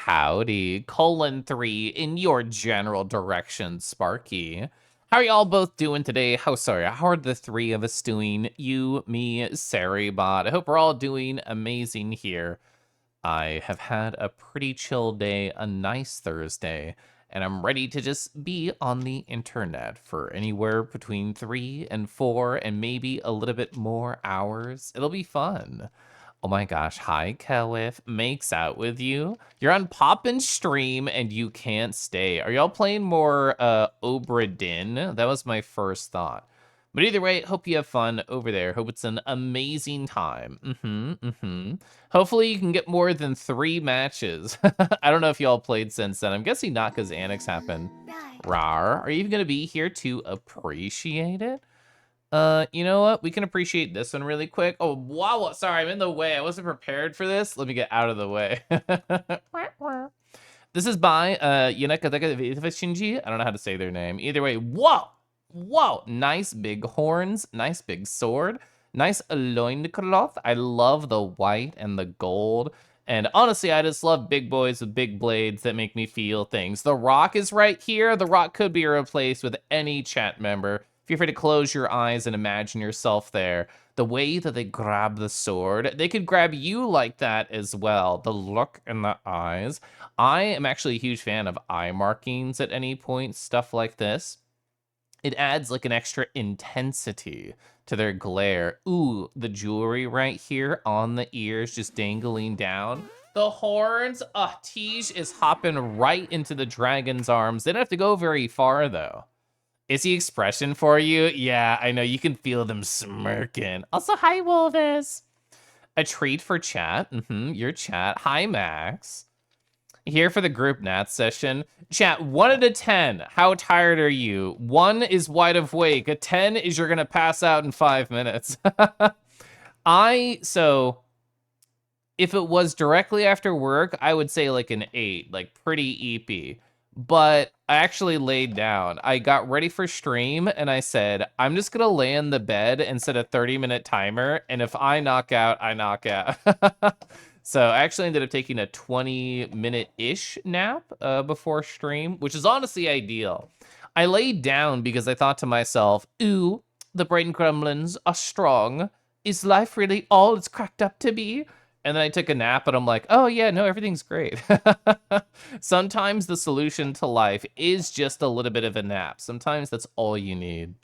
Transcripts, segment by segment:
Howdy, colon 3 in your general direction, Sparky. How are y'all both doing today? How are the three of us doing? You, me, Saribot. I hope we're all doing amazing here. I have had a pretty chill day, a nice Thursday, and I'm ready to just be on the internet for anywhere between 3 and 4 and maybe a little bit more hours. It'll be fun. Oh my gosh, hi Kelif, makes out with you. You're on Poppin' stream and you can't stay. Are y'all playing more Obra Dinn? That was my first thought. But either way, hope you have fun over there. Hope it's an amazing time. Hopefully you can get more than 3 matches. I don't know if y'all played since then. I'm guessing not because Annex happened. Rar, are you even gonna be here to appreciate it? You know what? We can appreciate this one really quick. Oh, wow. Sorry, I'm in the way. I wasn't prepared for this. Let me get out of the way. This is by Yuneka Shinji. I don't know how to say their name. Either way, whoa! Whoa! Nice big horns. Nice big sword. Nice loincloth. I love the white and the gold. And honestly, I just love big boys with big blades that make me feel things. The Rock is right here. The Rock could be replaced with any chat member. Feel free to close your eyes and imagine yourself there. The way that they grab the sword, they could grab you like that as well. The look in the eyes. I am actually a huge fan of eye markings at any point, stuff like this. It adds like an extra intensity to their glare. Ooh, the jewelry right here on the ears just dangling down. The horns, Tej is hopping right into the dragon's arms. They don't have to go very far though. Is he expression for you? Yeah, I know. You can feel them smirking. Also, hi, Wolvis. A treat for chat. Your chat. Hi, Max. Here for the group Nat session. Chat, 1 out of 10. How tired are you? 1 is wide awake. A 10 is you're going to pass out in 5 minutes. So, if it was directly after work, I would say like an 8. Like, pretty eepy. But I actually laid down. I got ready for stream and I said, I'm just gonna lay in the bed and set a 30-minute timer. And if I knock out, I knock out. So I actually ended up taking a 20-minute-ish nap before stream, which is honestly ideal. I laid down because I thought to myself, ooh, the Brighton Gremlins are strong. Is life really all it's cracked up to be? And then I took a nap and I'm like, oh yeah, no, everything's great. Sometimes the solution to life is just a little bit of a nap. Sometimes that's all you need.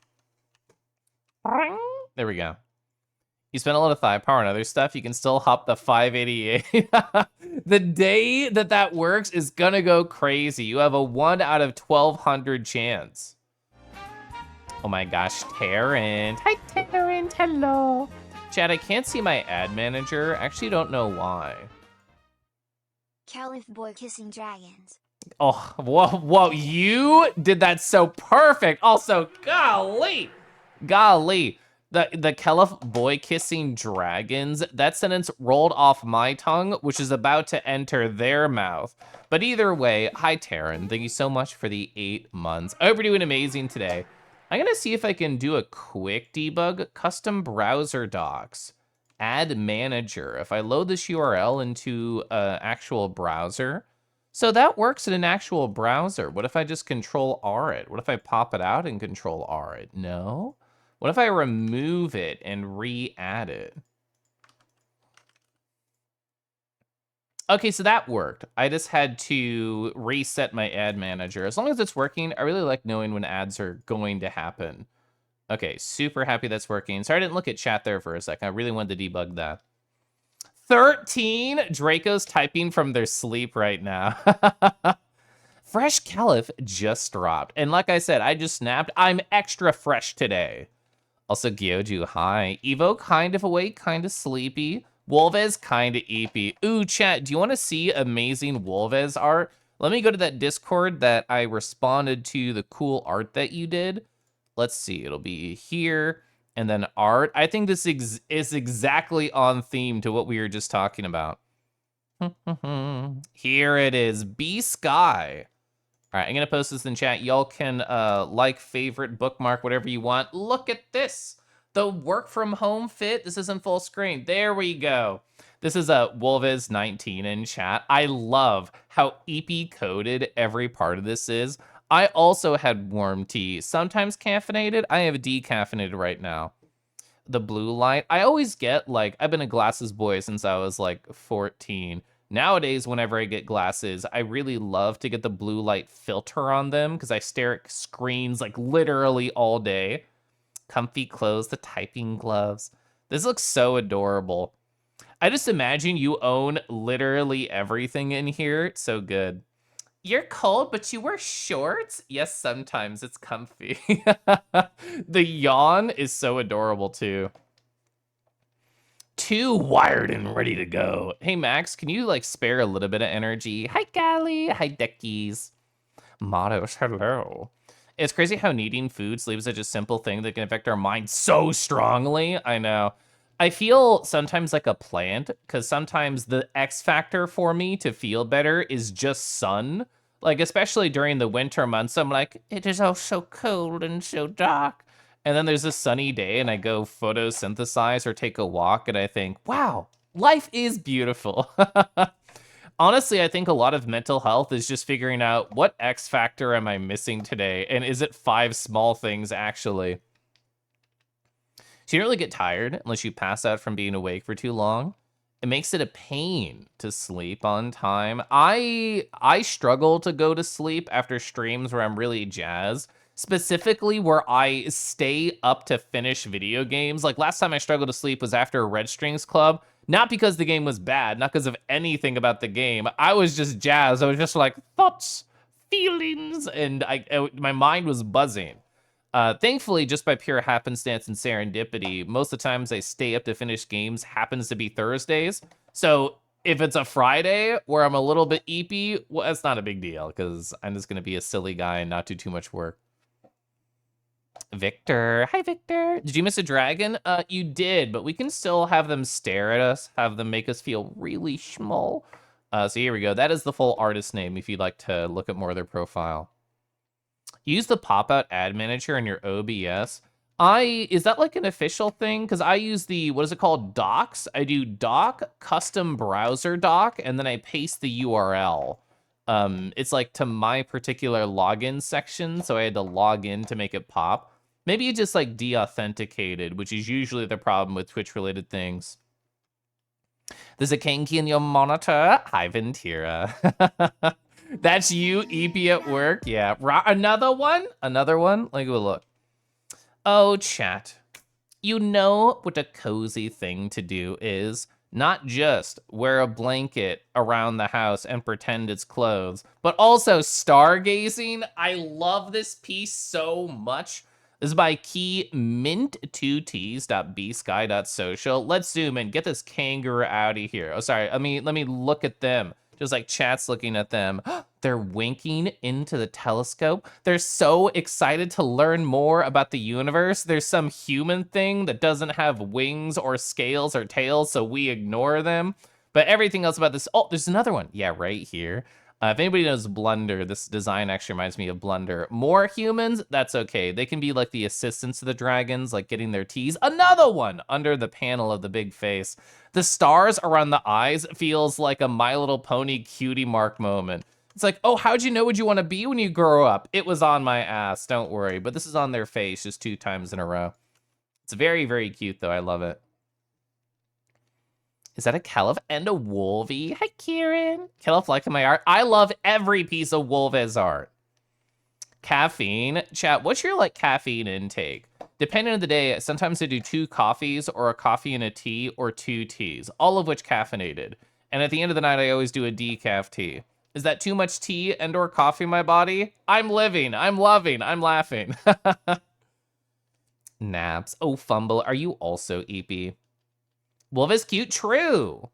There we go. You spend a lot of thigh power and other stuff, you can still hop the 588. The day that works is gonna go crazy. You have a 1 out of 1,200 chance. Oh my gosh, Tarrant. Hi, Tarrant, hello. Chad, I can't see my ad manager. I actually don't know why. Caliph boy kissing dragons. Oh, whoa, you did that so perfect. Also, golly. The Caliph boy kissing dragons, that sentence rolled off my tongue, which is about to enter their mouth. But either way, hi, Taryn. Thank you so much for the 8 months. I hope you're doing amazing today. I'm gonna see if I can do a quick debug. Custom browser docs. Add manager. If I load this URL into an actual browser, so that works in an actual browser. What if I just control R it? What if I pop it out and control R it? No? What if I remove it and re-add it? Okay, so that worked. I just had to reset my ad manager. As long as it's working, I really like knowing when ads are going to happen. Okay, super happy that's working. Sorry I didn't look at chat there for a second. I really wanted to debug that. 13! Draco's typing from their sleep right now. Fresh Caliph just dropped. And like I said, I just snapped. I'm extra fresh today. Also, Gyoju, hi. Evo, kind of awake, kind of sleepy. Wolvez, kind of eepy. Ooh, chat, do you want to see amazing Wolvez art? Let me go to that Discord that I responded to the cool art that you did. Let's see, it'll be here, and then art. I think this is exactly on theme to what we were just talking about. Here it is, B-Sky. All right, I'm gonna post this in chat. Y'all can like, favorite, bookmark, whatever you want. Look at this. The work from home fit. This isn't full screen. There we go. This is a Wolviz19 in chat. I love how EP coded every part of this is. I also had warm tea, sometimes caffeinated. I have decaffeinated right now. The blue light, I always get like, I've been a glasses boy since I was like 14. Nowadays, whenever I get glasses, I really love to get the blue light filter on them because I stare at screens like literally all day. Comfy clothes, the typing gloves. This looks so adorable. I just imagine you own literally everything in here. It's so good. You're cold, but you wear shorts? Yes, sometimes it's comfy. The yawn is so adorable too. Too wired and ready to go. Hey, Max, can you like spare a little bit of energy? Hi, Callie. Hi, Deckies. Mottos, hello. It's crazy how needing food sleep is such a simple thing that can affect our mind so strongly. I know. I feel sometimes like a plant, because sometimes the X factor for me to feel better is just sun. Like, especially during the winter months, I'm like, it is all so cold and so dark. And then there's a sunny day and I go photosynthesize or take a walk and I think, wow, life is beautiful. Honestly, I think a lot of mental health is just figuring out what X factor am I missing today, and is it 5 small things actually? So you don't really get tired unless you pass out from being awake for too long. It makes it a pain to sleep on time. I struggle to go to sleep after streams where I'm really jazzed, specifically where I stay up to finish video games. Like last time I struggled to sleep was after Red Strings Club. Not because the game was bad, not because of anything about the game. I was just jazzed. I was just like, thoughts, feelings, and my mind was buzzing. Thankfully, just by pure happenstance and serendipity, most of the times I stay up to finish games happens to be Thursdays. So if it's a Friday where I'm a little bit eepy, well, that's not a big deal because I'm just going to be a silly guy and not do too much work. Victor. Hi, Victor. Did you miss a dragon? You did, but we can still have them stare at us, have them make us feel really small. So here we go. That is the full artist name if you'd like to look at more of their profile. Use the pop-out ad manager in your OBS. Is that like an official thing? Because I use the, what is it called, docs? I do doc, custom browser doc, and then I paste the URL. It's like to my particular login section, so I had to log in to make it pop. Maybe it just like de-authenticated, which is usually the problem with Twitch-related things. There's a kinky in your monitor. Hi, Ventira. That's you, EP at work. Yeah, another one? Another one? Let me go look. Oh, chat. You know what a cozy thing to do is? Not just wear a blanket around the house and pretend it's clothes, but also stargazing. I love this piece so much. This is by Key mint2ts.bsky.social. Let's zoom in. Get this kangaroo out of here. Oh, sorry. Let me look at them. Just like chat's looking at them. They're winking into the telescope. They're so excited to learn more about the universe. There's some human thing that doesn't have wings or scales or tails, so we ignore them. But everything else about this, oh, there's another one. Yeah, right here. If anybody knows Blunder, this design actually reminds me of Blunder. More humans, that's okay. They can be like the assistants to the dragons, like getting their teas. Another one under the panel of the big face. The stars around the eyes feels like a My Little Pony cutie mark moment. It's like, oh, how'd you know what you want to be when you grow up? It was on my ass, don't worry. But this is on their face just 2 times in a row. It's very, very cute, though. I love it. Is that a Caliph and a Wolvie? Hi, Kieran. Caliph liking my art. I love every piece of Wolvez art. Caffeine. Chat, what's your, like, caffeine intake? Depending on the day, sometimes I do 2 coffees or a coffee and a tea or 2 teas, all of which caffeinated. And at the end of the night, I always do a decaf tea. Is that too much tea and or coffee in my body? I'm living, I'm loving, I'm laughing. Naps. Oh, Fumble, are you also EP? Wolf is cute, true.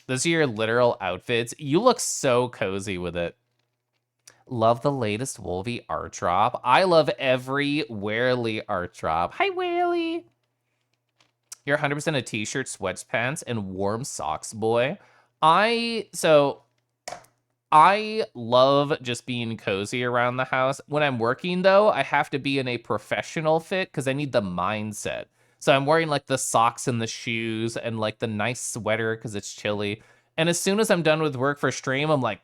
Those are your literal outfits. You look so cozy with it. Love the latest Wolvie art drop. I love every Werely art drop. Hi, Werely. You're 100% a t-shirt, sweatpants, and warm socks boy. I love just being cozy around the house. When I'm working, though, I have to be in a professional fit because I need the mindset. So I'm wearing like the socks and the shoes and like the nice sweater because it's chilly. And as soon as I'm done with work for stream, I'm like,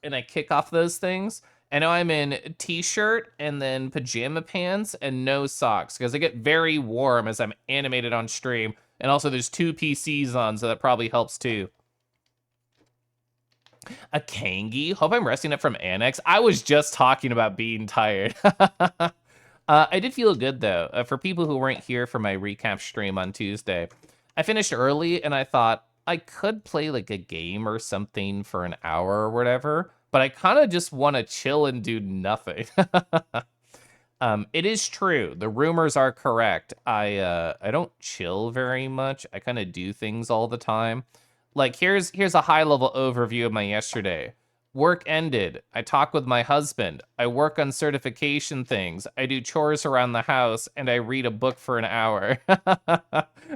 and I kick off those things. And now I'm in t-shirt and then pajama pants and no socks because I get very warm as I'm animated on stream. And also there's 2 PCs on, so that probably helps too. A Kangi? Hope I'm resting up from Annex. I was just talking about being tired. I did feel good, though. For people who weren't here for my recap stream on Tuesday, I finished early, and I thought I could play, like, a game or something for an hour or whatever, but I kind of just want to chill and do nothing. It is true. The rumors are correct. I don't chill very much. I kind of do things all the time. Like, here's a high-level overview of my yesterday. Work ended. I talk with my husband. I work on certification things. I do chores around the house, and I read a book for an hour.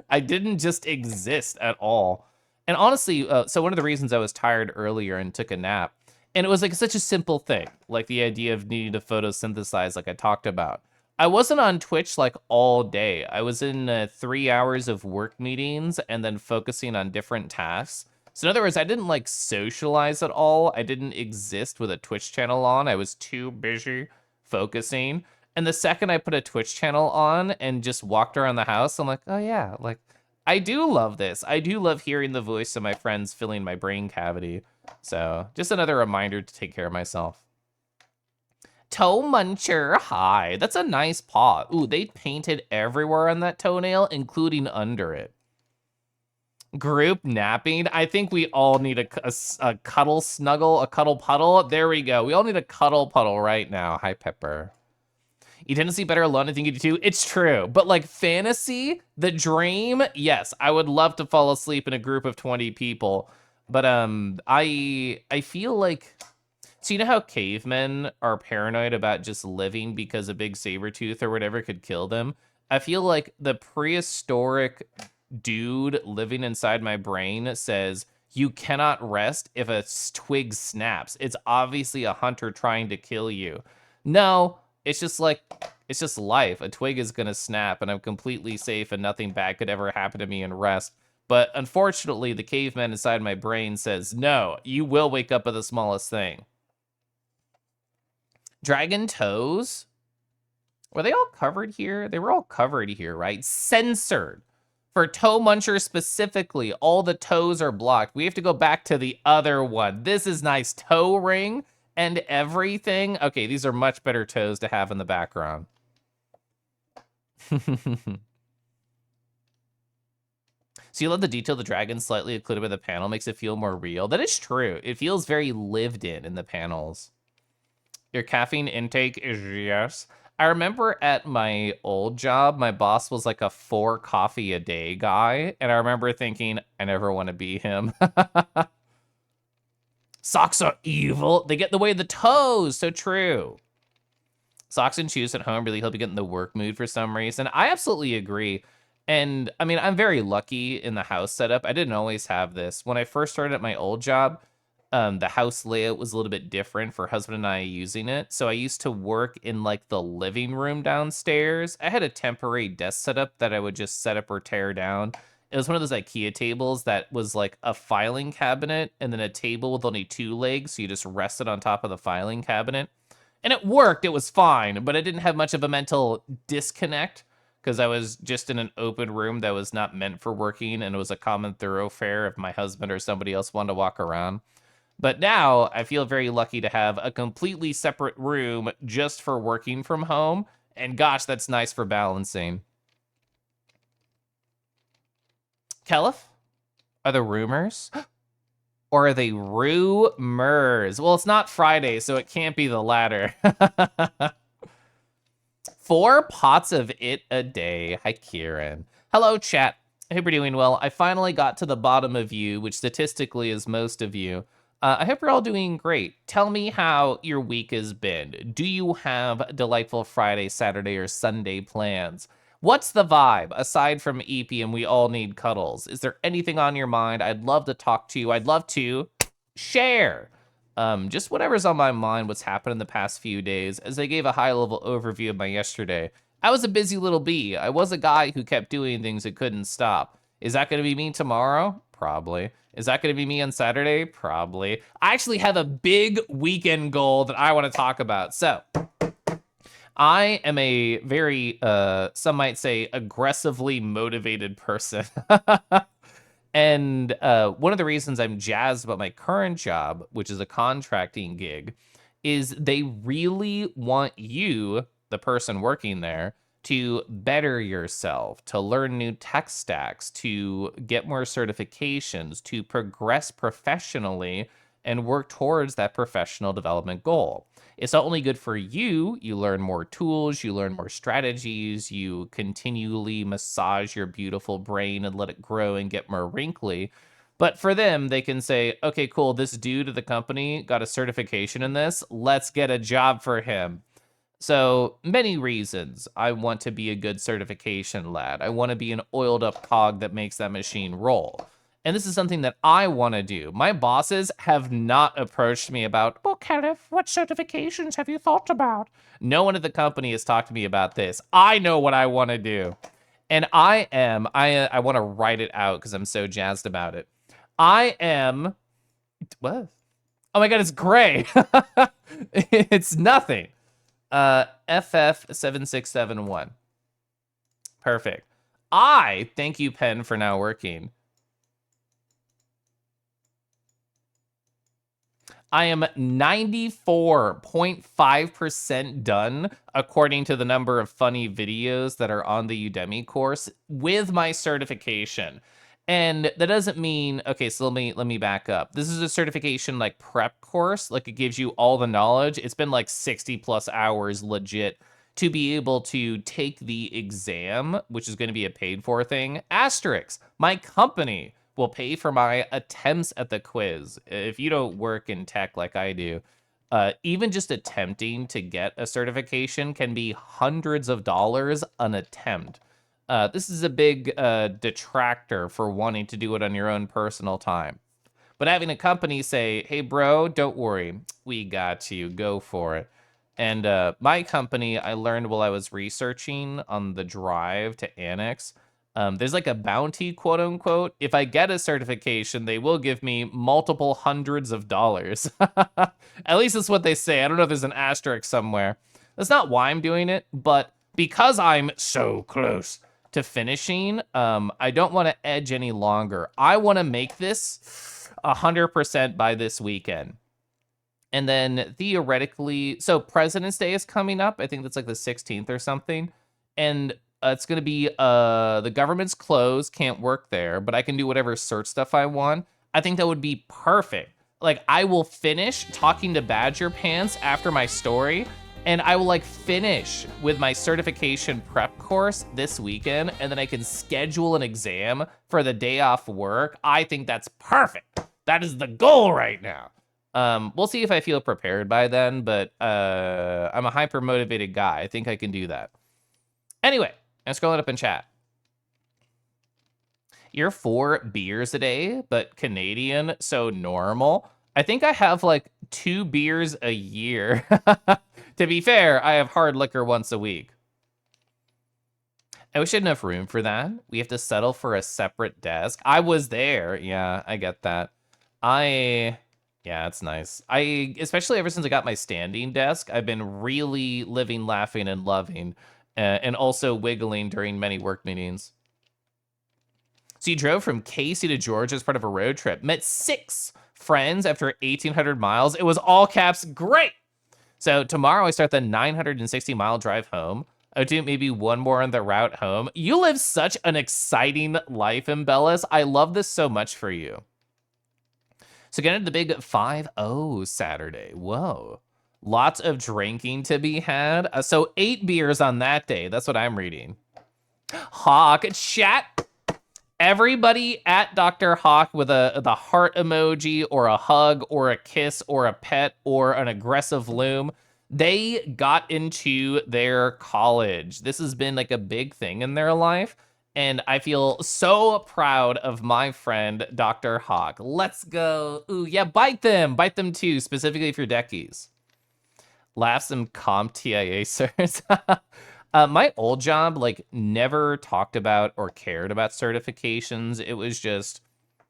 I didn't just exist at all. And honestly, so one of the reasons I was tired earlier and took a nap, and it was like such a simple thing, like the idea of needing to photosynthesize, like I talked about. I wasn't on Twitch like all day. I was in 3 hours of work meetings and then focusing on different tasks. So in other words, I didn't like socialize at all. I didn't exist with a Twitch channel on. I was too busy focusing. And the second I put a Twitch channel on and just walked around the house, I'm like, oh yeah, like I do love this. I do love hearing the voice of my friends filling my brain cavity. So just another reminder to take care of myself. Toe Muncher, hi. That's a nice paw. Ooh, they painted everywhere on that toenail, including under it. Group napping. I think we all need a cuddle snuggle, a cuddle puddle. There we go. We all need a cuddle puddle right now. Hi, Pepper. You tend to see better alone. I think you do too. It's true. But like fantasy, the dream, yes, I would love to fall asleep in a group of 20 people. But I feel like, so you know how cavemen are paranoid about just living because a big saber tooth or whatever could kill them? I feel like the prehistoric dude living inside my brain says, you cannot rest if a twig snaps. It's obviously a hunter trying to kill you. No, it's just like, it's just life. A twig is gonna snap and I'm completely safe and nothing bad could ever happen to me and rest. But unfortunately, the caveman inside my brain says, no, you will wake up at the smallest thing. Dragon toes? Were they all covered here? They were all covered here, right? Censored. For Toe Muncher specifically, all the toes are blocked. We have to go back to the other one. This is nice. Toe ring and everything. Okay, these are much better toes to have in the background. So you love the detail the dragon slightly occluded by the panel makes it feel more real. That is true. It feels very lived in the panels. Your caffeine intake is yes. I remember at my old job, my boss was like a 4 coffee a day guy. And I remember thinking, I never want to be him. Socks are evil. They get in the way of the toes. So true. Socks and shoes at home really help you get in the work mood for some reason. I absolutely agree. And I mean, I'm very lucky in the house setup. I didn't always have this. When I first started at my old job, the house layout was a little bit different for husband and I using it. So I used to work in like the living room downstairs. I had a temporary desk setup that I would just set up or tear down. It was one of those IKEA tables that was like a filing cabinet and then a table with only 2 legs. So you just rested on top of the filing cabinet. And it worked, it was fine, but I didn't have much of a mental disconnect because I was just in an open room that was not meant for working and it was a common thoroughfare if my husband or somebody else wanted to walk around. But now I feel very lucky to have a completely separate room just for working from home. And gosh, that's nice for balancing. Kelif, are the rumors? Or are they rumors? Well, it's not Friday, so it can't be the latter. 4 pots of it a day. Hi, Kieran. Hello, chat. I hope you're doing well. I finally got to the bottom of you, which statistically is most of you. I hope you're all doing great. Tell me how your week has been. Do you have delightful Friday, Saturday, or Sunday plans? What's the vibe, aside from EP and we all need cuddles? Is there anything on your mind? I'd love to talk to you. I'd love to share. Just whatever's on my mind, what's happened in the past few days, as I gave a high-level overview of my yesterday. I was a busy little bee. I was a guy who kept doing things and couldn't stop. Is that going to be me tomorrow? Probably. Is that going to be me on Saturday? Probably. I actually have a big weekend goal that I want to talk about. So, I am a very, some might say, aggressively motivated person. And one of the reasons I'm jazzed about my current job, which is a contracting gig, is they really want you, the person working there, to better yourself, to learn new tech stacks, to get more certifications, to progress professionally and work towards that professional development goal. It's not only good for you, you learn more tools, you learn more strategies, you continually massage your beautiful brain and let it grow and get more wrinkly. But for them, they can say, okay, cool, this dude at the company got a certification in this. Let's get a job for him. So many reasons I want to be a good certification lad. I want to be an oiled up cog that makes that machine roll. And this is something that I want to do. My bosses have not approached me about, well, Kenneth, what certifications have you thought about? No one at the company has talked to me about this. I know what I want to do. And I want to write it out because I'm so jazzed about it. I am, what? Oh my God, it's gray. It's nothing. FF7671. Perfect. Thank you, Pen, for now working. I am 94.5% done, according to the number of funny videos that are on the Udemy course, with my certification. And that doesn't mean, okay, so let me back up. This is a certification like prep course, like it gives you all the knowledge. It's been like 60 plus hours legit to be able to take the exam, which is going to be a paid for thing. Asterisk, my company will pay for my attempts at the quiz. If you don't work in tech like I do, even just attempting to get a certification can be hundreds of dollars an attempt. This is a big detractor for wanting to do it on your own personal time. But having a company say, hey, bro, don't worry, we got you, go for it. And my company, I learned while I was researching on the drive to Annex, there's like a bounty, quote unquote. If I get a certification, they will give me multiple hundreds of dollars. At least that's what they say. I don't know if there's an asterisk somewhere. That's not why I'm doing it, but because I'm so close to finishing, I don't want to edge any longer. I want to make this 100% by this weekend. And then theoretically, so President's Day is coming up. I think that's like the 16th or something. And it's going to be, the government's closed, can't work there, but I can do whatever search stuff I want. I think that would be perfect. Like, I will finish talking to Badger Pants after my story, and I will like finish with my certification prep course this weekend, and then I can schedule an exam for the day off work. I think that's perfect. That is the goal right now. We'll see if I feel prepared by then, but I'm a hyper motivated guy. I think I can do that. Anyway, I'm scrolling up in chat. You're 4 beers a day, but Canadian, so normal. I think I have like 2 beers a year. To be fair, I have hard liquor once a week. I wish I had enough room for that. We have to settle for a separate desk. I was there. Yeah, I get that. Yeah, it's nice. Especially ever since I got my standing desk, I've been really living, laughing, and loving, and also wiggling during many work meetings. So you drove from Casey to Georgia as part of a road trip, met 6 friends after 1,800 miles. It was all caps, great. So tomorrow I start the 960-mile drive home. I do maybe one more on the route home. You live such an exciting life, Embellis. I love this so much for you. So get into the big 5-0 Saturday. Whoa. Lots of drinking to be had. So 8 beers on that day. That's what I'm reading. Hawk, chat. Everybody at Dr. Hawk with the heart emoji or a hug or a kiss or a pet or an aggressive loom, they got into their college. This has been like a big thing in their life. And I feel so proud of my friend, Dr. Hawk. Let's go. Ooh, yeah, bite them. Bite them too, specifically if you're Deckies. Laugh some comp TIA, sirs. My old job, like, never talked about or cared about certifications. It was just,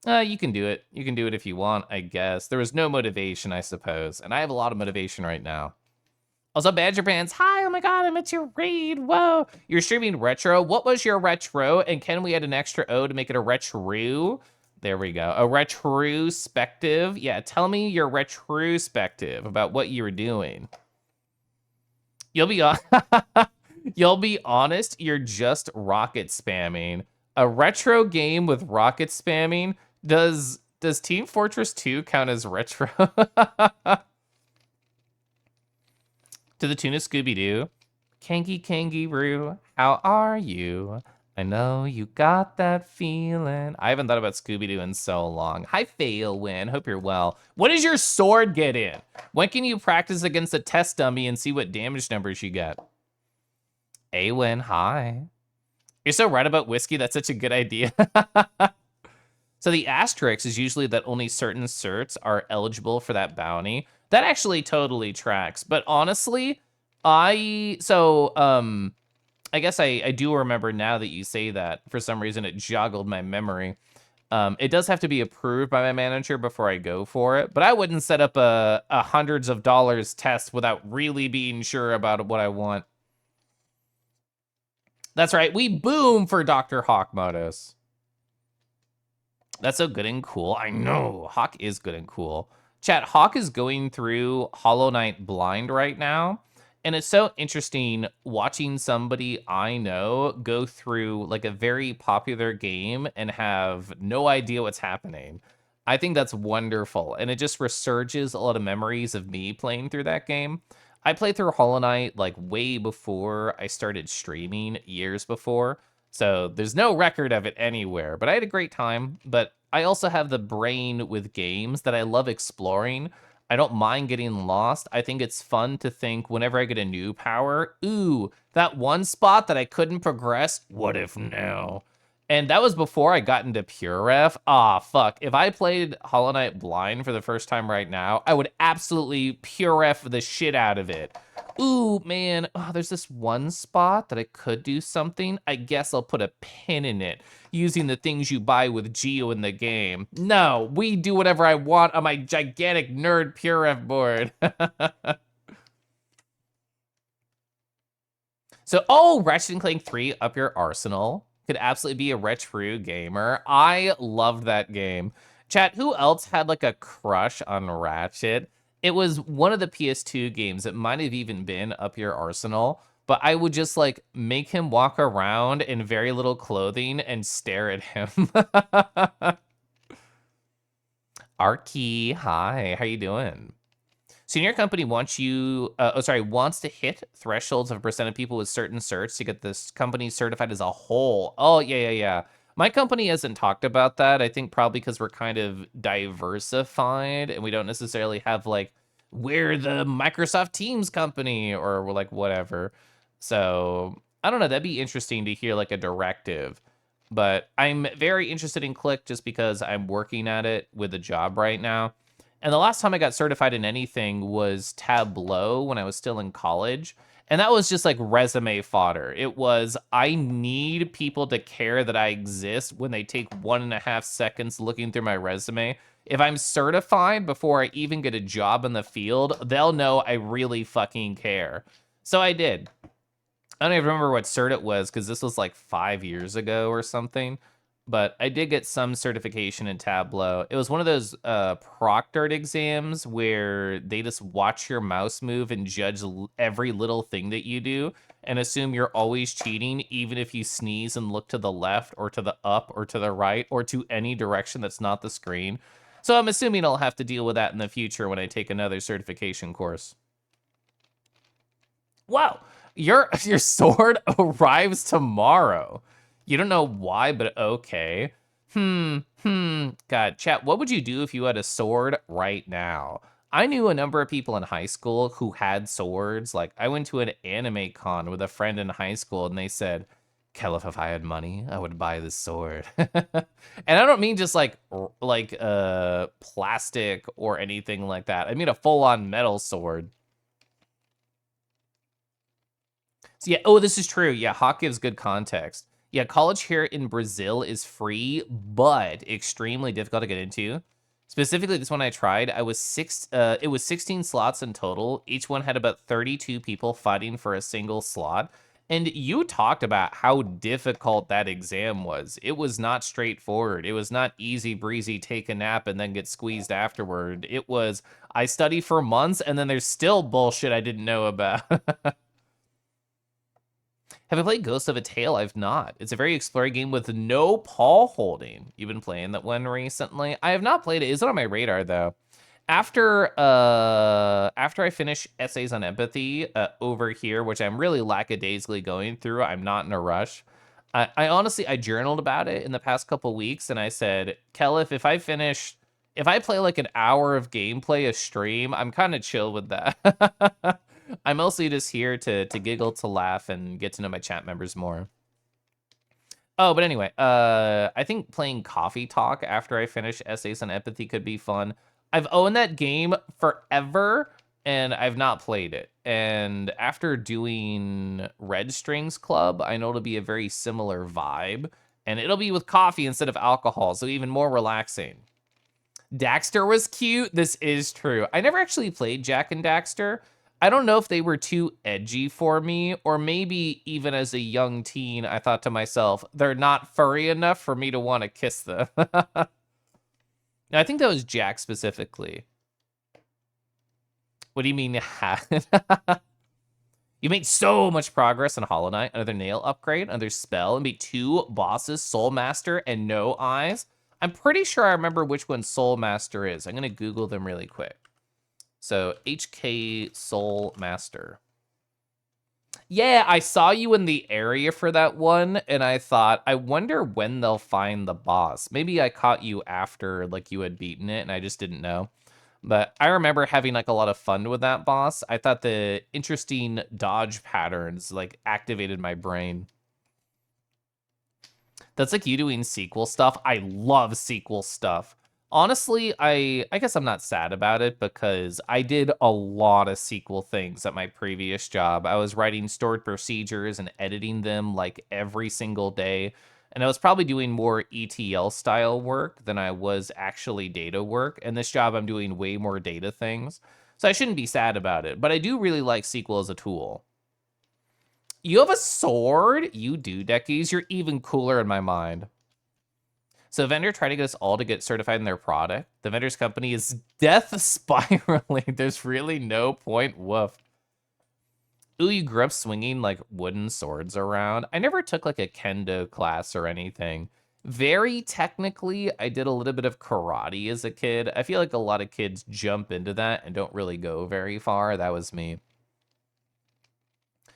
you can do it. You can do it if you want, I guess. There was no motivation, I suppose. And I have a lot of motivation right now. Also, Badger Pants, hi, oh my god, I met your raid, whoa. You're streaming retro. What was your retro? And can we add an extra O to make it a retro? There we go, a retrospective. Yeah, tell me your retrospective about what you were doing. You'll be on. You'll be honest, you're just rocket spamming. A retro game with rocket spamming? Does Team Fortress 2 count as retro? To the tune of Scooby-Doo. Kangaroo, how are you? I know you got that feeling. I haven't thought about Scooby-Doo in so long. Hi, Failwin. Hope you're well. What does your sword get in? When can you practice against a test dummy and see what damage numbers you get? Awin, hi. You're so right about whiskey. That's such a good idea. So the asterisk is usually that only certain certs are eligible for that bounty. That actually totally tracks. But honestly, I guess I do remember now that you say that. For some reason, it joggled my memory. It does have to be approved by my manager before I go for it. But I wouldn't set up a hundreds of dollars test without really being sure about what I want. That's right. We boom for Dr. Hawk Modus. That's so good and cool. I know. Hawk is good and cool. Chat, Hawk is going through Hollow Knight Blind right now. And it's so interesting watching somebody I know go through like a very popular game and have no idea what's happening. I think that's wonderful. And it just resurges a lot of memories of me playing through that game. I played through Hollow Knight like way before I started streaming, years before. So there's no record of it anywhere, but I had a great time. But I also have the brain with games that I love exploring. I don't mind getting lost. I think it's fun to think whenever I get a new power, ooh, that one spot that I couldn't progress, what if now? And that was before I got into Pure Ref. Ah, fuck. If I played Hollow Knight Blind for the first time right now, I would absolutely Pure Ref the shit out of it. Ooh, man, oh, there's this one spot that I could do something. I guess I'll put a pin in it using the things you buy with Geo in the game. No, we do whatever I want on my gigantic nerd Pure Ref board. So, oh, Ratchet & Clank 3, up your arsenal. Could absolutely be a retro gamer. I loved that game. Chat, who else had like a crush on Ratchet? It was one of the PS2 games. It might have even been Up Your Arsenal, but I would just like make him walk around in very little clothing and stare at him. Arky, hi, how you doing? Senior company wants you, wants to hit thresholds of a percent of people with certain certs to get this company certified as a whole. Oh, yeah. My company hasn't talked about that. I think probably because we're kind of diversified and we don't necessarily have like, we're the Microsoft Teams company or we're like whatever. So I don't know. That'd be interesting to hear like a directive. But I'm very interested in Click just because I'm working at it with a job right now. And the last time I got certified in anything was Tableau when I was still in college. And that was just like resume fodder. It was, I need people to care that I exist when they take 1.5 seconds looking through my resume. If I'm certified before I even get a job in the field, they'll know I really fucking care. So I did. I don't even remember what cert it was because this was like 5 years ago or something. But I did get some certification in Tableau. It was one of those proctored exams where they just watch your mouse move and judge every little thing that you do and assume you're always cheating, even if you sneeze and look to the left or to the up or to the right or to any direction that's not the screen. So I'm assuming I'll have to deal with that in the future when I take another certification course. Wow, your sword arrives tomorrow. You don't know why, but okay. God, chat, what would you do if you had a sword right now? I knew a number of people in high school who had swords. Like, I went to an anime con with a friend in high school, and they said, Kelif, if I had money, I would buy this sword. And I don't mean just like plastic or anything like that. I mean a full-on metal sword. So yeah, oh, this is true. Yeah, Hawk gives good context. Yeah, college here in Brazil is free, but extremely difficult to get into. Specifically, this one I tried, it was 16 slots in total. Each one had about 32 people fighting for a single slot. And you talked about how difficult that exam was. It was not straightforward. It was not easy breezy, take a nap and then get squeezed afterward. It was, I study for months and then there's still bullshit I didn't know about. Have I played Ghost of a Tale? I've not. It's a very exploring game with no paw holding. You've been playing that one recently? I have not played it. Is it on my radar though? After I finish Essays on Empathy over here, which I'm really lackadaisically going through, I'm not in a rush. I honestly, I journaled about it in the past couple weeks, and I said, Kelif, if I play like an hour of gameplay a stream, I'm kind of chill with that. I'm mostly just here to giggle, to laugh, and get to know my chat members more. Oh, but anyway, I think playing Coffee Talk after I finish Essays on Empathy could be fun. I've owned that game forever, and I've not played it. And after doing Red Strings Club, I know it'll be a very similar vibe, and it'll be with coffee instead of alcohol, so even more relaxing. Daxter was cute. This is true. I never actually played Jak and Daxter. I don't know if they were too edgy for me, or maybe even as a young teen, I thought to myself, they're not furry enough for me to want to kiss them. I think that was Jak specifically. What do you mean? You made so much progress on Hollow Knight. Another nail upgrade, another spell, and beat 2 bosses, Soul Master and No Eyes. I'm pretty sure I remember which one Soul Master is. I'm going to Google them really quick. So, HK Soul Master. Yeah, I saw you in the area for that one, and I thought, I wonder when they'll find the boss. Maybe I caught you after, like, you had beaten it, and I just didn't know. But I remember having, like, a lot of fun with that boss. I thought the interesting dodge patterns, like, activated my brain. That's like you doing sequel stuff. I love sequel stuff. Honestly, I guess I'm not sad about it because I did a lot of sequel things at my previous job. I was writing stored procedures and editing them like every single day. And I was probably doing more ETL style work than I was actually data work. And this job, I'm doing way more data things. So I shouldn't be sad about it. But I do really like SQL as a tool. You have a sword? You do, Deckies. You're even cooler in my mind. So a vendor tried to get us all to get certified in their product. The vendor's company is death spiraling. There's really no point. Woof. Ooh, you grew up swinging like wooden swords around. I never took like a kendo class or anything. Very technically, I did a little bit of karate as a kid. I feel like a lot of kids jump into that and don't really go very far. That was me.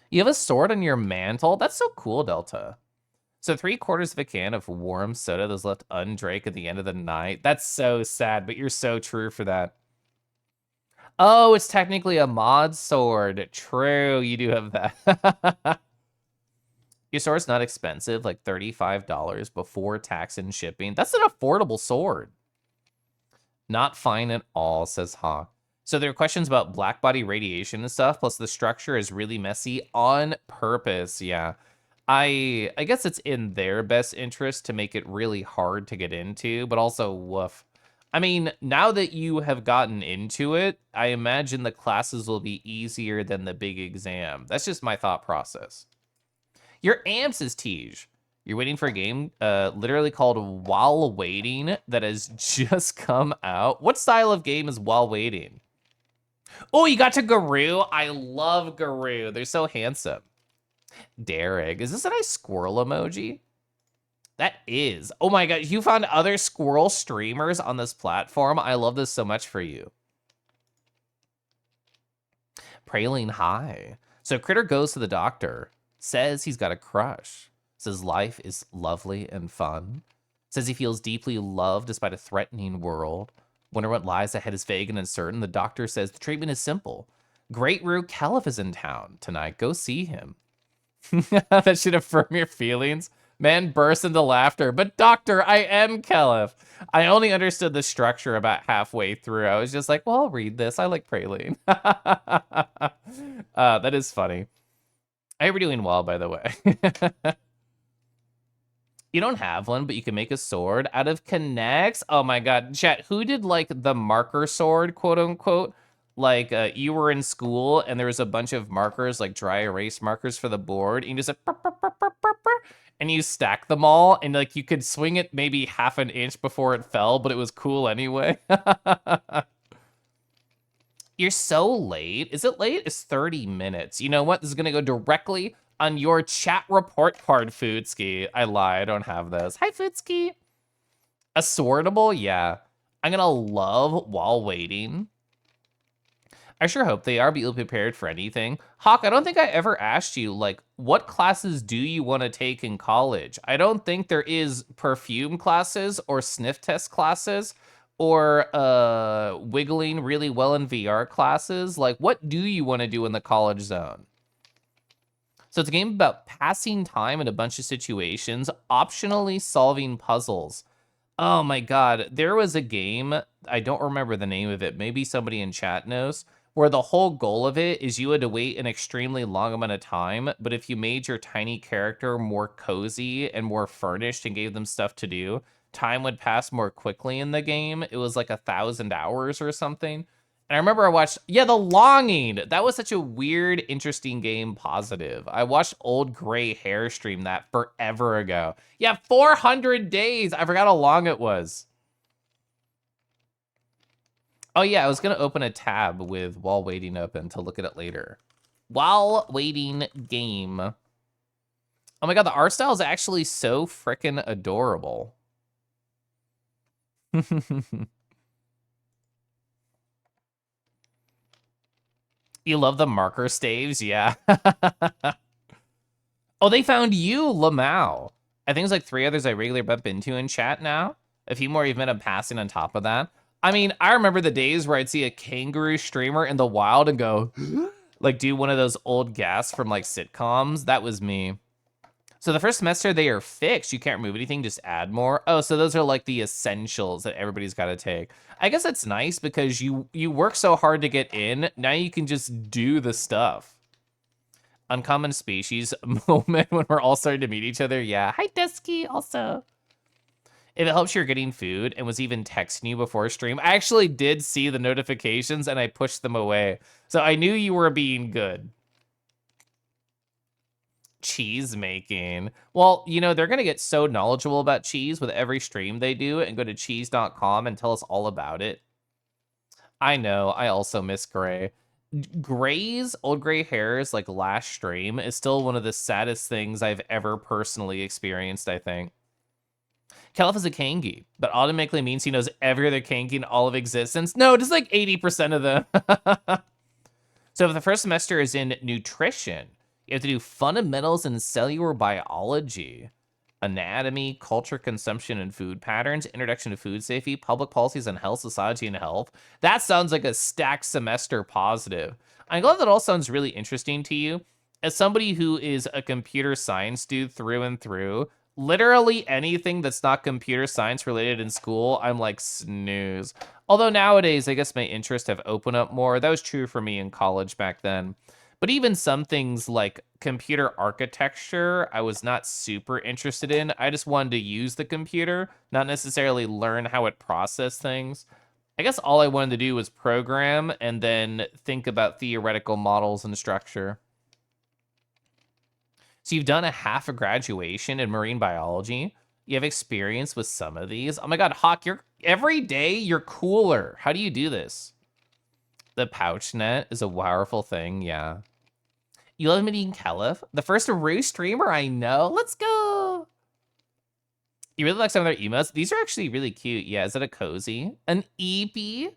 You have a sword on your mantle? That's so cool, Delta. So 3/4 of a can of warm soda that was left undrank at the end of the night. That's so sad, but you're so true for that. Oh, it's technically a mod sword. True, you do have that. Your sword's not expensive, like $35 before tax and shipping. That's an affordable sword. Not fine at all, says Hawk. So there are questions about black body radiation and stuff, plus the structure is really messy on purpose, yeah. I guess it's in their best interest to make it really hard to get into, but also woof. I mean, now that you have gotten into it, I imagine the classes will be easier than the big exam. That's just my thought process. Your amps is Tej. You're waiting for a game literally called While Waiting that has just come out. What style of game is While Waiting? Oh, you got to Garou? I love Garou. They're so handsome. Derek, is this a nice squirrel emoji? That is. Oh my god, you found other squirrel streamers on this platform? I love this so much for you. Praline, hi. So Critter goes to the doctor, says he's got a crush, says life is lovely and fun, says he feels deeply loved despite a threatening world. Wonder what lies ahead is vague and uncertain. The doctor says the treatment is simple. Great Rue Kelif is in town tonight. Go see him. That should affirm your feelings. Man bursts into laughter. But doctor, I am Kelif. I only understood the structure about halfway through. I was just like, well, I'll read this. I like Praline. That is funny. I hope you're doing well, by the way. You don't have one, but you can make a sword out of connects. Oh my god, chat, who did like the marker sword, quote unquote? Like you were in school and there was a bunch of markers, like dry erase markers for the board, and you just like burr, burr, burr, burr, burr, burr, and you stack them all, and like you could swing it maybe half an inch before it fell, but it was cool anyway. You're so late. Is it late? It's 30 minutes. You know what? This is gonna go directly on your chat report card, Foodski. I lie, I don't have those. Hi, Foodski. A swordable? Yeah. I'm gonna love while waiting. I sure hope they are, but you'll be prepared for anything. Hawk, I don't think I ever asked you, like, what classes do you want to take in college? I don't think there is perfume classes or sniff test classes or wiggling really well in VR classes. Like, what do you want to do in the college zone? So it's a game about passing time in a bunch of situations, optionally solving puzzles. Oh my god, there was a game, I don't remember the name of it, maybe somebody in chat knows, where the whole goal of it is you had to wait an extremely long amount of time, but if you made your tiny character more cozy and more furnished and gave them stuff to do, time would pass more quickly in the game. It was like 1,000 hours or something. And I remember I watched, yeah, The Longing. That was such a weird, interesting game, positive. I watched Old Gray Hair stream that forever ago. Yeah, 400 days. I forgot how long it was. Oh yeah, I was gonna open a tab with while waiting open to look at it later. While waiting game. Oh my god, the art style is actually so freaking adorable. You love the marker staves? Yeah. Oh, they found you, Lamau. I think it's like 3 others I regularly bump into in chat now. A few more even I'm passing on top of that. I mean, I remember the days where I'd see a kangaroo streamer in the wild and go, like do one of those old gasps from like sitcoms. That was me. So the first semester they are fixed. You can't remove anything, just add more. Oh, so those are like the essentials that everybody's got to take. I guess that's nice because you work so hard to get in. Now you can just do the stuff. Uncommon species moment when we're all starting to meet each other. Yeah. Hi, Dusky, also. If it helps you're getting food and was even texting you before stream, I actually did see the notifications and I pushed them away. So I knew you were being good. Cheese making. Well, you know, they're going to get so knowledgeable about cheese with every stream they do and go to cheese.com and tell us all about it. I know. I also miss Gray. Gray's Old Gray Hair's like last stream is still one of the saddest things I've ever personally experienced, I think. Caliph is a Kangi, but automatically means he knows every other Kangi in all of existence. No, just like 80% of them. So if the first semester is in nutrition, you have to do fundamentals in cellular biology, anatomy, culture, consumption, and food patterns, introduction to food safety, public policies on health, society, and health. That sounds like a stacked semester positive. I'm glad that all sounds really interesting to you. As somebody who is a computer science dude through and through, literally anything that's not computer science related in school, I'm like, snooze. Although nowadays, I guess my interests have opened up more. That was true for me in college back then. But even some things like computer architecture, I was not super interested in. I just wanted to use the computer, not necessarily learn how it processed things. I guess all I wanted to do was program and then think about theoretical models and structure. So you've done a half a graduation in marine biology. You have experience with some of these. Oh my god, Hawk, every day you're cooler. How do you do this? The pouch net is a powerful thing, yeah. You love meeting Caliph, the first Rue streamer I know. Let's go. You really like some of their emotes? These are actually really cute. Yeah, is it a cozy? An eepee?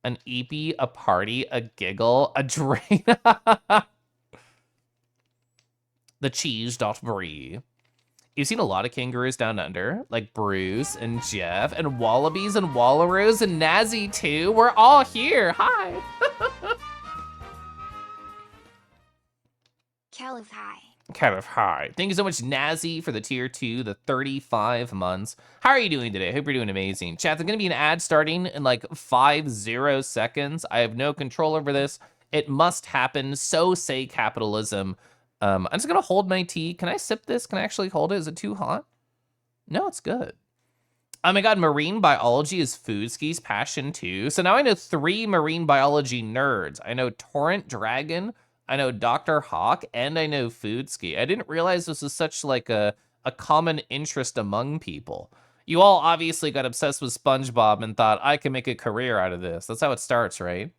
An eepee, a party, a giggle, a drain. The cheese.brie. You've seen a lot of kangaroos down under, like Bruce and Jeff and wallabies and wallaroos and Nazi too. We're all here. Hi. Caliph, hi. Caliph, hi. Thank you so much, Nazi, for the tier 2, the 35 months. How are you doing today? I hope you're doing amazing. Chat, there's going to be an ad starting in like 50 seconds. I have no control over this. It must happen. So say capitalism. I'm just gonna hold my tea. Can I sip this? Can I actually hold it? Is it too hot? No, it's good. Oh my god, marine biology is Foodski's passion too. So now I know 3 marine biology nerds. I know Torrent Dragon, I know Dr. Hawk, and I know Foodski. I didn't realize this was such like a common interest among people. You all obviously got obsessed with SpongeBob and thought, I can make a career out of this. That's how it starts, right?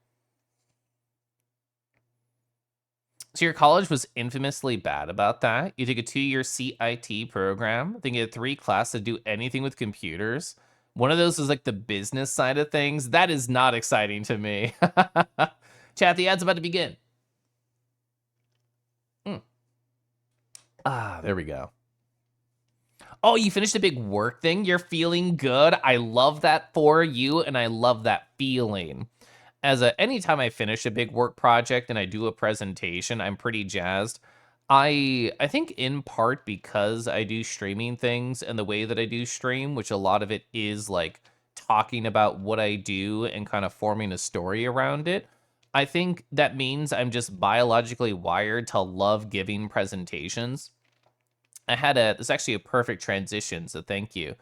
So your college was infamously bad about that. You took a 2-year CIT program. I think you had 3 classes to do anything with computers. One of those was like the business side of things. That is not exciting to me. Chat, the ad's about to begin. There we go. Oh, you finished a big work thing? You're feeling good? I love that for you, and I love that feeling. Anytime I finish a big work project and I do a presentation, I'm pretty jazzed. I think in part because I do streaming things and the way that I do stream, which a lot of it is like talking about what I do and kind of forming a story around it. I think that means I'm just biologically wired to love giving presentations. This is actually a perfect transition, so thank you.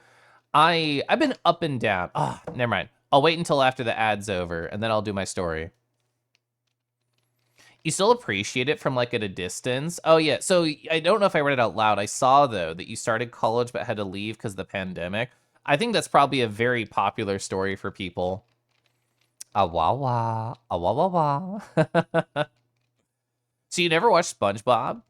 I've been up and down. Oh, never mind. I'll wait until after the ad's over, and then I'll do my story. You still appreciate it from like at a distance? Oh yeah, so I don't know if I read it out loud. I saw though that you started college but had to leave because of the pandemic. I think that's probably a very popular story for people. Ah wah wah, ah wah wah wah. So you never watched SpongeBob?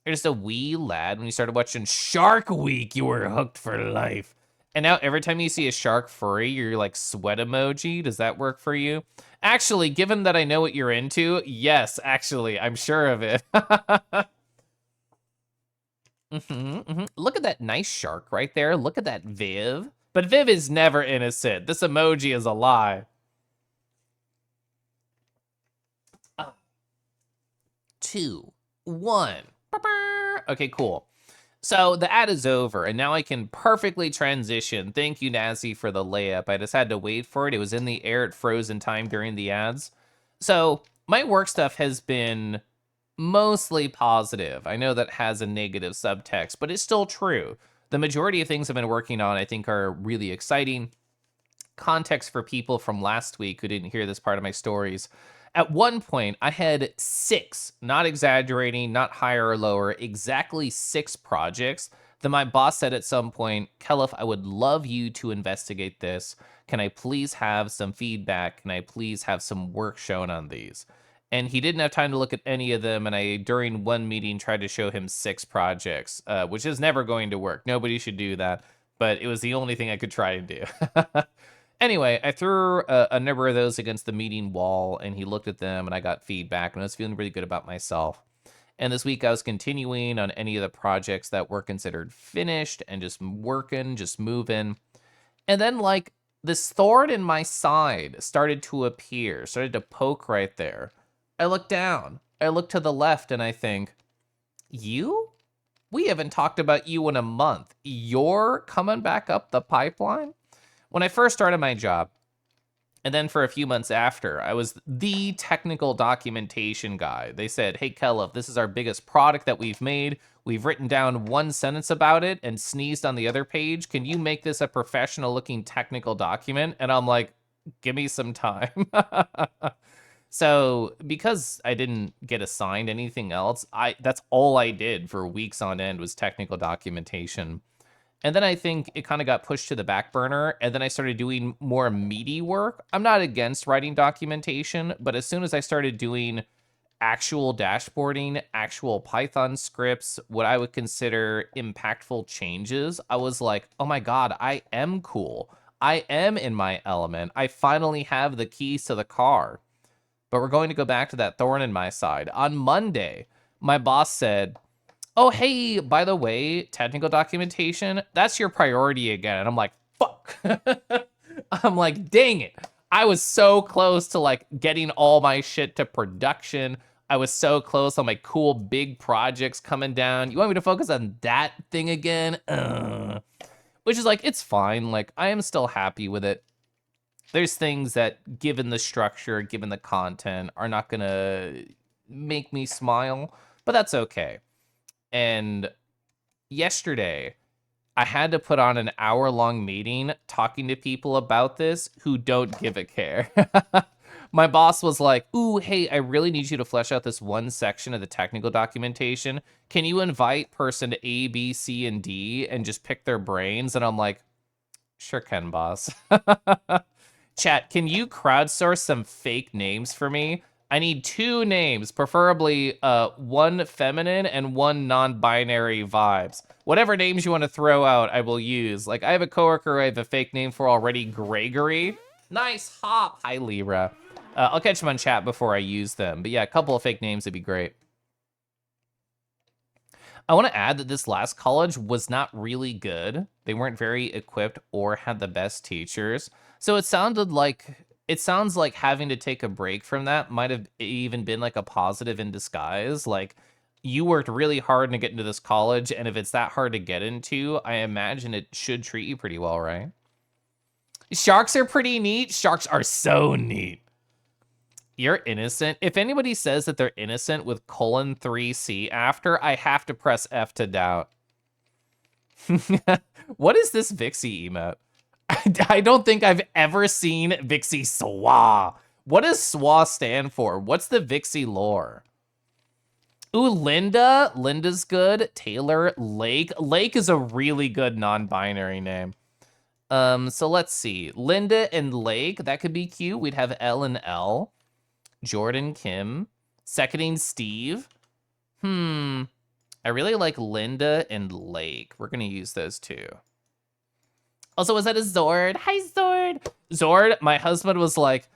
You're just a wee lad when you started watching Shark Week. You were hooked for life. And now every time you see a shark furry, you're like sweat emoji. Does that work for you? Actually, given that I know what you're into, yes, actually, I'm sure of it. Look at that nice shark right there. Look at that Viv. But Viv is never innocent. This emoji is a lie. 2, 1. Okay, cool. So the ad is over, and now I can perfectly transition. Thank you, Nazi, for the layup. I just had to wait for it. It was in the air. It froze in time during the ads. So my work stuff has been mostly positive. I know that has a negative subtext, but it's still true. The majority of things I've been working on, I think, are really exciting. Context for people from last week who didn't hear this part of my stories. At one point, I had 6, not exaggerating, not higher or lower, exactly 6 projects that my boss said at some point, Kelif, I would love you to investigate this. Can I please have some feedback? Can I please have some work shown on these? And he didn't have time to look at any of them, and I, during one meeting, tried to show him 6 projects, which is never going to work. Nobody should do that, but it was the only thing I could try and do. Anyway, I threw a number of those against the meeting wall, and he looked at them, and I got feedback, and I was feeling really good about myself. And this week, I was continuing on any of the projects that were considered finished and just working, just moving. And then, like, this thorn in my side started to appear, started to poke right there. I look down. I look to the left, and I think, you? We haven't talked about you in a month. You're coming back up the pipeline? When I first started my job, and then for a few months after, I was the technical documentation guy. They said, hey, Kelif, this is our biggest product that we've made. We've written down 1 sentence about it and sneezed on the other page. Can you make this a professional looking technical document? And I'm like, give me some time. So because I didn't get assigned anything else, that's all I did for weeks on end was technical documentation. And then I think it kind of got pushed to the back burner, and then I started doing more meaty work. I'm not against writing documentation, but as soon as I started doing actual dashboarding, actual Python scripts, what I would consider impactful changes, I was like, oh my God, I am cool. I am in my element. I finally have the keys to the car. But we're going to go back to that thorn in my side. On Monday, my boss said, oh, hey, by the way, technical documentation, that's your priority again. And I'm like, fuck. I'm like, dang it. I was so close to like getting all my shit to production. I was so close on my cool big projects coming down. You want me to focus on that thing again? Which is like, it's fine. Like, I am still happy with it. There's things that, given the structure, given the content, are not gonna make me smile, but that's okay. And yesterday, I had to put on an hour-long meeting talking to people about this who don't give a care. My boss was like, ooh, hey, I really need you to flesh out this one section of the technical documentation. Can you invite person A, B, C, and D and just pick their brains? And I'm like, sure can, boss. Chat, can you crowdsource some fake names for me? I need 2 names, preferably one feminine and one non-binary vibes. Whatever names you want to throw out, I will use. Like, I have a coworker I have a fake name for already, Gregory. Nice hop. Hi, Libra. I'll catch them on chat before I use them. But yeah, a couple of fake names would be great. I want to add that this last college was not really good. They weren't very equipped or had the best teachers. So it sounds like having to take a break from that might have even been like a positive in disguise. Like, you worked really hard to get into this college, and if it's that hard to get into, I imagine it should treat you pretty well, right? Sharks are pretty neat. Sharks are so neat. You're innocent. If anybody says that they're innocent with :3C after, I have to press F to doubt. What is this Vixie emote? I don't think I've ever seen Vixie Swa. What does Swa stand for? What's the Vixie lore? Ooh, Linda. Linda's good. Taylor. Lake. Lake is a really good non-binary name. So let's see. Linda and Lake. That could be cute. We'd have L and L. Jordan, Kim, seconding Steve. I really like Linda and Lake. We're gonna use those 2. Also, was that a Zord? Hi, Zord. Zord, my husband was like,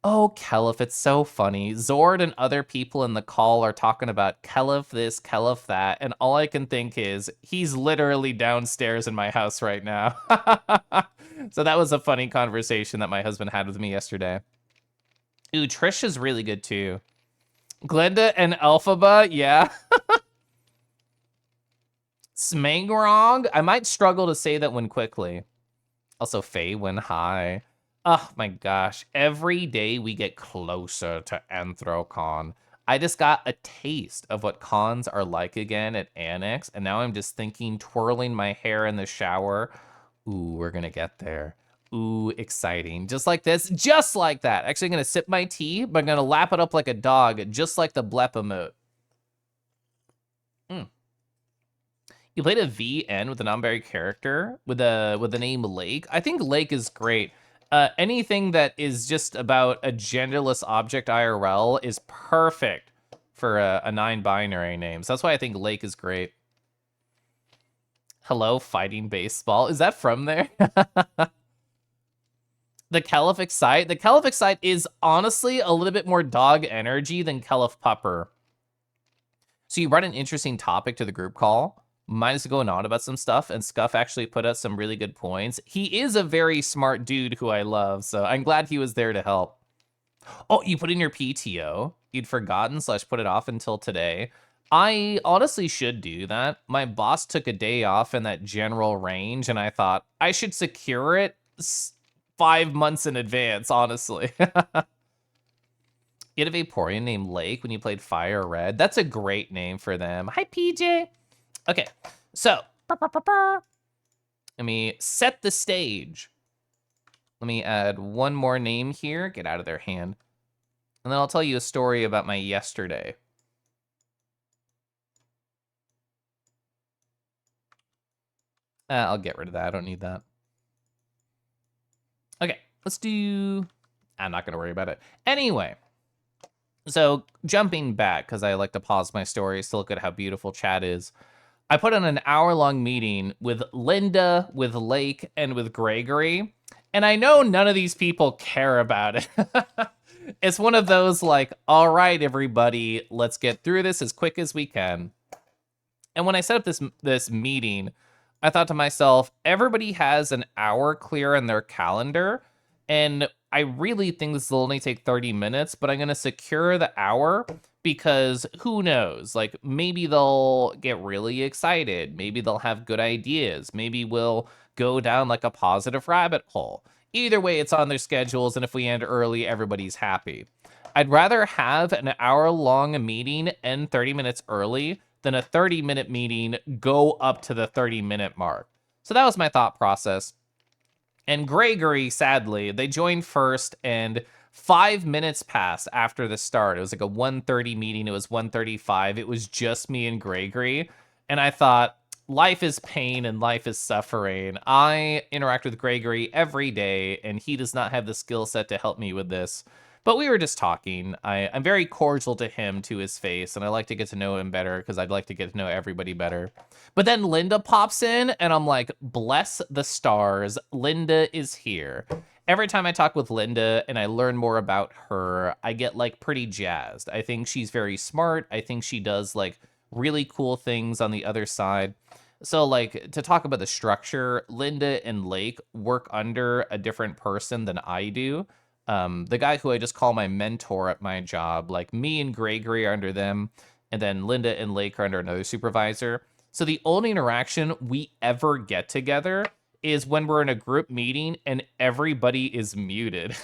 oh, Kelif, it's so funny. Zord and other people in the call are talking about Kelif this, Kelif that, and all I can think is, he's literally downstairs in my house right now. So that was a funny conversation that my husband had with me yesterday. Ooh, Trish is really good too. Glenda and Alphaba, yeah. Smangrong, I might struggle to say that one quickly. Also, Faywin, hi. Oh my gosh, every day we get closer to Anthrocon. I just got a taste of what cons are like again at Annex, and now I'm just thinking, twirling my hair in the shower. Ooh, we're gonna get there. Ooh, exciting. Just like this, just like that. Actually, I'm gonna sip my tea, but I'm gonna lap it up like a dog, just like the blep emote. You played a VN with a non-binary character with the name Lake. I think Lake is great. Anything that is just about a genderless object IRL is perfect for a non-binary name. So that's why I think Lake is great. Hello, Fighting Baseball. Is that from there? The Kelif Excite. The Kelif Excite is honestly a little bit more dog energy than Kelif Pupper. So you brought an interesting topic to the group call. Mine is going on about some stuff, and Scuff actually put out some really good points. He is a very smart dude who I love, so I'm glad he was there to help. Oh, you put in your PTO? You'd forgotten / put it off until today. I honestly should do that. My boss took a day off in that general range, and I thought I should secure it 5 months in advance, honestly. You had a Vaporeon named Lake when you played Fire Red. That's a great name for them. Hi, PJ. Okay, so let me set the stage. Let me add one more name here. Get out of their hand. And then I'll tell you a story about my yesterday. I'll get rid of that. I don't need that. Okay, let's do... I'm not going to worry about it. Anyway, so jumping back, because I like to pause my stories to look at how beautiful chat is. I put on an hour-long meeting with Linda, with Lake, and with Gregory, and I know none of these people care about it. It's one of those like, all right, everybody, let's get through this as quick as we can. And when I set up this meeting, I thought to myself, everybody has an hour clear in their calendar, and I really think this will only take 30 minutes, but I'm going to secure the hour because who knows? Like, maybe they'll get really excited. Maybe they'll have good ideas. Maybe we'll go down like a positive rabbit hole. Either way, it's on their schedules, and if we end early, everybody's happy. I'd rather have an hour-long meeting end 30 minutes early than a 30-minute meeting go up to the 30-minute mark. So that was my thought process. And Gregory, sadly, they joined first, and 5 minutes passed after the start. It was like a 1:30 meeting. It was 1:35. It was just me and Gregory. And I thought, life is pain and life is suffering. I interact with Gregory every day, and he does not have the skill set to help me with this. But we were just talking. I'm very cordial to him, to his face, and I like to get to know him better because I'd like to get to know everybody better. But then Linda pops in, and I'm like, bless the stars, Linda is here. Every time I talk with Linda and I learn more about her, I get like pretty jazzed. I think she's very smart. I think she does like really cool things on the other side. So like to talk about the structure, Linda and Lake work under a different person than I do. The guy who I just call my mentor at my job, like me and Gregory are under them, and then Linda and Lake are under another supervisor. So the only interaction we ever get together is when we're in a group meeting and everybody is muted.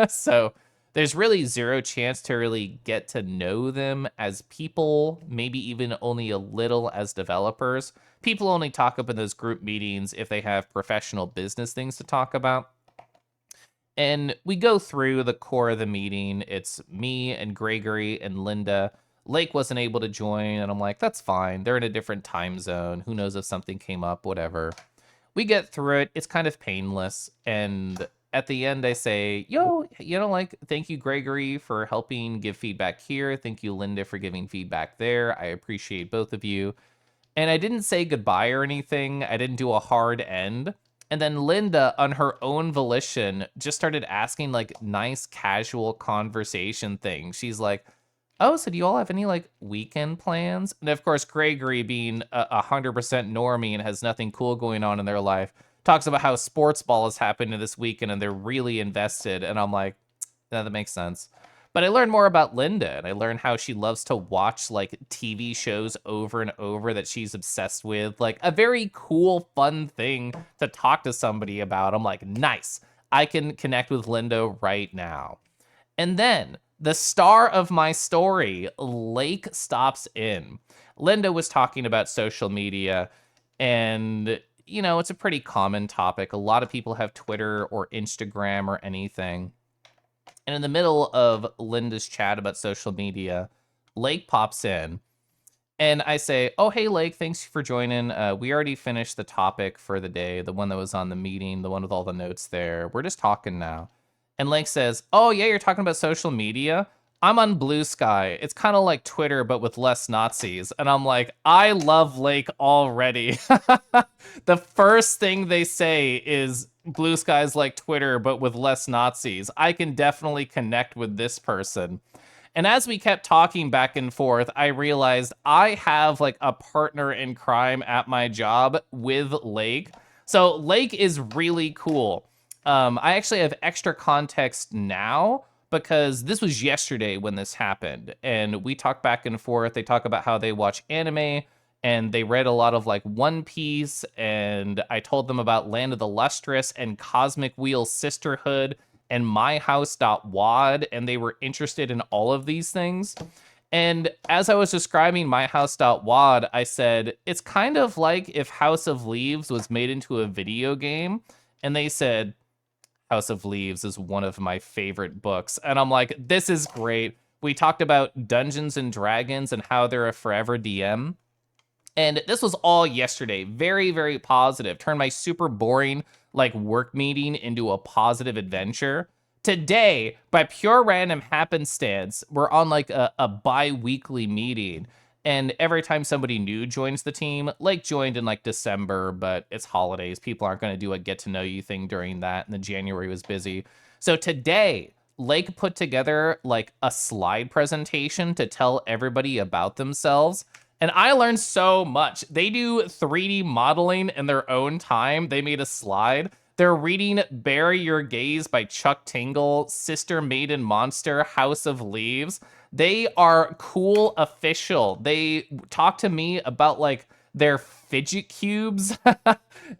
So there's really zero chance to really get to know them as people, maybe even only a little as developers. People only talk up in those group meetings if they have professional business things to talk about. And we go through the core of the meeting. It's me and Gregory and Linda. Lake wasn't able to join, and I'm like, that's fine. They're in a different time zone. Who knows if something came up, whatever. We get through it. It's kind of painless. And at the end, I say, yo, like, thank you, Gregory, for helping give feedback here. Thank you, Linda, for giving feedback there. I appreciate both of you. And I didn't say goodbye or anything. I didn't do a hard end. And then Linda, on her own volition, just started asking like nice casual conversation things. She's like, oh, so do you all have any like weekend plans? And of course, Gregory, being 100% normie and has nothing cool going on in their life, talks about how sports ball is happening this weekend and they're really invested. And I'm like, yeah, that makes sense. But I learned more about Linda, and I learned how she loves to watch like TV shows over and over that she's obsessed with. Like a very cool, fun thing to talk to somebody about. I'm like, nice. I can connect with Linda right now. And then the star of my story, Lake, stops in. Linda was talking about social media, and it's a pretty common topic. A lot of people have Twitter or Instagram or anything. And in the middle of Linda's chat about social media, Lake pops in. And I say, oh, hey, Lake, thanks for joining. We already finished the topic for the day, the one that was on the meeting, the one with all the notes there. We're just talking now. And Lake says, oh, yeah, you're talking about social media? I'm on Blue Sky. It's kind of like Twitter, but with less Nazis. And I'm like, I love Lake already. The first thing they say is Blue Sky's like Twitter, but with less Nazis. I can definitely connect with this person. And as we kept talking back and forth, I realized I have like a partner in crime at my job with Lake. So Lake is really cool. I actually have extra context now because this was yesterday when this happened. And we talked back and forth. They talk about how they watch anime and they read a lot of like One Piece. And I told them about Land of the Lustrous and Cosmic Wheel Sisterhood and MyHouse.wad, and they were interested in all of these things. And as I was describing MyHouse.wad, I said, it's kind of like if House of Leaves was made into a video game. And they said, House of Leaves is one of my favorite books. And I'm like, this is great. We talked about Dungeons and Dragons and how they're a forever DM. And this was all yesterday. Very, very positive. Turned my super boring like work meeting into a positive adventure. Today, by pure random happenstance, we're on like a bi-weekly meeting. And every time somebody new joins the team, Lake joined in like December, but it's holidays. People aren't going to do a get to know you thing during that. And then January was busy. So today, Lake put together like a slide presentation to tell everybody about themselves. And I learned so much. They do 3D modeling in their own time. They made a slide. They're reading Bury Your Gaze by Chuck Tingle, Sister Maiden Monster, House of Leaves. They are cool official. They talk to me about like their fidget cubes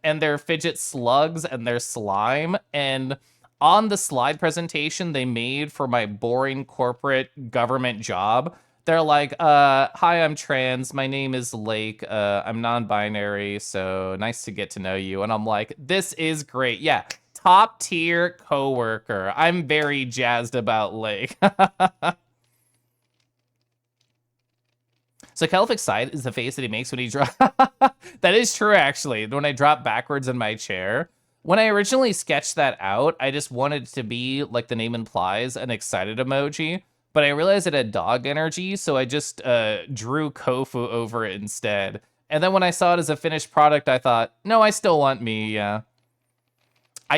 and their fidget slugs and their slime. And on the slide presentation they made for my boring corporate government job, They're like, hi, I'm trans. My name is Lake. I'm non-binary, so nice to get to know you. And I'm like, this is great. Yeah, top tier coworker. I'm very jazzed about Lake. So Kelphic Side is the face that he makes when he drop. That is true, actually. When I drop backwards in my chair. When I originally sketched that out, I just wanted it to be, like the name implies, an excited emoji. But I realized it had dog energy, so I just drew Kofu over it instead. And then when I saw it as a finished product, I thought, no, I still want me, yeah.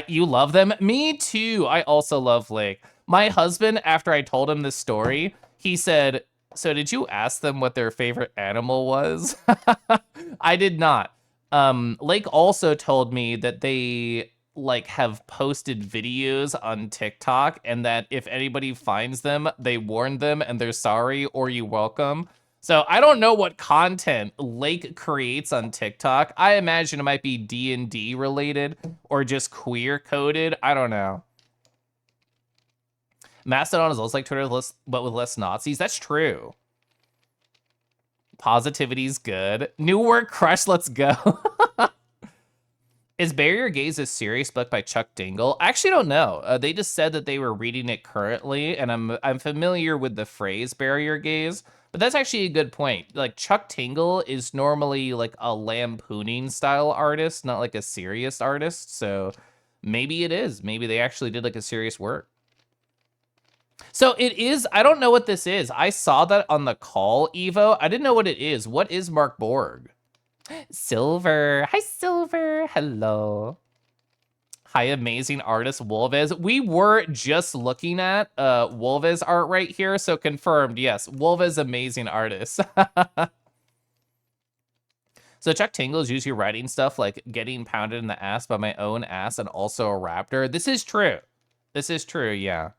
You love them? Me too. I also love Lake. My husband, after I told him this story, he said, so did you ask them what their favorite animal was? I did not. Lake also told me that they like have posted videos on TikTok and that if anybody finds them, they warn them and they're sorry or you welcome. So I don't know what content Lake creates on TikTok. I imagine it might be D&D related or just queer coded. I don't know. Mastodon is also like Twitter, but with less Nazis. That's true. Positivity's good. New work crush, let's go. Is Bury Your Gaze a serious book by Chuck Dingle? I actually don't know. They just said that they were reading it currently, and I'm familiar with the phrase Bury Your Gaze, but that's actually a good point. Like, Chuck Tingle is normally like a lampooning style artist, not like a serious artist, so maybe it is. Maybe they actually did like a serious work. So it is, I don't know what this is. I saw that on the call, Evo. I didn't know what it is. What is Mark Borg? Silver. Hi, Silver. Hello. Hi, amazing artist, Wolvez. We were just looking at Wolvez art right here, so confirmed, yes. Wolvez, amazing artist. So Chuck Tingle is usually writing stuff like getting pounded in the ass by my own ass and also a raptor. This is true. This is true, yeah.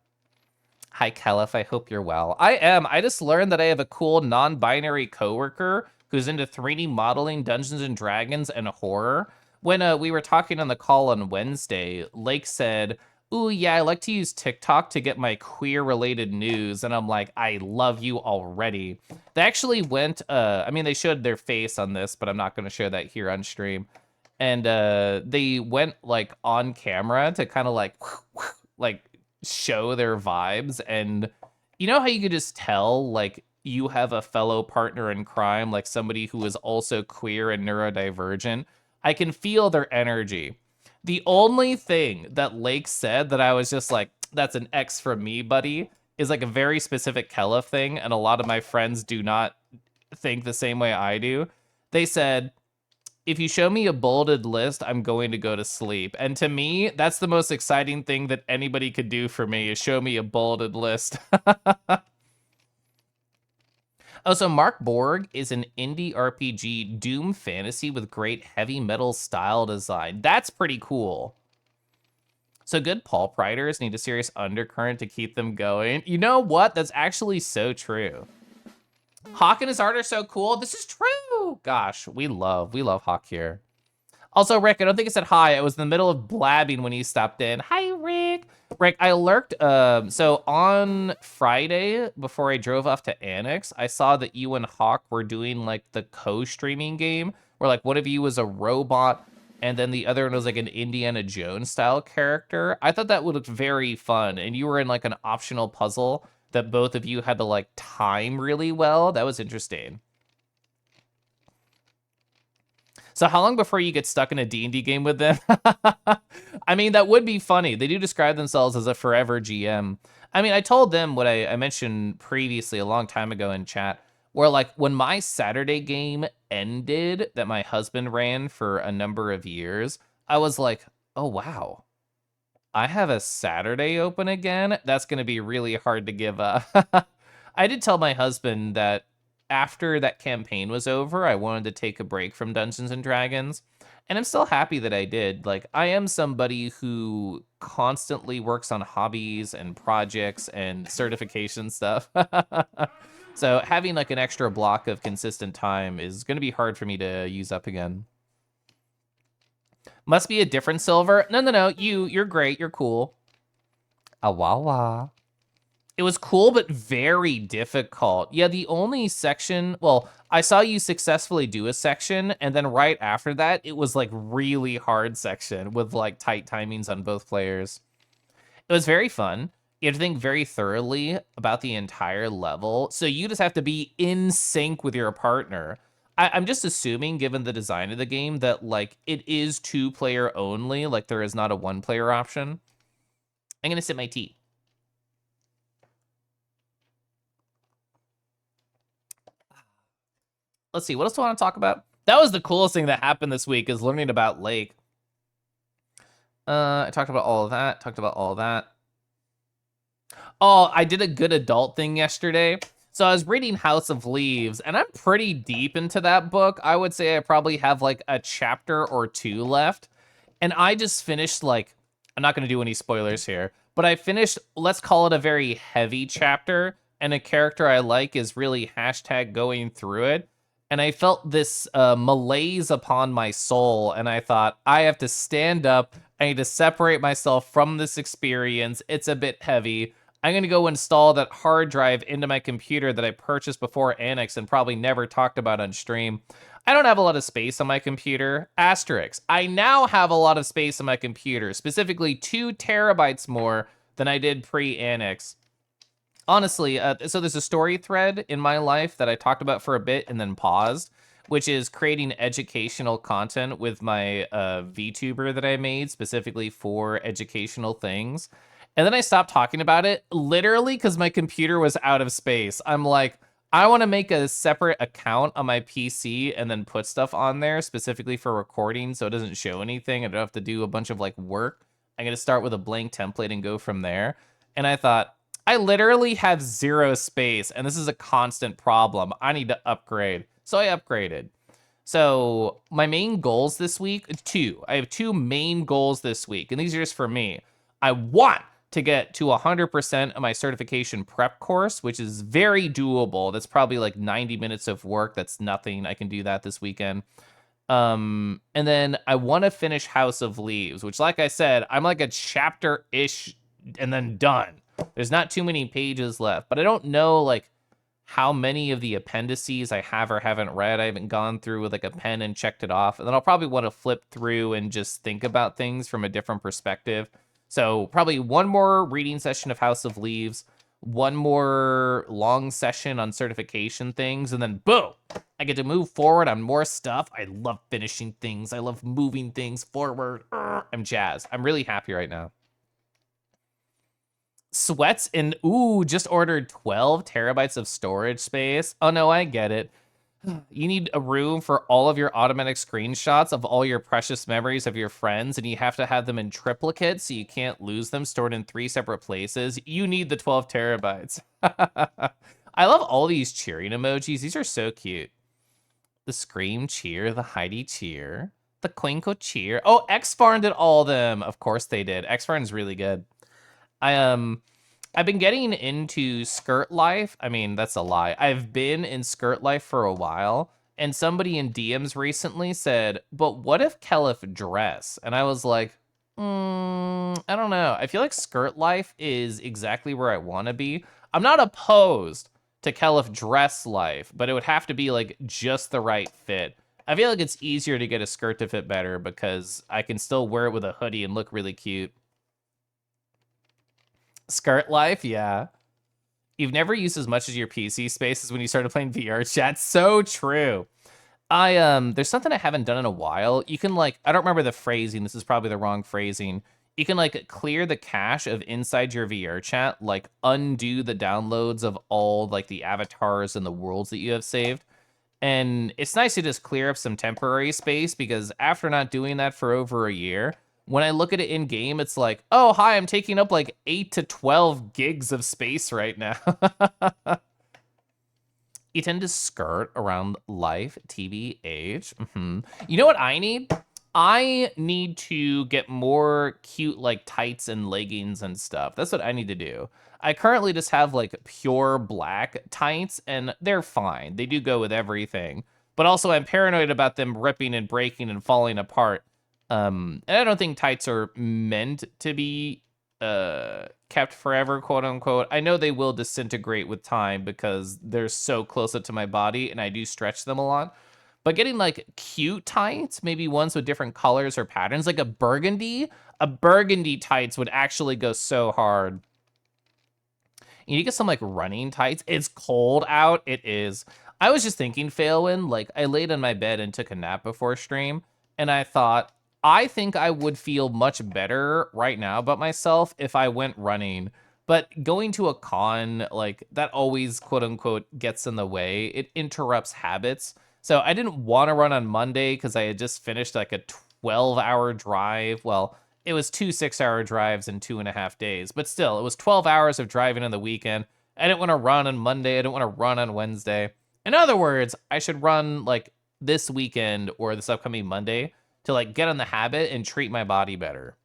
Hi, Kelif. I hope you're well. I am. I just learned that I have a cool non-binary coworker who's into 3D modeling, Dungeons and Dragons, and horror. When we were talking on the call on Wednesday, Lake said, ooh, yeah, I like to use TikTok to get my queer-related news. And I'm like, I love you already. They actually went, I mean, they showed their face on this, but I'm not going to show that here on stream. And they went, like, on camera to kind of, like, show their vibes. And you know how you could just tell, like, you have a fellow partner in crime, like somebody who is also queer and neurodivergent? I can feel their energy. The only thing that Lake said that I was just like, that's an X from me, buddy, is like a very specific Kelif thing, and a lot of my friends do not think the same way I do. They said, if you show me a bolded list, I'm going to go to sleep. And to me, that's the most exciting thing that anybody could do for me, is show me a bolded list. Oh, so Mark Borg is an indie RPG Doom fantasy with great heavy metal style design. That's pretty cool. So good pulp writers need a serious undercurrent to keep them going. You know what? That's actually so true. Hawk and his art are so cool. This is true. Gosh, we love Hawk here. Also, Rick, I don't think I said hi. I was in the middle of blabbing when you stopped in. Hi, Rick. Rick, I lurked. So on Friday, before I drove off to Annex, I saw that you and Hawk were doing like the co-streaming game, where like one of you was a robot, and then the other one was like an Indiana Jones style character. I thought that would look very fun, and you were in like an optional puzzle that both of you had to like time really well. That was interesting. So how long before you get stuck in a D&D game with them? I mean, that would be funny. They do describe themselves as a forever GM. I mean, I told them what I mentioned previously a long time ago in chat, where like when my Saturday game ended that my husband ran for a number of years, I was like, oh, wow. I have a Saturday open again? That's going to be really hard to give up. I did tell my husband that after that campaign was over, I wanted to take a break from Dungeons and Dragons. And I'm still happy that I did. Like, I am somebody who constantly works on hobbies and projects and certification stuff. So having like an extra block of consistent time is going to be hard for me to use up again. Must be a different Silver. No. You're great. You're cool. Awawa. It was cool, but very difficult. Yeah, the only section, well, I saw you successfully do a section, and then right after that, it was like really hard section with like tight timings on both players. It was very fun. You have to think very thoroughly about the entire level. So you just have to be in sync with your partner. I'm just assuming, given the design of the game, that like it is 2-player only, like there is not a 1-player option. I'm gonna sip my tea. Let's see, what else do I want to talk about? That was the coolest thing that happened this week, is learning about Lake. I talked about all of that. Talked about all of that. Oh, I did a good adult thing yesterday. So I was reading House of Leaves, and I'm pretty deep into that book. I would say I probably have like a chapter or 2 left. And I just finished like, I'm not going to do any spoilers here, but I finished, let's call it a very heavy chapter. And a character I like is really hashtag going through it. And I felt this malaise upon my soul. And I thought, I have to stand up. I need to separate myself from this experience. It's a bit heavy. I'm going to go install that hard drive into my computer that I purchased before Annex and probably never talked about on stream. I don't have a lot of space on my computer. Asterisk. I now have a lot of space on my computer, specifically 2 terabytes more than I did pre-Annex. Honestly, so there's a story thread in my life that I talked about for a bit and then paused, which is creating educational content with my VTuber that I made specifically for educational things. And then I stopped talking about it literally because my computer was out of space. I'm like, I want to make a separate account on my PC and then put stuff on there specifically for recording so it doesn't show anything. I don't have to do a bunch of like work. I'm going to start with a blank template and go from there. And I thought, I literally have 0 space, and this is a constant problem. I need to upgrade. So I upgraded. So my main goals this week, 2. I have 2 main goals this week, and these are just for me. I want to get to 100% of my certification prep course, which is very doable. That's probably like 90 minutes of work. That's nothing. I can do that this weekend. And then I want to finish House of Leaves, which, like I said, I'm like a chapter-ish and then done. There's not too many pages left, but I don't know like how many of the appendices I have or haven't read. I haven't gone through with like a pen and checked it off. And then I'll probably want to flip through and just think about things from a different perspective. So probably one more reading session of House of Leaves, one more long session on certification things, and then boom, I get to move forward on more stuff. I love finishing things. I love moving things forward. I'm jazzed. I'm really happy right now. Sweats and ooh, just ordered 12 terabytes of storage space. Oh no, I get it. You need a room for all of your automatic screenshots of all your precious memories of your friends, and you have to have them in triplicate so you can't lose them, stored in 3 separate places. You need the 12 terabytes. I love all these cheering emojis. These are so cute. The Scream cheer, the Heidi cheer, the Quinko cheer. Oh, X-Farn did all of them. Of course they did. X-Farn's really good. I've been getting into Skirt Life. I mean, that's a lie. I've been in Skirt Life for a while, and somebody in DMs recently said, but what if Kelif dress? And I was like, I don't know. I feel like Skirt Life is exactly where I want to be. I'm not opposed to Kelif dress life, but it would have to be like just the right fit. I feel like it's easier to get a skirt to fit better because I can still wear it with a hoodie and look really cute. Skirt life, yeah. You've never used as much as your PC space as when you started playing VR chat. So true. There's something I haven't done in a while. You can like, I don't remember the phrasing. This is probably the wrong phrasing. You can like clear the cache of inside your VR chat, like undo the downloads of all like the avatars and the worlds that you have saved. And it's nice to just clear up some temporary space because after not doing that for over a year, when I look at it in game, it's like, oh, hi, I'm taking up like 8 to 12 gigs of space right now. You tend to skirt around life, TV, age. You know what I need? I need to get more cute like tights and leggings and stuff. That's what I need to do. I currently just have like pure black tights and they're fine. They do go with everything. But also I'm paranoid about them ripping and breaking and falling apart. And I don't think tights are meant to be kept forever, quote unquote. I know they will disintegrate with time because they're so close up to my body and I do stretch them a lot. But getting like cute tights, maybe ones with different colors or patterns, like a burgundy tights would actually go so hard. You get some like running tights. It's cold out. It is. I was just thinking, Phalewin, like I laid on my bed and took a nap before stream, and I thought, I think I would feel much better right now about myself if I went running. But going to a con, like that always quote unquote gets in the way. It interrupts habits. So I didn't want to run on Monday because I had just finished like a 12-hour drive. Well, it was 2 6-hour drives in 2.5 days, but still, it was 12 hours of driving on the weekend. I didn't want to run on Monday. I didn't want to run on Wednesday. In other words, I should run like this weekend or this upcoming Monday to like get in the habit and treat my body better.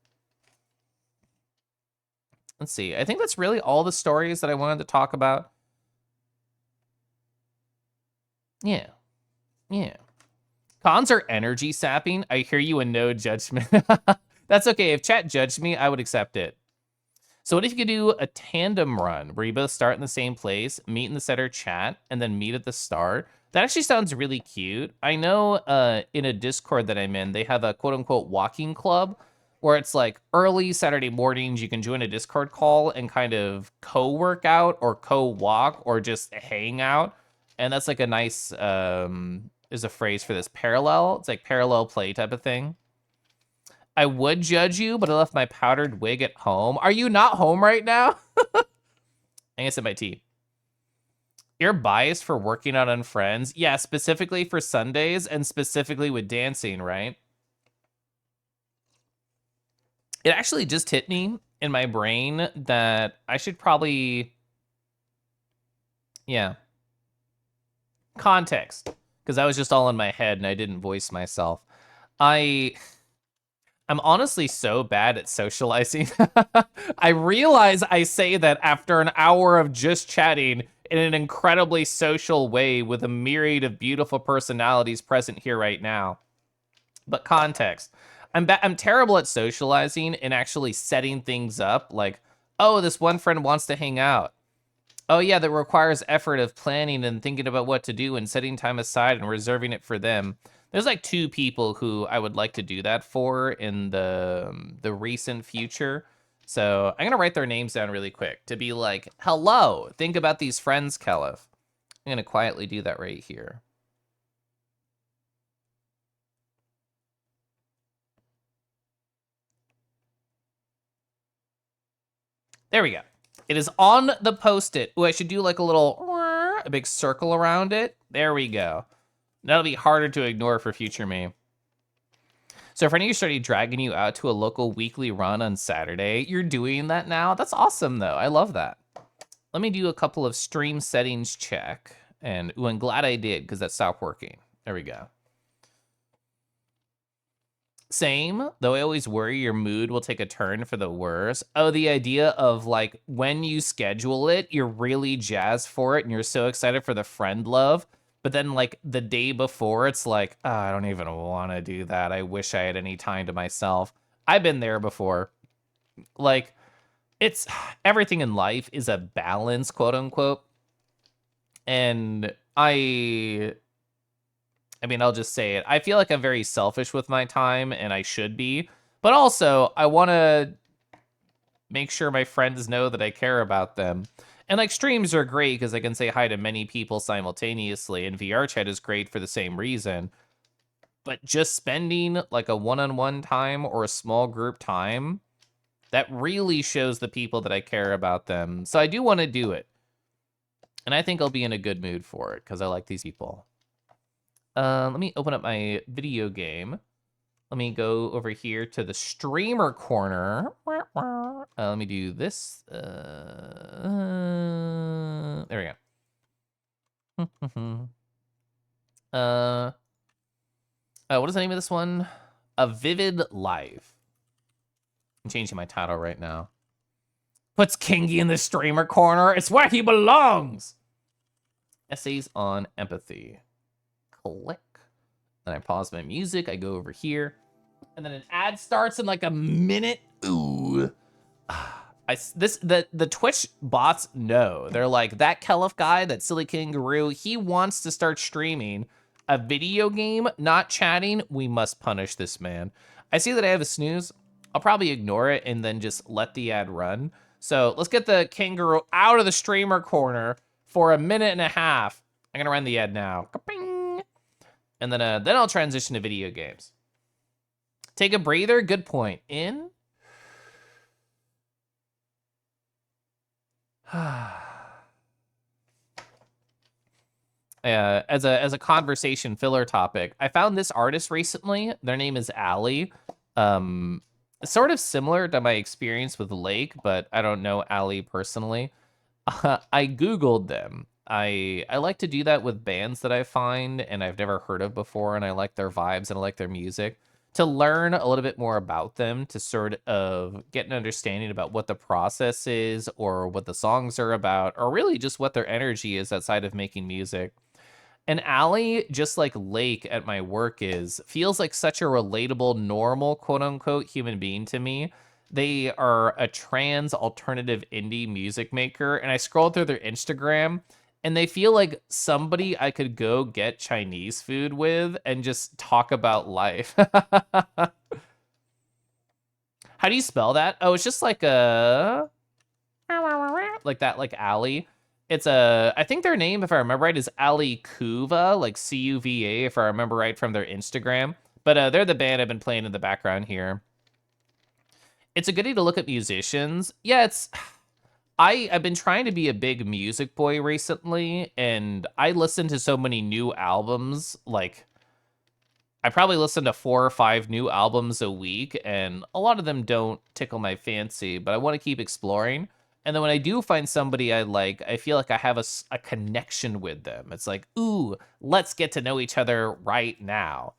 Let's see. I think that's really all the stories that I wanted to talk about. Yeah. Yeah. Cons are energy sapping. I hear you and no judgment. That's okay. If chat judged me, I would accept it. So what if you could do a tandem run where you both start in the same place, meet in the center chat, and then meet at the start? That actually sounds really cute. I know in a Discord that I'm in, they have a quote-unquote walking club where it's like early Saturday mornings, you can join a Discord call and kind of co-workout or co-walk or just hang out. And that's like a nice, is a phrase for this, parallel. It's like parallel play type of thing. I would judge you, but I left my powdered wig at home. Are you not home right now? I'm gonna sip my tea. You're biased for working out on Friends? Yeah, specifically for Sundays and specifically with dancing, right? It actually just hit me in my brain that I should probably... Yeah. Context. Because I was just all in my head and I didn't voice myself. I'm honestly so bad at socializing. I realize I say that after an hour of just chatting in an incredibly social way with a myriad of beautiful personalities present here right now. But context. I'm terrible at socializing and actually setting things up. Like, oh, this one friend wants to hang out. Oh yeah, that requires effort of planning and thinking about what to do and setting time aside and reserving it for them. There's like 2 people who I would like to do that for in the recent future. So I'm gonna write their names down really quick to be like, hello, think about these friends, Kelif. I'm gonna quietly do that right here. There we go. It is on the Post-it. Oh, I should do like a big circle around it. There we go. That'll be harder to ignore for future me. So if any of you started dragging you out to a local weekly run on Saturday, you're doing that now? That's awesome, though. I love that. Let me do a couple of stream settings check. And, ooh, I'm glad I did, because that stopped working. There we go. Same, though I always worry your mood will take a turn for the worse. Oh, the idea of, like, when you schedule it, you're really jazzed for it, and you're so excited for the friend love. But then, like, the day before, it's like, oh, I don't even want to do that. I wish I had any time to myself. I've been there before. Like, it's... everything in life is a balance, quote unquote. And I mean, I'll just say it. I feel like I'm very selfish with my time, and I should be. But also, I want to make sure my friends know that I care about them. And, like, streams are great because I can say hi to many people simultaneously, and VR chat is great for the same reason. But just spending, like, a one-on-one time or a small group time, that really shows the people that I care about them. So I do want to do it. And I think I'll be in a good mood for it because I like these people. Let me open up my video game. Let me go over here to the streamer corner. Let me do this. There we go. What is the name of this one? A Vivid Life. I'm changing my title right now. Puts Kingy in the streamer corner. It's where he belongs. Essays on empathy. Click. Then I pause my music. I go over here. And then an ad starts in like a minute. Ooh. The Twitch bots know. They're like, that Kelif guy, that silly kangaroo, he wants to start streaming a video game, not chatting. We must punish this man. I see that I have a snooze. I'll probably ignore it and then just let the ad run. So let's get the kangaroo out of the streamer corner for 1.5 minutes. I'm gonna run the ad now. Ka-ping! And then I'll transition to video games. Take a breather. Good point. In. As a conversation filler topic, I found this artist recently. Their name is Ali. Sort of similar to my experience with Lake, but I don't know Ali personally. I Googled them. I like to do that with bands that I find and I've never heard of before, and I like their vibes and I like their music, to learn a little bit more about them, to sort of get an understanding about what the process is or what the songs are about, or really just what their energy is outside of making music. And Ali, just like Lake at my work feels like such a relatable, normal, quote unquote, human being to me. They are a trans alternative indie music maker, and I scrolled through their Instagram, and they feel like somebody I could go get Chinese food with and just talk about life. How do you spell that? Oh, it's just like a... like that, like Ali. It's I think their name, if I remember right, is Ali Cuva, like C-U-V-A, if I remember right from their Instagram. But they're the band I've been playing in the background here. It's a goodie to look at musicians. Yeah, I've been trying to be a big music boy recently, and I listen to so many new albums. Like, I probably listen to 4 or 5 new albums a week, and a lot of them don't tickle my fancy, but I want to keep exploring. And then when I do find somebody I like, I feel like I have a connection with them. It's like, ooh, let's get to know each other right now.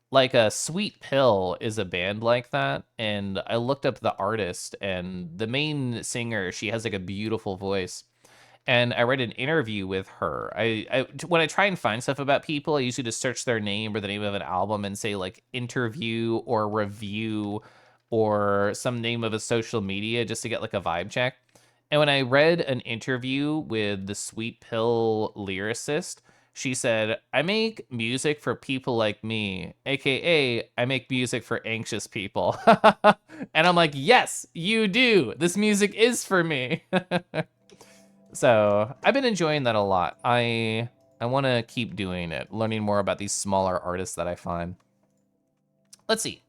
Like a Sweet Pill is a band like that. And I looked up the artist, and the main singer, she has like a beautiful voice. And I read an interview with her. When I try and find stuff about people, I usually just search their name or the name of an album and say like interview or review or some name of a social media just to get like a vibe check. And when I read an interview with the Sweet Pill lyricist, she said, I make music for people like me, aka I make music for anxious people. And I'm like, yes, you do. This music is for me. So I've been enjoying that a lot. I want to keep doing it, learning more about these smaller artists that I find. Let's see.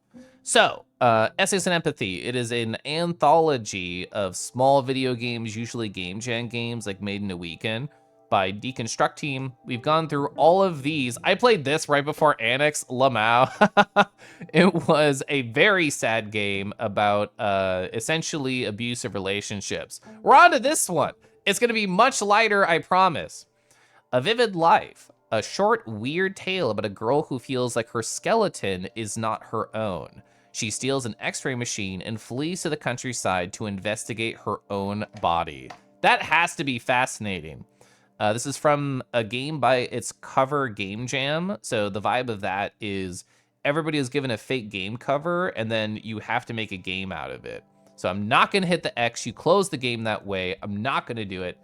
So, Essays and Empathy. It is an anthology of small video games, usually game jam games, like made in a weekend, by Deconstruct Team. We've gone through all of these. I played this right before Annex Lamau. It was a very sad game about essentially abusive relationships. We're on to this one. It's going to be much lighter, I promise. A Vivid Life. A short, weird tale about a girl who feels like her skeleton is not her own. She steals an x-ray machine and flees to the countryside to investigate her own body. That has to be fascinating. This is from a game by its Cover Game Jam. So the vibe of that is everybody is given a fake game cover, and then you have to make a game out of it. So I'm not going to hit the X. You close the game that way. I'm not going to do it.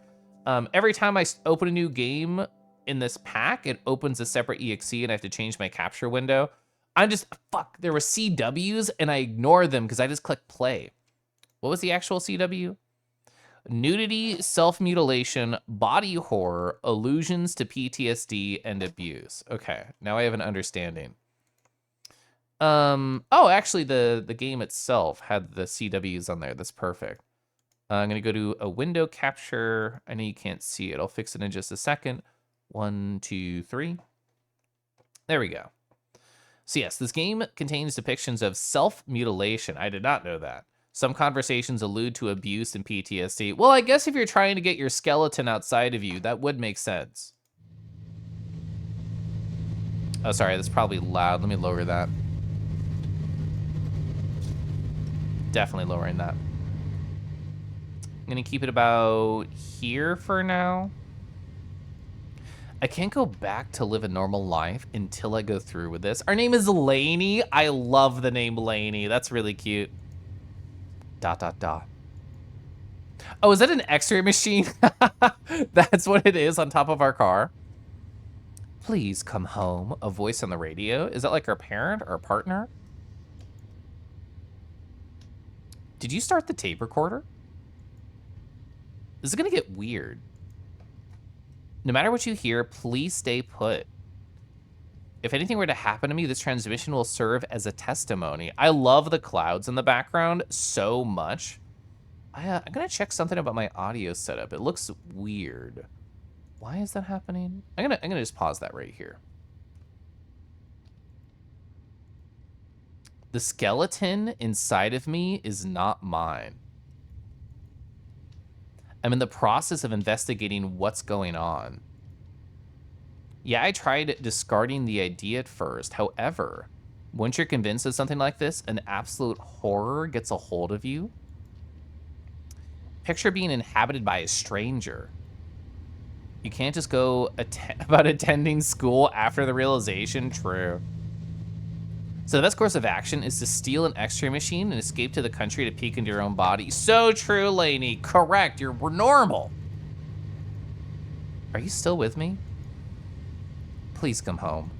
Every time I open a new game in this pack, it opens a separate EXE, and I have to change my capture window. I'm just, fuck, there were CWs, and I ignore them because I just click play. What was the actual CW? Nudity, self-mutilation, body horror, allusions to PTSD, and abuse. Okay, now I have an understanding. Oh, actually, the game itself had the CWs on there. That's perfect. I'm going to go to a window capture. I know you can't see it. I'll fix it in just a second. 1, 2, 3. There we go. So yes, this game contains depictions of self-mutilation. I did not know that. Some conversations allude to abuse and PTSD. Well, I guess if you're trying to get your skeleton outside of you, that would make sense. Oh, sorry, that's probably loud. Let me lower that. Definitely lowering that. I'm gonna keep it about here for now. I can't go back to live a normal life until I go through with this. Our name is Lainey. I love the name Lainey. That's really cute. ... Oh, is that an X-ray machine? That's what it is on top of our car. Please come home. A voice on the radio. Is that like our parent or our partner? Did you start the tape recorder? This is gonna get weird. No matter what you hear, please stay put. If anything were to happen to me, this transmission will serve as a testimony. I love the clouds in the background so much. I'm gonna check something about my audio setup. It looks weird. Why is that happening? I'm gonna just pause that right here. The skeleton inside of me is not mine. I'm in the process of investigating what's going on. Yeah, I tried discarding the idea at first. However, once you're convinced of something like this, an absolute horror gets a hold of you. Picture being inhabited by a stranger. You can't just go about attending school after the realization. True. So the best course of action is to steal an X-ray machine and escape to the country to peek into your own body. So true, Lainey. Correct. We're normal. Are you still with me? Please come home.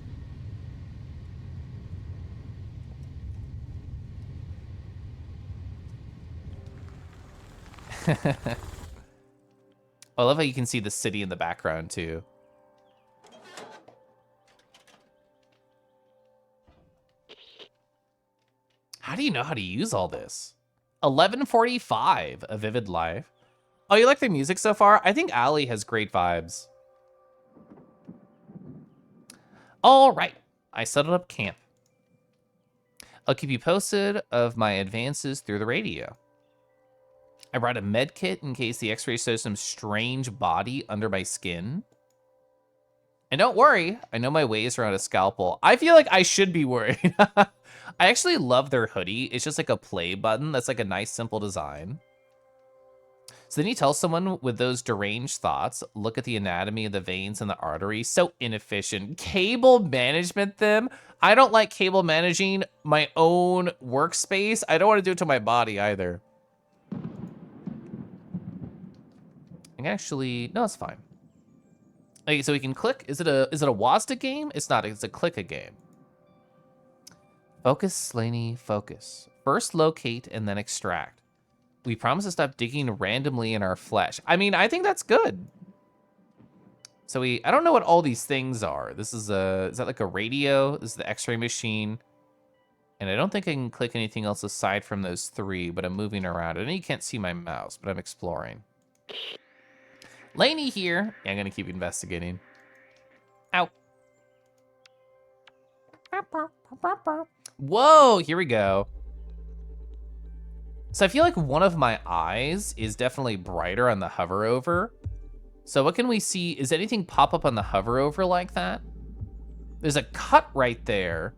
I love how you can see the city in the background too. How do you know how to use all this? 11:45, A Vivid Life. Oh, you like the music so far? I think Allie has great vibes. All right, I settled up camp. I'll keep you posted of my advances through the radio. I brought a med kit in case the x-ray shows some strange body under my skin. And don't worry, I know my ways around a scalpel. I feel like I should be worried. I actually love their hoodie. It's just like a play button. That's like a nice, simple design. So then you tell someone with those deranged thoughts, look at the anatomy of the veins and the arteries. So inefficient. Cable management them. I don't like cable managing my own workspace. I don't want to do it to my body either. I can actually, no, it's fine. Okay, so we can click. Is it a WASD game? It's not, it's a click a game. Focus, Slaney, focus. First locate and then extract. We promise to stop digging randomly in our flesh. I mean, I think that's good. So I don't know what all these things are. This is that like a radio? This is the x-ray machine. And I don't think I can click anything else aside from those three, but I'm moving around. I know you can't see my mouse, but I'm exploring. Lainey here. Yeah, I'm gonna keep investigating. Ow. Whoa, here we go. So I feel like one of my eyes is definitely brighter on the hover over. So what can we see? Is anything pop up on the hover over like that? There's a cut right there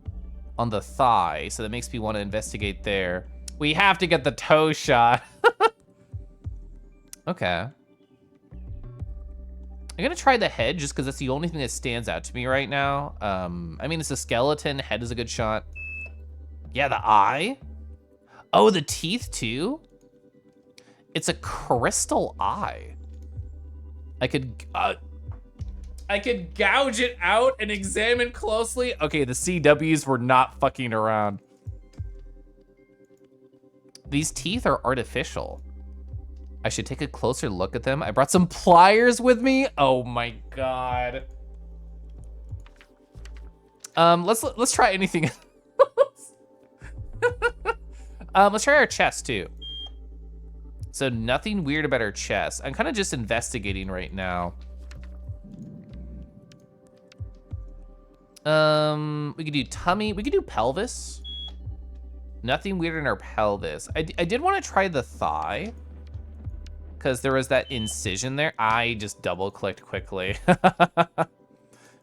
on the thigh, so that makes me want to investigate there. We have to get the toe shot. Okay. I'm gonna try the head just because that's the only thing that stands out to me right now. I mean, it's a skeleton. Head is a good shot. Yeah, the eye. Oh, the teeth too? It's a crystal eye. I could gouge it out and examine closely. Okay, the CWs were not fucking around. These teeth are artificial. I should take a closer look at them. I brought some pliers with me. Oh my God. Let's try anything else. Let's try our chest too. So nothing weird about our chest. I'm kind of just investigating right now. We could do tummy. We could do pelvis. Nothing weird in our pelvis. I did want to try the thigh because there was that incision there. I just double clicked quickly.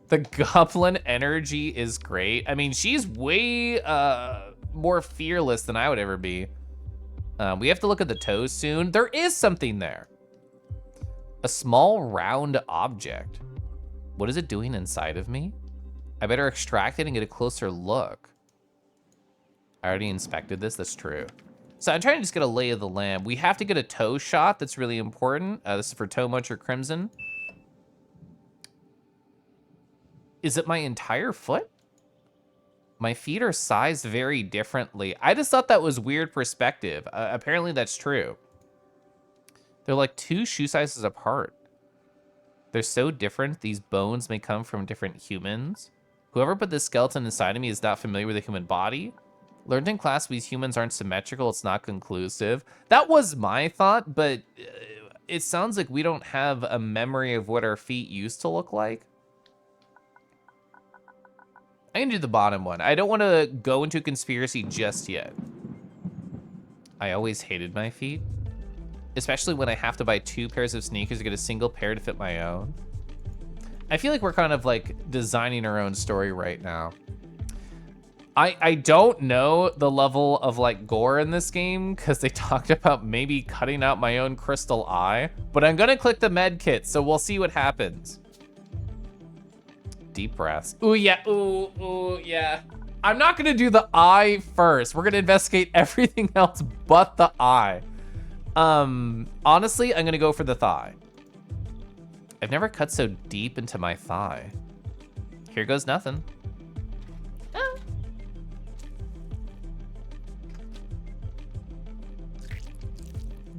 The goblin energy is great. I mean, she's way more fearless than I would ever be. We have to look at the toes soon. There is something there. A small round object. What is it doing inside of me? I better extract it and get a closer look. I already inspected this, that's true. So I'm trying to just get a lay of the land. We have to get a toe shot. That's really important. This is for Toe Muncher Crimson. Is it my entire foot? My feet are sized very differently. I just thought that was weird perspective. Apparently that's true. They're like 2 shoe sizes apart. They're so different. These bones may come from different humans. Whoever put this skeleton inside of me is not familiar with the human body. Learned in class these humans aren't symmetrical. It's not conclusive. That was my thought, but it sounds like we don't have a memory of what our feet used to look like. I can do the bottom one. I don't want to go into a conspiracy just yet. I always hated my feet, especially when I have to buy 2 pairs of sneakers to get a single pair to fit my own. I feel like we're kind of like designing our own story right now. I don't know the level of like gore in this game because they talked about maybe cutting out my own crystal eye, but I'm gonna click the med kit, so we'll see what happens. Deep breaths. Ooh, yeah, ooh, yeah. I'm not gonna do the eye first. We're gonna investigate everything else but the eye. Honestly, I'm gonna go for the thigh. I've never cut so deep into my thigh. Here goes nothing. Ah.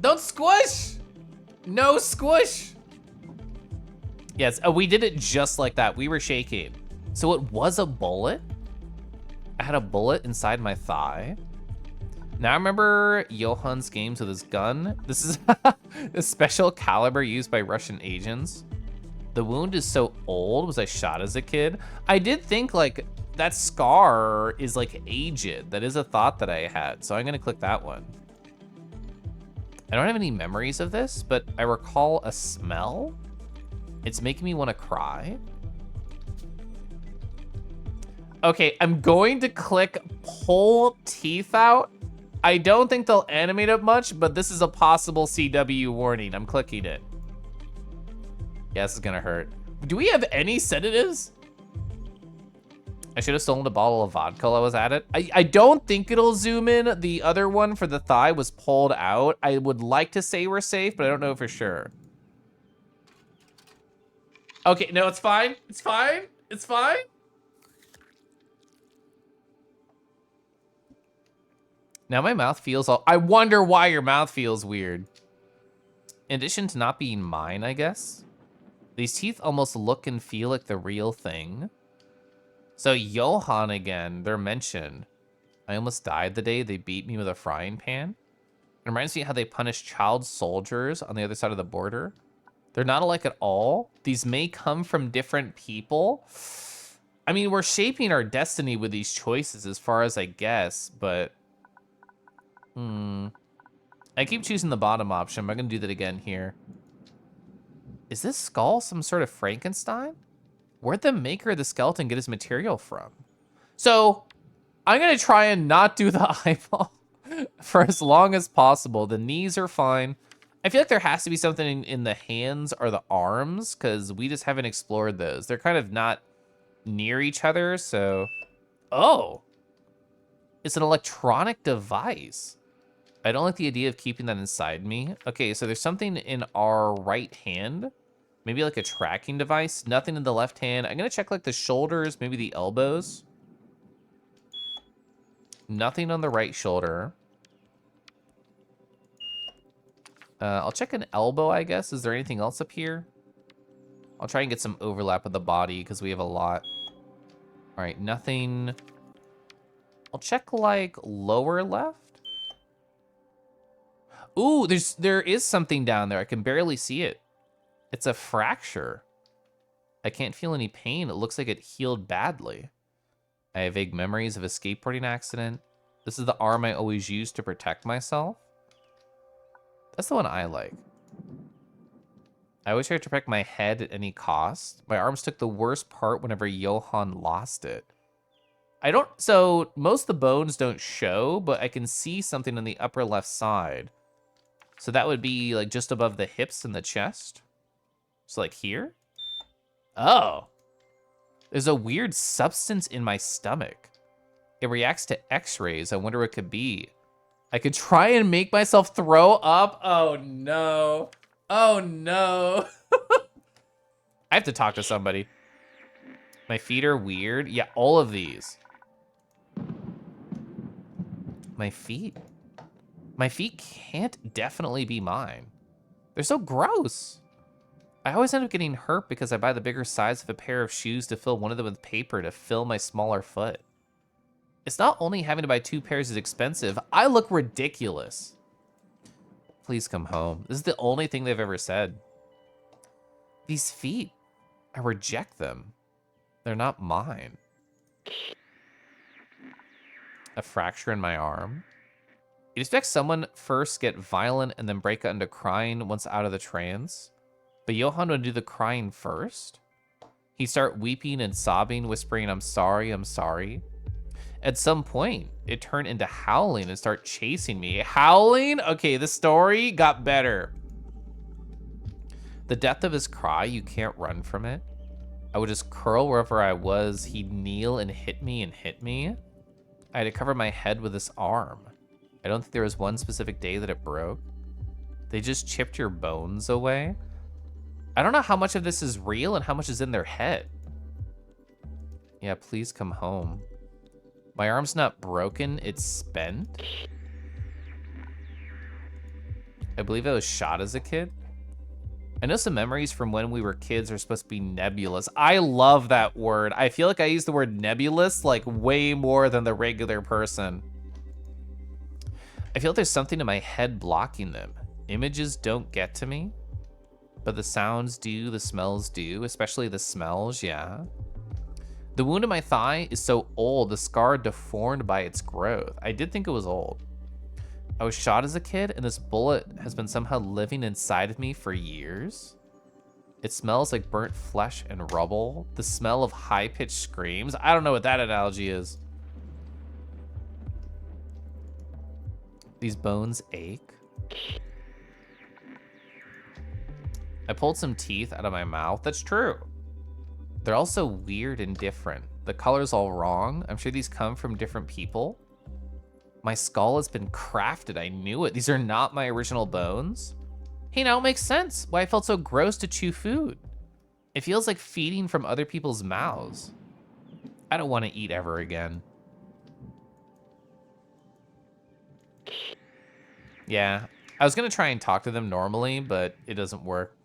Don't squish! No squish! Yes, we did it just like that. We were shaking. So it was a bullet? I had a bullet inside my thigh. Now I remember Johan's games with his gun. This is a special caliber used by Russian agents. The wound is so old. Was I shot as a kid? I did think like that scar is like aged. That is a thought that I had. So I'm gonna click that one. I don't have any memories of this, but I recall a smell. It's making me want to cry. Okay, I'm going to click pull teeth out. I don't think they'll animate it much, but this is a possible CW warning. I'm clicking it. Yeah, this is gonna hurt. Do we have any sedatives? I should have stolen a bottle of vodka while I was at it. I don't think it'll zoom in. The other one for the thigh was pulled out. I would like to say we're safe, but I don't know for sure. Okay, no, it's fine. It's fine. It's fine. Now my mouth feels all... I wonder why your mouth feels weird. In addition to not being mine, I guess. These teeth almost look and feel like the real thing. So Johan again, they're mentioned. I almost died the day they beat me with a frying pan. It reminds me how they punish child soldiers on the other side of the border. They're not alike at all. These may come from different people. I mean, we're shaping our destiny with these choices as far as I guess, but... I keep choosing the bottom option, but I'm gonna do that again here. Is this skull some sort of Frankenstein? Where'd the maker of the skeleton get his material from? So, I'm gonna try and not do the eyeball for as long as possible. The knees are fine. I feel like there has to be something in the hands or the arms, because we just haven't explored those. They're kind of not near each other, so... Oh! It's an electronic device. I don't like the idea of keeping that inside me. Okay, so there's something in our right hand. Maybe like a tracking device. Nothing in the left hand. I'm gonna check like the shoulders, maybe the elbows. Nothing on the right shoulder. I'll check an elbow, I guess. Is there anything else up here? I'll try and get some overlap with the body because we have a lot. All right, nothing. I'll check like lower left. Ooh, there is something down there. I can barely see it. It's a fracture. I can't feel any pain. It looks like it healed badly. I have vague memories of a skateboarding accident. This is the arm I always use to protect myself. That's the one I like. I always try to protect my head at any cost. My arms took the worst part whenever Johan lost it. So most of the bones don't show, but I can see something on the upper left side. So that would be like just above the hips and the chest. So like here? Oh. There's a weird substance in my stomach. It reacts to x-rays. I wonder what it could be. I could try and make myself throw up. Oh no. Oh no. I have to talk to somebody. My feet are weird. Yeah, all of these. My feet? My feet can't definitely be mine. They're so gross. I always end up getting hurt because I buy the bigger size of a pair of shoes to fill one of them with paper to fill my smaller foot. It's not only having to buy 2 pairs is expensive, I look ridiculous. Please come home. This is the only thing they've ever said. These feet, I reject them. They're not mine. A fracture in my arm. You'd expect someone first get violent and then break out into crying once out of the trance. But Johan would do the crying first. He'd start weeping and sobbing, whispering, I'm sorry, I'm sorry. At some point, it turned into howling and start chasing me. Howling? Okay, the story got better. The depth of his cry, you can't run from it. I would just curl wherever I was. He'd kneel and hit me and hit me. I had to cover my head with this arm. I don't think there was one specific day that it broke. They just chipped your bones away. I don't know how much of this is real and how much is in their head. Yeah, please come home. My arm's not broken, it's spent. I believe I was shot as a kid. I know some memories from when we were kids are supposed to be nebulous. I love that word. I feel like I use the word nebulous like way more than the regular person. I feel like there's something in my head blocking them. Images don't get to me, but the sounds do, the smells do, especially the smells, yeah. The wound in my thigh is so old, the scar deformed by its growth. I did think it was old. I was shot as a kid, and this bullet has been somehow living inside of me for years. It smells like burnt flesh and rubble. The smell of high-pitched screams. I don't know what that analogy is. These bones ache. I pulled some teeth out of my mouth. That's true. They're also weird and different. The color's all wrong. I'm sure these come from different people. My skull has been crafted. I knew it. These are not my original bones. Hey, now it makes sense why I felt so gross to chew food. It feels like feeding from other people's mouths. I don't want to eat ever again. Yeah, I was gonna try and talk to them normally, but it doesn't work.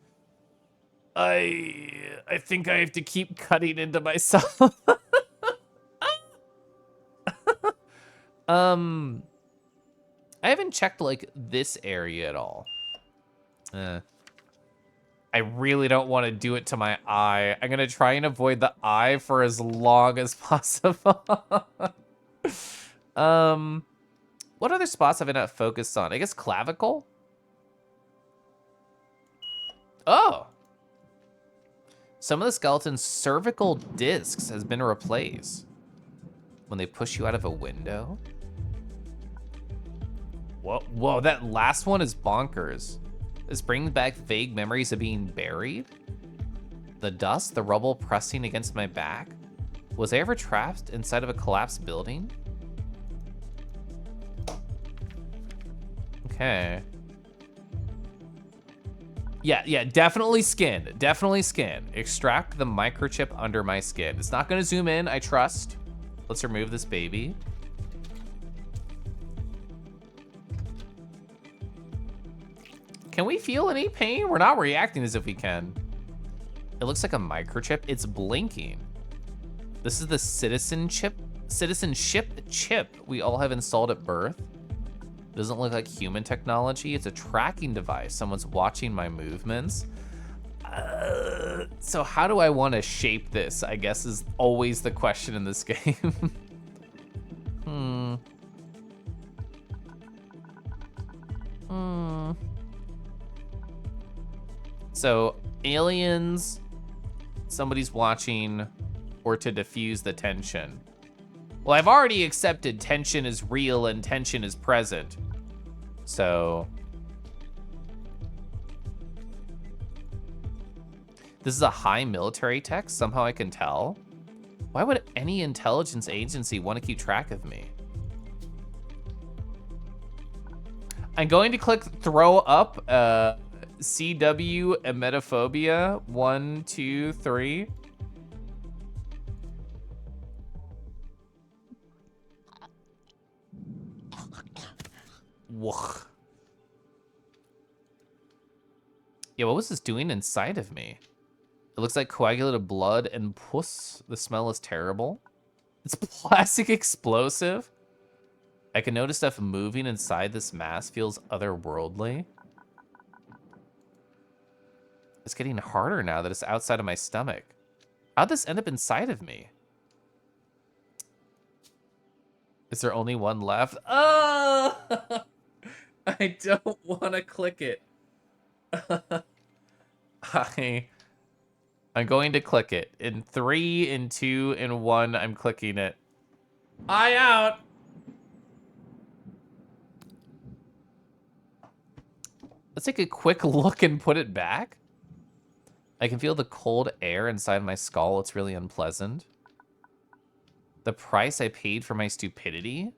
I think I have to keep cutting into myself. I haven't checked like this area at all. I really don't want to do it to my eye. I'm gonna try and avoid the eye for as long as possible. What other spots have I not focused on? I guess clavicle? Oh! Some of the skeleton's cervical discs has been replaced. When they push you out of a window? Whoa, that last one is bonkers. This brings back vague memories of being buried. The dust, the rubble pressing against my back. Was I ever trapped inside of a collapsed building? Okay. Yeah, definitely skin. Definitely skin. Extract the microchip under my skin. It's not gonna zoom in, I trust. Let's remove this baby. Can we feel any pain? We're not reacting as if we can. It looks like a microchip. It's blinking. This is the citizenship chip we all have installed at birth. Doesn't look like human technology. It's a tracking device. Someone's watching my movements. So how do I want to shape this, I guess, is always the question in this game. So aliens, somebody's watching, or to diffuse the tension. Well, I've already accepted tension is real and tension is present. So this is a high military tech, somehow I can tell. Why would any intelligence agency want to keep track of me? I'm going to click throw up. CW emetophobia. 1, 2, 3. Whoa. Yeah, what was this doing inside of me? It looks like coagulated blood and pus. The smell is terrible. It's plastic explosive. I can notice stuff moving inside this mass feels otherworldly. It's getting harder now that it's outside of my stomach. How'd this end up inside of me? Is there only one left? Oh! I don't want to click it. I'm going to click it. In 3, in 2, in 1, I'm clicking it. I out. Let's take a quick look and put it back. I can feel the cold air inside my skull. It's really unpleasant. The price I paid for my stupidity.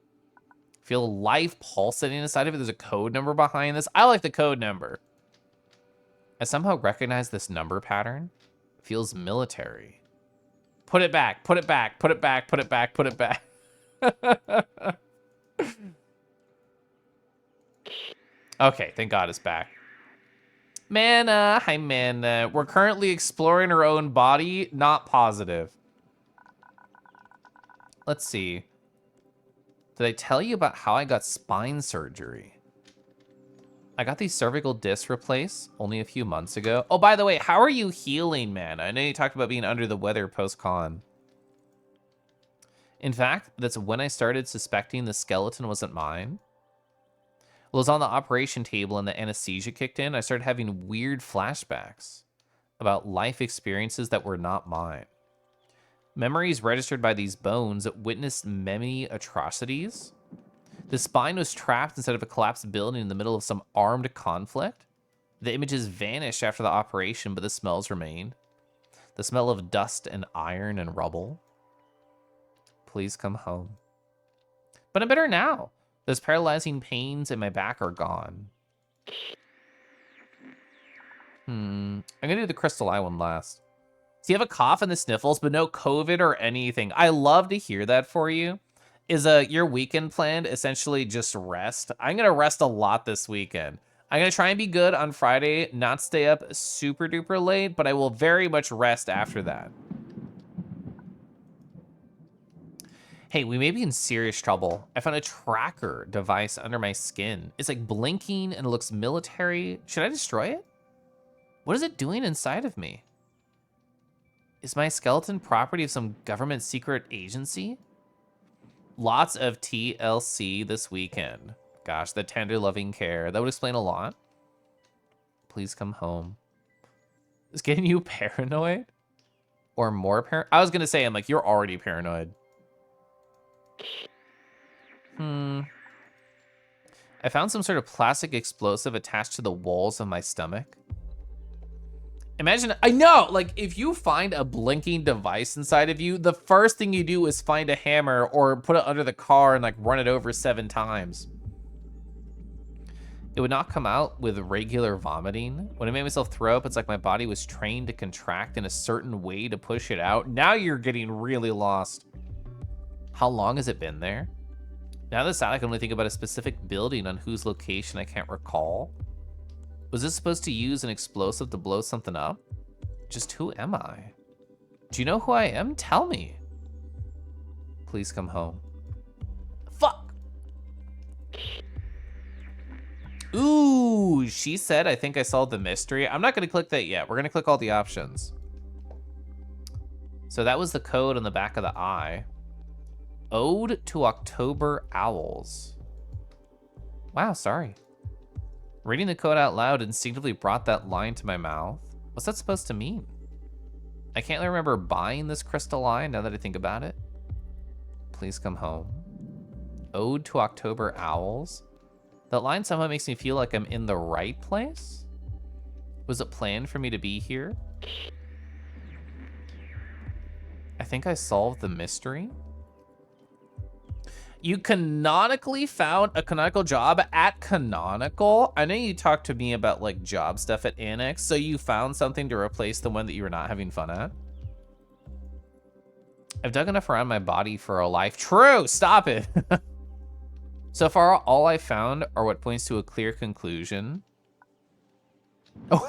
Feel life pulsating inside of it. There's a code number behind this. I like the code number. I somehow recognize this number pattern. It feels military. Put it back, put it back, put it back, put it back, put it back. Okay, thank God it's back. Mana, hi Mana. We're currently exploring our own body, not positive. Let's see. Did I tell you about how I got spine surgery? I got these cervical discs replaced only a few months ago. Oh, by the way, how are you healing, man? I know you talked about being under the weather post-con. In fact, that's when I started suspecting the skeleton wasn't mine. Well, I was on the operation table and the anesthesia kicked in. I started having weird flashbacks about life experiences that were not mine. Memories registered by these bones witnessed many atrocities. The spine was trapped inside of a collapsed building in the middle of some armed conflict. The images vanished after the operation, but the smells remained. The smell of dust and iron and rubble. Please come home. But I'm better now. Those paralyzing pains in my back are gone. I'm gonna do the crystal eye one last. So you have a cough and the sniffles, but no COVID or anything. I love to hear that for you. Is your weekend planned essentially just rest? I'm gonna rest a lot this weekend. I'm gonna try and be good on Friday, not stay up super duper late, but I will very much rest after that. Hey, we may be in serious trouble. I found a tracker device under my skin. It's like blinking and it looks military. Should I destroy it? What is it doing inside of me? Is my skeleton property of some government secret agency? Lots of TLC this weekend. Gosh, the tender loving care. That would explain a lot. Please come home. Is getting you paranoid? Or more paranoid? I was gonna say, I'm like, you're already paranoid. I found some sort of plastic explosive attached to the walls of my stomach. Imagine, I know, like, if you find a blinking device inside of you, the first thing you do is find a hammer or put it under the car and, like, run it over 7 times. It would not come out with regular vomiting. When I made myself throw up, it's like my body was trained to contract in a certain way to push it out. Now you're getting really lost. How long has it been there? Now this out, I can only think about a specific building on whose location I can't recall. Was this supposed to use an explosive to blow something up? Just who am I? Do you know who I am? Tell me. Please come home. Fuck. Ooh, she said, I think I solved the mystery. I'm not gonna click that yet. We're gonna click all the options. So that was the code on the back of the eye. Ode to October Owls. Wow, sorry. Reading the code out loud instinctively brought that line to my mouth. What's that supposed to mean? I can't remember buying this crystal eye now that I think about it. Please come home. Ode to October Owls. That line somehow makes me feel like I'm in the right place. Was it planned for me to be here? I think I solved the mystery. You canonically found a canonical job at Canonical? I know you talked to me about like job stuff at Annex, so you found something to replace the one that you were not having fun at? I've dug enough around my body for a life. True, stop it. So far, all I found are what points to a clear conclusion. Oh,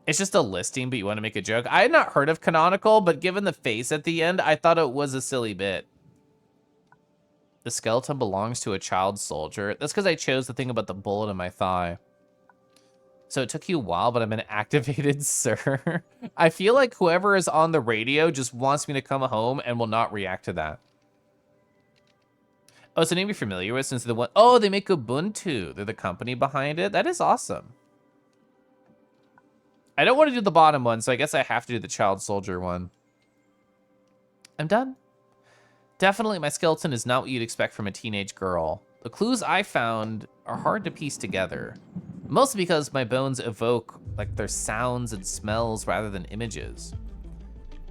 It's just a listing, but you want to make a joke. I had not heard of Canonical, but given the face at the end, I thought it was a silly bit. The skeleton belongs to a child soldier. That's because I chose the thing about the bullet in my thigh. So it took you a while, but I've been activated, sir. I feel like whoever is on the radio just wants me to come home and will not react to that. Oh, it's a name you're familiar with since the one. Oh, they make Ubuntu. They're the company behind it. That is awesome. I don't want to do the bottom one, so I guess I have to do the child soldier one. I'm done. Definitely my skeleton is not what you'd expect from a teenage girl. The clues I found are hard to piece together. Mostly because my bones evoke like their sounds and smells rather than images.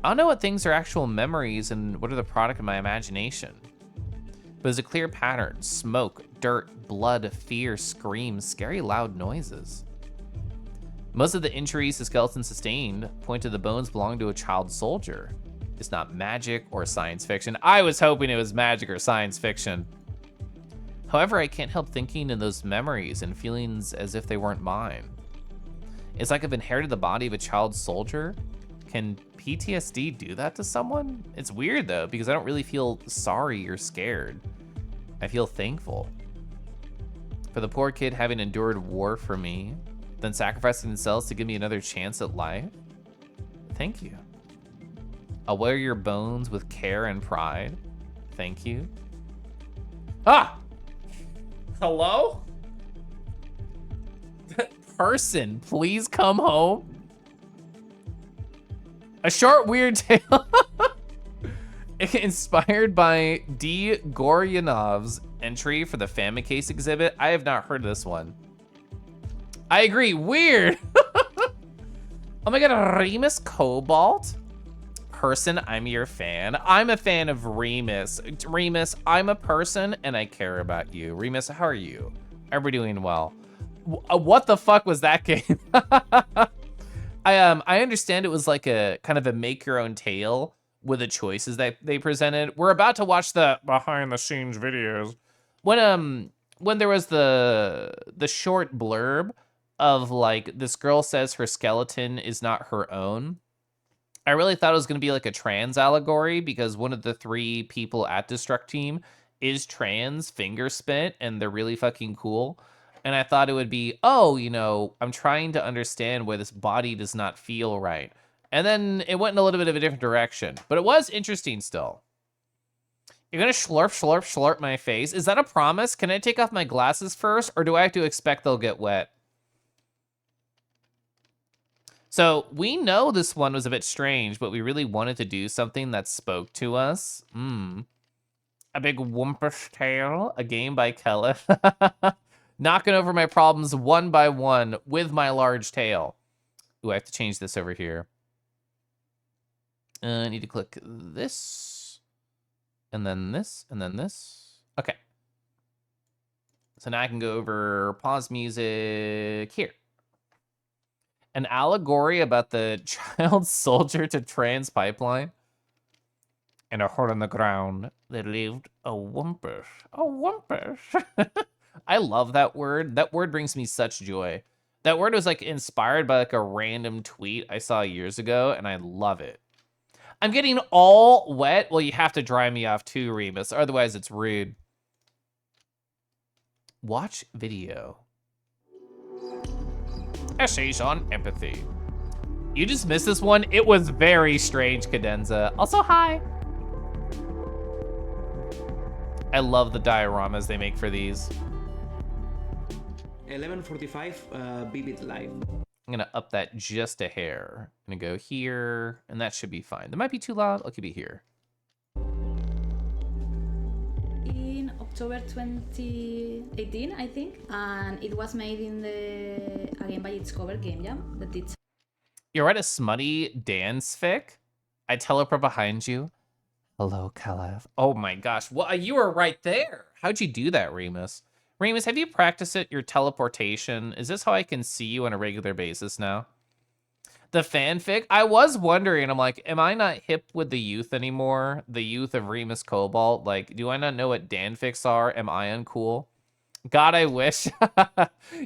I don't know what things are actual memories and what are the product of my imagination. But there's a clear pattern: smoke, dirt, blood, fear, screams, scary loud noises. Most of the injuries the skeleton sustained point to the bones belonging to a child soldier. It's not magic or science fiction. I was hoping it was magic or science fiction. However, I can't help thinking in those memories and feelings as if they weren't mine. It's like I've inherited the body of a child soldier. Can PTSD do that to someone? It's weird though, because I don't really feel sorry or scared. I feel thankful for the poor kid having endured war for me, then sacrificing themselves to give me another chance at life. Thank you. I'll wear your bones with care and pride. Thank you. Ah! Hello? Person, please come home. A short, weird tale. Inspired by D. Goryanov's entry for the Famicase exhibit. I have not heard of this one. I agree, weird. Oh my god, Remus Cobalt. Person, I'm your fan. I'm a fan of Remus. Remus, I'm a person and I care about you. Remus, how are you? Are we doing well? What the fuck was that game? I understand it was like a kind of a make your own tale with the choices that they presented. We're about to watch the behind the scenes videos. When there was the short blurb of like this girl says her skeleton is not her own. I really thought it was going to be like a trans allegory because one of the 3 people at Destruct Team is trans, Fingerspit, and they're really fucking cool. And I thought it would be, oh, you know, I'm trying to understand why this body does not feel right. And then it went in a little bit of a different direction, but it was interesting still. You're gonna slurp, slurp, slurp my face. Is that a promise? Can I take off my glasses first, or do I have to expect they'll get wet? So we know this one was a bit strange, but we really wanted to do something that spoke to us. A big Wumpish Tale, a game by Kelly. Knocking over my problems one by one with my large tail. Ooh, I have to change this over here. I need to click this, and then this, and then this. Okay. So now I can go over pause music here. An allegory about the child soldier to trans pipeline. In a hole in the ground, there lived a Wumpish. A Wumpish. I love that word. That word brings me such joy. That word was like inspired by like a random tweet I saw years ago, and I love it. I'm getting all wet. Well, you have to dry me off too, Remus. Otherwise, it's rude. Watch video. Essays on empathy. You just missed this one. It was very strange, Cadenza. Also, hi. I love the dioramas they make for these. 11:45 Vivid Live. I'm gonna up that just a hair. I'm gonna go here, and that should be fine. That might be too loud. I'll keep it here. In October 2018, I think, and it was made in the again by its cover Game Jam. That it's. You're right, a smutty dance fic. I teleport behind you. Hello, Caleb. Oh my gosh. Well, you were right there. How'd you do that, Remus? Remus, have you practiced your teleportation? Is this how I can see you on a regular basis now? The fanfic? I was wondering, I'm like, am I not hip with the youth anymore? The youth of Remus Cobalt? Like, do I not know what danfics are? Am I uncool? God, I wish.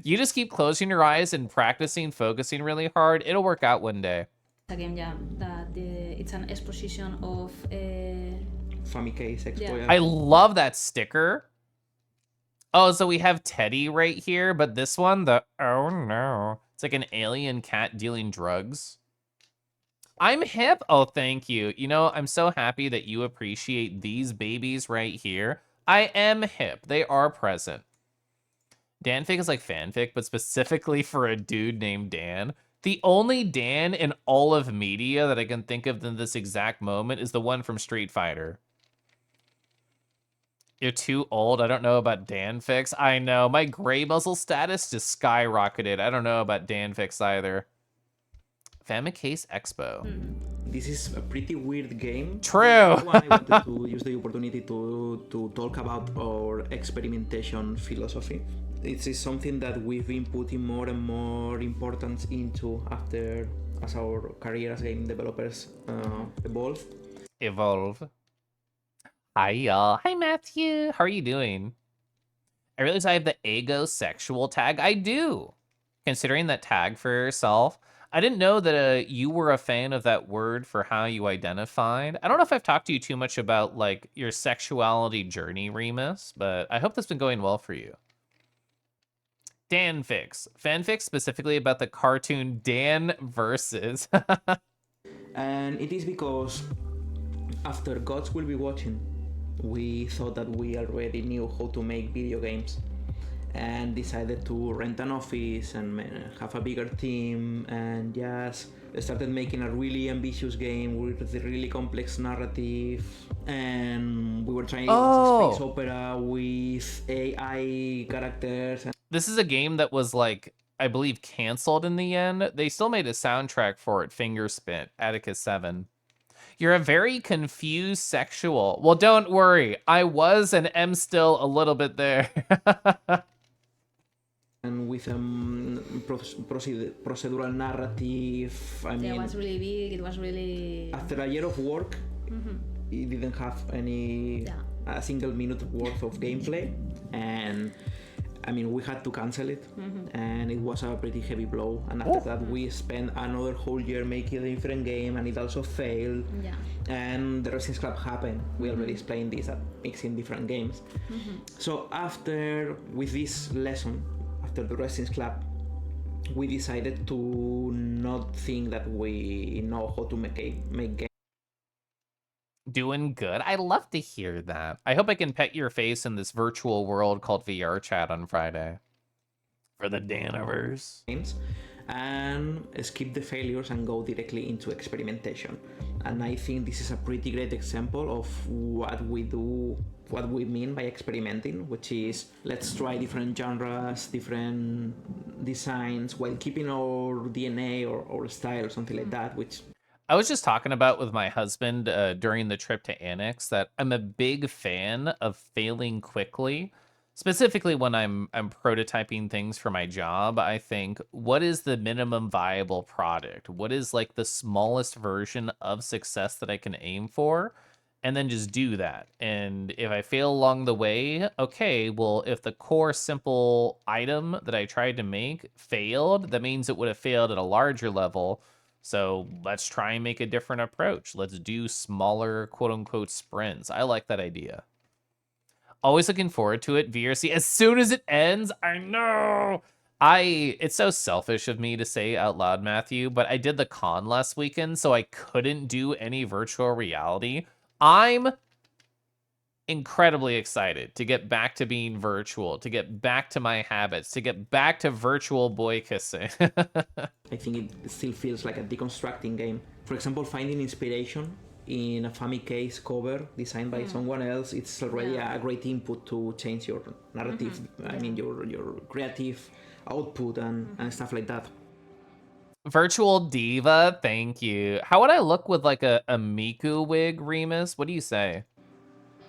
You just keep closing your eyes and practicing, focusing really hard. It'll work out one day. A game jam that it's an exposition of Famicase Expo. Yeah. Yeah. I love that sticker. Oh, so we have Teddy right here, but this one, oh no. It's like an alien cat dealing drugs. I'm hip. Oh, thank you. You know, I'm so happy that you appreciate these babies right here. I am hip. They are present. Danfic is like fanfic, but specifically for a dude named Dan. The only Dan in all of media that I can think of in this exact moment is the one from Street Fighter. You're too old. I don't know about Danfix. I know. My gray muzzle status just skyrocketed. I don't know about Danfix either. Famicase Expo. This is a pretty weird game. True. This one I wanted to use the opportunity to talk about our experimentation philosophy. It is something that we've been putting more and more importance into as our career as game developers evolve. Evolve. Hi, y'all. Hi, Matthew. How are you doing? I realize I have the agosexual tag. I do. Considering that tag for yourself, I didn't know that you were a fan of that word for how you identified. I don't know if I've talked to you too much about like your sexuality journey, Remus, but I hope that's been going well for you. Danfix. Fanfic specifically about the cartoon Dan Versus. And it is because after Gods Will Be Watching, we thought that we already knew how to make video games and decided to rent an office and have a bigger team and just started making a really ambitious game with a really complex narrative, and we were trying space opera with AI characters. This is a game that was like, I believe, canceled in the end. They still made a soundtrack for it, Fingerspit, Atticus 7. You're a very confused sexual. Well, don't worry. I was and am still a little bit there. And with procedural narrative, I mean, it was really big. It was really after a year of work, it didn't have a single minute worth of gameplay, and I mean, we had to cancel it, and it was a pretty heavy blow. And after that, we spent another whole year making a different game, and it also failed. Yeah. And the Resistance Club happened. We already explained this at mixing different games. So with this lesson, after the Resistance Club, we decided to not think that we know how to make games. Doing good. I love to hear that. I hope I can pet your face in this virtual world called VR Chat on Friday. For the Daniverse. And skip the failures and go directly into experimentation. And I think this is a pretty great example of what we do, what we mean by experimenting, which is let's try different genres, different designs, while keeping our DNA or style or something like that, which I was just talking about with my husband during the trip to Annex that I'm a big fan of failing quickly. Specifically when I'm prototyping things for my job, I think, what is the minimum viable product? What is like the smallest version of success that I can aim for? And then just do that. And if I fail along the way, okay, well, if the core simple item that I tried to make failed, that means it would have failed at a larger level. So let's try and make a different approach. Let's do smaller, quote unquote, sprints. I like that idea. Always looking forward to it. VRC, as soon as it ends, I know. It's so selfish of me to say out loud, Matthew, but I did the con last weekend, so I couldn't do any virtual reality. I'm incredibly excited to get back to being virtual, to get back to my habits, to get back to virtual boy kissing. I think it still feels like a deconstructing game. For example, finding inspiration in a Famicase cover designed by someone else, it's already a great input to change your narrative. I mean, your creative output and stuff like that. Virtual Diva, thank you. How would I look with like a Miku wig, Remus? What do you say?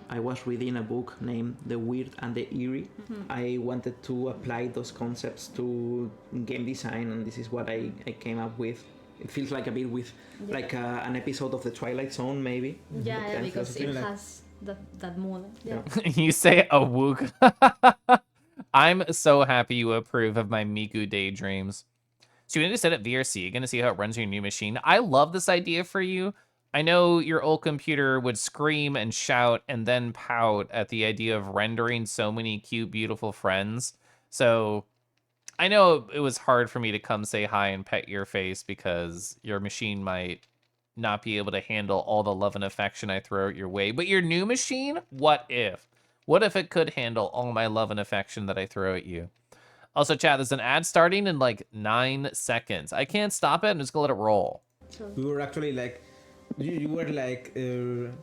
I was reading a book named The Weird and the Eerie. I wanted to apply those concepts to game design, and this is what I came up with. It feels like a bit with like an episode of The Twilight Zone, maybe. Yeah, That kind of because philosophy. it has that mood. Yeah. You say a wook. I'm so happy you approve of my Miku daydreams. So you need to set up VRC, gonna see how it runs your new machine. I love this idea for you. I know your old computer would scream and shout and then pout at the idea of rendering so many cute, beautiful friends. So I know it was hard for me to come say hi and pet your face because your machine might not be able to handle all the love and affection I throw at your way. But your new machine, what if? What if it could handle all my love and affection that I throw at you? Also, chat, there's an ad starting in like 9 seconds. I can't stop it. I'm just gonna let it roll. So, We were actually like, you were like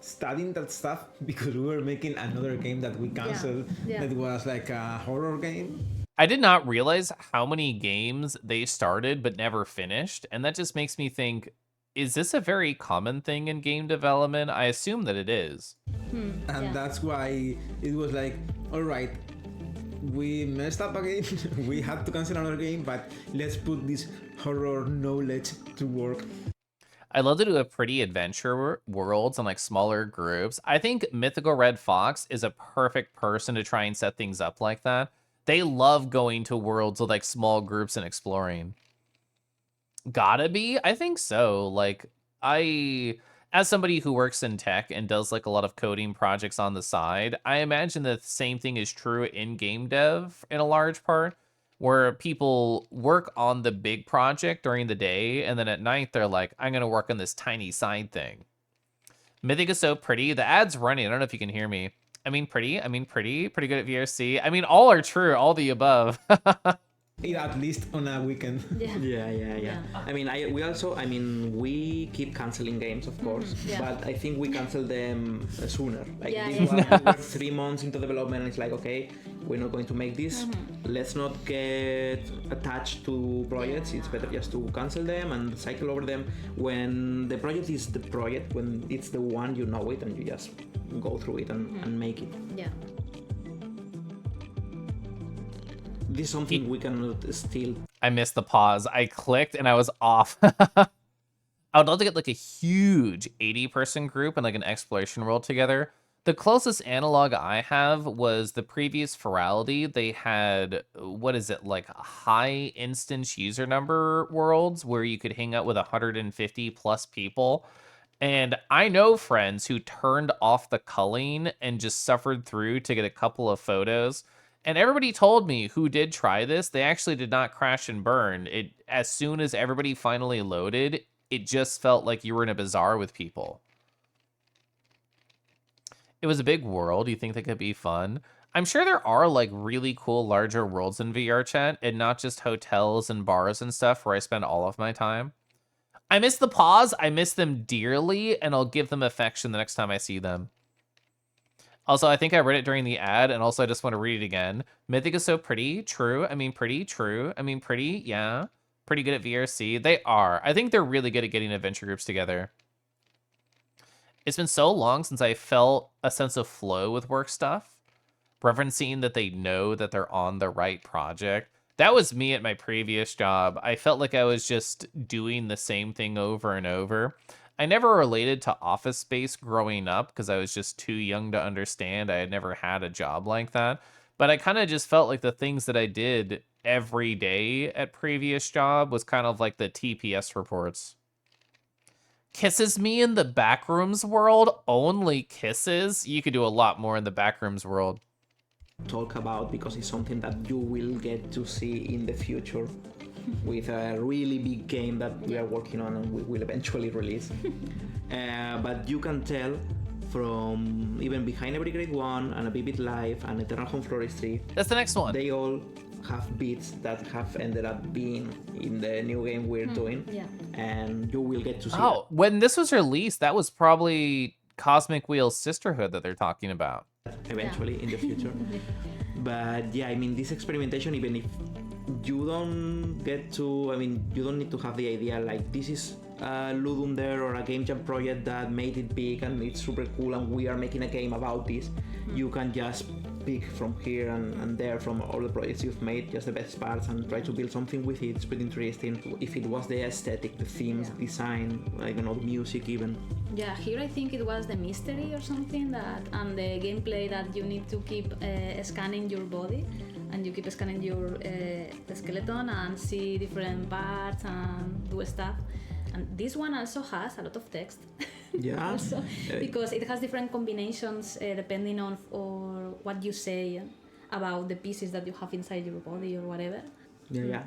studying that stuff because we were making another game that we canceled. Yeah. That was like a horror game. I did not realize how many games they started but never finished. And that just makes me think, is this a very common thing in game development? I assume that it is. And yeah. that's why it was like, all right, we messed up again. We had to cancel another game, but let's put this horror knowledge to work. I love to do a pretty adventure worlds and like smaller groups. I think Mythical Red Fox is a perfect person to try and set things up like that. They love going to worlds with like small groups and exploring. Gotta be? I think so. Like, as somebody who works in tech and does like a lot of coding projects on the side, I imagine the same thing is true in game dev in a large part, where people work on the big project during the day, and then at night they're like, I'm gonna work on this tiny side thing. Mythic is so pretty. The ad's running. I don't know if you can hear me. I mean pretty good at VRC. I mean, all are true, all the above. At least on a weekend. Yeah. I mean, we keep canceling games, of course, yeah. but I think we cancel them sooner. Like Yeah, this yeah. one, we were 3 months into development, and it's like, okay, we're not going to make this. Let's not get attached to projects. It's better just to cancel them and cycle over them when the project is the project, when it's the one, you know it, and you just go through it and make it. Yeah. This is something we cannot steal. I missed the pause. I clicked and I was off. I would love to get like a huge 80-person group and like an exploration world together. The closest analog I have was the previous Ferality. They had, like high instance user number worlds where you could hang out with 150 plus people. And I know friends who turned off the culling and just suffered through to get a couple of photos. And everybody told me who did try this, they actually did not crash and burn. It, as soon as everybody finally loaded, it just felt like you were in a bazaar with people. It was a big world. You think that could be fun? I'm sure there are like really cool larger worlds in VR chat and not just hotels and bars and stuff where I spend all of my time. I miss the pause. I miss them dearly, and I'll give them affection the next time I see them. Also, I think I read it during the ad, and also I just want to read it again. Mythic is so pretty. True. I mean, pretty. True. I mean, pretty. Yeah. Pretty good at VRC. They are. I think they're really good at getting adventure groups together. It's been so long since I felt a sense of flow with work stuff. Referencing that they know that they're on the right project. That was me at my previous job. I felt like I was just doing the same thing over and over. I never related to Office Space growing up because I was just too young to understand. I had never had a job like that. But I kind of just felt like the things that I did every day at previous job was kind of like the TPS reports. Kisses me in the Backrooms world? Only kisses? You could do a lot more in the Backrooms world. Talk about, because it's something that you will get to see in the future with a really big game that we are working on and we will eventually release. But you can tell from even Behind Every Great One and A Vivid Life and Eternal Home Floristry, That's the next one. they all have bits that have ended up being in the new game we're doing. Yeah. And you will get to see Oh, when this was released, that was probably Cosmic Wheel's Sisterhood that they're talking about. that eventually in the future. But yeah, I mean, this experimentation, even if you don't get to, I mean, you don't need to have the idea like this is Ludum Dare or a Game Jam project that made it big and it's super cool and we are making a game about this. You can just pick from here and there from all the projects you've made, just the best parts, and try to build something with it. It's pretty interesting. If it was the aesthetic, the themes, design, I don't know, the music even. Yeah, here I think it was the mystery or something that, and the gameplay that you need to keep scanning your body, and you keep scanning your the skeleton and see different parts and do stuff. And this one also has a lot of text. Yeah. Also, because it has different combinations depending on or what you say about the pieces that you have inside your body or whatever. Yeah.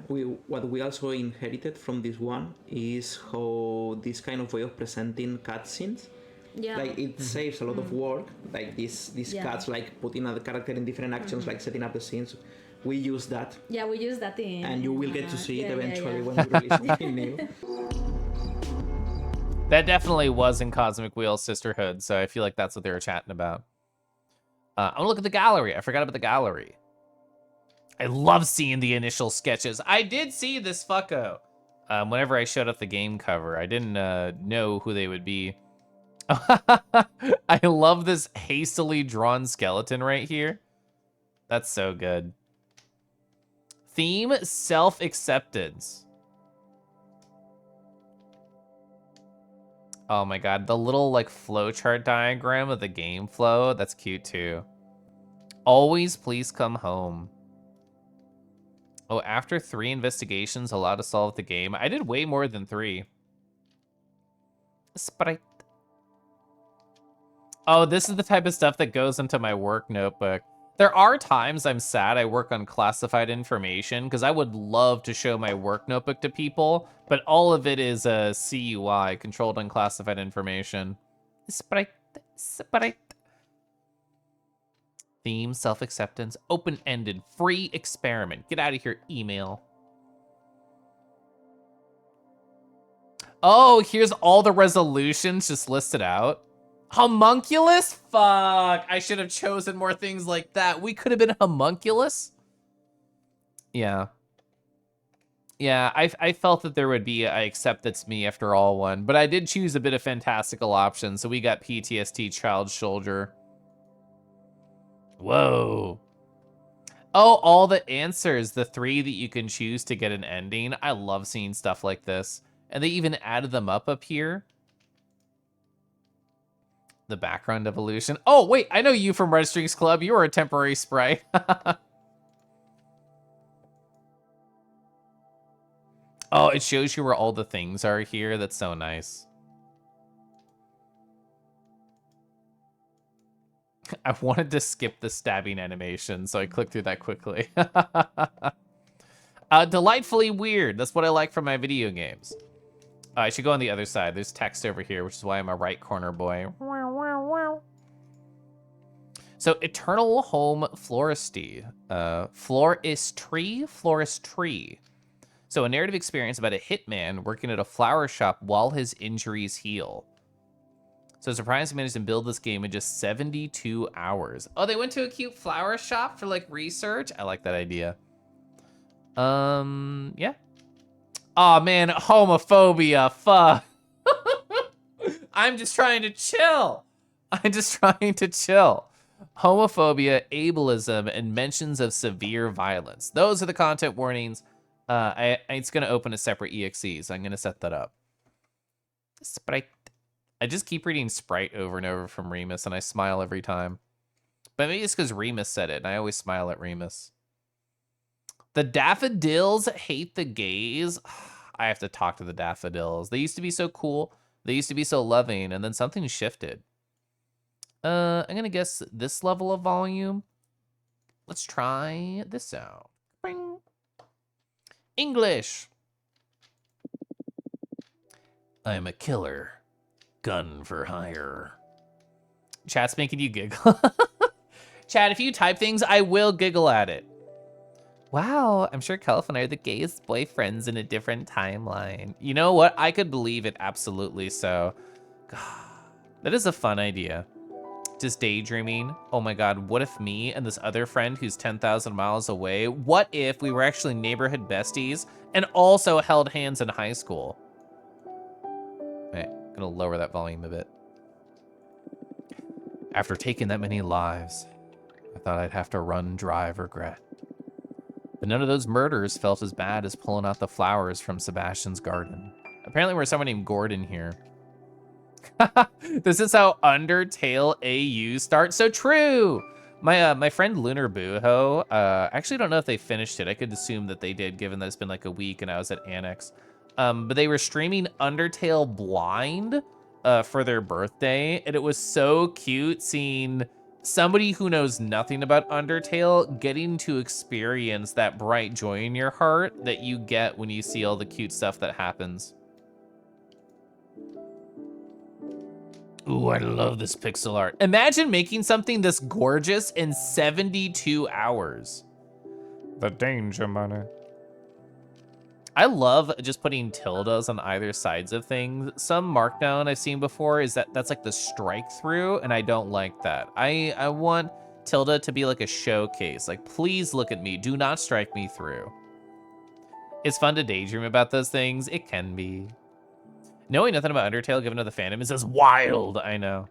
What we also inherited from this one is how this kind of way of presenting cutscenes. Yeah. Like it saves a lot of work. Like these cuts, like putting a character in different actions, like setting up the scenes. We use that. Yeah, we use that in. And you will get to see it eventually when we release something new. That definitely was in Cosmic Wheel Sisterhood, so I feel like that's what they were chatting about. I want to look at the gallery. I forgot about the gallery. I love seeing the initial sketches. I did see this fucko whenever I showed up the game cover. I didn't know who they would be. I love this hastily drawn skeleton right here. That's so good. Theme, self-acceptance. Oh my god, the little like flowchart diagram of the game flow, that's cute too. Always please come home. Oh, after 3 investigations allowed to solve the game. I did way more than 3. Sprite. Oh, this is the type of stuff that goes into my work notebook. There are times I'm sad I work on classified information because I would love to show my work notebook to people, but all of it is a CUI, controlled unclassified information. Sprite. Theme, self-acceptance, open-ended, free experiment. Get out of here, email. Oh, here's all the resolutions just listed out. Homunculus? Fuck, I should have chosen more things like that. We could have been homunculus. Yeah. Yeah, I felt that there would be a accept that's me after all one, but I did choose a bit of fantastical options, so we got PTSD Child Soldier. Whoa. Oh, all the answers, the 3 that you can choose to get an ending. I love seeing stuff like this. And they even added them up here. The background evolution. Oh, wait, I know you from Red Strings Club. You were a temporary sprite. Oh, it shows you where all the things are here. That's so nice. I wanted to skip the stabbing animation, so I clicked through that quickly. Delightfully weird. That's what I like from my video games. I should go on the other side. There's text over here, which is why I'm a right corner boy. So, Eternal Home Floristry. Floristry. So, a narrative experience about a hitman working at a flower shop while his injuries heal. So, Surprise managed to build this game in just 72 hours. Oh, they went to a cute flower shop for, like, research? I like that idea. Yeah. Aw, man, homophobia, fuck. I'm just trying to chill. Homophobia, ableism, and mentions of severe violence. Those are the content warnings. It's going to open a separate EXE, so I'm going to set that up. Sprite. I just keep reading Sprite over and over from Remus, and I smile every time. But maybe it's because Remus said it, and I always smile at Remus. The daffodils hate the gays. I have to talk to the daffodils. They used to be so cool. They used to be so loving, and then something shifted. I'm going to guess this level of volume. Let's try this out. Bing. English. I am a killer. Gun for hire. Chat's making you giggle. Chat, if you type things, I will giggle at it. Wow, I'm sure Kelf and I are the gayest boyfriends in a different timeline. You know what? I could believe it absolutely so. God, that is a fun idea. just daydreaming. Oh my god, what if me and this other friend who's 10,000 miles away, what if we were actually neighborhood besties and also held hands in high school? Wait, I'm gonna lower that volume a bit. After taking that many lives, I thought I'd have to run, drive, regret. But none of those murders felt as bad as pulling out the flowers from Sebastian's garden. Apparently we're someone named Gordon here. This is how Undertale AU starts. So true. My friend Lunar Buho, actually don't know if they finished it. I could assume that they did, given that it's been like a week and I was at Annex. But they were streaming Undertale blind for their birthday, and it was so cute seeing somebody who knows nothing about Undertale getting to experience that bright joy in your heart that you get when you see all the cute stuff that happens. Ooh, I love this pixel art. Imagine making something this gorgeous in 72 hours. The danger money. I love just putting tildes on either sides of things. Some markdown I've seen before is that's like the strike through, and I don't like that. I want tilde to be like a showcase. Like, please look at me. Do not strike me through. It's fun to daydream about those things. It can be. Knowing nothing about Undertale given to the fandom is as wild, I know.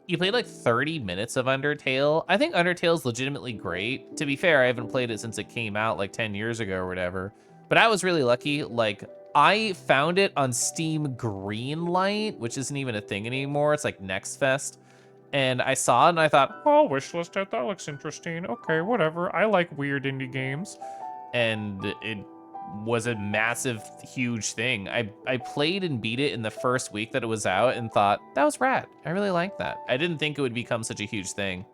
You played like 30 minutes of Undertale. I think Undertale's legitimately great. To be fair, I haven't played it since it came out like 10 years ago or whatever. But I was really lucky. Like, I found it on Steam Greenlight, which isn't even a thing anymore. It's like Next Fest. And I saw it and I thought, oh, wishlist it. That looks interesting. Okay, whatever. I like weird indie games. And it was a massive, huge thing. I played and beat it in the first week that it was out and thought, that was rad. I really liked that. I didn't think it would become such a huge thing.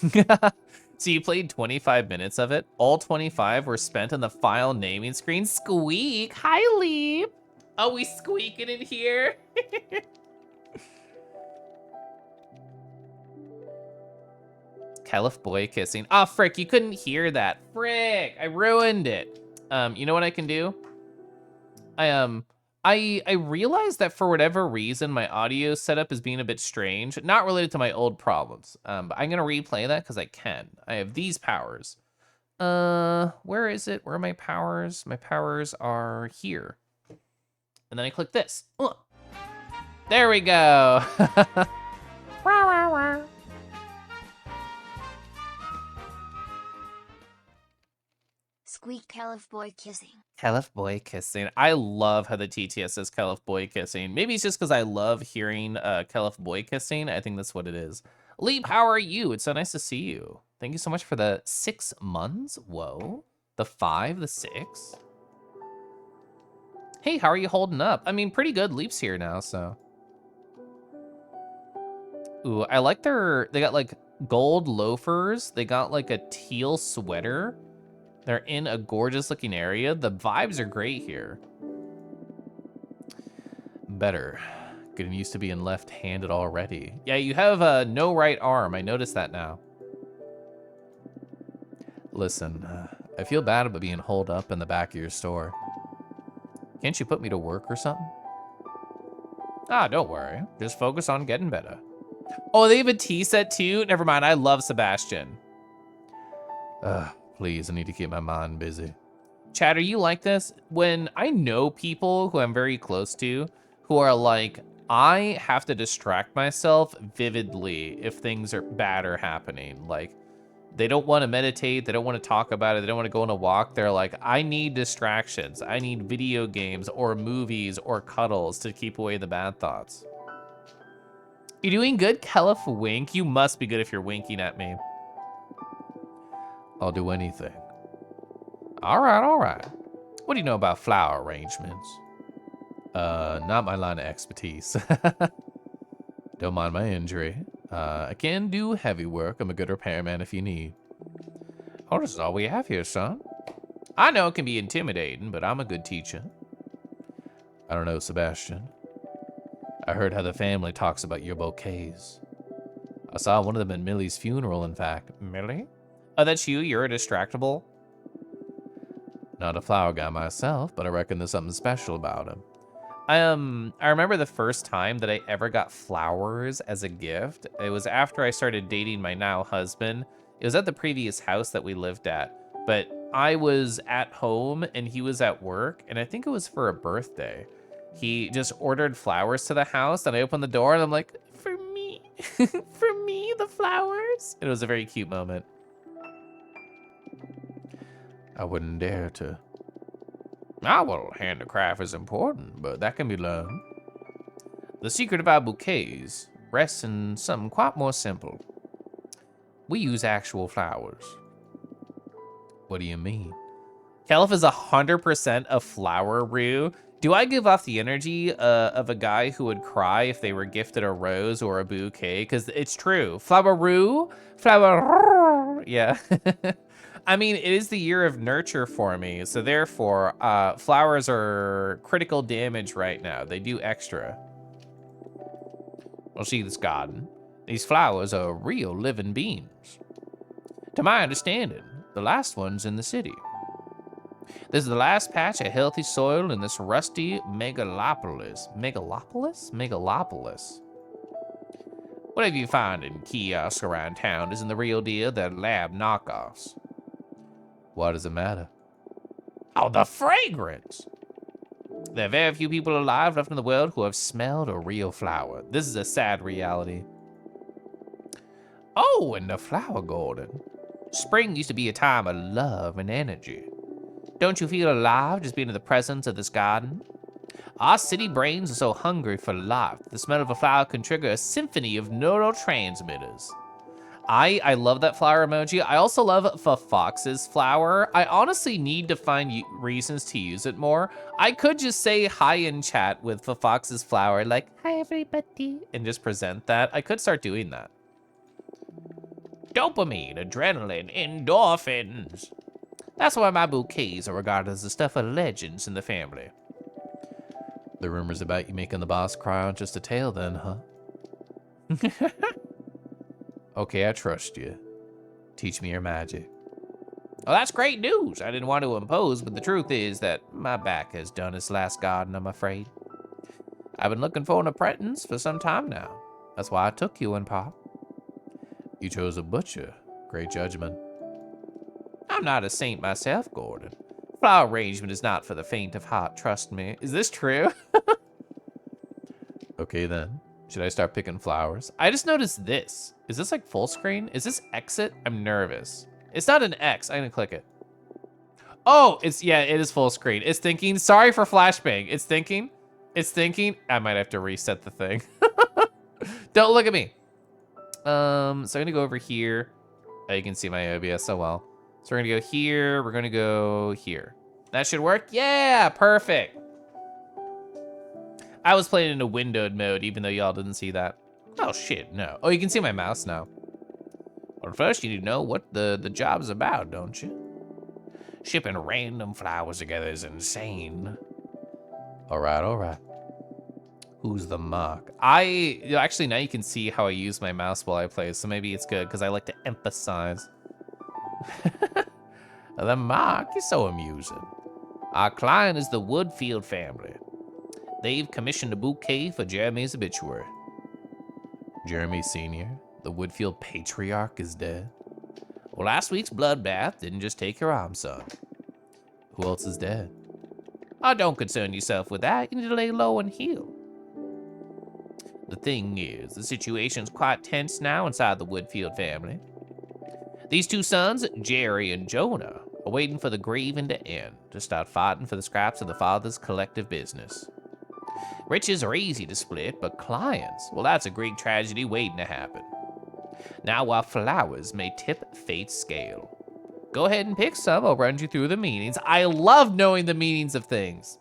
So you played 25 minutes of it. All 25 were spent on the file naming screen. Squeak. Hi, Leap. Oh, we squeaking in here. Caliph boy kissing. Oh, frick, you couldn't hear that. Frick, I ruined it. You know what I can do? I realized that for whatever reason, my audio setup is being a bit strange, not related to my old problems. But I'm gonna replay that because I can. I have these powers. Where is it? Where are my powers? My powers are here. And then I click this. There we go. Squeak Caliph boy kissing. Caliph boy kissing. I love how the TTS says Caliph boy kissing. Maybe it's just because I love hearing Caliph boy kissing. I think that's what it is. Leap, how are you? It's so nice to see you. Thank you so much for the 6 months. Whoa. The 5, the 6. Hey, how are you holding up? I mean, pretty good. Leap's here now, so. Ooh, I like they got like gold loafers. They got like a teal sweater. They're in a gorgeous looking area. The vibes are great here. Better. Getting used to being left-handed already. Yeah, you have no right arm. I noticed that now. Listen, I feel bad about being holed up in the back of your store. Can't you put me to work or something? Ah, don't worry. Just focus on getting better. Oh, they have a tea set too? Never mind, I love Sebastian. Please, I need to keep my mind busy. Chad, are you like this? When I know people who I'm very close to who are like, I have to distract myself vividly if things are bad or happening. Like, they don't want to meditate. They don't want to talk about it. They don't want to go on a walk. They're like, I need distractions. I need video games or movies or cuddles to keep away the bad thoughts. You doing good, Caliph Wink? You must be good if you're winking at me. I'll do anything. All right, all right. What do you know about flower arrangements? Not my line of expertise. Don't mind my injury. I can do heavy work. I'm a good repairman if you need. Oh, this is all we have here, son. I know it can be intimidating, but I'm a good teacher. I don't know, Sebastian. I heard how the family talks about your bouquets. I saw one of them at Millie's funeral, in fact. Millie? Oh, that's you? You're a distractible? Not a flower guy myself, but I reckon there's something special about him. I remember the first time that I ever got flowers as a gift. It was after I started dating my now husband. It was at the previous house that we lived at, but I was at home and he was at work, and I think it was for a birthday. He just ordered flowers to the house, and I opened the door and I'm like, for me, for me, the flowers. It was a very cute moment. I wouldn't dare to. Ah, well, handicraft is important, but that can be learned. The secret of our bouquets rests in something quite more simple. We use actual flowers. What do you mean? Caliph is 100% a flower rue. Do I give off the energy of a guy who would cry if they were gifted a rose or a bouquet? Because it's true. Flower rue? Flower. Yeah. I mean, it is the year of nurture for me, so therefore, flowers are critical damage right now. They do extra. Well, see this garden. These flowers are real living beings. To my understanding, the last one's in the city. This is the last patch of healthy soil in this rusty megalopolis. Megalopolis? Megalopolis. Whatever you find in kiosks around town isn't the real deal. They're lab knockoffs. Why does it matter? Oh, the fragrance! There are very few people alive left in the world who have smelled a real flower. This is a sad reality. Oh, and the flower garden. Spring used to be a time of love and energy. Don't you feel alive just being in the presence of this garden? Our city brains are so hungry for life. The smell of a flower can trigger a symphony of neurotransmitters. I love that flower emoji. I also love Fox's flower. I honestly need to find reasons to use it more. I could just say hi in chat with Fox's flower, like, hi everybody, and just present that. I could start doing that. Dopamine, adrenaline, endorphins. That's why my bouquets are regarded as the stuff of legends in the family. The rumors about you making the boss cry aren't just a tale then, huh? Okay, I trust you. Teach me your magic. Well, that's great news. I didn't want to impose, but the truth is that my back has done its last garden, I'm afraid. I've been looking for an apprentice for some time now. That's why I took you in, Pop. You chose a butcher. Great judgment. I'm not a saint myself, Gordon. Flower arrangement is not for the faint of heart, trust me. Is this true? Okay then. Should I start picking flowers? I just noticed this. Is this like full screen? Is this exit? I'm nervous. It's not an X. I'm gonna click it. Oh, yeah, it is full screen. It's thinking. Sorry for flashbang. It's thinking. It's thinking. I might have to reset the thing. Don't look at me. So I'm gonna go over here. Oh, you can see my OBS so well. So we're gonna go here. We're gonna go here. That should work. Yeah, perfect. I was playing in a windowed mode, even though y'all didn't see that. Oh shit, no. Oh, you can see my mouse now. Well, first you need to know what the job's about, don't you? Shipping random flowers together is insane. All right. Who's the mock? Actually, now you can see how I use my mouse while I play, so maybe it's good, because I like to emphasize. The mock is so amusing. Our client is the Woodfield family. They've commissioned a bouquet for Jeremy's obituary. Jeremy Sr., the Woodfield patriarch, is dead. Well, last week's bloodbath didn't just take your arm, son. Who else is dead? Oh, don't concern yourself with that. You need to lay low and heal. The thing is, the situation's quite tense now inside the Woodfield family. These two sons, Jerry and Jonah, are waiting for the grieving to end to start fighting for the scraps of the father's collective business. Riches are easy to split, but clients, well, that's a Greek tragedy waiting to happen. Now, while flowers may tip fate's scale, go ahead and pick some. I'll run you through the meanings. I love knowing the meanings of things.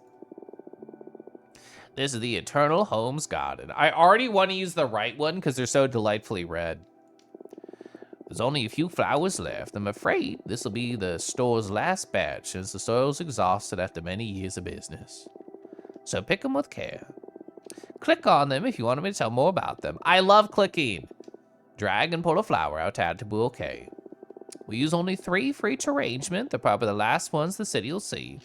This is the Eternal Homes Garden. I already want to use the right one because they're so delightfully red. There's only a few flowers left. I'm afraid this will be the store's last batch since the soil's exhausted after many years of business. So pick them with care. Click on them if you want me to tell more about them. I love clicking. Drag and pull a flower out to add to bouquet. We use only 3 for each arrangement. They're probably the last ones the city will see.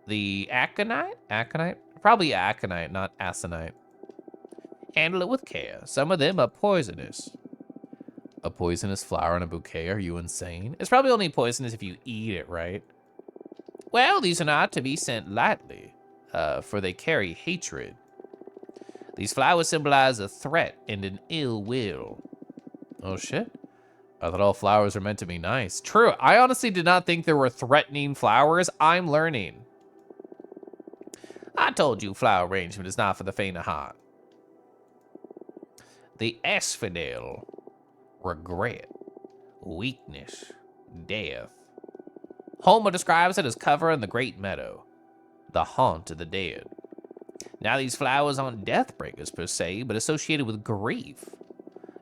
The aconite? Aconite? Probably aconite, not aconite. Handle it with care. Some of them are poisonous. A poisonous flower in a bouquet? Are you insane? It's probably only poisonous if you eat it, right? Well, these are not to be sent lightly, for they carry hatred. These flowers symbolize a threat and an ill will. Oh, shit. I thought all flowers are meant to be nice. True, I honestly did not think there were threatening flowers. I'm learning. I told you flower arrangement is not for the faint of heart. The asphodel. Regret. Weakness. Death. Homer describes it as covering the great meadow. The haunt of the dead. Now these flowers aren't death breakers per se, but associated with grief.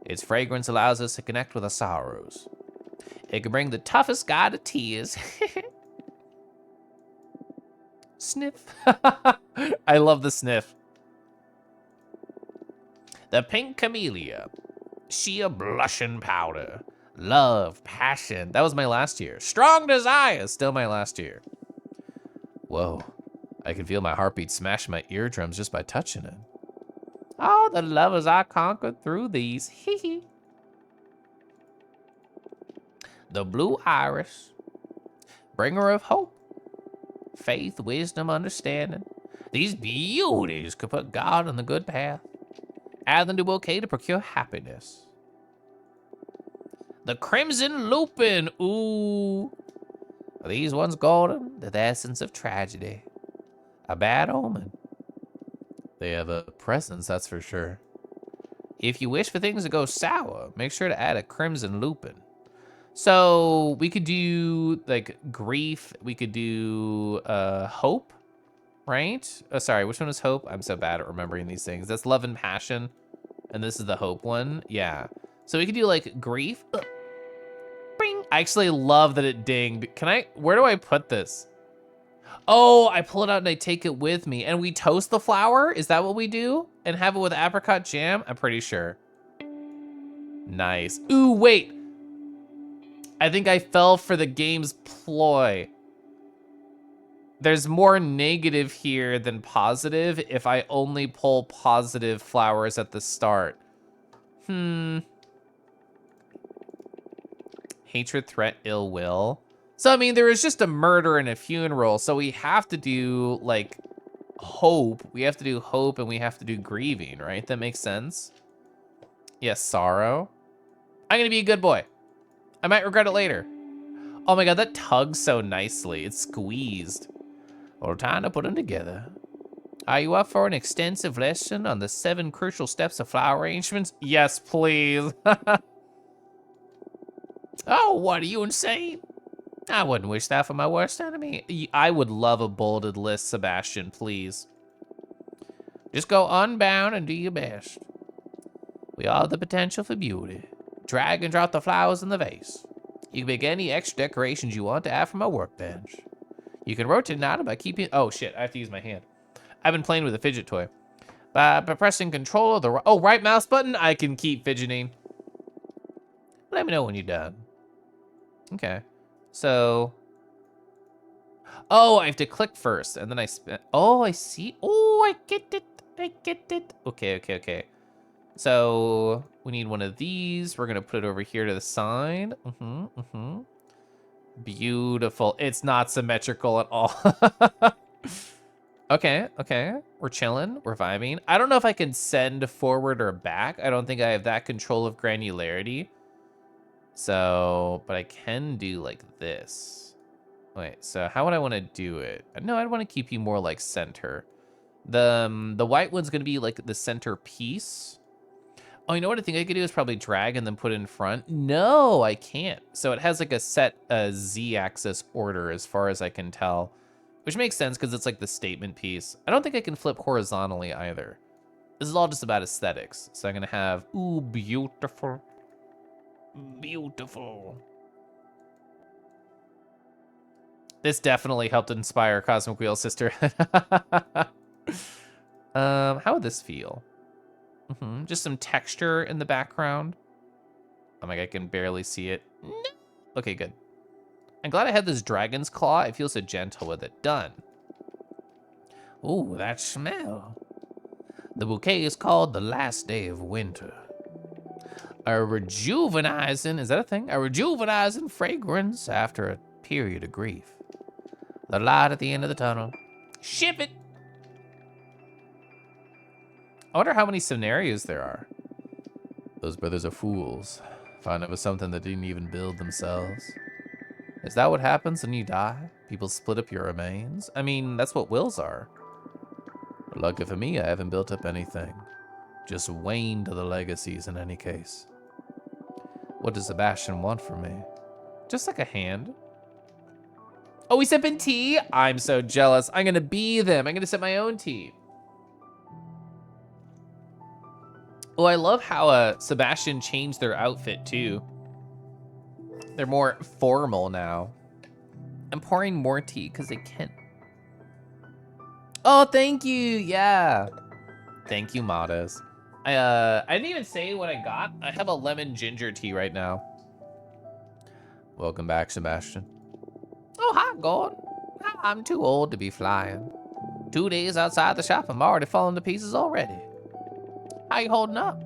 Its fragrance allows us to connect with our sorrows. It can bring the toughest guy to tears. Sniff. I love the sniff. The pink camellia. Sheer blushing powder. Love, passion. That was my last year. Strong desire. Still my last year. Whoa. I can feel my heartbeat smash my eardrums just by touching it. Oh, the lovers I conquered through these. Hee hee. The blue iris. Bringer of hope. Faith, wisdom, understanding. These beauties could put God on the good path. Add them to a bouquet to procure happiness. The crimson lupin. Ooh. Are these ones golden? They're the essence of tragedy. A bad omen. They have a presence, that's for sure. If you wish for things to go sour, make sure to add a crimson lupin. So we could do like grief. We could do hope, right? Oh, sorry, which one is hope? I'm so bad at remembering these things. That's love and passion. And this is the hope one. Yeah. So we could do like grief. Bing. I actually love that it dinged. Where do I put this? Oh, I pull it out and I take it with me. And we toast the flower? Is that what we do? And have it with apricot jam? I'm pretty sure. Nice. Ooh, wait. I think I fell for the game's ploy. There's more negative here than positive if I only pull positive flowers at the start. Hatred, threat, ill will. So, I mean, there was just a murder and a funeral, so we have to do, like, hope. We have to do hope and we have to do grieving, right? That makes sense? Yes, sorrow. I'm gonna be a good boy. I might regret it later. Oh my god, that tugs so nicely. It's squeezed. Well, time to put them together. Are you up for an extensive lesson on the 7 crucial steps of flower arrangements? Yes, please. Oh, what, are you insane? I wouldn't wish that for my worst enemy. I would love a bolded list, Sebastian, please. Just go unbound and do your best. We all have the potential for beauty. Drag and drop the flowers in the vase. You can pick any extra decorations you want to add from my workbench. You can rotate an item by keeping... Oh, shit, I have to use my hand. I've been playing with a fidget toy. By pressing control of the... Oh, right mouse button, I can keep fidgeting. Let me know when you're done. Okay. So... Oh, I have to click first, and then I spin... Oh, I see. Oh, I get it. I get it. Okay, okay, okay. So we need one of these. We're gonna put it over here to the side. Beautiful. It's not symmetrical at all. Okay, okay. We're chilling. We're vibing. I don't know if I can send forward or back. I don't think I have that control of granularity. So, but I can do like this. Wait, so how would I want to do it? No, I'd want to keep you more like center. The white one's gonna be like the center piece. Oh, you know what I think I could do is probably drag and then put it in front. No, I can't. So it has like a set Z-axis order as far as I can tell, which makes sense because it's like the statement piece. I don't think I can flip horizontally either. This is all just about aesthetics. So I'm gonna have, ooh, beautiful, beautiful. This definitely helped inspire Cosmic Wheel Sister. How would this feel? Just some texture in the background. Oh my god, I can barely see it. No. Okay, good. I'm glad I had this dragon's claw. I feel so gentle with it. Done. Ooh, that smell. The bouquet is called The Last Day of Winter. A rejuvenizing, is that a thing? A rejuvenizing fragrance after a period of grief. The light at the end of the tunnel. Ship it. I wonder how many scenarios there are. Those brothers are fools. Found it was something that didn't even build themselves. Is that what happens when you die? People split up your remains? I mean, that's what wills are. Lucky for me, I haven't built up anything. Just waned the legacies in any case. What does Sebastian want from me? Just like a hand. Oh, we sipping tea? I'm so jealous. I'm gonna be them. I'm gonna sip my own tea. Oh, I love how Sebastian changed their outfit too. They're more formal now. I'm pouring more tea because I can. Oh, thank you. Yeah. Thank you, Madas. I didn't even say what I got. I have a lemon ginger tea right now. Welcome back, Sebastian. Oh, hi, Gordon. I'm too old to be flying. 2 days outside the shop, I'm already falling to pieces already. How you holding up?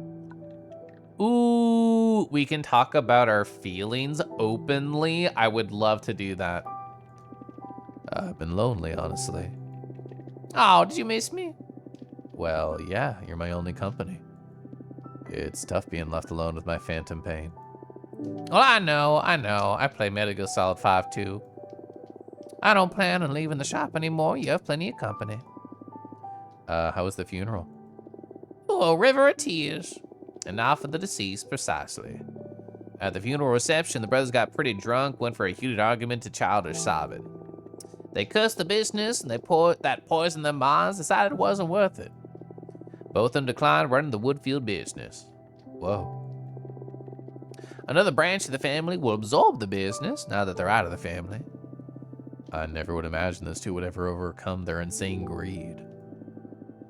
Ooh, we can talk about our feelings openly. I would love to do that. I've been lonely, honestly. Oh, did you miss me? Well, yeah, you're my only company. It's tough being left alone with my phantom pain. Well, I know. I play Metal Gear Solid 5 too. I don't plan on leaving the shop anymore. You have plenty of company. How was the funeral? Oh, a river of tears. And not for the deceased, precisely. At the funeral reception, the brothers got pretty drunk, went for a heated argument to childish sobbing. They cursed the business, and they poured that poison in their minds, decided it wasn't worth it. Both of them declined running the Woodfield business. Whoa. Another branch of the family will absorb the business now that they're out of the family. I never would imagine those two would ever overcome their insane greed.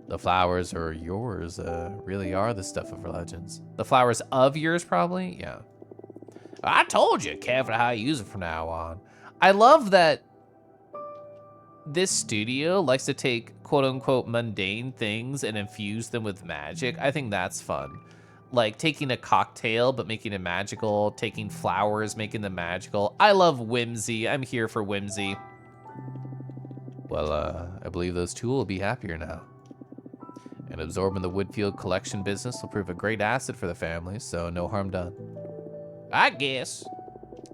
The flowers are yours, really are the stuff of legends. The flowers of yours, probably? Yeah. I told you, careful how you use it from now on. I love that this studio likes to take quote-unquote mundane things and infuse them with magic. I think that's fun. Like taking a cocktail but making it magical, taking flowers, making them magical. I love whimsy. I'm here for whimsy. Well, I believe those two will be happier now. And absorbing the Woodfield collection business will prove a great asset for the family, so no harm done. I guess.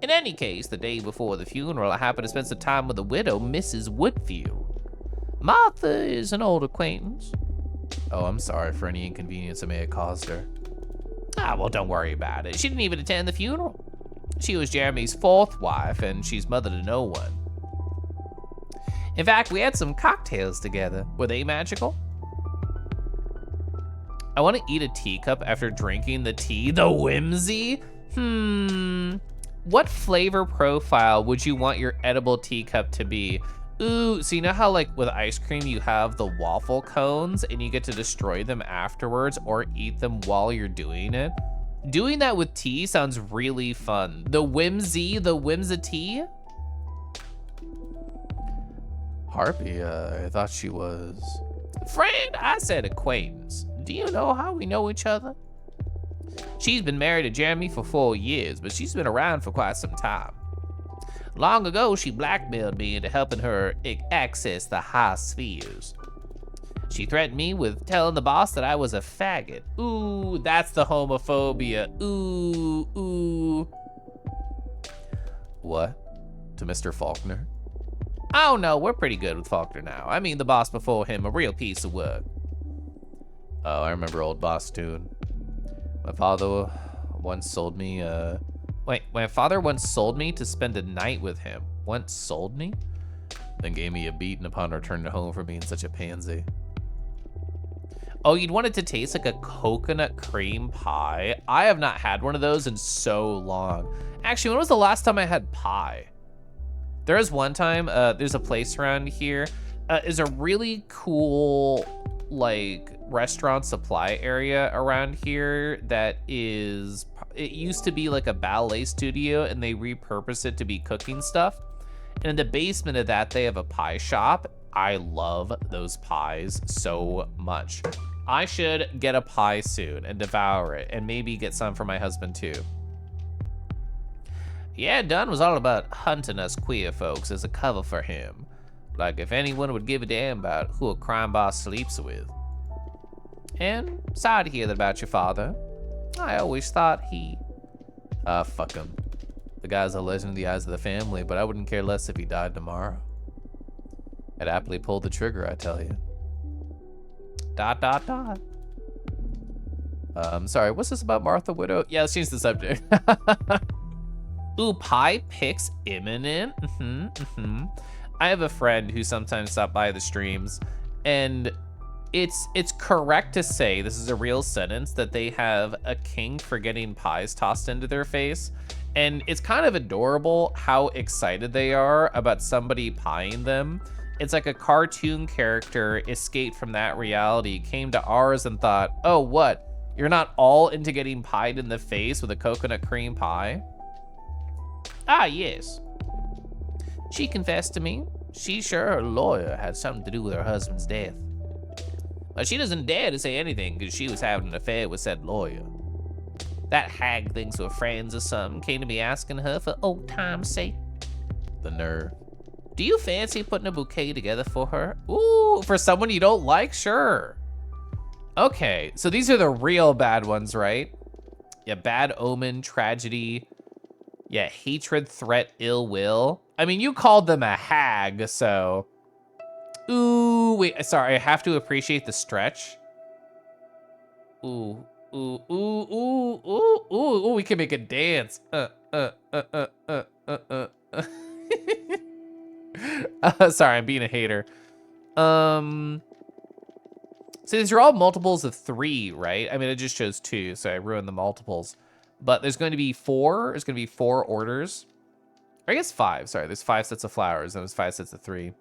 In any case, the day before the funeral, I happened to spend some time with the widow, Mrs. Woodfield. Martha is an old acquaintance. Oh, I'm sorry for any inconvenience I may have caused her. Ah, well, don't worry about it. She didn't even attend the funeral. She was Jeremy's fourth wife, and she's mother to no one. In fact, we had some cocktails together. Were they magical? I want to eat a teacup after drinking the tea. The whimsy? What flavor profile would you want your edible teacup to be? Ooh, so you know how like with ice cream you have the waffle cones and you get to destroy them afterwards or eat them while you're doing it? Doing that with tea sounds really fun. The whimsy tea? Harpy, I thought she was... Friend, I said acquaintance. Do you know how we know each other? She's been married to Jeremy for 4 years, but she's been around for quite some time. Long ago, she blackmailed me into helping her access the high spheres. She threatened me with telling the boss that I was a faggot. Ooh, that's the homophobia. Ooh. What? To Mr. Faulkner? Oh no, we're pretty good with Faulkner now. I mean, the boss before him, a real piece of work. Oh, I remember old Boss Toon. My father once sold me, my father once sold me to spend a night with him. Once sold me? Then gave me a beating upon returning home for being such a pansy. Oh, you'd want it to taste like a coconut cream pie? I have not had one of those in so long. Actually, when was the last time I had pie? There was one time, there's a place around here, is a really cool, like, restaurant supply area around here that is, it used to be like a ballet studio and they repurposed it to be cooking stuff. And in the basement of that, they have a pie shop. I love those pies so much. I should get a pie soon and devour it, and maybe get some for my husband too. Yeah, Dunn was all about hunting us queer folks as a cover for him. Like if anyone would give a damn about who a crime boss sleeps with. And sorry to hear that about your father. I always thought he... fuck him. The guy's a legend in the eyes of the family, but I wouldn't care less if he died tomorrow. I'd happily pull the trigger, I tell you. ... Sorry, what's this about Martha Widow? Yeah, let's change the subject. Ooh, pie picks imminent. I have a friend who sometimes stops by the streams, and it's correct to say, this is a real sentence, that they have a kink for getting pies tossed into their face. And it's kind of adorable how excited they are about somebody pieing them. It's like a cartoon character escaped from that reality, came to ours and thought, oh, what? You're not all into getting pied in the face with a coconut cream pie? Ah, yes. She confessed to me. She's sure her lawyer had something to do with her husband's death. But she doesn't dare to say anything because she was having an affair with said lawyer. That hag thinks we're friends or something, came to me asking her for old time's sake. The nerve. Do you fancy putting a bouquet together for her? Ooh, for someone you don't like? Sure. Okay, so these are the real bad ones, right? Yeah, bad omen, tragedy. Yeah, hatred, threat, ill will. I mean, you called them a hag, so... Ooh, wait, sorry, I have to appreciate the stretch. Ooh, ooh, ooh, ooh, ooh, ooh, ooh, we can make a dance. Sorry, I'm being a hater. So these are all multiples of 3, right? I mean, it just shows 2, so I ruined the multiples. But there's going to be 4. There's going to be 4 orders. Or I guess 5. Sorry, there's 5 sets of flowers, and there's 5 sets of 3.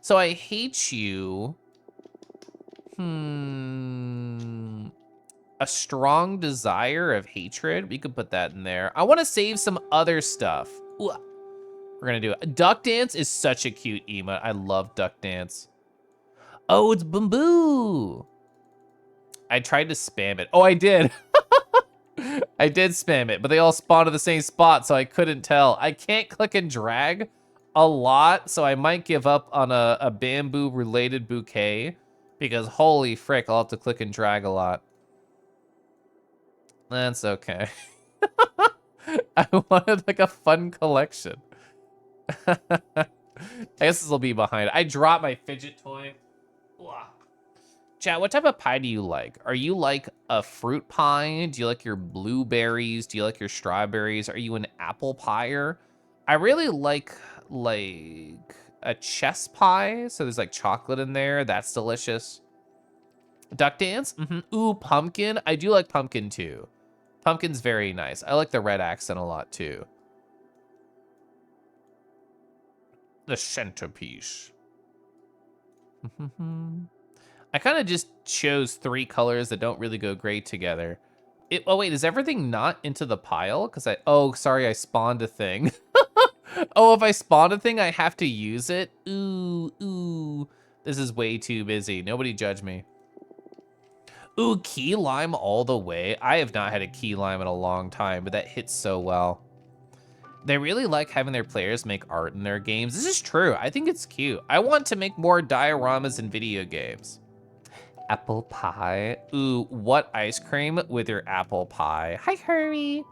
So I hate you. A strong desire of hatred. We could put that in there. I want to save some other stuff. Ooh. We're going to do it. Duck Dance is such a cute emote. I love Duck Dance. Oh, it's Bamboo. I tried to spam it. Oh, I did. I did spam it, but they all spawned at the same spot, so I couldn't tell. I can't click and drag a lot, so I might give up on a bamboo-related bouquet, because holy frick, I'll have to click and drag a lot. That's okay. I wanted like a fun collection. I guess this will be behind. I dropped my fidget toy. Ugh. Chat, what type of pie do you like? Are you like a fruit pie? Do you like your blueberries? Do you like your strawberries? Are you an apple pier? I really like a chess pie. So there's like chocolate in there. That's delicious. Duck Dance? Ooh, pumpkin. I do like pumpkin too. Pumpkin's very nice. I like the red accent a lot too. The centerpiece. I kind of just chose 3 colors that don't really go great together. Oh wait, is everything not into the pile? Oh, sorry, I spawned a thing. Oh, if I spawned a thing, I have to use it? Ooh. This is way too busy. Nobody judge me. Ooh, key lime all the way. I have not had a key lime in a long time, but that hits so well. They really like having their players make art in their games. This is true. I think it's cute. I want to make more dioramas in video games. Apple pie. Ooh, what ice cream with your apple pie? Hi, Hurry.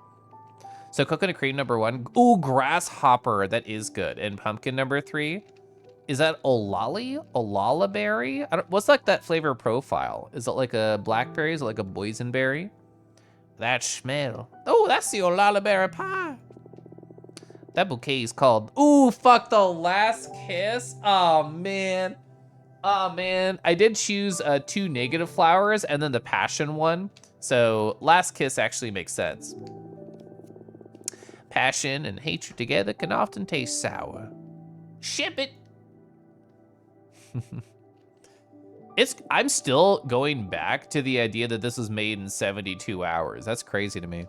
So coconut cream number 1. Ooh, grasshopper. That is good. And pumpkin number 3. Is that olali? Olala berry? What's like that flavor profile? Is it like a blackberry? Is it like a boysenberry? That smell. Oh, that's the olala berry pie. That bouquet is called, ooh, fuck, the last kiss. Oh man. Oh man. I did choose 2 negative flowers and then the passion one. So last kiss actually makes sense. Passion and hatred together can often taste sour. Ship it. I'm still going back to the idea that this was made in 72 hours. That's crazy to me.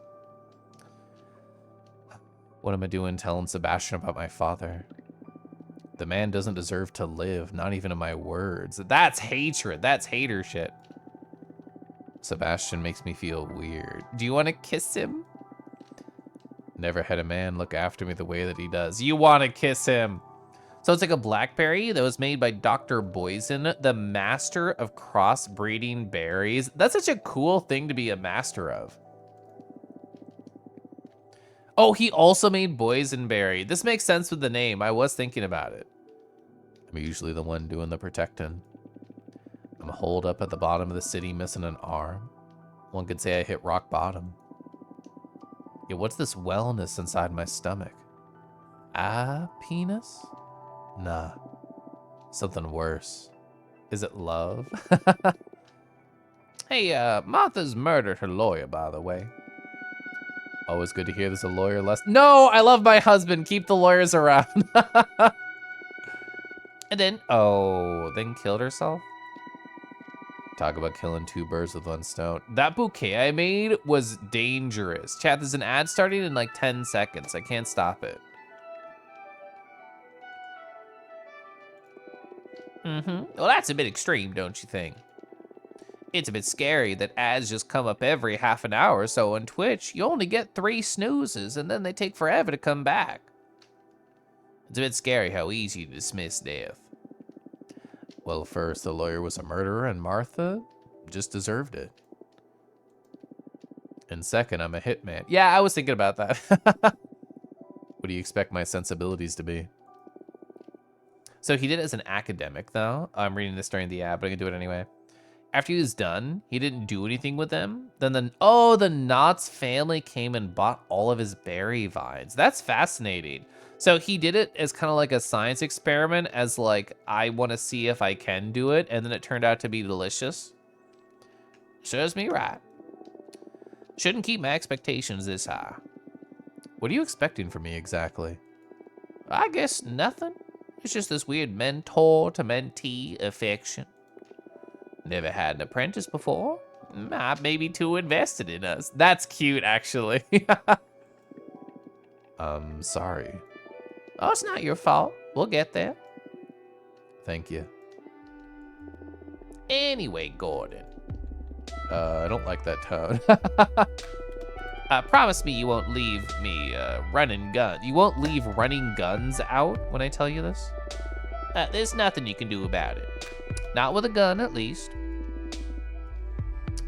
What am I doing telling Sebastian about my father? The man doesn't deserve to live, not even in my words. That's hatred. That's hater shit. Sebastian makes me feel weird. Do you want to kiss him? Never had a man look after me the way that he does. You want to kiss him. So it's like a blackberry that was made by Dr. Boysen, the master of crossbreeding berries. That's such a cool thing to be a master of. Oh, he also made boysenberry. This makes sense with the name. I was thinking about it. I'm usually the one doing the protecting. I'm holed up at the bottom of the city missing an arm. One could say I hit rock bottom. Yeah, what's this wellness inside my stomach? Penis? Nah, something worse. Is it love? Hey, Martha's murdered her lawyer, by the way. Always good to hear there's a lawyer less. No, I love my husband. Keep the lawyers around. And then, then killed herself? Talk about killing 2 birds with 1 stone. That bouquet I made was dangerous. Chat, there's an ad starting in like 10 seconds. I can't stop it. Well, that's a bit extreme, don't you think? It's a bit scary that ads just come up every half an hour or so on Twitch. You only get 3 snoozes, and then they take forever to come back. It's a bit scary how easy you dismiss death. Well, first, the lawyer was a murderer, and Martha just deserved it. And second, I'm a hitman. Yeah, I was thinking about that. What do you expect my sensibilities to be? So he did it as an academic, though. I'm reading this during the ad, but I can do it anyway. After he was done, he didn't do anything with them. Then the Knotts family came and bought all of his berry vines. That's fascinating. So he did it as kind of like a science experiment, as like, I want to see if I can do it, and then it turned out to be delicious. Serves me right. Shouldn't keep my expectations this high. What are you expecting from me exactly? I guess nothing. It's just this weird mentor to mentee affection. Never had an apprentice before. I may be too invested in us. That's cute, actually. Sorry. Oh, it's not your fault. We'll get there. Thank you. Anyway, Gordon. I don't like that tone. Promise me you won't leave me running gun. You won't leave running guns out when I tell you this? There's nothing you can do about it. Not with a gun, at least.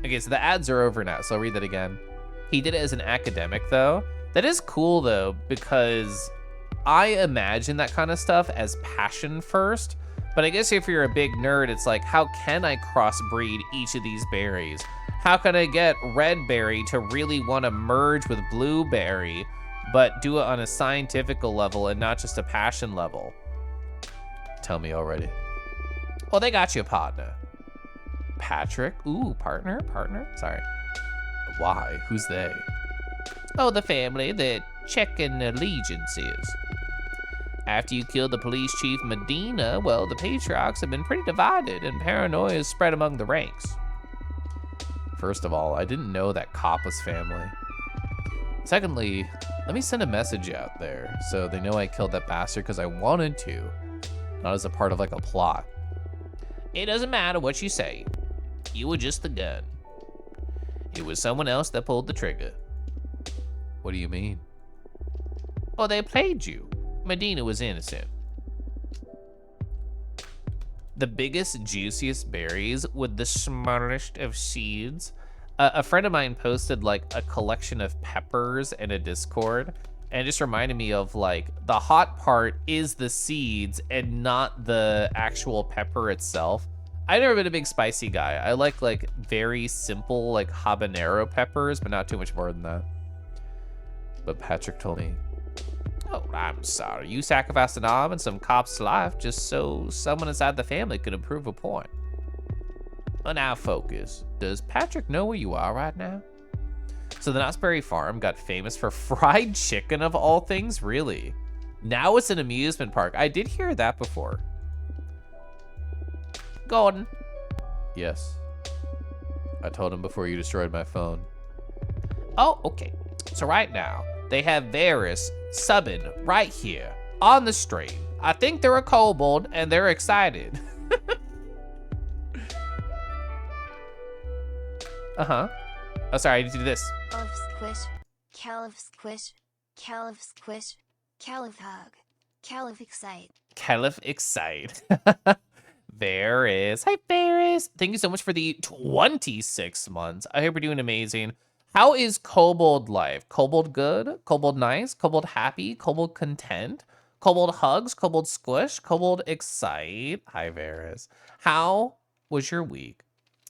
Okay, so the ads are over now, so I'll read that again. He did it as an academic, though. That is cool, though, because I imagine that kind of stuff as passion first. But I guess if you're a big nerd, it's like, how can I crossbreed each of these berries? How can I get red berry to really want to merge with blueberry, but do it on a scientific level and not just a passion level? Tell me already. Well, they got you a partner. Patrick? Ooh, partner? Sorry. Why? Who's they? Oh, the family that checking allegiances. After you killed the police chief Medina, well, the patriarchs have been pretty divided and paranoia is spread among the ranks. First of all, I didn't know that cop was family. Secondly, let me send a message out there so they know I killed that bastard because I wanted to, not as a part of like a plot. It doesn't matter what you say. You were just the gun. It was someone else that pulled the trigger. What do you mean? Well, they played you. Medina was innocent. The biggest, juiciest berries with the smallest of seeds. A friend of mine posted like a collection of peppers in a Discord, and it just reminded me of like the hot part is the seeds and not the actual pepper itself. I've never been a big spicy guy. I like very simple like habanero peppers, but not too much more than that. But Patrick told me, oh, I'm sorry. You sacrificed an arm and some cop's life just so someone inside the family could improve a point. Well, now focus. Does Patrick know where you are right now? So the Knott's Berry Farm got famous for fried chicken of all things, really? Now it's an amusement park. I did hear that before. Gordon. Yes. I told him before you destroyed my phone. Oh, okay. So right now, they have Varys subbing right here on the stream. I think they're a kobold and they're excited. Uh-huh. Oh, sorry, I need to do this. Caliph squish, Caliph squish, Caliph squish, Caliph hug, Caliph excite. Caliph excite. Varys. Hi, Varys. Thank you so much for the 26 months. I hope you're doing amazing. How is Kobold life? Kobold good? Kobold nice? Kobold happy? Kobold content? Kobold hugs? Kobold squish? Kobold excite? Hi, Varys. How was your week?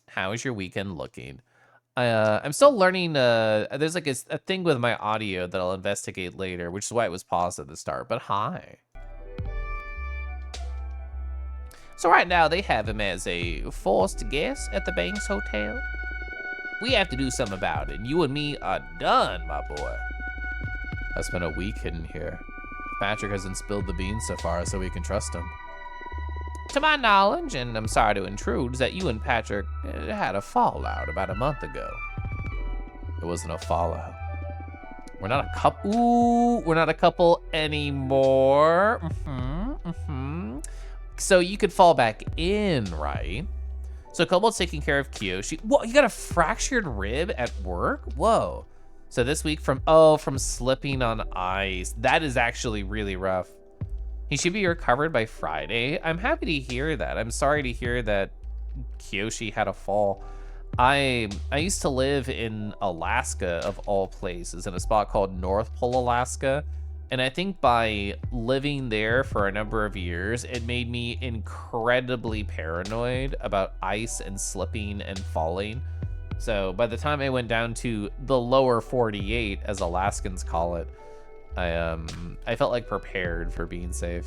How is your weekend looking? I'm still learning. There's like a thing with my audio that I'll investigate later, which is why it was paused at the start. But hi. So right now they have him as a forced guest at the Banks Hotel. We have to do something about it. You and me are done, my boy. I spent a week hidden here. Patrick hasn't spilled the beans so far, so we can trust him. To my knowledge, and I'm sorry to intrude, is that you and Patrick had a fallout about a month ago. It wasn't a fallout. We're not a couple. Ooh, we're not a couple anymore. So you could fall back in, right? So Kobold's taking care of Kyoshi. Whoa, you got a fractured rib at work? Whoa. So this week from slipping on ice. That is actually really rough. He should be recovered by Friday. I'm happy to hear that. I'm sorry to hear that Kyoshi had a fall. I used to live in Alaska, of all places, in a spot called North Pole, Alaska. And I think by living there for a number of years, it made me incredibly paranoid about ice and slipping and falling. So by the time I went down to the lower 48, as Alaskans call it, I felt like prepared for being safe.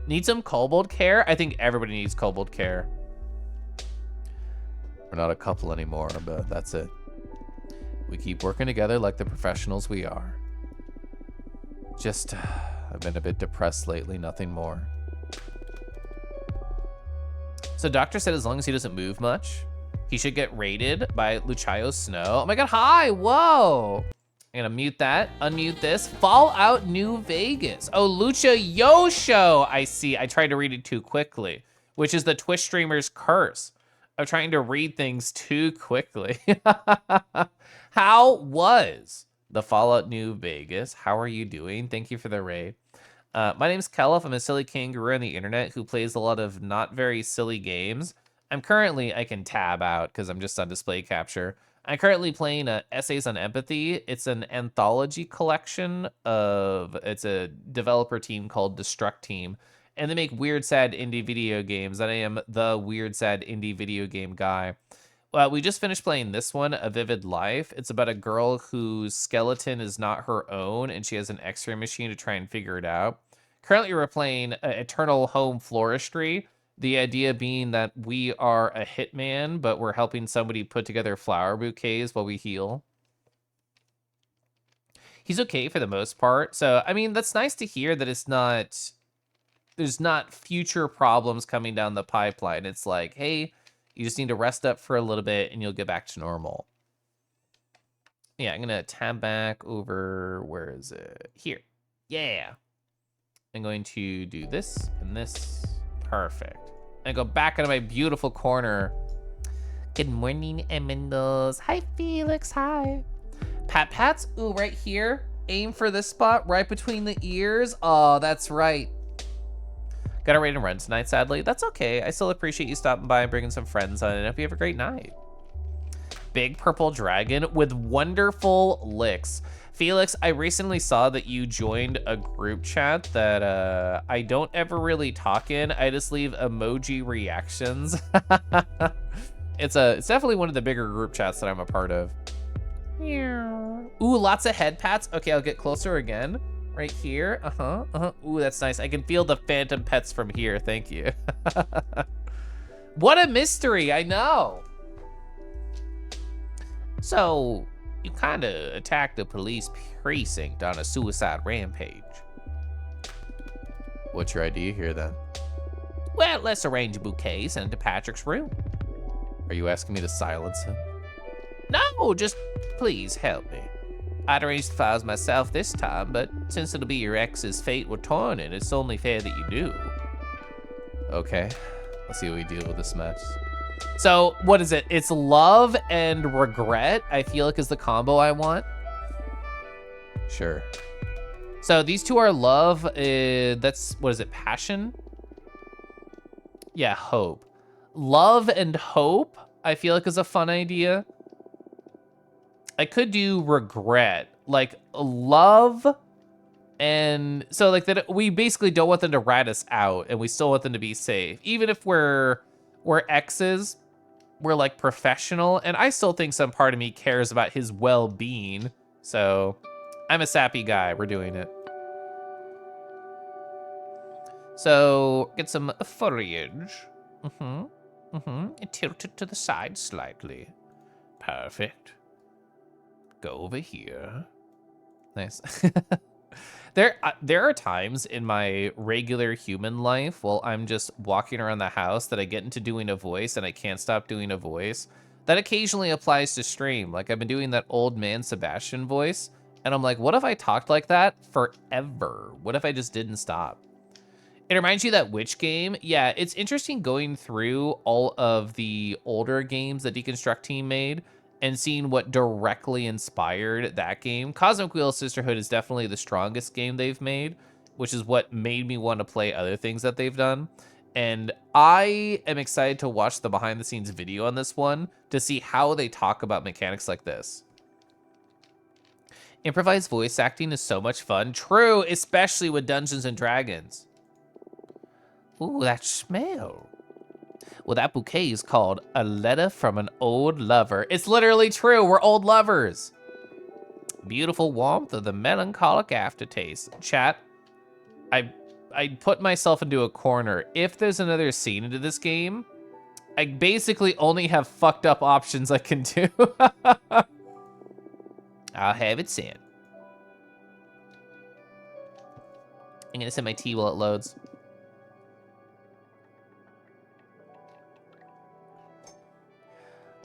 Need some kobold care? I think everybody needs kobold care. We're not a couple anymore, but that's it. We keep working together like the professionals we are. Just, I've been a bit depressed lately, nothing more. So doctor said as long as he doesn't move much, he should get raided by Lucario Snow. Oh my god, hi, whoa. I'm gonna mute that, unmute this. Fallout New Vegas. Oh, Lucha Yosho, I see. I tried to read it too quickly, which is the Twitch streamer's curse of trying to read things too quickly. How was the Fallout New Vegas? How are you doing? Thank you for the raid. My name's Kelif. I'm a silly kangaroo on the internet who plays a lot of not very silly games. I can tab out because I'm just on display capture. I'm currently playing Essays on Empathy. It's an anthology collection it's a developer team called Destruct Team. And they make weird, sad indie video games. And I am the weird, sad indie video game guy. Well, we just finished playing this one, A Vivid Life. It's about a girl whose skeleton is not her own, and she has an x-ray machine to try and figure it out. Currently, we're playing Eternal Home Floristry. The idea being that we are a hitman, but we're helping somebody put together flower bouquets while we heal. He's okay for the most part. So, I mean, that's nice to hear that there's not future problems coming down the pipeline. It's like, hey, you just need to rest up for a little bit and you'll get back to normal. Yeah, I'm gonna tab back over, where is it? Here. Yeah. I'm going to do this and this. Perfect. And go back into my beautiful corner. Good morning, Emendos. Hi, Felix. Hi. Pats. Ooh, right here. Aim for this spot right between the ears. Oh, that's right. Got a raid and run tonight, sadly. That's okay. I still appreciate you stopping by and bringing some friends on, and hope you have a great night. Big purple dragon with wonderful licks. Felix, I recently saw that you joined a group chat that I don't ever really talk in. I just leave emoji reactions. It's definitely one of the bigger group chats that I'm a part of. Ooh, lots of head pats. Okay, I'll get closer again. Right here. Ooh, that's nice. I can feel the phantom pets from here. Thank you. What a mystery. I know. So, you kind of attacked a police precinct on a suicide rampage. What's your idea here, then? Well, let's arrange a bouquet, send it to Patrick's room. Are you asking me to silence him? No, just please help me. I'd arranged the files myself this time, but since it'll be your ex's fate we're torn in, it's only fair that you do. Okay, let's see what we deal with this mess. So, what is it? It's love and regret, I feel like is the combo I want. Sure. So these two are love, that's, what is it, passion? Yeah, hope. Love and hope, I feel like is a fun idea. I could do regret, like love, and so like that we basically don't want them to rat us out, and we still want them to be safe, even if we're exes. We're like professional, and I still think some part of me cares about his well-being. So I'm a sappy guy. We're doing it. So get some foliage. Tilt it to the side slightly. Perfect. Go over here. Nice. There are times in my regular human life while I'm just walking around the house that I get into doing a voice and I can't stop doing a voice. That occasionally applies to stream. Like I've been doing that old man Sebastian voice, and I'm like, what if I talked like that forever? What if I just didn't stop? It reminds you of that Witch game. Yeah, it's interesting going through all of the older games that Deconstruct Team made and seeing what directly inspired that game. Cosmic Wheel Sisterhood is definitely the strongest game they've made, which is what made me want to play other things that they've done. And I am excited to watch the behind the scenes video on this one to see how they talk about mechanics like this. Improvised voice acting is so much fun. True, especially with Dungeons and Dragons. Ooh, that smell. Well, that bouquet is called A Letter from an Old Lover. It's literally true. We're old lovers. Beautiful warmth of the melancholic aftertaste. Chat, I put myself into a corner. If there's another scene into this game, I basically only have fucked up options I can do. I'll have it sent. I'm gonna send my tea while it loads.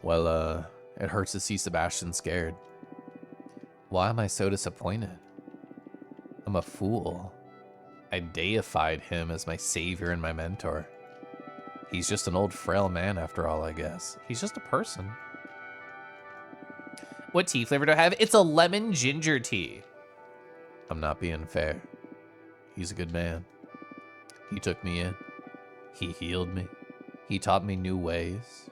Well, it hurts to see Sebastian scared. Why am I so disappointed? I'm a fool. I deified him as my savior and my mentor. He's just an old frail man after all, I guess. He's just a person. What tea flavor do I have? It's a lemon ginger tea. I'm not being fair. He's a good man. He took me in. He healed me. He taught me new ways.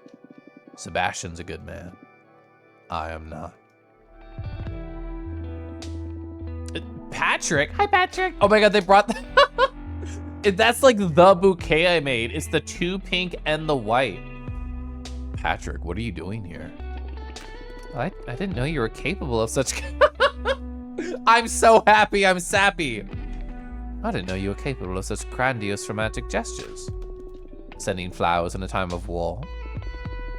Sebastian's a good man. I am not. Patrick? Hi, Patrick. Oh my god, they brought that's like the bouquet I made. It's the 2 pink and the white. Patrick, what are you doing here? I didn't know you were capable of such... I'm so happy, I'm sappy. I didn't know you were capable of such grandiose romantic gestures. Sending flowers in a time of war.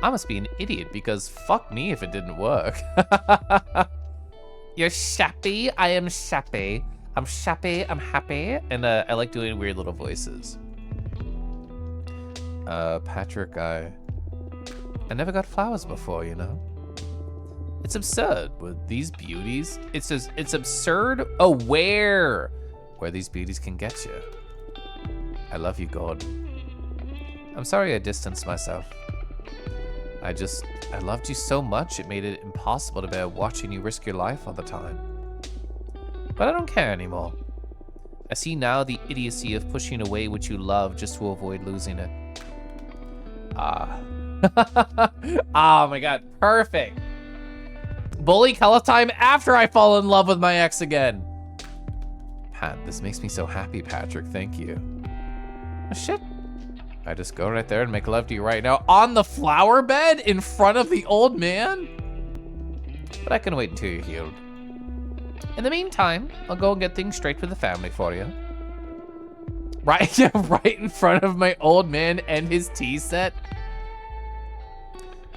I must be an idiot because fuck me if it didn't work. You're sappy, I am sappy. I'm sappy, I'm happy. And I like doing weird little voices. Patrick, I never got flowers before, you know? It's absurd with these beauties. It's absurd aware where these beauties can get you. I love you, Gordon. I'm sorry I distanced myself. I loved you so much it made it impossible to bear watching you risk your life all the time. But I don't care anymore. I see now the idiocy of pushing away what you love just to avoid losing it. Ah. Oh my god, perfect. Bully color time after I fall in love with my ex again. Pat, this makes me so happy, Patrick, thank you. Oh, shit. I just go right there and make love to you right now on the flower bed in front of the old man? But I can wait until you're healed. In the meantime, I'll go and get things straight with the family for you. Right, yeah, right in front of my old man and his tea set.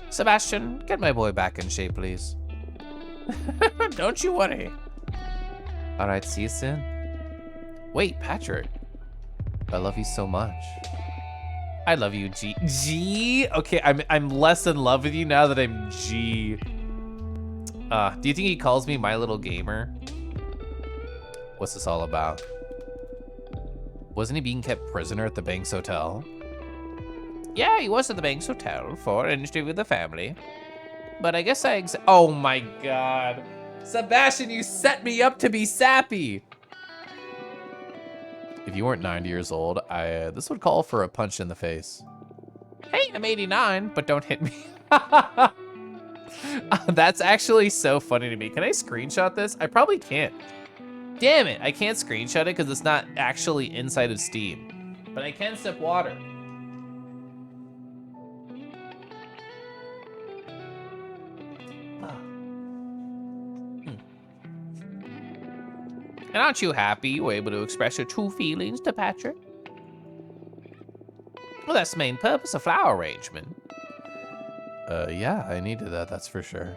Sebastian, get my boy back in shape, please. Don't you worry. All right, see you soon. Wait, Patrick. I love you so much. I love you, G. G? Okay, I'm less in love with you now that I'm G. Do you think he calls me my little gamer? What's this all about? Wasn't he being kept prisoner at the Banks Hotel? Yeah, he was at the Banks Hotel for an interview with the family. But I guess oh my god. Sebastian, you set me up to be sappy. If you weren't 90 years old, this would call for a punch in the face. Hey, I'm 89, but don't hit me. That's actually so funny to me. Can I screenshot this? I probably can't. Damn it, I can't screenshot it because it's not actually inside of Steam. But I can sip water. And aren't you happy you were able to express your true feelings to Patrick? Well, that's the main purpose of flower arrangement. Yeah, I needed that, that's for sure.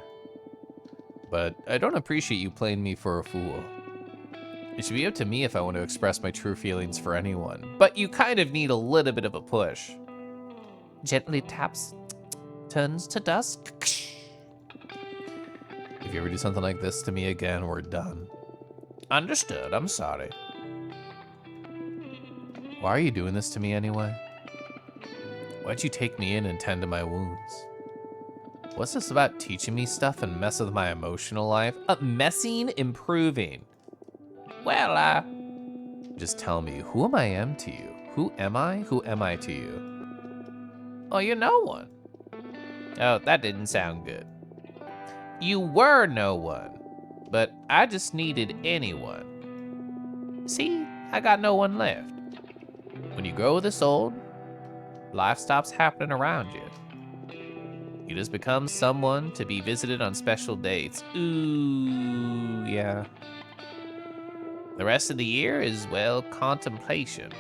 But I don't appreciate you playing me for a fool. It should be up to me if I want to express my true feelings for anyone. But you kind of need a little bit of a push. Gently taps, turns to dust. If you ever do something like this to me again, we're done. Understood, I'm sorry. Why are you doing this to me anyway? Why'd you take me in and tend to my wounds? What's this about teaching me stuff and mess with my emotional life? Messing, improving. Well, just tell me, who am I to you? Who am I? Who am I to you? Oh, you're no one. Oh, that didn't sound good. You were no one, but I just needed anyone. See, I got no one left. When you grow this old, life stops happening around you. You just become someone to be visited on special dates. Ooh, yeah. The rest of the year is, well, contemplation.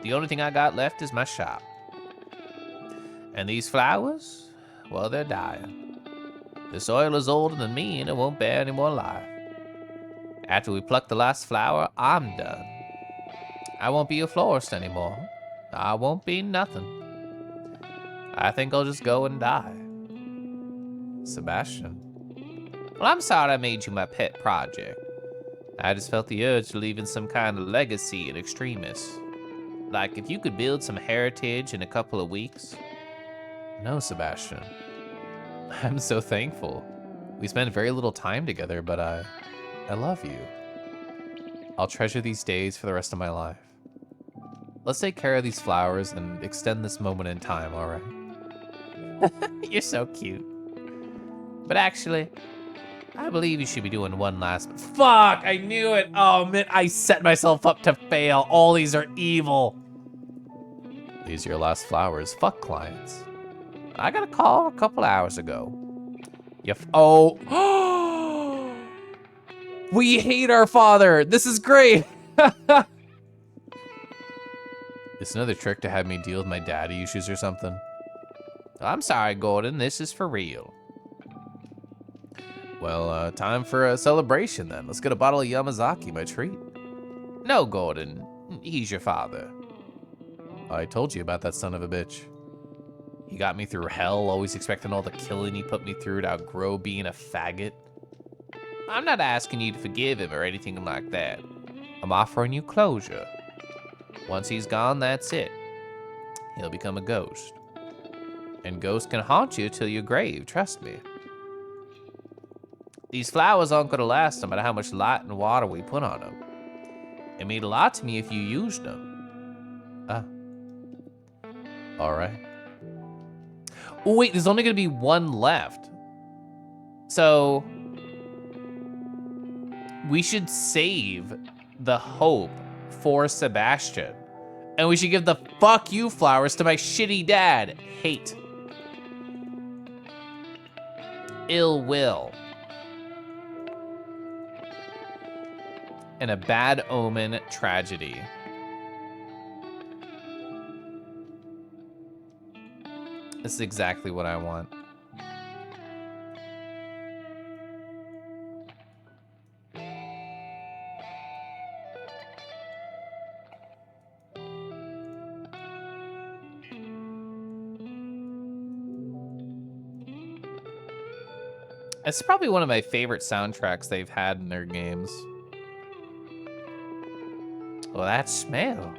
The only thing I got left is my shop. And these flowers, well, they're dying. The soil is older than me and it won't bear any more life. After we pluck the last flower, I'm done. I won't be a florist anymore. I won't be nothing. I think I'll just go and die. Sebastian. Well, I'm sorry I made you my pet project. I just felt the urge to leave in some kind of legacy in extremis. Like, if you could build some heritage in a couple of weeks. No, Sebastian. I'm so thankful. We spent very little time together, but I love you. I'll treasure these days for the rest of my life. Let's take care of these flowers and extend this moment in time, all right? You're so cute. But actually, I believe you should be doing one last... Fuck, I knew it. Oh, man, I set myself up to fail. All these are evil. These are your last flowers. Fuck clients. I got a call a couple hours ago. Oh. We hate our father. This is great. It's another trick to have me deal with my daddy issues or something. I'm sorry, Gordon. This is for real. Well, time for a celebration then. Let's get a bottle of Yamazaki, my treat. No, Gordon. He's your father. I told you about that son of a bitch. He got me through hell, always expecting all the killing he put me through to outgrow being a faggot. I'm not asking you to forgive him or anything like that. I'm offering you closure. Once he's gone, that's it. He'll become a ghost. And ghosts can haunt you till your grave, trust me. These flowers aren't gonna last no matter how much light and water we put on them. It mean a lot to me if you used them. Alright. Oh wait, there's only gonna be one left. So, we should save the hope for Sebastian. And we should give the fuck you flowers to my shitty dad. Hate. Ill will. And a bad omen tragedy. This is exactly what I want. It's probably one of my favorite soundtracks they've had in their games. Well, that smell.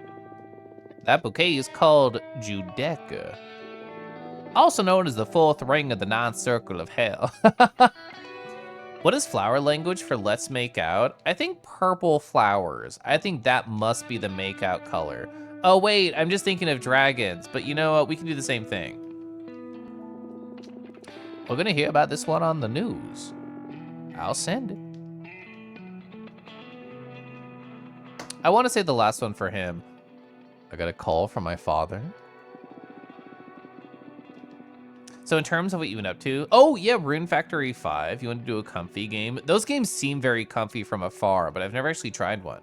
That bouquet is called Judecca, also known as the fourth ring of the ninth circle of hell. What is flower language for let's make out? I think purple flowers. I think that must be the make out color. Oh wait, I'm just thinking of dragons, but you know what? We can do the same thing. We're gonna hear about this one on the news. I'll send it. I wanna say the last one for him. I got a call from my father. So in terms of what you've been up to, oh yeah, Rune Factory 5, you want to do a comfy game? Those games seem very comfy from afar, but I've never actually tried one.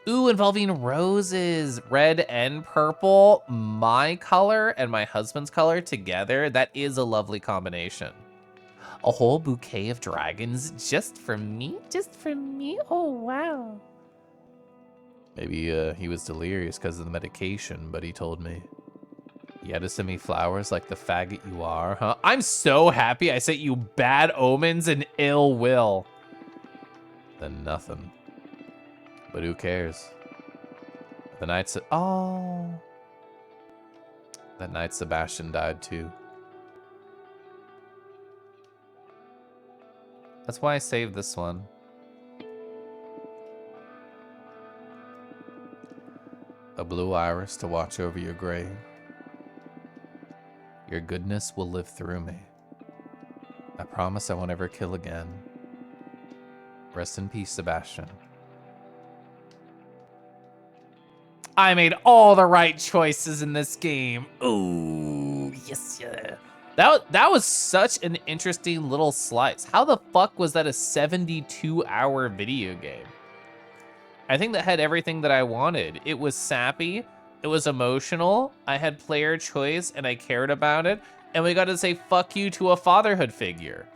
Ooh, involving roses, red and purple, my color and my husband's color together, that is a lovely combination. A whole bouquet of dragons just for me? Just for me? Oh, wow. Maybe he was delirious because of the medication, but he told me. You had to send me flowers like the faggot you are, huh? I'm so happy I sent you bad omens and ill will. Then nothing. But who cares? The night oh. That night Sebastian died too. That's why I saved this one. A blue iris to watch over your grave. Your goodness will live through me. I promise I won't ever kill again. Rest in peace, Sebastian. I made all the right choices in this game. Ooh, yes, yeah. That was such an interesting little slice. How the fuck was that a 72-hour video game? I think that had everything that I wanted. It was sappy. It was emotional, I had player choice, and I cared about it, and we got to say fuck you to a fatherhood figure.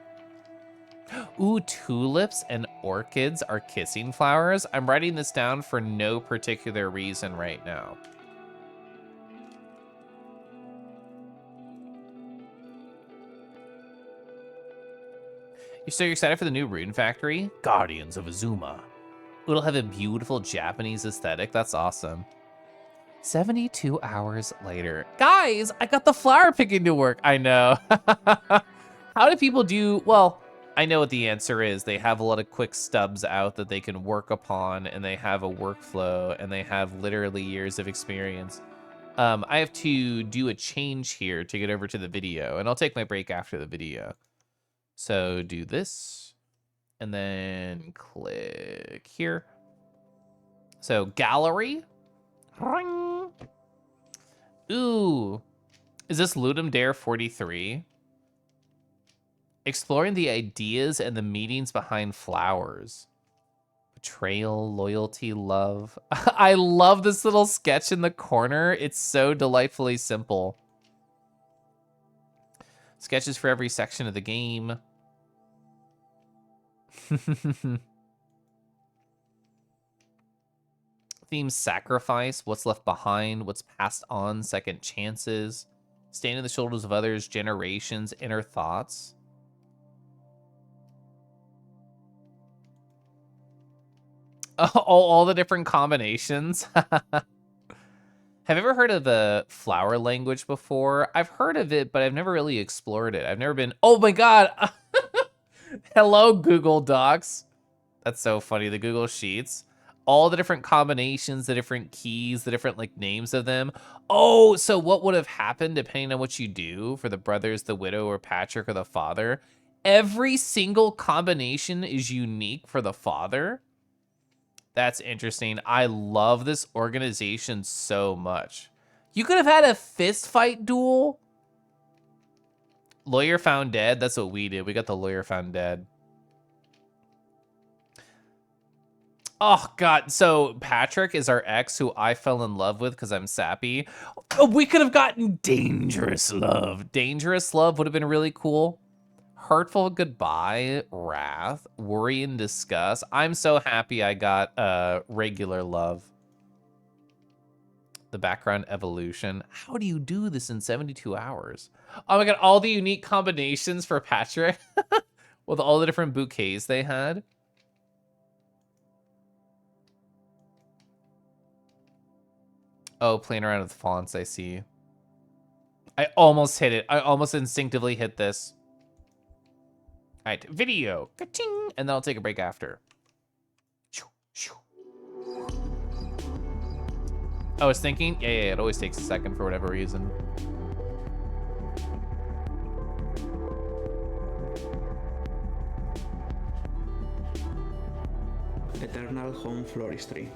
Ooh, tulips and orchids are kissing flowers. I'm writing this down for no particular reason right now. So you're excited for the new Rune Factory? Guardians of Azuma. It'll have a beautiful Japanese aesthetic. That's awesome. 72 hours later. Guys, I got the flower picking to work. I know. How do people do? Well, I know what the answer is. They have a lot of quick stubs out that they can work upon, and they have a workflow, and they have literally years of experience. I have to do a change here to get over to the video, and I'll take my break after the video. So do this, and then click here. So gallery. Ring. Ooh, is this Ludum Dare 43? Exploring the ideas and the meanings behind flowers. Betrayal, loyalty, love. I love this little sketch in the corner. It's so delightfully simple. Sketches for every section of the game. Themes: sacrifice, what's left behind, what's passed on, second chances, stand on the shoulders of others, generations, inner thoughts. All the different combinations. Have you ever heard of the flower language before? I've heard of it, but I've never really explored it. I've never been, oh my God. Hello, Google Docs. That's so funny, the Google Sheets. All the different combinations, the different keys, the different like names of them. Oh, so what would have happened depending on what you do for the brothers, the widow, or Patrick, or the father? Every single combination is unique for the father. That's interesting. I love this organization so much. You could have had a fist fight duel. Lawyer found dead. That's what we did. We got the lawyer found dead. Oh, God. So Patrick is our ex who I fell in love with because I'm sappy. Oh, we could have gotten Dangerous Love. Dangerous Love would have been really cool. Hurtful Goodbye, Wrath, Worry and Disgust. I'm so happy I got Regular Love. The background evolution. How do you do this in 72 hours? Oh my God, all the unique combinations for Patrick. with all the different bouquets they had. Oh, playing around with fonts, I see. I almost hit it. I almost instinctively hit this. All right, video. Ka-ching! And then I'll take a break after. I was thinking, yeah, it always takes a second for whatever reason. Eternal Home Floristry.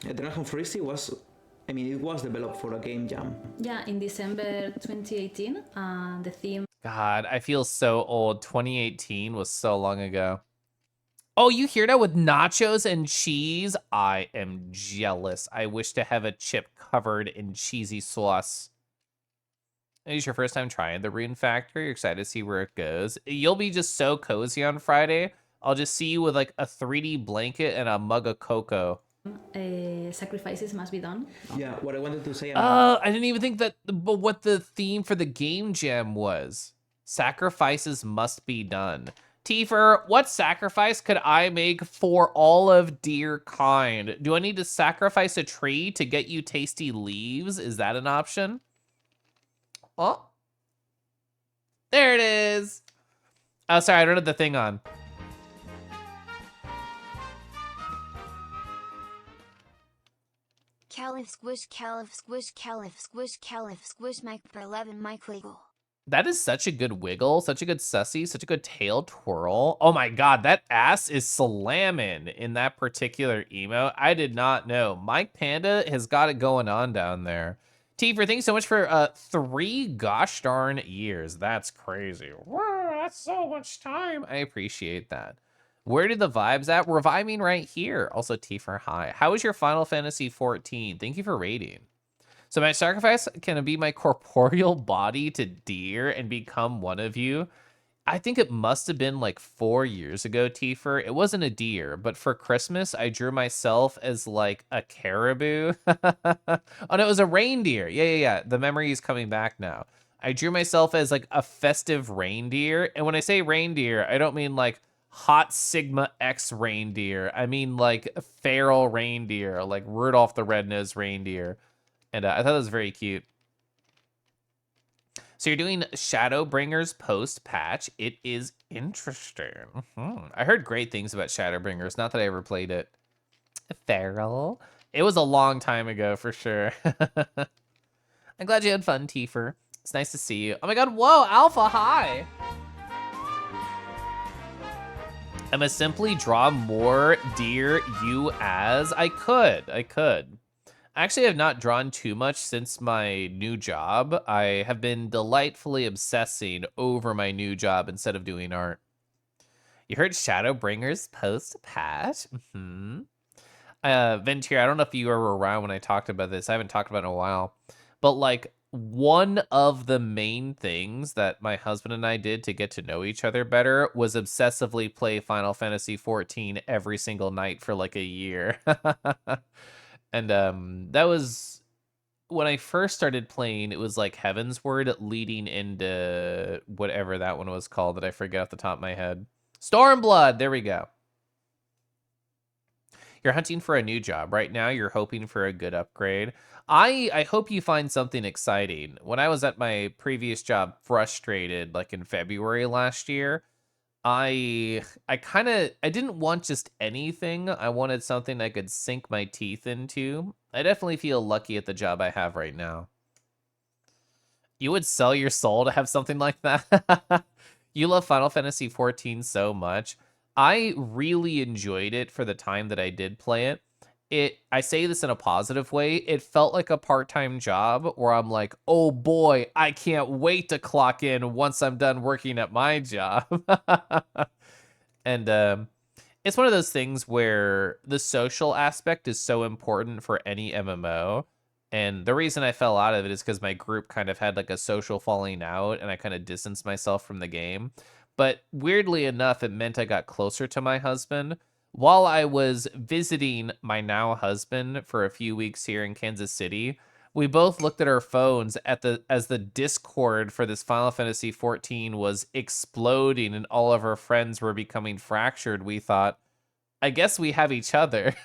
Eternal Home Floristry was, I mean, it was developed for a game jam. Yeah, in December 2018, the theme God, I feel so old. 2018 was so long ago. Oh, you hear that with nachos and cheese? I am jealous. I wish to have a chip covered in cheesy sauce. It's your first time trying the Rune Factory. You're excited to see where it goes. You'll be just so cozy on Friday. I'll just see you with like a 3D blanket and a mug of cocoa. sacrifices must be done. Yeah, what I wanted to say. I didn't even think that what the theme for the game jam was. Sacrifices must be done. Tifer, what sacrifice could I make for all of dear kind? Do I need to sacrifice a tree to get you tasty leaves? Is that an option? Oh. There it is. Oh, sorry, I don't have the thing on. Caliph squish caliph squish caliph squish caliph squish Mike for 11 Mike legal. That is such a good wiggle, such a good sussy, such a good tail twirl. Oh my god, that ass is slamming in that particular emote. I did not know. Mike Panda has got it going on down there. Tifer, thanks so much for 3 gosh darn years. That's crazy. Wow, that's so much time. I appreciate that. Where did the vibes at? We're vibing right here. Also, Tifer, hi. How was your Final Fantasy 14? Thank you for rating. So my sacrifice can be my corporeal body to deer and become one of you. I think it must have been like 4 years ago, Tifer. It wasn't a deer, but for Christmas, I drew myself as like a caribou. Oh, no, it was a reindeer. Yeah. The memory is coming back now. I drew myself as like a festive reindeer. And when I say reindeer, I don't mean like Hot Sigma X reindeer. I mean like feral reindeer, like Rudolph the Red-Nosed Reindeer. And I thought that was very cute. So you're doing Shadowbringers post-patch. It is interesting. I heard great things about Shadowbringers. Not that I ever played it. Feral. It was a long time ago for sure. I'm glad you had fun, Tifer. It's nice to see you. Oh my god, whoa, Alpha, hi! I'm gonna simply draw more dear you as I could. Actually, I have not drawn too much since my new job. I have been delightfully obsessing over my new job instead of doing art. You heard Shadowbringers post-patch? Ventura, I don't know if you were around when I talked about this. I haven't talked about it in a while. But like, one of the main things that my husband and I did to get to know each other better was obsessively play Final Fantasy 14 every single night for like a year. And that was when I first started playing. It was like Heavensward leading into whatever that one was called that I forget off the top of my head. Stormblood, there we go. You're hunting for a new job. Right now, you're hoping for a good upgrade. I hope you find something exciting. When I was at my previous job, frustrated, like in February last year, I didn't want just anything. I wanted something I could sink my teeth into. I definitely feel lucky at the job I have right now. You would sell your soul to have something like that? You love Final Fantasy 14 so much. I really enjoyed it for the time that I did play it. I say this in a positive way. It felt like a part-time job where I'm like, oh boy, I can't wait to clock in once I'm done working at my job. And it's one of those things where the social aspect is so important for any MMO. And the reason I fell out of it is because my group kind of had like a social falling out and I kind of distanced myself from the game. But weirdly enough, it meant I got closer to my husband. while I was visiting my now husband for a few weeks here in Kansas City, we both looked at our phones as the Discord for this Final Fantasy 14 was exploding and all of our friends were becoming fractured. We thought, I guess we have each other.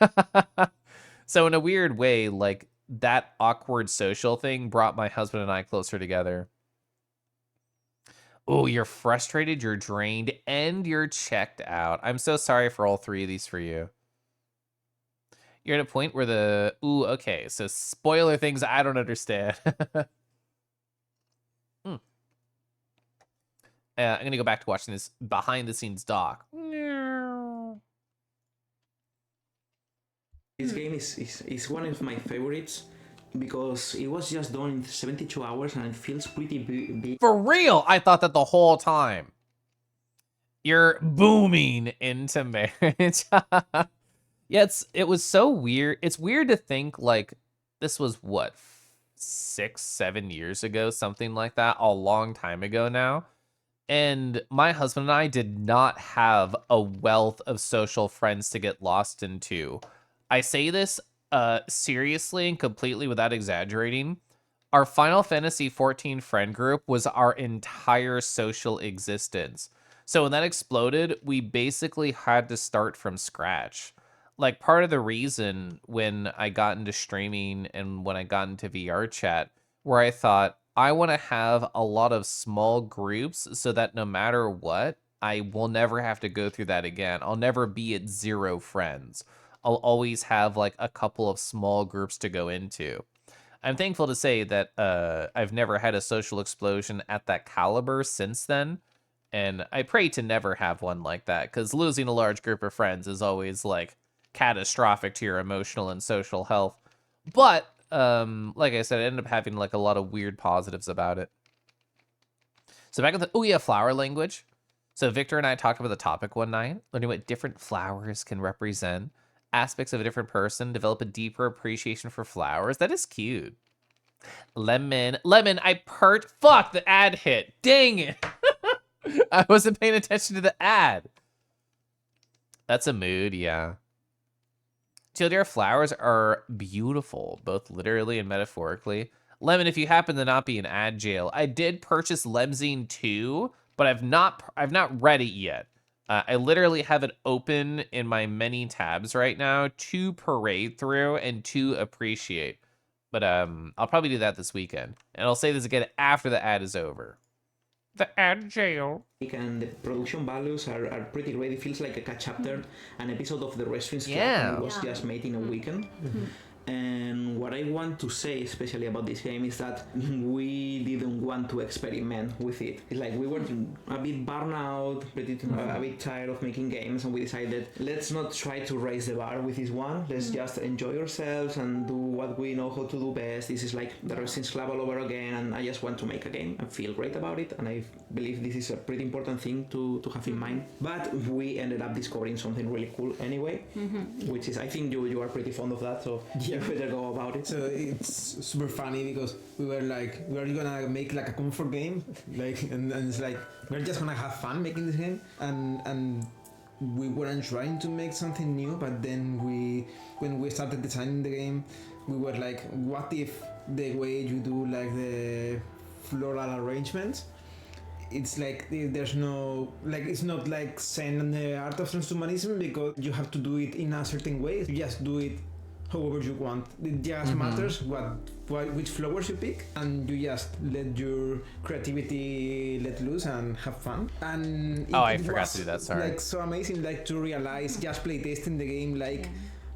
So in a weird way, like that awkward social thing brought my husband and I closer together. Oh, you're frustrated, you're drained, and you're checked out. I'm so sorry for all three of these for you. You're at a point where ooh, okay, so spoiler things I don't understand. I'm going to go back to watching this behind-the-scenes doc. This game is one of my favorites because it was just done in 72 hours and it feels pretty big. For real, I thought that the whole time. You're booming into marriage. Yeah, it was so weird. It's weird to think like this was what 6-7 years ago, something like that, a long time ago now. And my husband and I did not have a wealth of social friends to get lost into. I say this seriously and completely without exaggerating. Our Final Fantasy 14 friend group was our entire social existence. So when that exploded, we basically had to start from scratch. Like part of the reason when I got into streaming and when I got into VR chat, where I thought I want to have a lot of small groups so that no matter what, I will never have to go through that again. I'll never be at 0 friends. I'll always have like a couple of small groups to go into. I'm thankful to say that I've never had a social explosion at that caliber since then. And I pray to never have one like that, because losing a large group of friends is always like catastrophic to your emotional and social health. But like I said, I ended up having like a lot of weird positives about it. So back at the flower language. So Victor and I talked about the topic one night, learning what different flowers can represent, aspects of a different person, develop a deeper appreciation for flowers. That is cute. Lemon, fuck, the ad hit. Dang it. I wasn't paying attention to the ad. That's a mood, yeah. Tildare flowers are beautiful, both literally and metaphorically. Lemon, if you happen to not be in ad jail, I did purchase Lemzine 2, but I've not read it yet. I literally have it open in my many tabs right now to parade through and to appreciate. But I'll probably do that this weekend. And I'll say this again after the ad is over. The ad jail. And the production values are pretty great. It feels like a chapter, an episode of the Restaurants Club, Yeah. and it was just made in a weekend. And what I want to say, especially about this game, is that we didn't want to experiment with it. It's like we were a bit burned out, a bit tired of making games, and we decided, let's not try to raise the bar with this one. Let's just enjoy ourselves and do what we know how to do best. This is like the Resistance Club all over again, and I just want to make a game and feel great about it. And I believe this is a pretty important thing to have in mind. But we ended up discovering something really cool anyway, which is, I think you are pretty fond of that, so you better go about it. So it's super funny because we were like, we're gonna make like a comfort game, like, and it's like we're just gonna have fun making this game, and we weren't trying to make something new. But then when we started designing the game, we were like, what if the way you do like the floral arrangements, it's like there's no, like, it's not like Zen and the art of transhumanism, because you have to do it in a certain way. You just do it however you want. It just matters which flowers you pick, and you just let your creativity let loose and have fun. And I forgot to do that, sorry. Like so amazing, like to realize just playtesting the game, like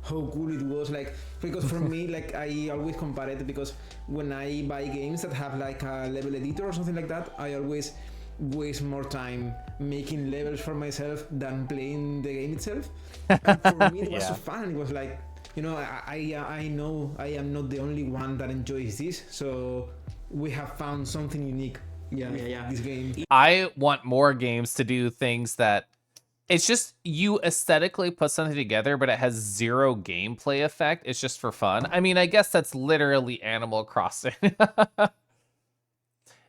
how cool it was, like, because for me, like, I always compare it, because when I buy games that have like a level editor or something like that, I always waste more time making levels for myself than playing the game itself. And for me it was so fun. It was like, you know, I know I am not the only one that enjoys this, so we have found something unique. This game. I want more games to do things that it's just you aesthetically put something together, but it has 0 gameplay effect. It's just for fun. I mean, I guess that's literally Animal Crossing. Thank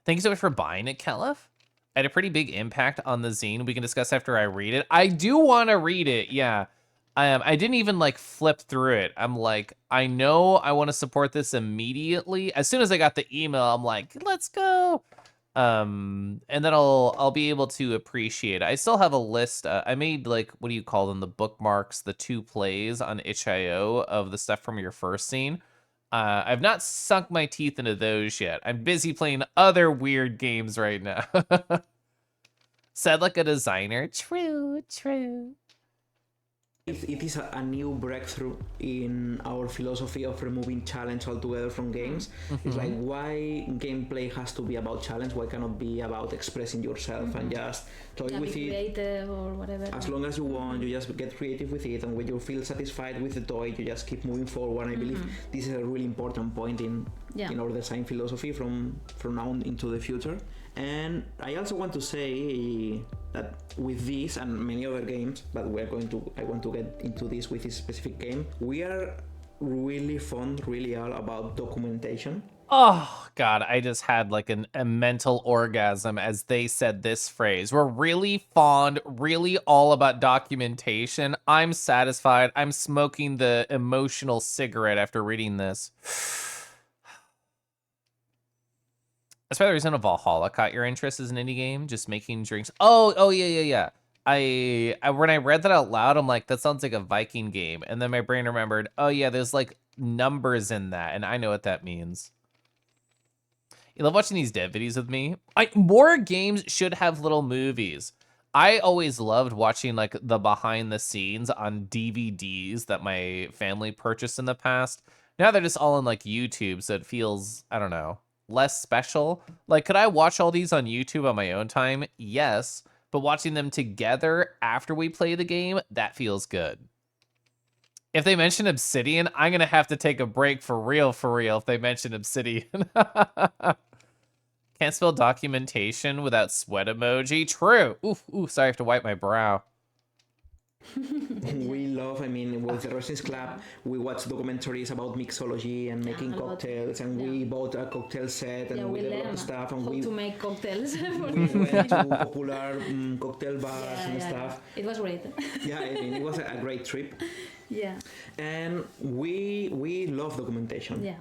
you so much for buying it, Kelif. I had a pretty big impact on the zine. We can discuss after I read it. I do want to read it, yeah. I didn't even like flip through it. I'm like, I know I want to support this immediately. As soon as I got the email, I'm like, let's go. And then I'll be able to appreciate it. I still have a list. I made like, what do you call them? The bookmarks, the 2 plays on itch.io of the stuff from your first scene. I've not sunk my teeth into those yet. I'm busy playing other weird games right now. Said like a designer. True, true. It is a new breakthrough in our philosophy of removing challenge altogether from games. It's like, why gameplay has to be about challenge? Why cannot be about expressing yourself and just toy Yeah, with be it? creative or whatever. As long as you want, you just get creative with it, and when you feel satisfied with the toy, you just keep moving forward. I believe this is a really important point in our design philosophy from now on into the future. And I also want to say that with this and many other games, but I want to get into this with this specific game, we are really all about documentation. Oh, God, I just had like a mental orgasm as they said this phrase. We're really fond, really all about documentation. I'm satisfied. I'm smoking the emotional cigarette after reading this. That's probably the reason of Valhalla caught your interest as an indie game, just making drinks. Oh, yeah. I when I read that out loud, I'm like, that sounds like a Viking game. And then my brain remembered, oh yeah, there's like numbers in that, and I know what that means. You love watching these dev videos with me? More games should have little movies. I always loved watching like the behind the scenes on DVDs that my family purchased in the past. Now they're just all on like YouTube, so it feels, I don't know, less special. Like, could I watch all these on YouTube on my own time? Yes, but watching them together after we play the game, that feels good. If they mention Obsidian, I'm gonna have to take a break for real if they mention Obsidian. Can't spell documentation without sweat emoji. True. Ooh, sorry, I have to wipe my brow. We love, with the Resistance Club, we watch documentaries about mixology and making cocktails, and we bought a cocktail set and we developed stuff, and how to make cocktails. we went to popular cocktail bars and stuff. It was great. Yeah, it was a great trip. Yeah. And we love documentation. Yeah.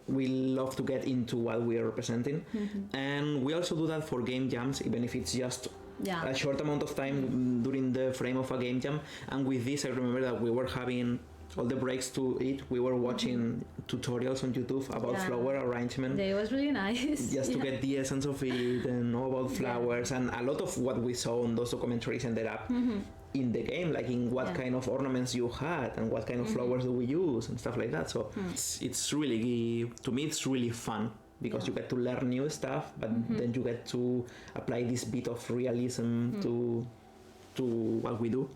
We love to get into what we are representing, and we also do that for game jams, even if it's just a short amount of time during the frame of a game jam. And with this, I remember that we were having all the breaks to it. We were watching tutorials on YouTube about flower arrangement. It was really nice. Just to get the essence of it and know about flowers, and a lot of what we saw on those documentaries ended up in the game, like in what kind of ornaments you had and what kind of flowers do we use and stuff like that. So it's really, to me, it's really fun because you get to learn new stuff, but then you get to apply this bit of realism to what we do.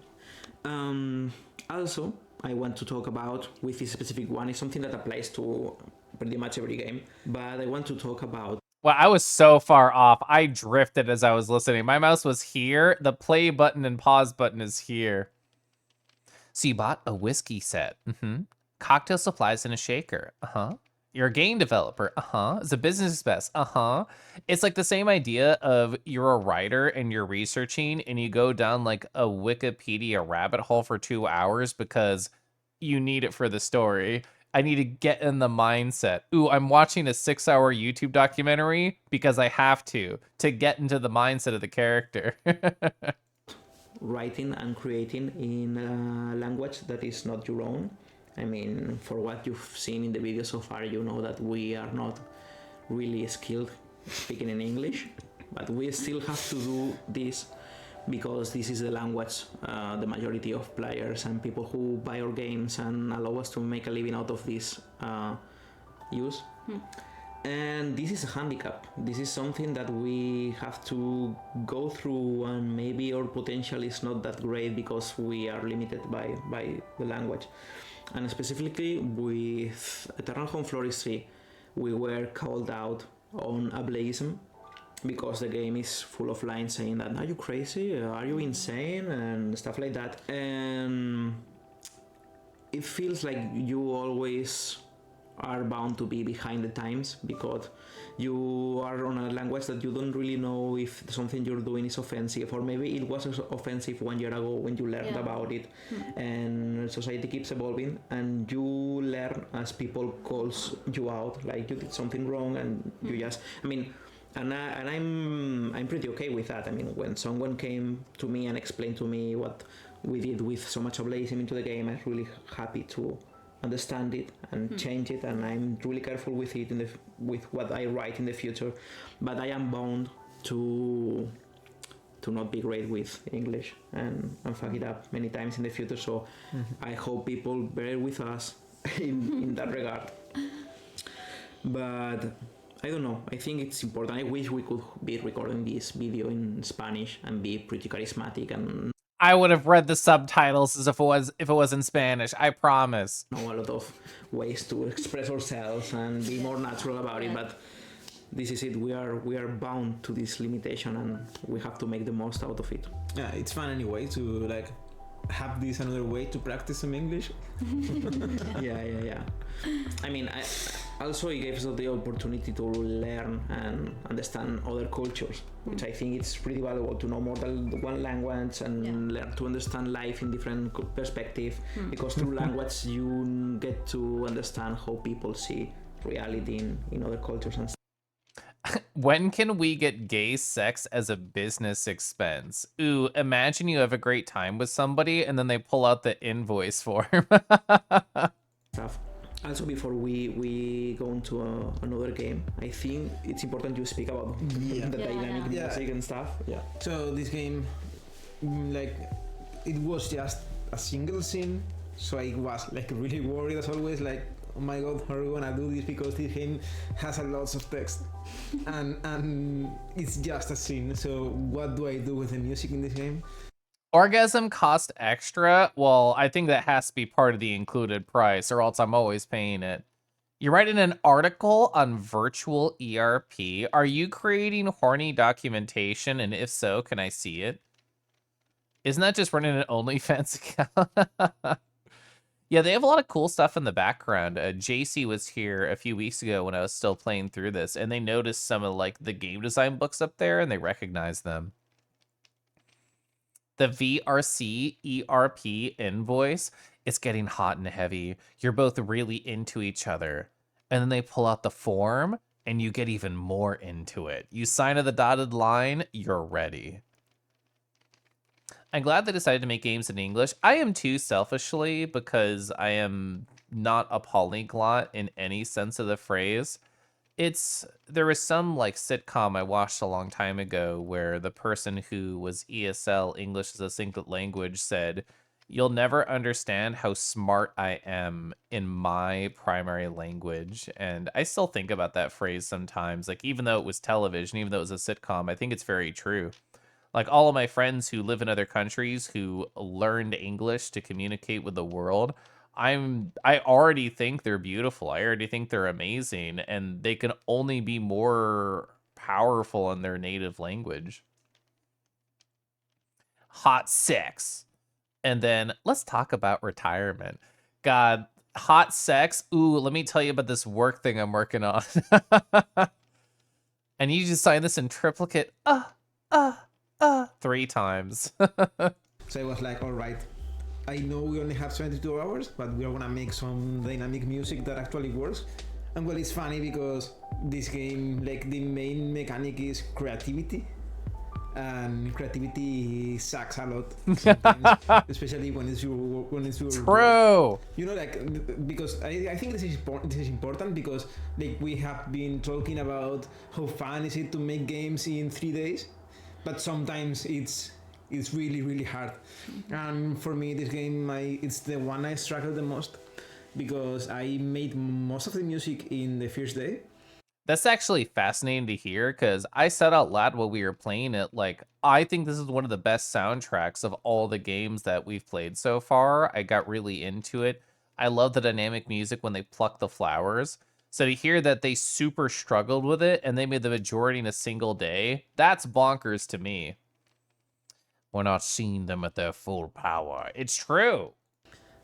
Also, I want to talk about, with this specific one, is something that applies to pretty much every game, but I want to talk about. Well, I was so far off. I drifted as I was listening. My mouse was here. The play button and pause button is here. So you bought a whiskey set. Cocktail supplies and a shaker. You're a game developer. It's a business best. It's like the same idea of you're a writer and you're researching and you go down like a Wikipedia rabbit hole for 2 hours because you need it for the story. I need to get in the mindset. Ooh, I'm watching a 6-hour YouTube documentary because I have to get into the mindset of the character. Writing and creating in a language that is not your own. For what you've seen in the video so far, you know that we are not really skilled speaking in English, but we still have to do this because this is the language the majority of players and people who buy our games and allow us to make a living out of this use. And this is a handicap. This is something that we have to go through, and maybe our potential is not that great because we are limited by the language. And specifically with Eternal Home Floris 3, we were called out on ableism because the game is full of lines saying that, are you crazy? Are you insane? And stuff like that. And it feels like you always are bound to be behind the times because you are on a language that you don't really know if something you're doing is offensive, or maybe it was offensive 1 year ago when you learned about it. And society keeps evolving, and you learn as people calls you out, like you did something wrong, and you just, I mean, and I'm pretty okay with that. I mean, when someone came to me and explained to me what we did with so much ableism into the game, I'm really happy to understand it and change it, and I'm really careful with it with what I write in the future. But I am bound to not be great with English and fuck it up many times in the future. So I hope people bear with us in that regard. But I don't know. I think it's important. I wish we could be recording this video in Spanish and be pretty charismatic and I would have read the subtitles as if it was in Spanish. I promise. know a lot of ways to express ourselves and be more natural about it. But this is it. We are bound to this limitation, and we have to make the most out of it. Yeah, it's fun anyway to like have this another way to practice some English. Yeah. I mean, also it gives us the opportunity to learn and understand other cultures, which I think it's pretty valuable to know more than one language and learn to understand life in different perspective. Because through language you get to understand how people see reality in other cultures and stuff. When can we get gay sex as a business expense? Ooh, imagine you have a great time with somebody and then they pull out the invoice form. Also, before we go into another game, I think it's important to speak about the dynamic music and stuff. Yeah. So this game, like, it was just a single scene, so I was like really worried as always, like, oh my god, how are we gonna do this, because this game has a lot of text and it's just a scene. So what do I do with the music in this game? Orgasm cost extra? Well, I think that has to be part of the included price, or else I'm always paying it. You're writing an article on virtual ERP. Are you creating horny documentation? And if so, can I see it? Isn't that just running an OnlyFans account? Yeah, they have a lot of cool stuff in the background. JC was here a few weeks ago when I was still playing through this, and they noticed some of like the game design books up there, and they recognized them. The VRC ERP invoice, it's getting hot and heavy. You're both really into each other. And then they pull out the form, and you get even more into it. You sign at the dotted line, you're ready. I'm glad they decided to make games in English. I am too, selfishly, because I am not a polyglot in any sense of the phrase. There was some like sitcom I watched a long time ago where the person who was ESL, English as a Second Language, said, "You'll never understand how smart I am in my primary language." And I still think about that phrase sometimes. Like, even though it was television, even though it was a sitcom, I think it's very true. Like, all of my friends who live in other countries who learned English to communicate with the world, I already think they're beautiful. I already think they're amazing, and they can only be more powerful in their native language. Hot sex. And then let's talk about retirement. God, hot sex. Ooh, let me tell you about this work thing I'm working on. And you just sign this in triplicate. 3 times. So I was like, all right, I know we only have 72 hours, but we're gonna make some dynamic music that actually works. And well, it's funny because this game, like, the main mechanic is creativity, and creativity sucks a lot sometimes, especially when it's your True. you know, like, because I think this is important because, like, we have been talking about how fun is it to make games in 3 days, but sometimes it's really hard. And for me, this game, it's the one I struggle the most because I made most of the music in the first day. That's actually fascinating to hear, because I said out loud while we were playing it, like, I think this is one of the best soundtracks of all the games that we've played so far. I got really into it. I love the dynamic music when they pluck the flowers. So to hear that they super struggled with it and they made the majority in a single day, that's bonkers to me. We're not seeing them at their full power. It's true.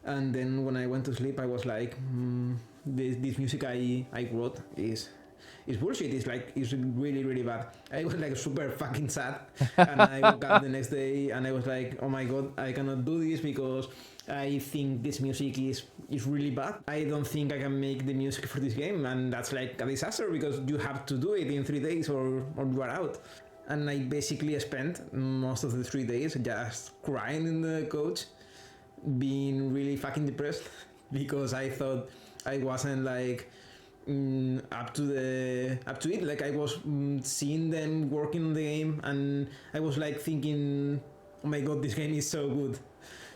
And then when I went to sleep, I was like, this music I wrote is bullshit. It's really really bad. I was like super fucking sad, and I woke up the next day and I was like, oh my god, I cannot do this because I think this music is really bad. I don't think I can make the music for this game, and that's like a disaster because you have to do it in 3 days or you are out. And I basically spent most of the 3 days just crying in the coach, being really fucking depressed because I thought I wasn't like up to it. Like I was seeing them working on the game, and I was like thinking, oh my god, this game is so good,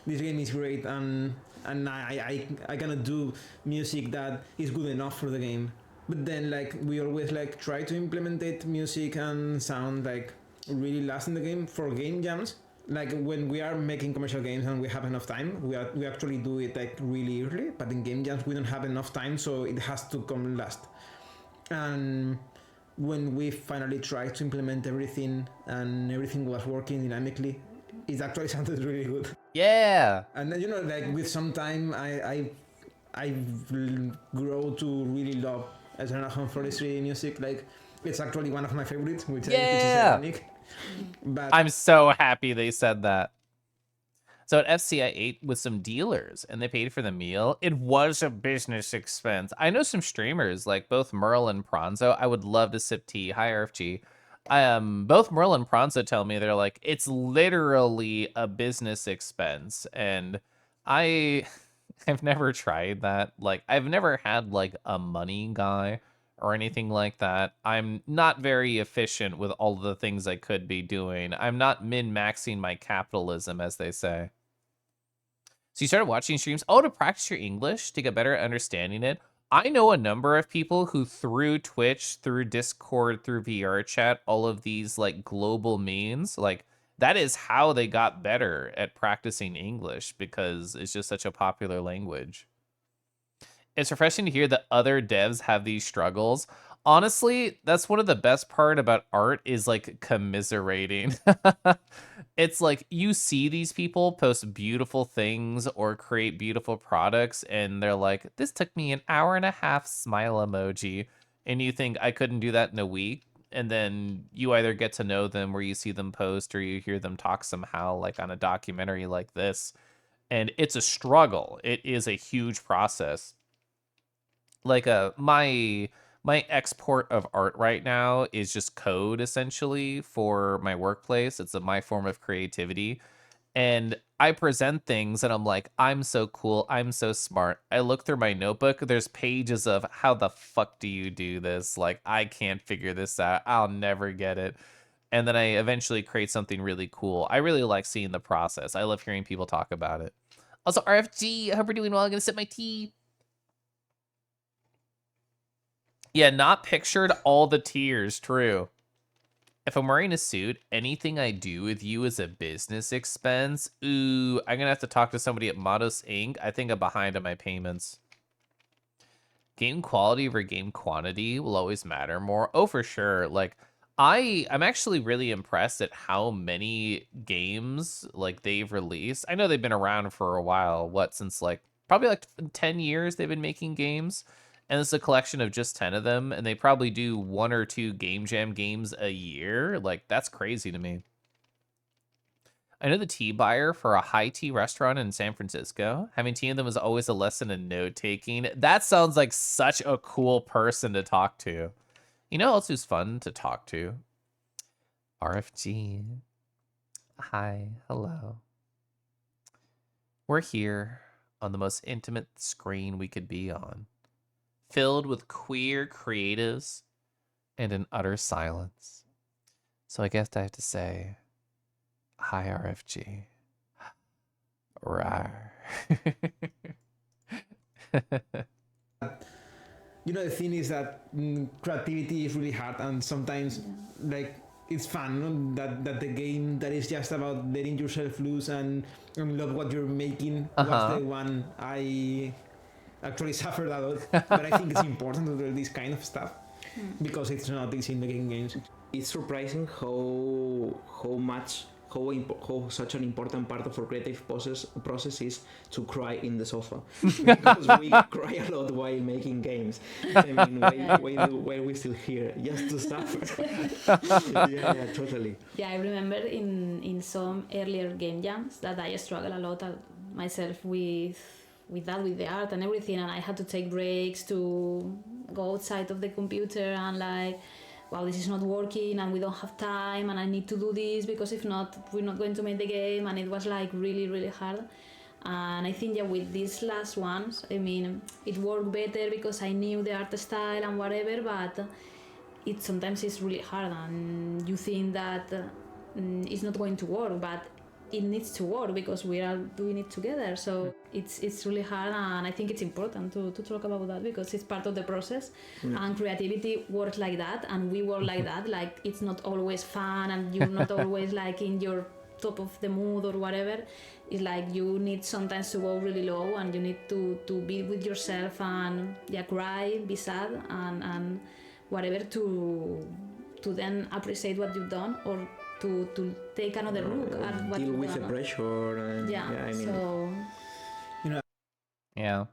this game is great, and I cannot do music that is good enough for the game. But then like we always like try to implement music and sound like really last in the game for game jams. Like when we are making commercial games and we have enough time, we actually do it like really early. But in game jams we don't have enough time, so it has to come last. And when we finally tried to implement everything and everything was working dynamically, it actually sounded really good. Yeah. And then, you know, like with some time, I grow to really love Eternal Home Forestry music. Like it's actually one of my favorites, which is ironic. But I'm so happy they said that. So at FC, I ate with some dealers and they paid for the meal. It was a business expense. I know some streamers like both Merle and Pronzo. I would love to sip tea. Hi, RFG. Both Merle and Pronzo tell me they're like, it's literally a business expense. And I've never tried that. Like, I've never had like a money guy or anything like that. I'm not very efficient with all the things I could be doing. I'm not min-maxing my capitalism, as they say. So you started watching streams, to practice your English, to get better at understanding it. I know a number of people who through Twitch, through Discord, through VR chat, all of these like global means, like that is how they got better at practicing English because it's just such a popular language. It's refreshing to hear that other devs have these struggles. Honestly, that's one of the best part about art is like commiserating. It's like you see these people post beautiful things or create beautiful products and they're like, this took me an hour and a half, smile emoji. And you think I couldn't do that in a week. And then you either get to know them or you see them post or you hear them talk somehow like on a documentary like this. And it's a struggle. It is a huge process. Like my export of art right now is just code essentially for my workplace. It's my form of creativity. And I present things and I'm like, I'm so cool. I'm so smart. I look through my notebook. There's pages of how the fuck do you do this? Like, I can't figure this out. I'll never get it. And then I eventually create something really cool. I really like seeing the process. I love hearing people talk about it. Also, RFG, I hope you're doing well. I'm going to sip my tea. Yeah, not pictured all the tears, true. If I'm wearing a suit, anything I do with you is a business expense. Ooh, I'm gonna have to talk to somebody at Modus Inc. I think I'm behind on my payments. Game quality over game quantity will always matter more. Oh, for sure. Like, I'm actually really impressed at how many games like they've released. I know they've been around for a while. Since like probably like 10 years they've been making games. And it's a collection of just 10 of them, and they probably do 1 or 2 Game Jam games a year. Like, that's crazy to me. I know the tea buyer for a high tea restaurant in San Francisco. Having tea in them is always a lesson in note-taking. That sounds like such a cool person to talk to. You know who else who's fun to talk to? RFG. Hi, hello. We're here on the most intimate screen we could be on, filled with queer creatives and an utter silence. So I guess I have to say, hi, RFG. Rawr. you know, the thing is that creativity is really hard, and sometimes like it's fun that the game that is just about letting yourself loose and love what you're making was the one I actually suffered a lot. But I think it's important to do this kind of stuff because it's not easy in the game games. It's surprising how much how such an important part of our creative process is to cry in the sofa, because we cry a lot while making games. I mean, why we still here just to suffer? Yeah, totally. Yeah, I remember in some earlier game jams that I struggle a lot myself with that, with the art and everything, and I had to take breaks to go outside of the computer and like, wow, this is not working and we don't have time and I need to do this because if not, we're not going to make the game. And it was like really, really hard. And I think, yeah, with these last ones, I mean, it worked better because I knew the art style and whatever, but it sometimes is really hard and you think that it's not going to work, but it needs to work because we are doing it together. So it's really hard, and I think it's important to talk about that because it's part of the process. And creativity works like that, and we work like that. Like, it's not always fun and you're not always like in your top of the mood or whatever. It's like you need sometimes to go really low and you need to be with yourself and cry, be sad and whatever to then appreciate what you've done or to take another look at what deal you've with the done. pressure and I mean, So Yeah.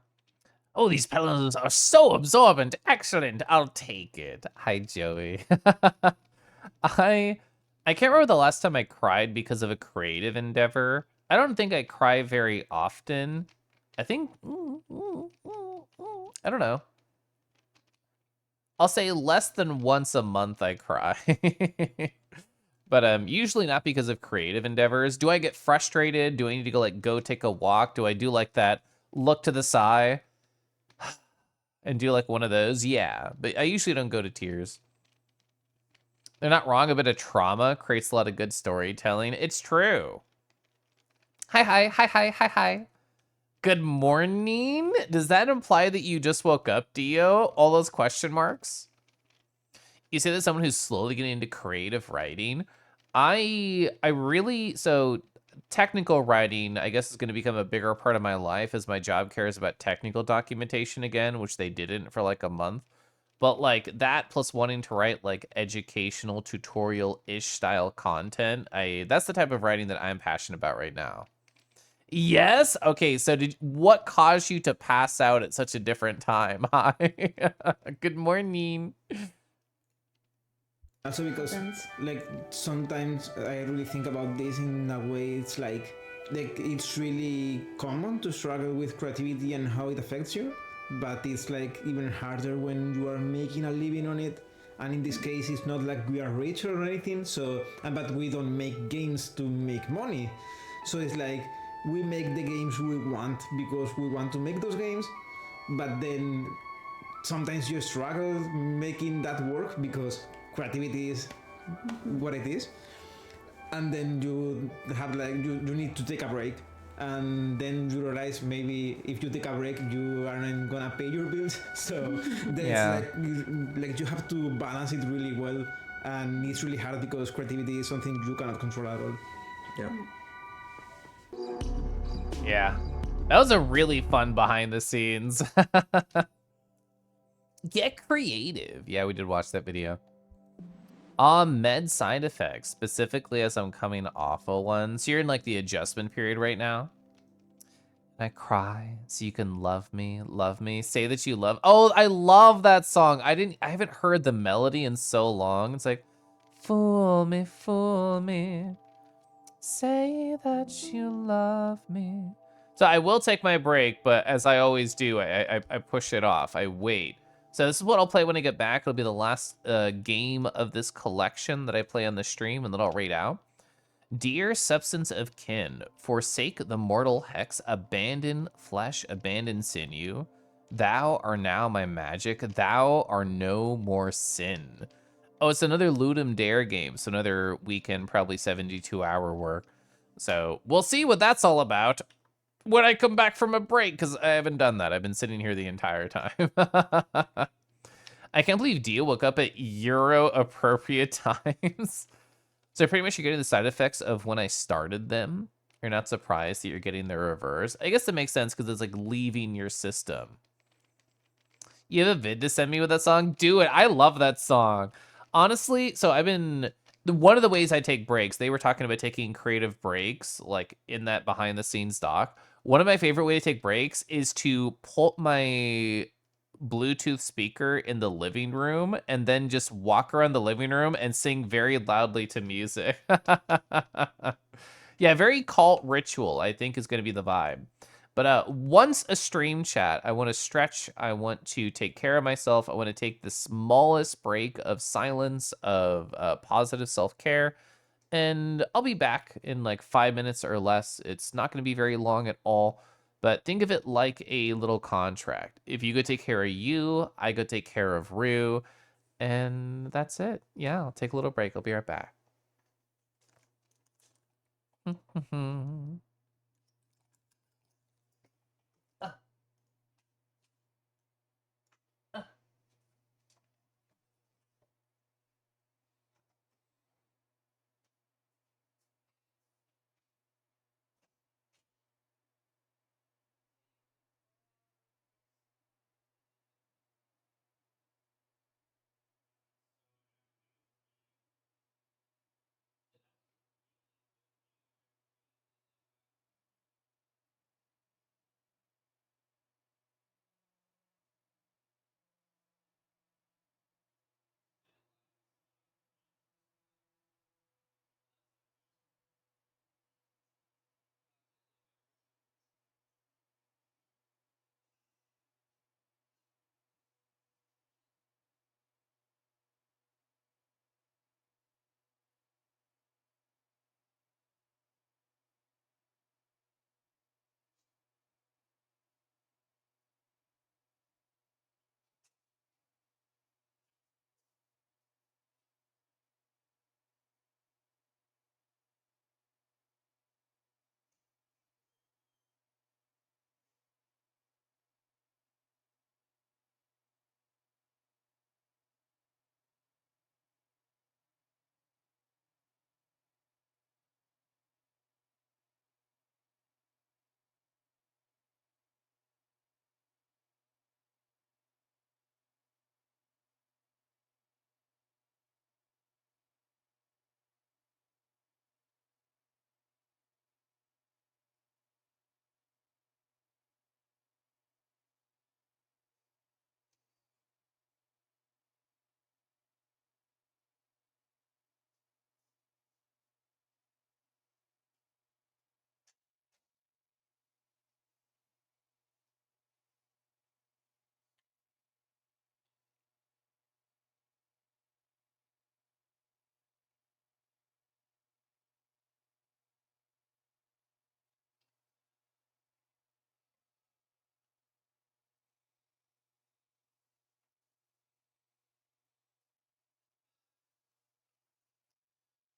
Oh, these pillows are so absorbent. Excellent. I'll take it. Hi, Joey. I can't remember the last time I cried because of a creative endeavor. I don't think I cry very often. I think I don't know. I'll say less than once a month I cry. But usually not because of creative endeavors. Do I get frustrated? Do I need to go take a walk? Do I do like that look to the side and do like one of those? Yeah, but I usually don't go to tears. They're not wrong. A bit of trauma creates a lot of good storytelling. It's true. Hi. Good morning. Does that imply that you just woke up, Dio? All those question marks? You say that someone who's slowly getting into creative writing. I really, so technical writing, I guess, is going to become a bigger part of my life as my job cares about technical documentation again, which they didn't for like a month. But like that plus wanting to write like educational tutorial-ish style content, that's the type of writing that I'm passionate about right now. Yes? Okay, so what caused you to pass out at such a different time? Hi. Good morning. Also because like sometimes I really think about this in a way it's like it's really common to struggle with creativity and how it affects you, but it's like even harder when you are making a living on it. And in this case it's not like we are rich or anything, so but we don't make games to make money. So it's like we make the games we want because we want to make those games, but then sometimes you struggle making that work because creativity is what it is, and then you have like you need to take a break, and then you realize maybe if you take a break you aren't gonna pay your bills. So then it's like you have to balance it really well, and it's really hard because creativity is something you cannot control at all. Yeah, that was a really fun behind the scenes. Get creative. Yeah, we did watch that video. Med side effects, specifically as I'm coming off of one. So you're in like the adjustment period right now. I cry so you can love me. Say that you love. Oh, I love that song. I haven't heard the melody in so long. It's like, fool me. Say that you love me. So I will take my break, but as I always do, I push it off. I wait. So this is what I'll play when I get back. It'll be the last game of this collection that I play on the stream, and then I'll rate out. Dear substance of kin, forsake the mortal hex, abandon flesh, abandon sinew. Thou art now my magic, thou art no more sin. Oh, it's another Ludum Dare game, so another weekend, probably 72-hour work. So we'll see what that's all about when I come back from a break, because I haven't done that. I've been sitting here the entire time. I can't believe Dio woke up at Euro-appropriate times. So pretty much you're getting the side effects of when I started them. You're not surprised that you're getting the reverse. I guess that makes sense because it's like leaving your system. You have a vid to send me with that song? Do it. I love that song. Honestly, so I've been one of the ways I take breaks, they were talking about taking creative breaks, like in that behind the scenes doc. One of my favorite way to take breaks is to pull my Bluetooth speaker in the living room and then just walk around the living room and sing very loudly to music. Yeah, very cult ritual, I think, is going to be the vibe. But once a stream chat, I want to stretch. I want to take care of myself. I want to take the smallest break of silence, of positive self care. And I'll be back in like 5 minutes or less. It's not going to be very long at all. But think of it like a little contract. If you go take care of you, I go take care of Rue. And that's it. Yeah, I'll take a little break. I'll be right back.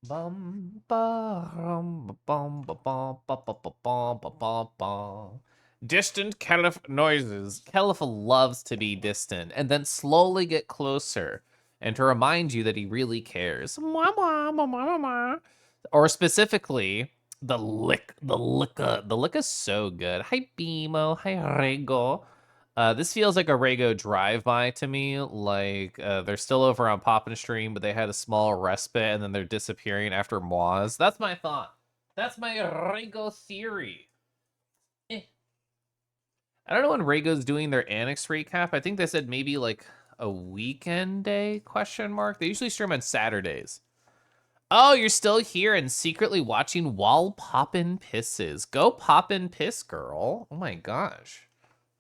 Bum ba rum bum ba bum ba ba ba bum ba bum bum. Distant Caliph noises. Caliph loves to be distant and then slowly get closer and to remind you that he really cares. Mwah, mwah, mwah, mwah, mwah. Or specifically, the lick is so good. Hi Bimo, hi Rego. This feels like a Rego drive-by to me. Like they're still over on Poppin' Stream, but they had a small respite and then they're disappearing after Moaz. That's my thought. That's my Rego theory. I don't know when Rego's doing their Annex recap. I think they said maybe like a weekend day, question mark. They usually stream on Saturdays. Oh, you're still here and secretly watching while Poppin' pisses. Go Poppin' piss, girl. Oh my gosh.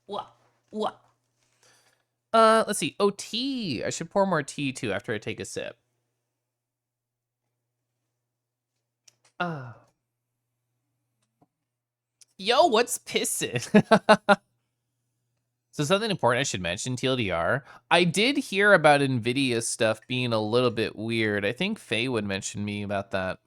What? What? Let's see. Oh, tea. I should pour more tea too after I take a sip. Yo, what's pissing? So something important I should mention, TLDR. I did hear about NVIDIA stuff being a little bit weird. I think Faye would mention me about that.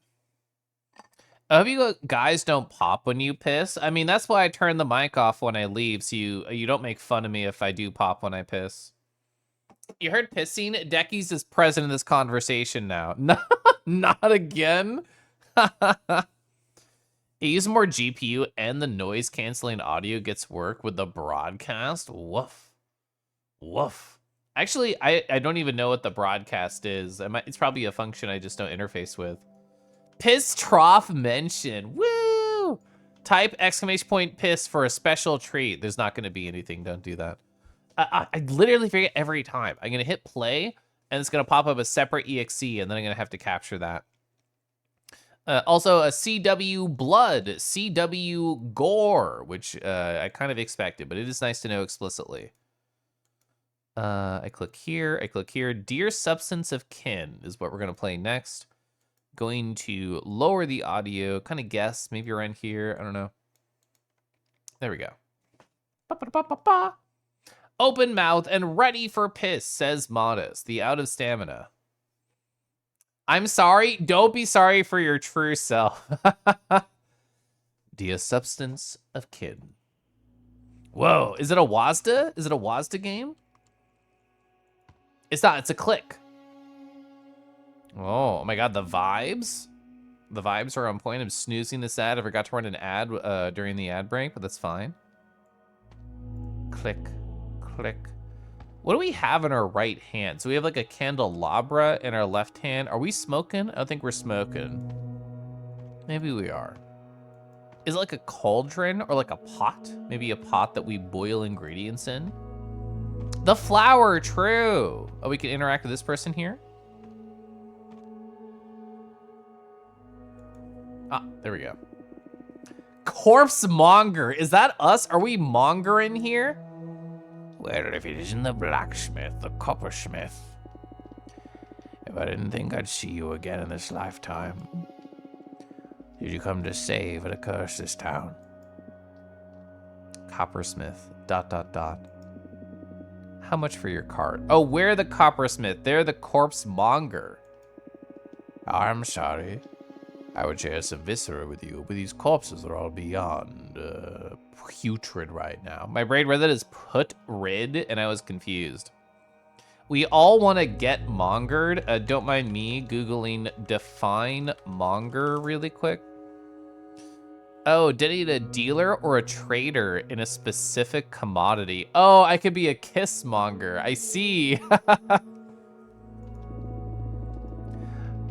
I hope you guys don't pop when you piss. I mean, that's why I turn the mic off when I leave, so you don't make fun of me if I do pop when I piss. You heard pissing? Deckies is present in this conversation now. Not again. It uses more GPU and the noise canceling audio gets work with the broadcast. Woof. Woof. Actually, I don't even know what the broadcast is. It's probably a function I just don't interface with. Piss trough mention. Woo! Type exclamation point piss for a special treat. There's not going to be anything. Don't do that. I literally forget every time. I'm going to hit play, and it's going to pop up a separate EXE, and then I'm going to have to capture that. Also, a CW blood, CW gore, which I kind of expected, but it is nice to know explicitly. I click here, I click here. Dear Substance of Kin is what we're going to play next. Going to lower the audio, kind of guess, maybe around here, I don't know. There we go. Ba-ba-da-ba-ba-ba. Open mouth and ready for piss, says Modest, the out of stamina. I'm sorry, don't be sorry for your true self. Dear Substance of Kin. Whoa, is it a WASDA? Is it a WASDA game? It's not, it's a click. Oh my god, the vibes? The vibes are on point. I'm snoozing this ad. I forgot to run an ad during the ad break, but that's fine. Click, click. What do we have in our right hand? So we have like a candelabra in our left hand. Are we smoking? I don't think we're smoking. Maybe we are. Is it like a cauldron or like a pot? Maybe a pot that we boil ingredients in? The flower, true. Oh, we can interact with this person here? Ah, there we go. Corpse monger, is that us? Are we mongering here? Well, if it isn't the blacksmith, the coppersmith. If I didn't think I'd see you again in this lifetime. Did you come to save or to curse this town? Coppersmith, ... How much for your cart? Oh, we're the coppersmith. They're the corpse monger. I'm sorry. I would share some viscera with you, but these corpses are all beyond putrid right now. My brain read that as put rid, and I was confused. We all want to get mongered. Don't mind me Googling define monger really quick. Oh, did he need a dealer or a trader in a specific commodity? Oh, I could be a kiss monger. I see.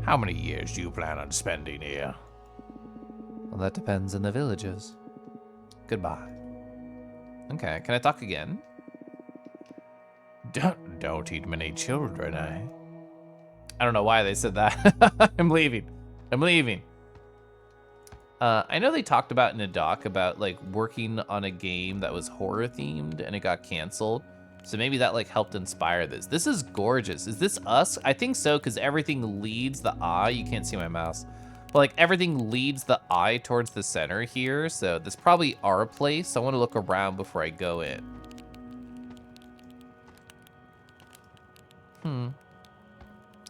How many years do you plan on spending here? Well, that depends on the villagers. Goodbye. Okay, can I talk again? Don't eat many children, eh? I don't know why they said that. I'm leaving. I'm leaving. I know they talked about in a doc about like working on a game that was horror themed and it got canceled. So maybe that like helped inspire this. This is gorgeous. Is this us? I think so, because everything leads the eye. You can't see my mouse. But like everything leads the eye towards the center here. So this probably our place. So I want to look around before I go in.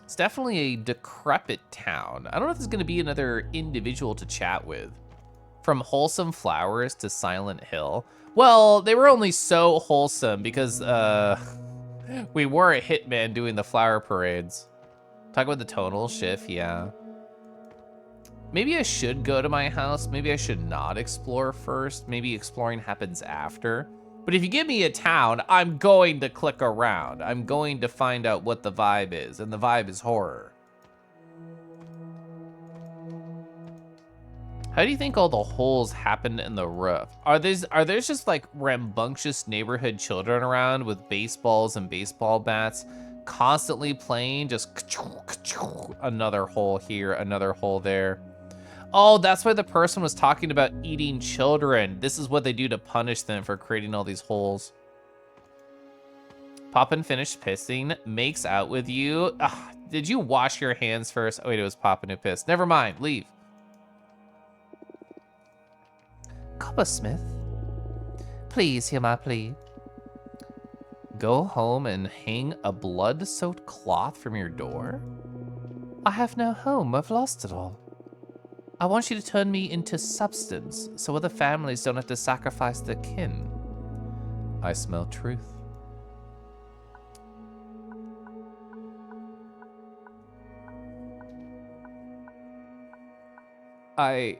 It's definitely a decrepit town. I don't know if there's going to be another individual to chat with. From Wholesome Flowers to Silent Hill. Well, they were only so wholesome because we were a hitman doing the flower parades. Talk about the tonal shift, yeah. Maybe I should go to my house. Maybe I should not explore first. Maybe exploring happens after. But if you give me a town, I'm going to click around. I'm going to find out what the vibe is, and the vibe is horror. How do you think all the holes happened in the roof? Are there just like rambunctious neighborhood children around with baseballs and baseball bats constantly playing just another hole here, another hole there? Oh, that's why the person was talking about eating children. This is what they do to punish them for creating all these holes. Poppin finished pissing, makes out with you. Ugh, did you wash your hands first? Oh wait, it was Poppin who pissed. Never mind, leave. Coppersmith, please hear my plea. Go home and hang a blood-soaked cloth from your door? I have no home, I've lost it all. I want you to turn me into substance, so other families don't have to sacrifice their kin. I smell truth. I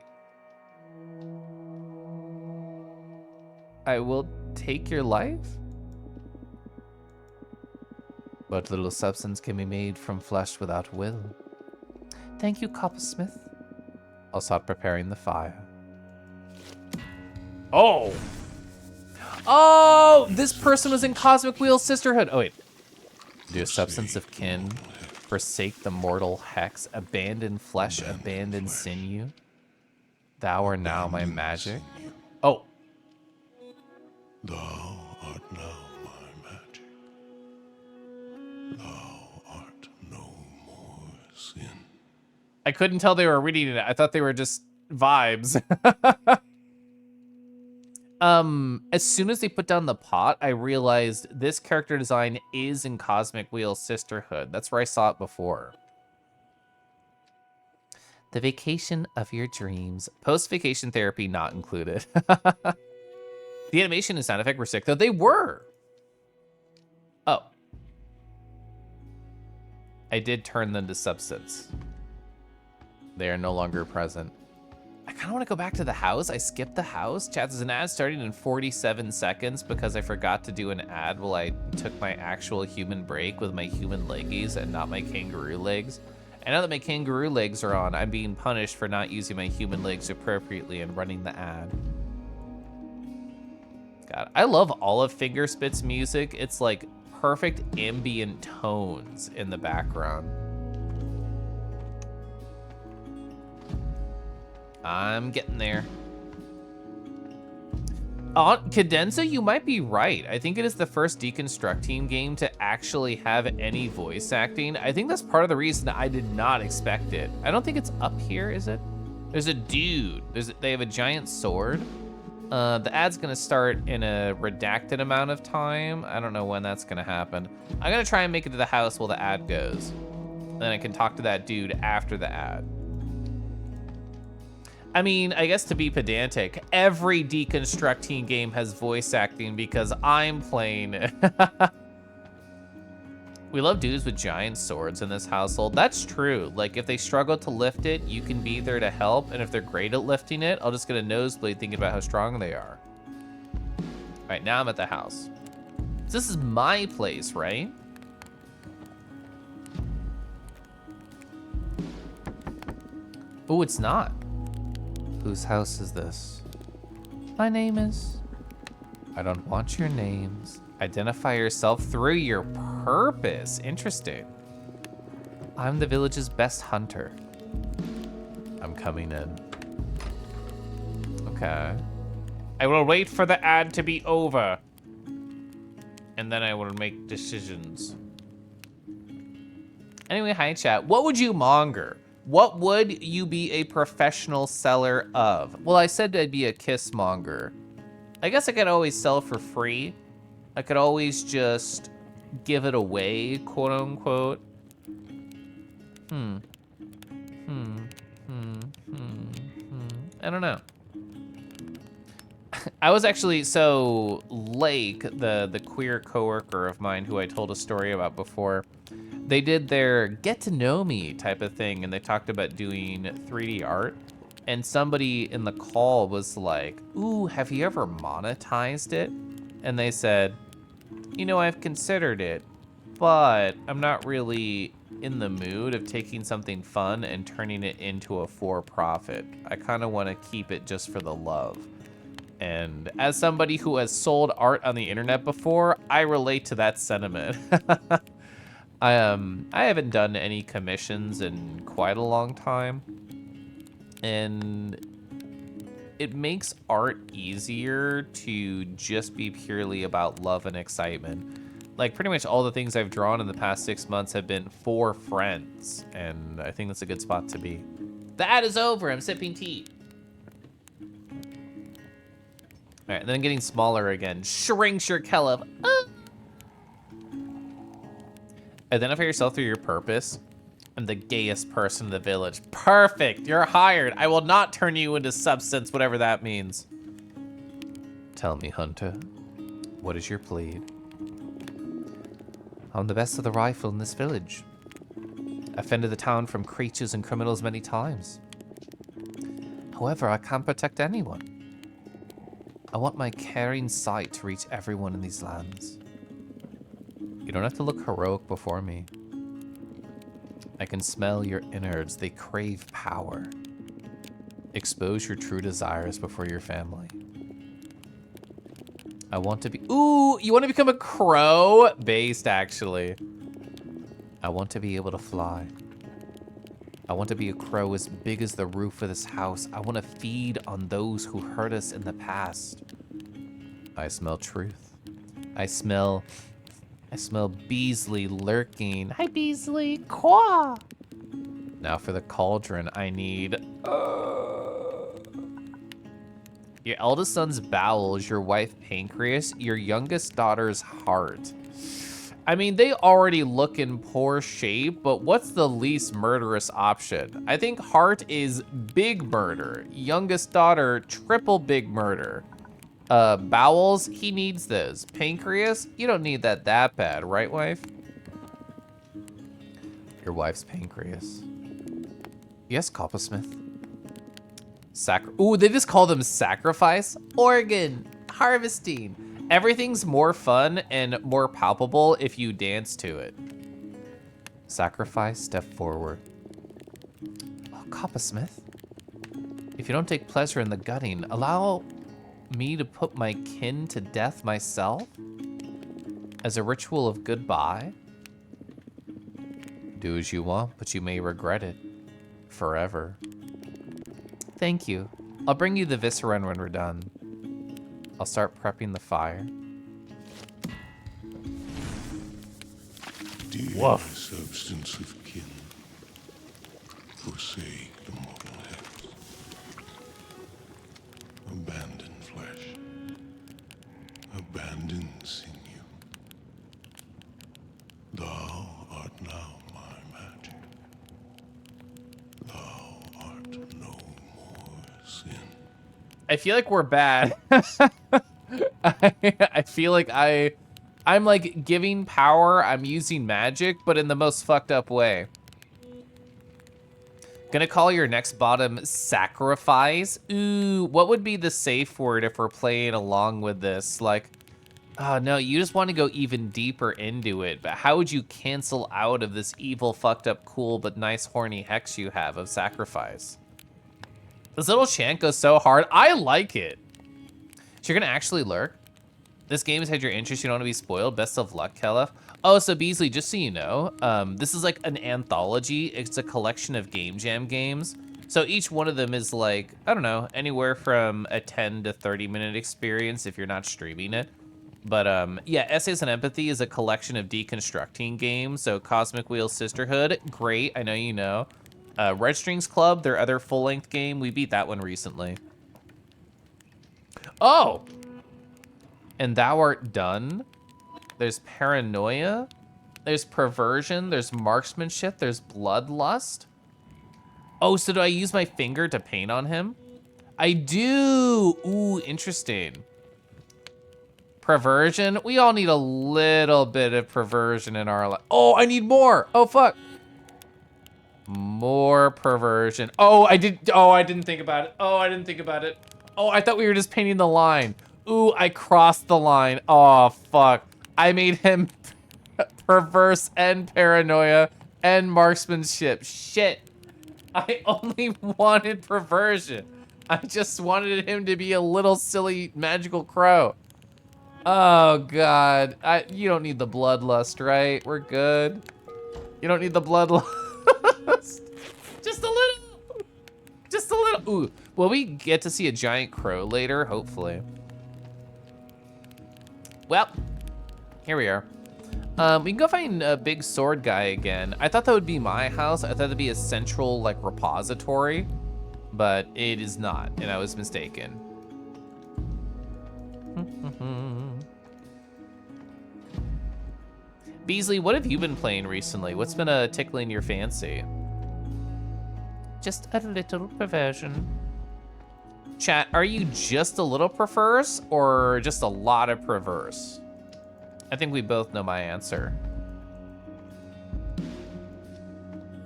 will take your life? But little substance can be made from flesh without will. Thank you, Coppersmith. I'll start preparing the fire. Oh! Oh! This person was in Cosmic Wheel Sisterhood. Oh, wait. Do a substance of kin, forsake the mortal hex, abandon flesh, abandon sinew. Thou art now my magic. Oh. Thou art now my magic. Thou art no more sin. I couldn't tell they were reading it. I thought they were just vibes. As soon as they put down the pot, I realized this character design is in Cosmic Wheel Sisterhood. That's where I saw it before. The vacation of your dreams. Post-vacation therapy not included. The animation and sound effect were sick, though. They were. Oh. I did turn them to substance. They are no longer present. I kind of want to go back to the house. I skipped the house. Chat, there's an ad starting in 47 seconds because I forgot to do an ad while I took my actual human break with my human leggies and not my kangaroo legs. And now that my kangaroo legs are on, I'm being punished for not using my human legs appropriately and running the ad. God, I love all of Fingerspit's music. It's like perfect ambient tones in the background. I'm getting there. Cadenza, you might be right. I think it is the first Deconstruct Team game to actually have any voice acting. I think that's part of the reason I did not expect it. I don't think it's up here, is it? There's a dude. They have a giant sword. The ad's gonna start in a redacted amount of time. I don't know when that's gonna happen. I'm gonna try and make it to the house while the ad goes. Then I can talk to that dude after the ad. I mean, I guess to be pedantic, every Deconstruct Team game has voice acting because I'm playing it. We love dudes with giant swords in this household. That's true. Like, if they struggle to lift it, you can be there to help. And if they're great at lifting it, I'll just get a nosebleed thinking about how strong they are. All right, now I'm at the house. This is my place, right? Oh, it's not. Whose house is this? My name is... I don't want your names. Identify yourself through your purpose. Interesting. I'm the village's best hunter. I'm coming in. Okay. I will wait for the ad to be over. And then I will make decisions. Anyway, hi chat. What would you monger? What would you be a professional seller of? Well, I said I'd be a kiss monger. I guess I could always sell for free. I could always just give it away, quote unquote. I don't know. I was actually, so Lake, the queer coworker of mine who I told a story about before, they did their get to know me type of thing, and they talked about doing 3D art. And somebody in the call was like, ooh, have you ever monetized it? And they said, you know, I've considered it, but I'm not really in the mood of taking something fun and turning it into a for-profit. I kind of want to keep it just for the love. And as somebody who has sold art on the internet before, I relate to that sentiment. I haven't done any commissions in quite a long time, and it makes art easier to just be purely about love and excitement. Like, pretty much all the things I've drawn in the past 6 months have been for friends, and I think that's a good spot to be. The ad is over. I'm sipping tea. All right, and then getting smaller again. Shrinks your Kellev. Identify yourself through your purpose. I'm the gayest person in the village. Perfect, you're hired. I will not turn you into substance, whatever that means. Tell me, Hunter, what is your plea? I'm the best of the rifle in this village. I've fended the town from creatures and criminals many times. However, I can't protect anyone. I want my caring sight to reach everyone in these lands. You don't have to look heroic before me. I can smell your innards. They crave power. Expose your true desires before your family. I want to be... Ooh, you want to become a crow? Based, actually. I want to be able to fly. I want to be a crow as big as the roof of this house. I want to feed on those who hurt us in the past. I smell truth. I smell Beasley lurking. Hi, Beasley. Quah! Now for the cauldron, I need... Your eldest son's bowels, your wife pancreas, your youngest daughter's heart. I mean, they already look in poor shape, but what's the least murderous option? I think heart is big murder. Youngest daughter, triple big murder. Bowels, he needs those. Pancreas, you don't need that bad, right, wife? Your wife's pancreas. Yes, Coppersmith. Ooh, they just call them sacrifice? Organ, harvesting. Everything's more fun and more palpable if you dance to it. Sacrifice, step forward. Oh, Coppersmith. If you don't take pleasure in the gutting, allow me to put my kin to death myself as a ritual of goodbye. Do as you want, but you may regret it forever. Thank you. I'll bring you the Viscera when we're done. I'll start prepping the fire. Dear substance of kin, forsake the mortal heavens. Abandon flesh. Abandon sinew. Thou art now my magic. Thou art no more sin. I feel like we're bad. I feel like I'm like giving power, I'm using magic, but in the most fucked up way. Gonna call your next bottom sacrifice. Ooh, what would be the safe word if we're playing along with this? Like, oh no, you just want to go even deeper into it, but how would you cancel out of this evil, fucked up, cool, but nice horny hex you have of sacrifice? This little chant goes so hard. I like it. So you're gonna actually lurk? This game has had your interest. You don't want to be spoiled. Best of luck, Kelef. Oh, so Beasley, just so you know, this is like an anthology. It's a collection of Game Jam games. So each one of them is like, I don't know, anywhere from a 10 to 30-minute experience if you're not streaming it. But yeah, Essays and Empathy is a collection of deconstructing games. So Cosmic Wheel Sisterhood, great, I know you know. Red Strings Club, their other full-length game, we beat that one recently. Oh! And Thou Art Done. There's Paranoia. There's Perversion. There's Marksmanship. There's Bloodlust. Oh, so do I use my finger to paint on him? I do. Ooh, interesting. Perversion. We all need a little bit of perversion in our life. Oh, I need more. Oh, fuck. More perversion. Oh, I didn't think about it. Oh, I didn't think about it. Oh, I thought we were just painting the line. Ooh, I crossed the line. Oh, fuck. I made him perverse and paranoia and marksmanship. Shit. I only wanted perversion. I just wanted him to be a little silly magical crow. Oh, God. You don't need the bloodlust, right? We're good. You don't need the bloodlust. Just a little. Just a little. Ooh, will we get to see a giant crow later? Hopefully. Well, here we are. We can go find a big sword guy again. I thought that would be my house. I thought that'd be a central like repository, but it is not, and I was mistaken. Beasley, what have you been playing recently? What's been tickling your fancy? Just a little perversion. Chat, are you just a little perverse or just a lot of perverse? I think we both know my answer.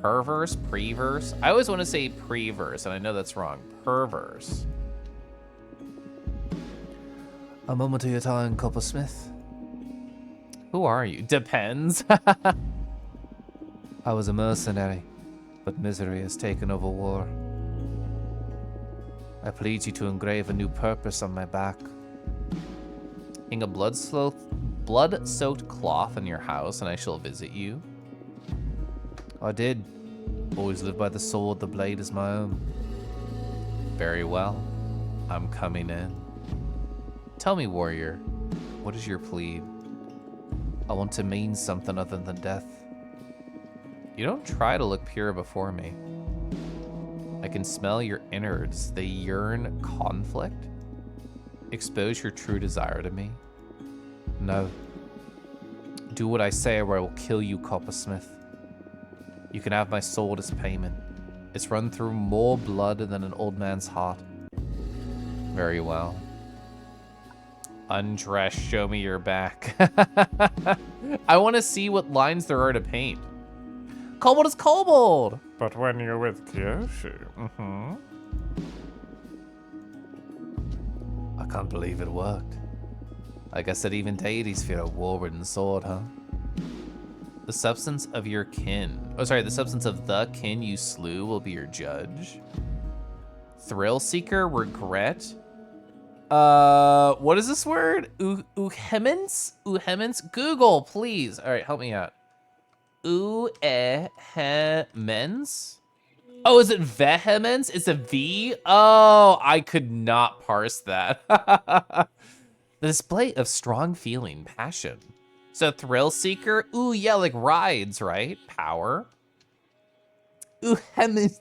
Perverse, preverse? I always want to say preverse, and I know that's wrong. Perverse. A moment of your time, Coppersmith. Who are you? Depends. I was a mercenary, but misery has taken over war. I plead you to engrave a new purpose on my back. Hang a blood-soaked cloth in your house, and I shall visit you. I did. Always live by the sword, the blade is my own. Very well. I'm coming in. Tell me, warrior, what is your plea? I want to mean something other than death. You don't try to look pure before me. I can smell your innards. They yearn conflict. Expose your true desire to me. No. Do what I say or I will kill you, Coppersmith. You can have my sword as payment. It's run through more blood than an old man's heart. Very well. Undress, show me your back. I want to see what lines there are to paint. Kobold is kobold! But when you're with Kyoshi, I can't believe it worked. I guess that even deities fear a war-ridden sword, huh? The substance of your kin. Oh, sorry, the substance of the kin you slew will be your judge. Thrill seeker, regret. What is this word? Uhemens? Uhemens? Google, please. All right, help me out. Uhemens? Oh, is it vehemence? It's a V? Oh, I could not parse that. The display of strong feeling, passion. So thrill seeker, ooh, yeah, like rides, right? Power. Uhemens.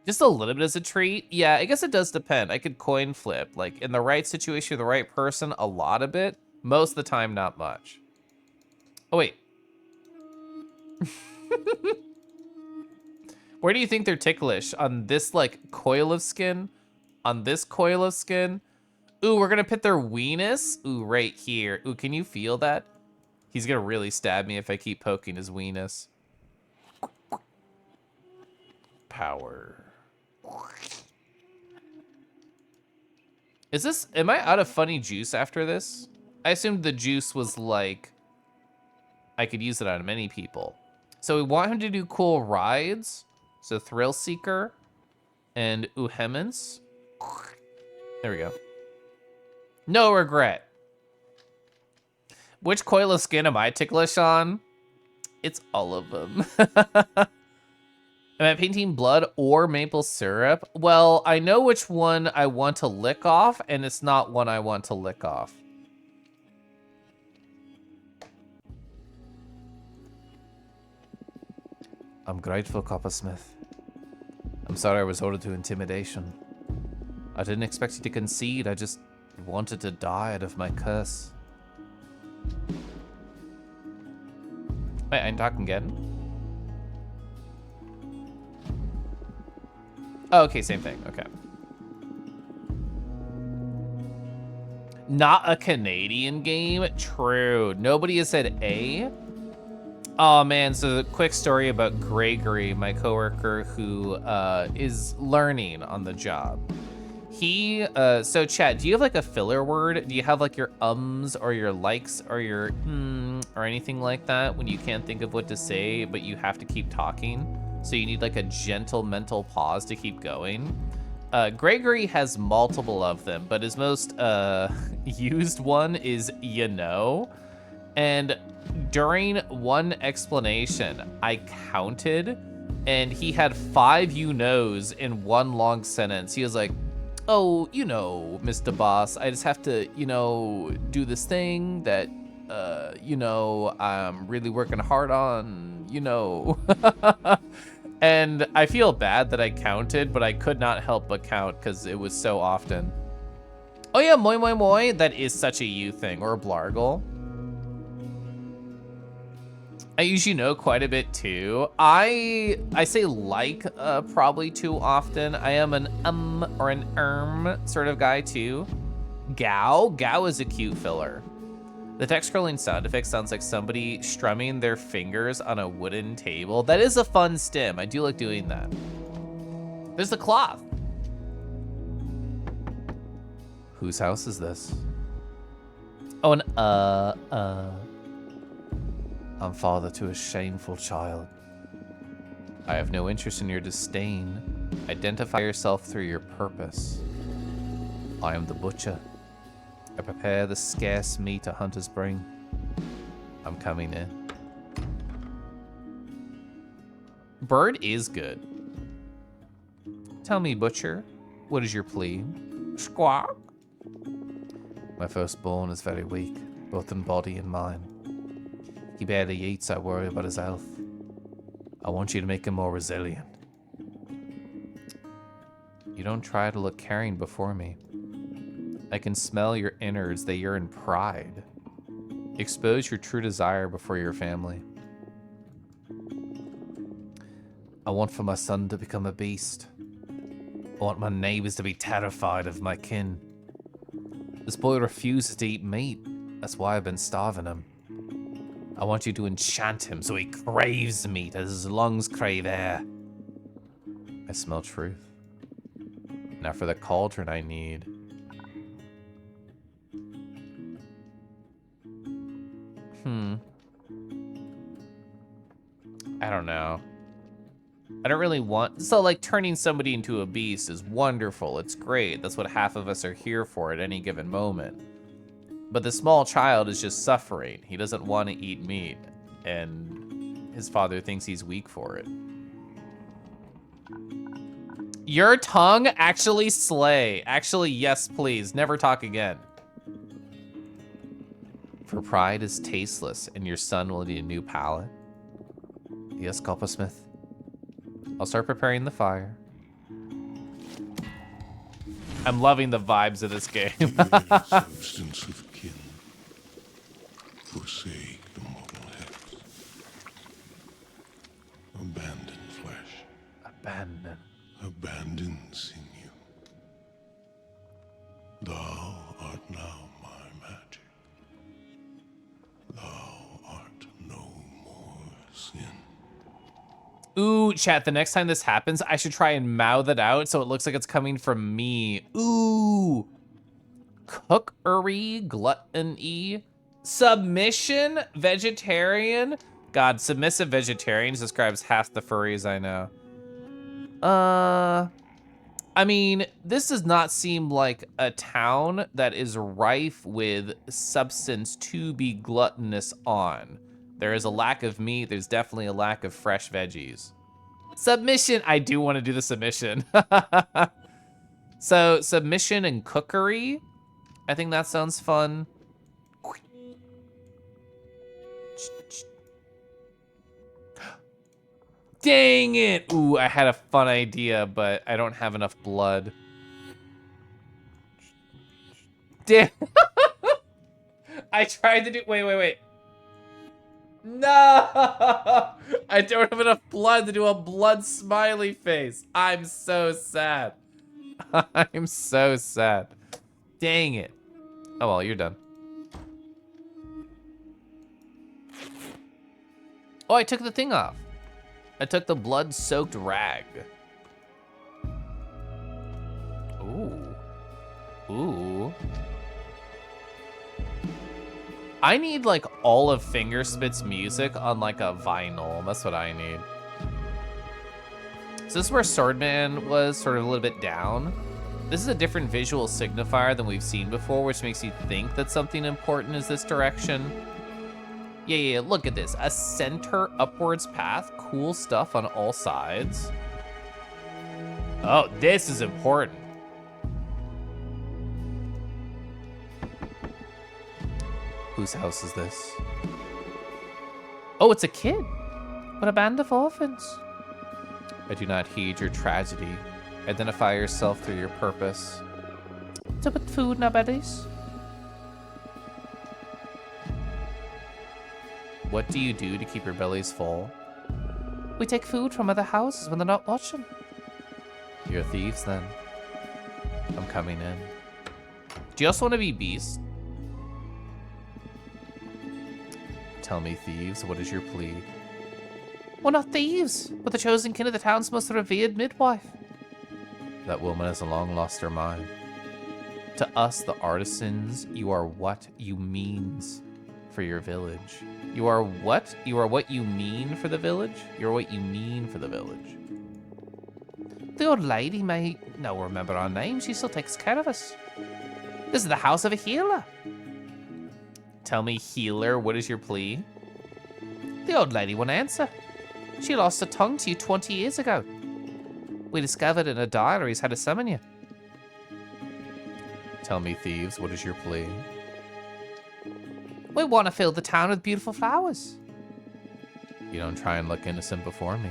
Just a little bit as a treat. Yeah, I guess it does depend. I could coin flip. Like, in the right situation, the right person, a lot of it. Most of the time, not much. Oh, wait. Where do you think they're ticklish? On this, like, coil of skin? On this coil of skin? Ooh, we're gonna pit their weenus? Ooh, right here. Ooh, can you feel that? He's gonna really stab me if I keep poking his weenus. Power. Is this, am I out of funny juice after this? I assumed the juice was like, I could use it on many people. So we want him to do cool rides. So Thrill Seeker and Uhemens. There we go. No regret. Which coil of skin am I ticklish on? It's all of them. Am I painting blood or maple syrup? Well, I know which one I want to lick off, and it's not one I want to lick off. I'm grateful, Coppersmith. I'm sorry I resorted to intimidation. I didn't expect you to concede, I just wanted to die out of my curse. Wait, I'm talking again? Oh, okay, same thing, okay. Not a Canadian game? True, nobody has said A. Oh man, so the quick story about Gregory, my coworker who is learning on the job. He, so chat, do you have like a filler word? Do you have like your ums or your likes or your or anything like that when you can't think of what to say, but you have to keep talking? So you need like a gentle mental pause to keep going. Gregory has multiple of them, but his most used one is you know. And during one explanation, I counted and he had 5 you knows in one long sentence. He was like, oh, you know, Mr. Boss, I just have to, you know, do this thing that, you know, I'm really working hard on, you know. And I feel bad that I counted, but I could not help but count because it was so often. Oh yeah, moi moi moi, that is such a you thing, or a blargle. I usually know quite a bit too. I say like probably too often. I am an or an sort of guy too. Gao is a cute filler. The text scrolling sound effect sounds like somebody strumming their fingers on a wooden table. That is a fun stim. I do like doing that. There's the cloth. Whose house is this? Oh, an I'm father to a shameful child. I have no interest in your disdain. Identify yourself through your purpose. I am the butcher. I prepare the scarce meat a hunters bring. I'm coming in. Bird is good. Tell me, butcher, what is your plea? Squawk. My firstborn is very weak, both in body and mind. He barely eats, I worry about his health. I want you to make him more resilient. You don't try to look caring before me. I can smell your innards, they yearn pride. Expose your true desire before your family. I want for my son to become a beast. I want my neighbors to be terrified of my kin. This boy refuses to eat meat. That's why I've been starving him. I want you to enchant him so he craves meat as his lungs crave air. I smell truth. Now for the cauldron I need. I don't know. I don't really want... So, like, turning somebody into a beast is wonderful. It's great. That's what half of us are here for at any given moment. But the small child is just suffering. He doesn't want to eat meat. And his father thinks he's weak for it. Your tongue actually slay. Actually, yes, please. Never talk again. For pride is tasteless, and your son will need a new palate. Yes, Coppersmith. I'll start preparing the fire. I'm loving the vibes of this game. Substance of kin. Forsake the mortal hex. Abandon flesh. Abandon. Abandon sinew. Thou art now my magic. Thou art no more sin. Ooh, chat, the next time this happens, I should try and mouth it out so it looks like it's coming from me. Ooh. Cookery, gluttony, submission, vegetarian. God, submissive vegetarians describes half the furries I know. I mean, this does not seem like a town that is rife with substance to be gluttonous on. There is a lack of meat. There's definitely a lack of fresh veggies. Submission. I do want to do the submission. So submission and cookery. I think that sounds fun. Dang it. Ooh, I had a fun idea, but I don't have enough blood. Damn. I tried to do, wait. No! I don't have enough blood to do a blood smiley face. I'm so sad. I'm so sad. Dang it. Oh well, you're done. Oh, I took the thing off. I took the blood-soaked rag. Ooh. Ooh. I need like all of Fingerspit's music on like a vinyl. That's what I need. So this is where Swordman was sort of a little bit down. This is a different visual signifier than we've seen before, which makes you think that something important is this direction. Yeah, look at this. A center upwards path. Cool stuff on all sides. Oh, this is important. Whose house is this? Oh, it's a kid. What a band of orphans. I do not heed your tragedy. Identify yourself through your purpose. To put food in our bellies. What do you do to keep your bellies full? We take food from other houses when they're not watching. You're thieves then. I'm coming in. Do you also want to be beast? Tell me, thieves, what is your plea? We're not thieves. We're the chosen kin of the town's most revered midwife. That woman has long lost her mind. To us, the artisans, you are what you means for your village. You are what? You are what you mean for the village? You're what you mean for the village. The old lady may no remember our name. She still takes care of us. This is the house of a healer. Tell me, healer, what is your plea? The old lady won't answer. She lost her tongue to you 20 years ago. We discovered in her diaries how to summon you. Tell me, thieves, what is your plea? We want to fill the town with beautiful flowers. You don't try and look innocent before me.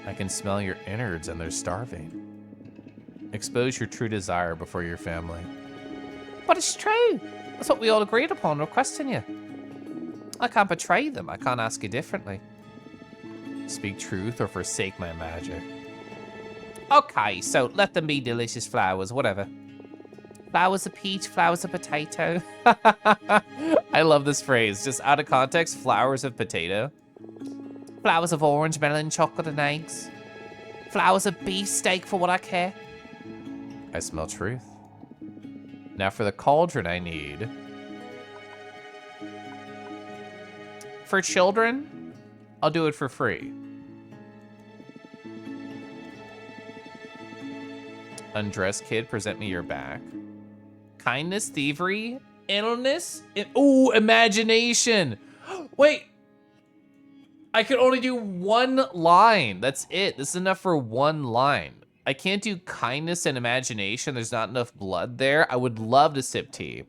I can smell your innards and they're starving. Expose your true desire before your family. But it's true. That's what we all agreed upon requesting you. I can't betray them. I can't ask you differently. Speak truth or forsake my magic. Okay, so let them be delicious flowers, whatever. Flowers of peach, flowers of potato. I love this phrase. Just out of context, flowers of potato. Flowers of orange, melon, chocolate, and eggs. Flowers of beefsteak for what I care. I smell truth. Now for the cauldron I need. For children, I'll do it for free. Undressed kid, present me your back. Kindness, thievery, illness, ooh, imagination. Wait, I could only do one line. That's it. This is enough for one line. I can't do kindness and imagination. There's not enough blood there. I would love to sip tea.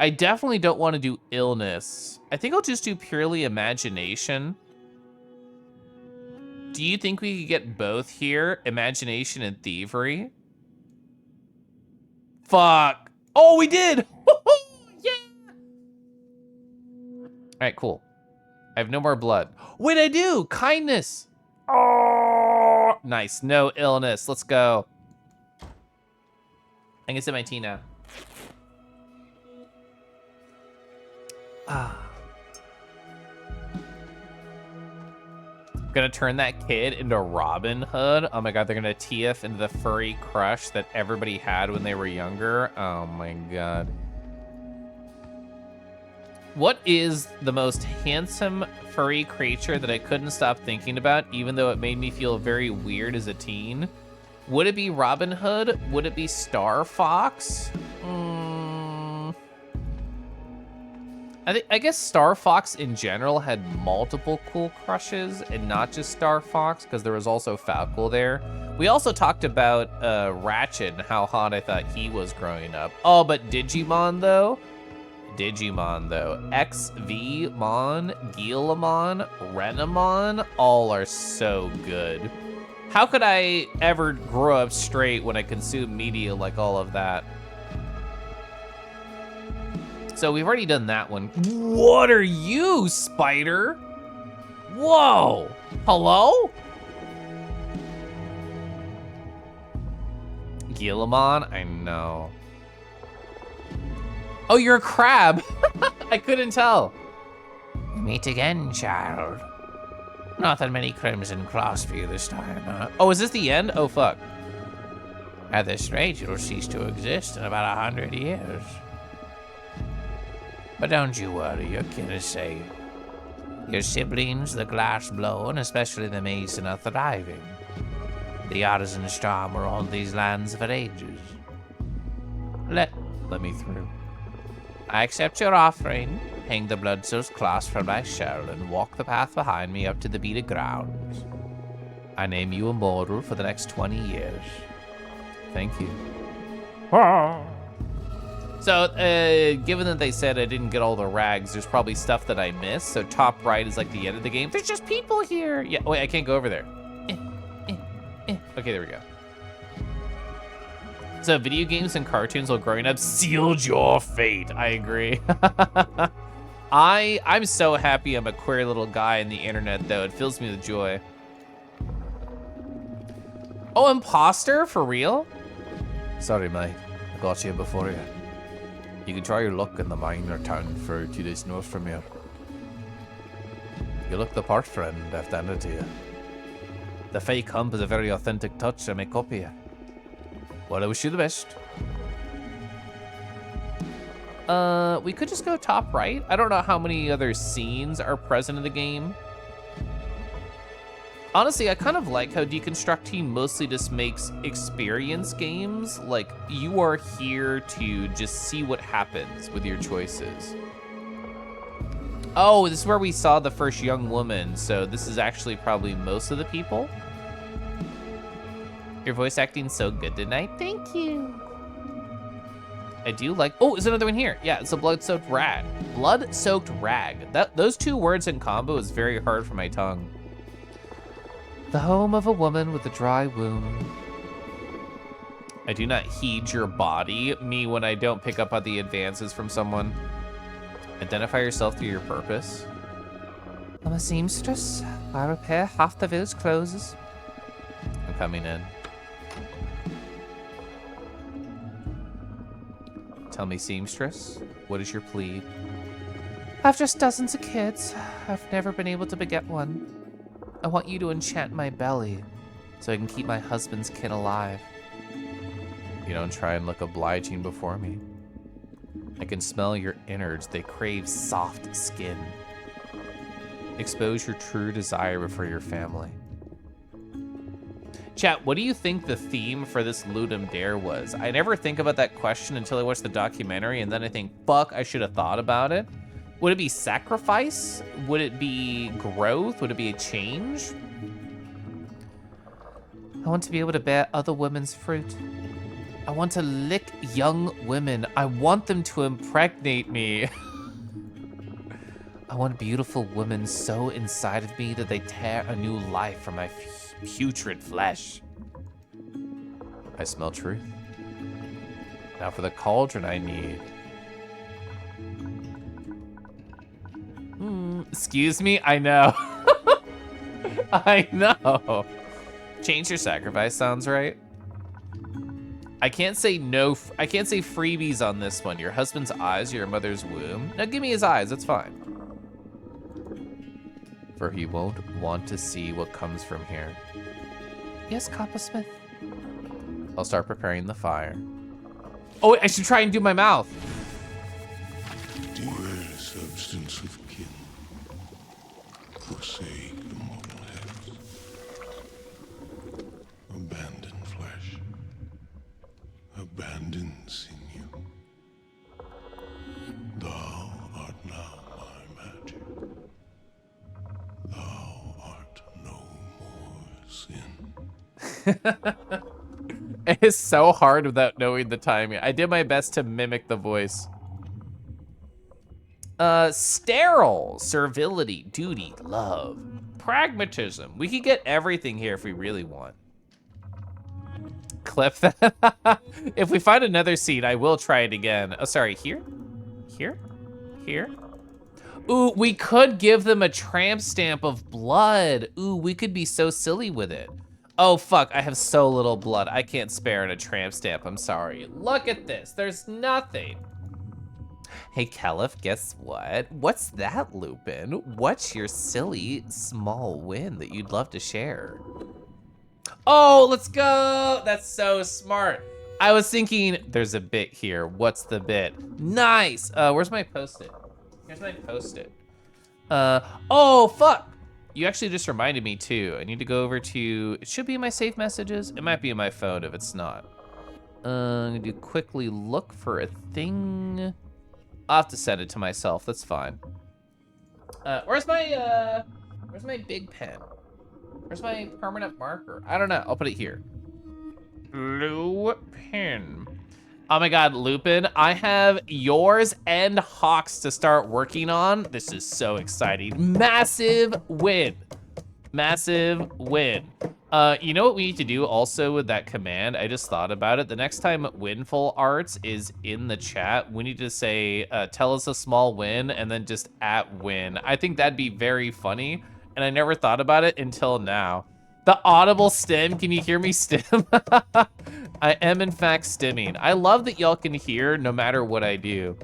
I definitely don't want to do illness. I think I'll just do purely imagination. Do you think we could get both here? Imagination and thievery? Fuck. Oh, we did. Yeah. All right, cool. I have no more blood. Wait, I do. Kindness. Oh, nice. No illness. Let's go. I can sip my tea now. Ah. I'm gonna turn that kid into Robin Hood. Oh my god, they're gonna TF into the furry crush that everybody had when they were younger. Oh my god. What is the most handsome furry creature that I couldn't stop thinking about, even though it made me feel very weird as a teen? Would it be Robin Hood? Would it be Star Fox? I guess Star Fox in general had multiple cool crushes and not just Star Fox, because there was also Falco there. We also talked about Ratchet and how hot I thought he was growing up. Oh, but Digimon though? XVmon, Gilamon, Renamon, all are so good. How could I ever grow up straight when I consume media like all of that? So we've already done that one. What are you, spider? Whoa, hello? Gilamon, I know. Oh, you're a crab. I couldn't tell. We meet again, child. Not that many crimson cross for you this time, huh? Oh, is this the end? Oh, fuck. At this rate, you'll cease to exist in about 100 years. But don't you worry, your kin is safe. Your siblings, the glass blow, and especially the mason, are thriving. The artisan charm are on these lands for ages. Let me through. I accept your offering. Hang the Bloodsoul's clasp from my shell and walk the path behind me up to the beaded grounds. I name you immortal for the next 20 years. Thank you. So, given that they said I didn't get all the rags, there's probably stuff that I missed. So top right is like the end of the game. There's just people here. Yeah, wait, I can't go over there. Okay, there we go. So video games and cartoons while growing up sealed your fate. I agree. I'm so happy I'm a queer little guy in the internet, though. It fills me with joy. Oh, imposter? For real? Sorry, mate. I got you before you. You can try your luck in the minor town for 2 days north from here. You look the part, friend. I have to hand it to you. The fake hump is a very authentic touch. I may copy you. Well, I wish you the best. We could just go top right. I don't know how many other scenes are present in the game. Honestly, I kind of like how Deconstruct Team mostly just makes experience games. Like, you are here to just see what happens with your choices. Oh, this is where we saw the first young woman, so this is actually probably most of the people. Your voice acting's so good tonight. Thank you. I do like, oh, there's another one here. Yeah, it's a blood-soaked rag. Blood-soaked rag. Those two words in combo is very hard for my tongue. The home of a woman with a dry wound. I do not heed your body. Me when I don't pick up on the advances from someone. Identify yourself through your purpose. I'm a seamstress. I repair half the village clothes. I'm coming in. Tell me, seamstress, what is your plea? I've just dozens of kids. I've never been able to beget one. I want you to enchant my belly so I can keep my husband's kin alive. You don't try and look obliging before me. I can smell your innards. They crave soft skin. Expose your true desire before your family. Chat, what do you think the theme for this Ludum Dare was? I never think about that question until I watch the documentary, and then I think, fuck, I should have thought about it. Would it be sacrifice? Would it be growth? Would it be a change? I want to be able to bear other women's fruit. I want to lick young women. I want them to impregnate me. I want beautiful women so inside of me that they tear a new life from my putrid flesh. I smell truth. Now for the cauldron I need. Excuse me? I know. I know. Change your sacrifice sounds right. I can't say no. I can't say freebies on this one. Your husband's eyes, your mother's womb. Now give me his eyes. That's fine. For he won't want to see what comes from here. Yes, Coppersmith. I'll start preparing the fire. Oh, wait, I should try and do my mouth. Dear substance of kin, forsake the mortal heads. Abandon flesh. Abandon sinew. Thou art now my magic. Thou art no more sin. It is so hard without knowing the timing. I did my best to mimic the voice. Sterile, servility, duty, love, pragmatism. We could get everything here if we really want. Clip that. If we find another seed, I will try it again. Oh, sorry, here? Here? Here? Ooh, we could give them a tramp stamp of blood. Ooh, we could be so silly with it. Oh, fuck, I have so little blood. I can't spare in a tramp stamp, I'm sorry. Look at this, there's nothing. Hey, Caliph, guess what? What's that, Lupin? What's your silly, small win that you'd love to share? Oh, let's go! That's so smart. I was thinking, there's a bit here. What's the bit? Nice! Where's my Post-it? Here's my Post-it. Oh, fuck! You actually just reminded me, too. I need to go over to, it should be in my saved messages. It might be in my phone if it's not. I'm gonna do quickly look for a thing. I'll have to send it to myself, that's fine. Where's my big pen? Where's my permanent marker? I don't know, I'll put it here. Blue pen. Oh my God, Lupin, I have yours and Hawk's to start working on. This is so exciting. Massive win. Massive win. You know what we need to do also with that command? I just thought about it. The next time Winful Arts is in the chat, we need to say, tell us a small win and then just @win. I think that'd be very funny. And I never thought about it until now. The audible stim, can you hear me stim? I am in fact stimming. I love that y'all can hear no matter what I do.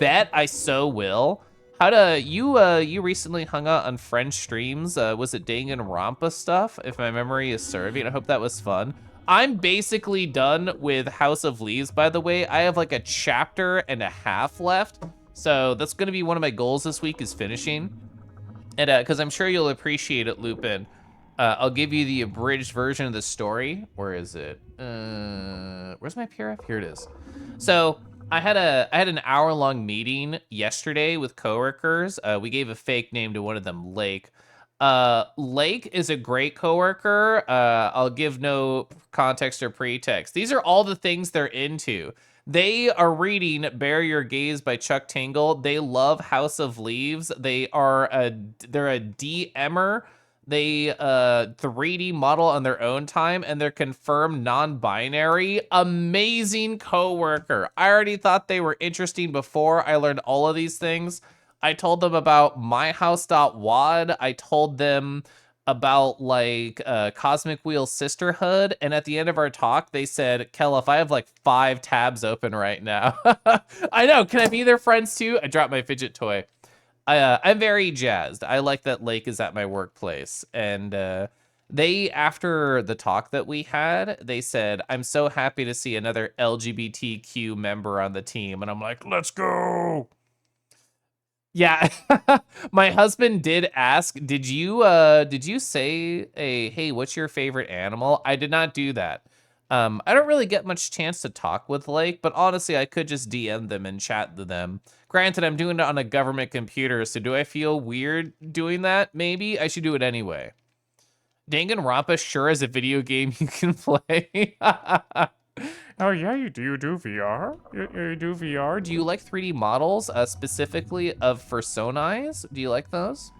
Bet I so will. You recently hung out on French streams. Was it Danganronpa stuff, if my memory is serving? I hope that was fun. I'm basically done with House of Leaves, by the way. I have like a chapter and a half left. So that's going to be one of my goals this week is finishing. And because I'm sure you'll appreciate it, Lupin. I'll give you the abridged version of the story. Where is it? Where's my PRF? Here it is. So I had an hour-long meeting yesterday with coworkers. We gave a fake name to one of them, Lake. Lake is a great coworker. I'll give no context or pretext. These are all the things they're into. They are reading Bury Your Gaze by Chuck Tingle. They love House of Leaves. They're a DMer. They 3D model on their own time, and they're confirmed non-binary. Amazing coworker. I already thought they were interesting before I learned all of these things. I told them about myhouse.wad. I told them about like Cosmic Wheel Sisterhood, and at the end of our talk, they said, "Kelf, I have like 5 tabs open right now." I know. Can I be their friends too? I dropped my fidget toy. I'm very jazzed. I like that Lake is at my workplace, and they, after the talk that we had, they said, "I'm so happy to see another LGBTQ member on the team," and I'm like, "Let's go." Yeah, my husband did ask, did you say hey, what's your favorite animal? I did not do that. I don't really get much chance to talk with Lake, but honestly, I could just DM them and chat to them. Granted, I'm doing it on a government computer, so do I feel weird doing that? Maybe I should do it anyway. Danganronpa sure is a video game you can play. Oh yeah, you do VR? You do VR? Do you like 3D models, specifically of Fursonais? Do you like those?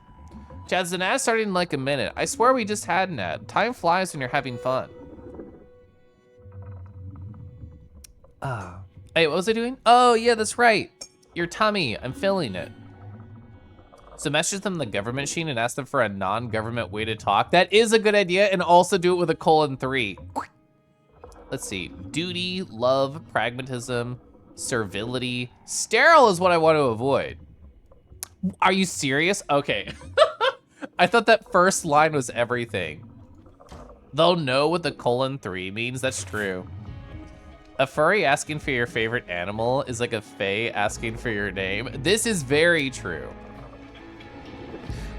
Chad, the ad started in like a minute. I swear we just had an ad. Time flies when you're having fun. Hey, what was I doing? Oh yeah, that's right. Your tummy, I'm filling it. So message them the government machine and ask them for a non-government way to talk. That is a good idea, and also do it with a :3. Let's see, duty, love, pragmatism, servility. Sterile is what I want to avoid. Are you serious? Okay. I thought that first line was everything. They'll know what the :3 means, that's true. A furry asking for your favorite animal is like a fae asking for your name. This is very true.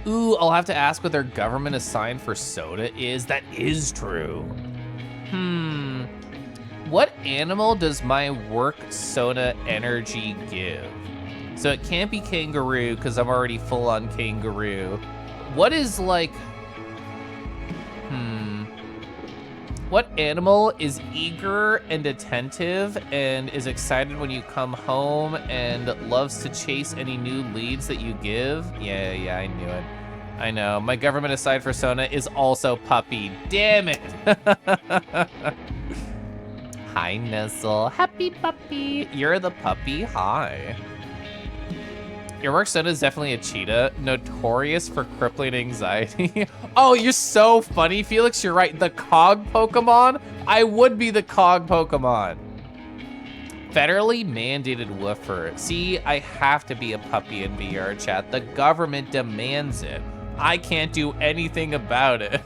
Ooh, I'll have to ask what their government assigned for soda is. That is true. What animal does my work soda energy give? So it can't be kangaroo because I'm already full on kangaroo. What is like, what animal is eager and attentive and is excited when you come home and loves to chase any new leads that you give? Yeah, I knew it. I know, my government aside persona is also puppy. Damn it. Hi, Nestle. Happy puppy. You're the puppy. Hi. Your work soda is definitely a cheetah, notorious for crippling anxiety. Oh, you're so funny, Felix. You're right. The cog Pokemon? I would be the cog Pokemon. Federally mandated woofer. See, I have to be a puppy in VR chat. The government demands it. I can't do anything about it.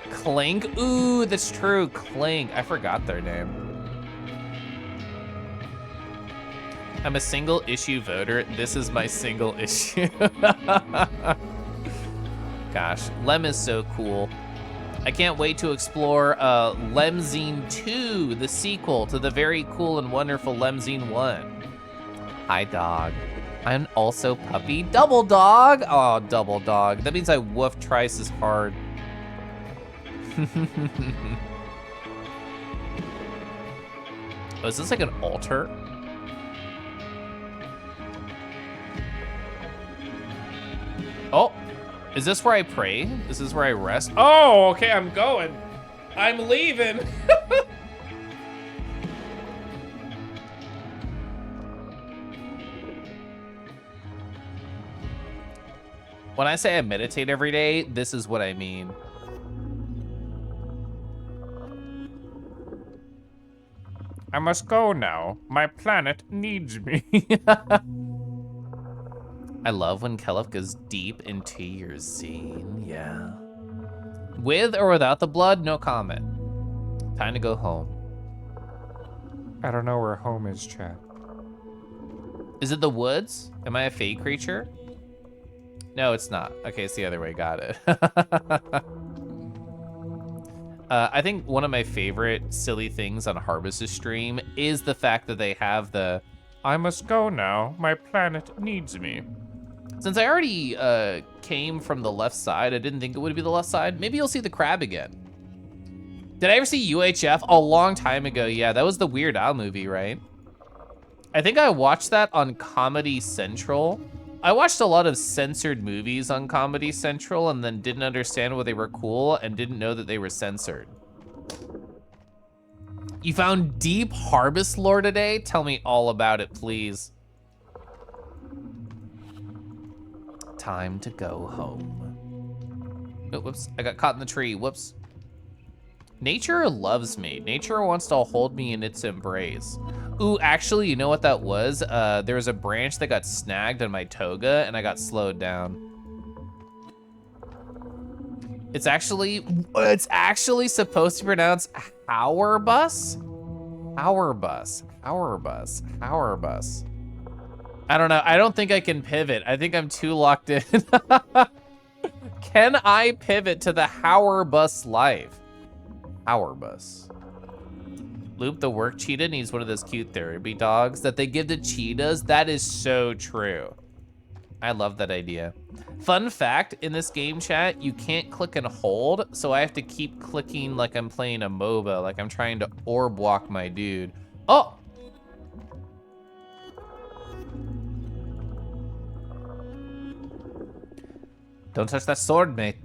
Clink? Ooh, that's true. Clink. I forgot their name. I'm a single issue voter. This is my single issue. Gosh, Lem is so cool. I can't wait to explore Lemzine 2, the sequel to the very cool and wonderful Lemzine 1. Hi, dog. I'm also puppy. Double dog. Oh, double dog. That means I woofed twice as hard. Oh, is this like an altar? Oh, is this where I pray? Is this where I rest? Oh, okay, I'm going. I'm leaving. When I say I meditate every day, this is what I mean. I must go now. My planet needs me. I love when Kelf goes deep into your zine, yeah. With or without the blood, no comment. Time to go home. I don't know where home is, chat. Is it the woods? Am I a fey creature? No, it's not. Okay, it's the other way. Got it. I think one of my favorite silly things on Harvest's stream is the fact that they have the I must go now. My planet needs me. Since I already came from the left side, I didn't think it would be the left side. Maybe you'll see the crab again. Did I ever see UHF? A long time ago, yeah. That was the Weird Al movie, right? I think I watched that on Comedy Central. I watched a lot of censored movies on Comedy Central and then didn't understand why they were cool and didn't know that they were censored. You found deep harvest lore today? Tell me all about it, please. Time to go home. Oh, whoops, I got caught in the tree, whoops. Nature loves me. Nature wants to hold me in its embrace. Ooh, actually, you know what that was? There was a branch that got snagged on my toga and I got slowed down. It's actually supposed to pronounce Hauerbus? Hauerbus, Hauerbus, Hauerbus. I don't know, I don't think I can pivot. I think I'm too locked in. Can I pivot to the Hauerbus life? Hauerbus. Loop, the work cheetah, needs one of those cute therapy dogs that they give to cheetahs. That is so true. I love that idea. Fun fact, in this game chat, you can't click and hold, so I have to keep clicking like I'm playing a MOBA, like I'm trying to orb walk my dude. Oh! Don't touch that sword, mate.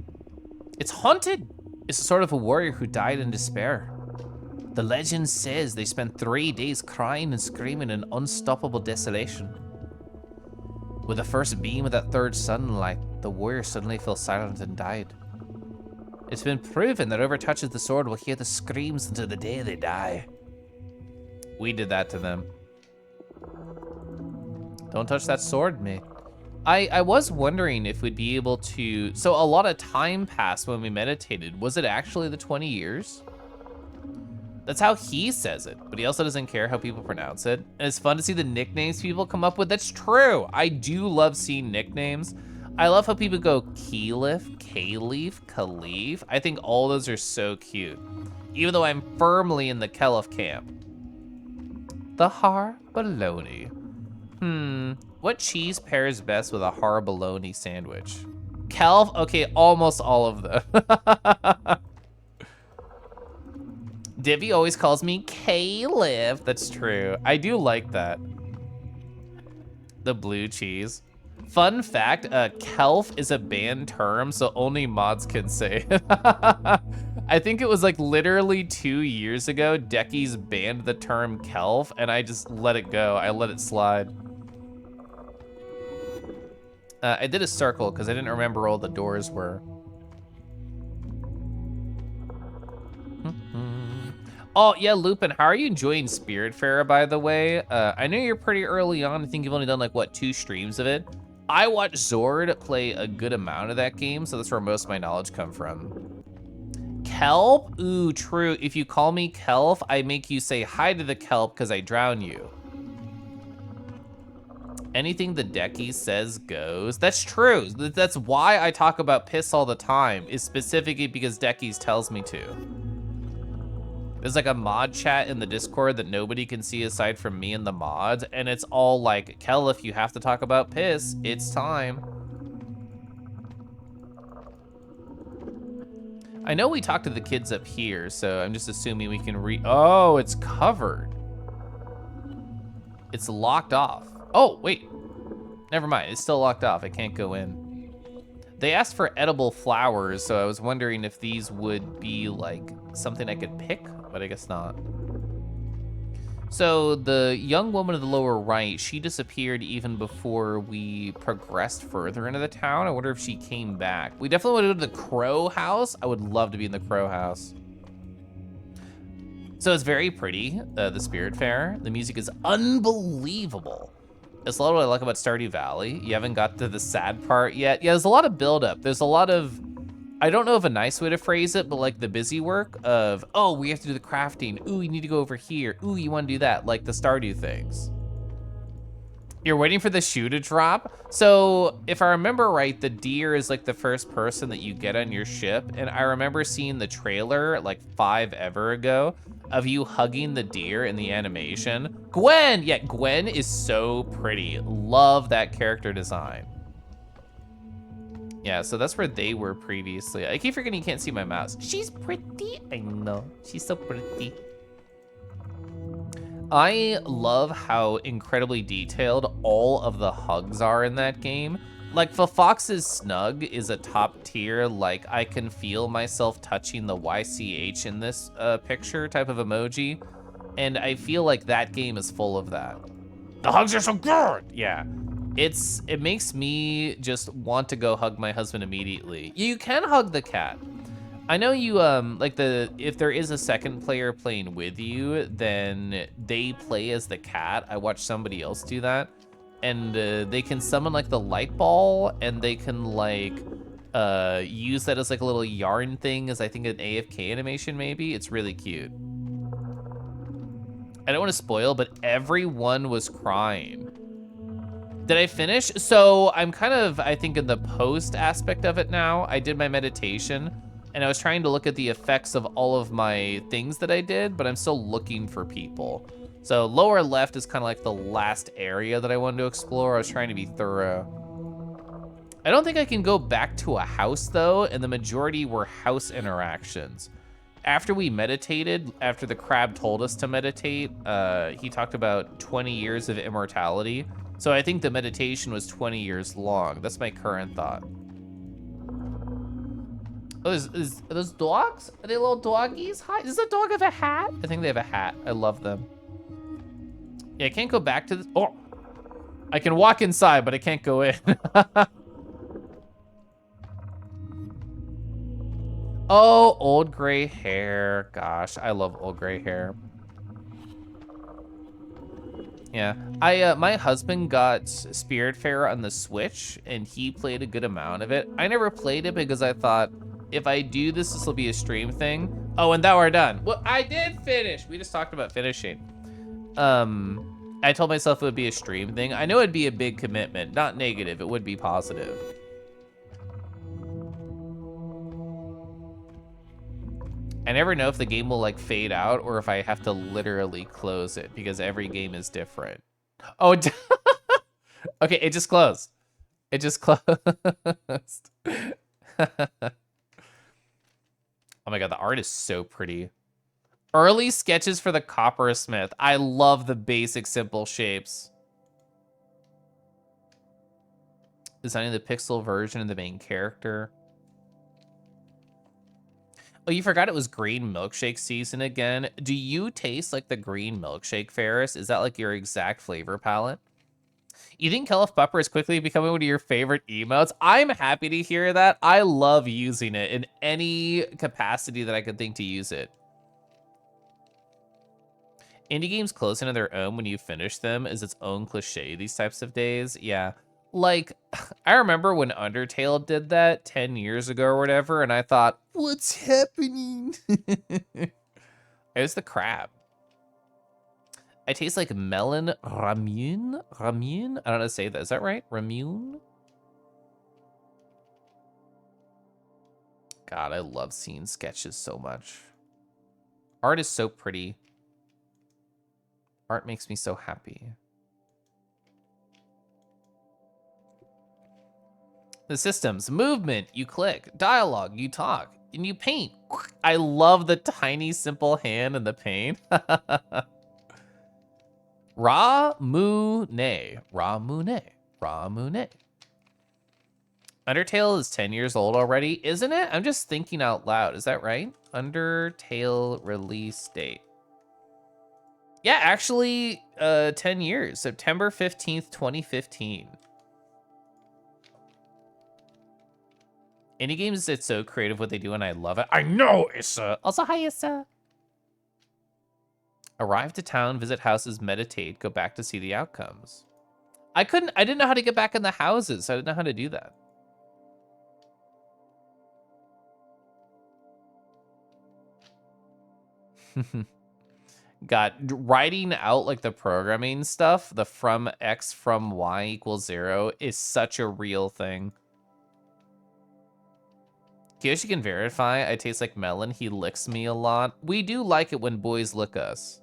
It's haunted. It's the sword of a warrior who died in despair. The legend says they spent 3 days crying and screaming in unstoppable desolation. With the first beam of that third sunlight, the warrior suddenly fell silent and died. It's been proven that whoever touches the sword will hear the screams until the day they die. We did that to them. Don't touch that sword, mate. I was wondering if we'd be able to... So a lot of time passed when we meditated. Was it actually the 20 years? That's how he says it, but he also doesn't care how people pronounce it. And it's fun to see the nicknames people come up with. That's true. I do love seeing nicknames. I love how people go Keylif, Kaleef, Khalif. I think all those are so cute. Even though I'm firmly in the Kelif camp. The har bologna. What cheese pairs best with a har bologna sandwich? Kelf? Okay, almost all of them. Divvy always calls me Caleb. That's true. I do like that. The blue cheese. Fun fact, Kelf is a banned term, so only mods can say it. I think it was like literally 2 years ago, Deckies banned the term Kelf, and I just let it go. I let it slide. I did a circle because I didn't remember where all the doors were. Oh, yeah, Lupin, how are you enjoying Spiritfarer, by the way? I know you're pretty early on. I think you've only done, like, what, 2 streams of it? I watched Zord play a good amount of that game, so that's where most of my knowledge come from. Kelp? Ooh, true. If you call me Kelp, I make you say hi to the Kelp because I drown you. Anything the Decky says goes. That's true. That's why I talk about piss all the time, is specifically because Deckies tells me to. There's like a mod chat in the Discord that nobody can see aside from me and the mods, and it's all like, Kel, if you have to talk about piss, it's time. I know we talked to the kids up here, so I'm just assuming we can oh, it's covered. It's locked off. Oh, wait. Never mind, it's still locked off. I can't go in. They asked for edible flowers, so I was wondering if these would be like something I could pick, but I guess not. So the young woman in the lower right, she disappeared even before we progressed further into the town. I wonder if she came back. We definitely want to go to the Crow House. I would love to be in the Crow House. So it's very pretty, the Spiritfarer. The music is unbelievable. It's a lot of what I like about Stardew Valley. You haven't got to the sad part yet. Yeah, there's a lot of buildup. There's a lot of I don't know of a nice way to phrase it, but like the busy work of, oh, we have to do the crafting. Ooh, you need to go over here. Ooh, you want to do that, like the Stardew things. You're waiting for the shoe to drop. So if I remember right, the deer is like the first person that you get on your ship. And I remember seeing the trailer like 5 ever ago of you hugging the deer in the animation. Gwen, yeah, Gwen is so pretty. Love that character design. Yeah, so that's where they were previously. I keep forgetting you can't see my mouse. She's pretty, I know, she's so pretty. I love how incredibly detailed all of the hugs are in that game. Like, the Fox's Snug is a top tier, like, I can feel myself touching the YCH in this picture type of emoji. And I feel like that game is full of that. The hugs are so good! Yeah. It makes me just want to go hug my husband immediately. You can hug the cat. I know you, if there is a second player playing with you, then they play as the cat. I watched somebody else do that. And they can summon, like, the light ball, and they can, like, use that as, like, a little yarn thing as, I think, an AFK animation, maybe. It's really cute. I don't want to spoil, but everyone was crying. Did I finish? So I'm kind of, I think, in the post aspect of it now. I did my meditation, and I was trying to look at the effects of all of my things that I did, but I'm still looking for people. So lower left is kind of like the last area that I wanted to explore. I was trying to be thorough. I don't think I can go back to a house, though, and the majority were house interactions. After we meditated, after the crab told us to meditate, he talked about 20 years of immortality. So I think the meditation was 20 years long. That's my current thought. Oh, are those dogs? Are they little doggies? Hi, does the dog have a hat? I think they have a hat. I love them. Yeah, I can't go back to this. Oh, I can walk inside, but I can't go in. Oh, old gray hair. Gosh, I love old gray hair. Yeah, my husband got Spiritfarer on the Switch, and he played a good amount of it. I never played it because I thought, if I do this, this will be a stream thing. Oh, and now we're done. Well, I did finish. We just talked about finishing. I told myself it would be a stream thing. I know it'd be a big commitment, not negative. It would be positive. I never know if the game will like fade out or if I have to literally close it because every game is different. Oh, okay, it just closed. It just closed. Oh my God, the art is so pretty. Early sketches for the Coppersmith. I love the basic, simple shapes. Designing the pixel version of the main character. Oh, you forgot it was green milkshake season again. Do you taste like the green milkshake, Ferris? Is that like your exact flavor palette? You think Kelf Pupper is quickly becoming one of your favorite emotes? I'm happy to hear that. I love using it in any capacity that I could think to use it. Indie games close into their own when you finish them is its own cliche these types of days. Yeah. Like, I remember when Undertale did that 10 years ago or whatever, and I thought, what's happening? It was the crab. I taste like melon ramune? Ramune? I don't know how to say that. Is that right? Ramune? God, I love seeing sketches so much. Art is so pretty. Art makes me so happy. The systems, movement, you click, dialogue, you talk, and you paint. I love the tiny, simple hand and the paint. Ra-mu-ne, Ra-mu-ne, Ra-mu-ne. Undertale is 10 years old already, isn't it? I'm just thinking out loud. Is that right? Undertale release date. Yeah, actually, 10 years. September 15th, 2015. Indie games, it's so creative what they do, and I love it. I know, Issa. Also, hi, Issa. Arrive to town, visit houses, meditate, go back to see the outcomes. I didn't know how to get back in the houses, so I didn't know how to do that. Got writing out like the programming stuff, the from X from Y equals 0 is such a real thing. Kiyoshi can verify I taste like melon. He licks me a lot. We do like it when boys lick us.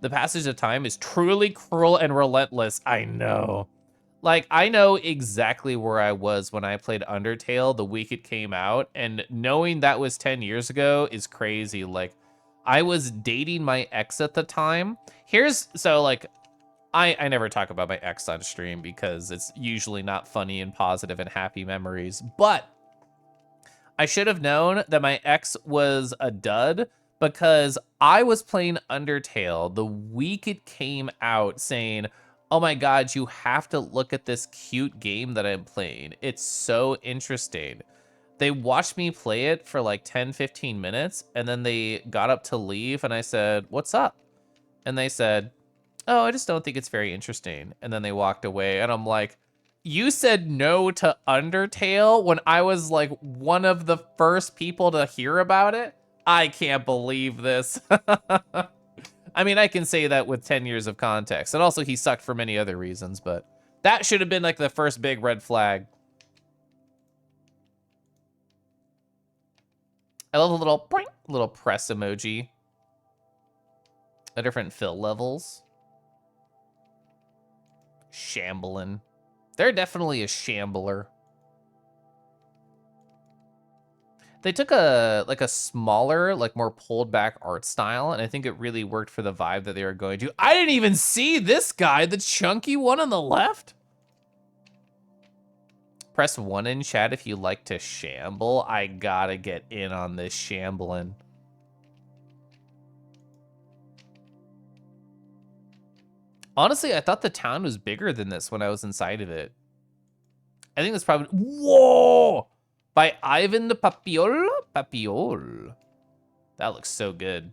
The passage of time is truly cruel and relentless. I know. Like, I know exactly where I was when I played Undertale the week it came out, and knowing that was 10 years ago is crazy. Like, I was dating my ex at the time. So like, I never talk about my ex on stream because it's usually not funny and positive and happy memories, but I should have known that my ex was a dud because I was playing Undertale the week it came out saying, oh my God, you have to look at this cute game that I'm playing. It's so interesting. They watched me play it for like 10, 15 minutes, and then they got up to leave, and I said, what's up? And they said, oh, I just don't think it's very interesting. And then they walked away, and I'm like, you said no to Undertale when I was like one of the first people to hear about it? I can't believe this. I mean, I can say that with 10 years of context. And also, he sucked for many other reasons, but that should have been like the first big red flag. I love the little press emoji. The different fill levels. Shambling. They're definitely a shambler. They took a smaller, like more pulled back art style, and I think it really worked for the vibe that they were going to. I didn't even see this guy, the chunky one on the left. Press 1 in chat if you like to shamble. I gotta get in on this shambling. Honestly, I thought the town was bigger than this when I was inside of it. I think that's probably... Whoa! By Ivan the Papiol? Papiol. That looks so good.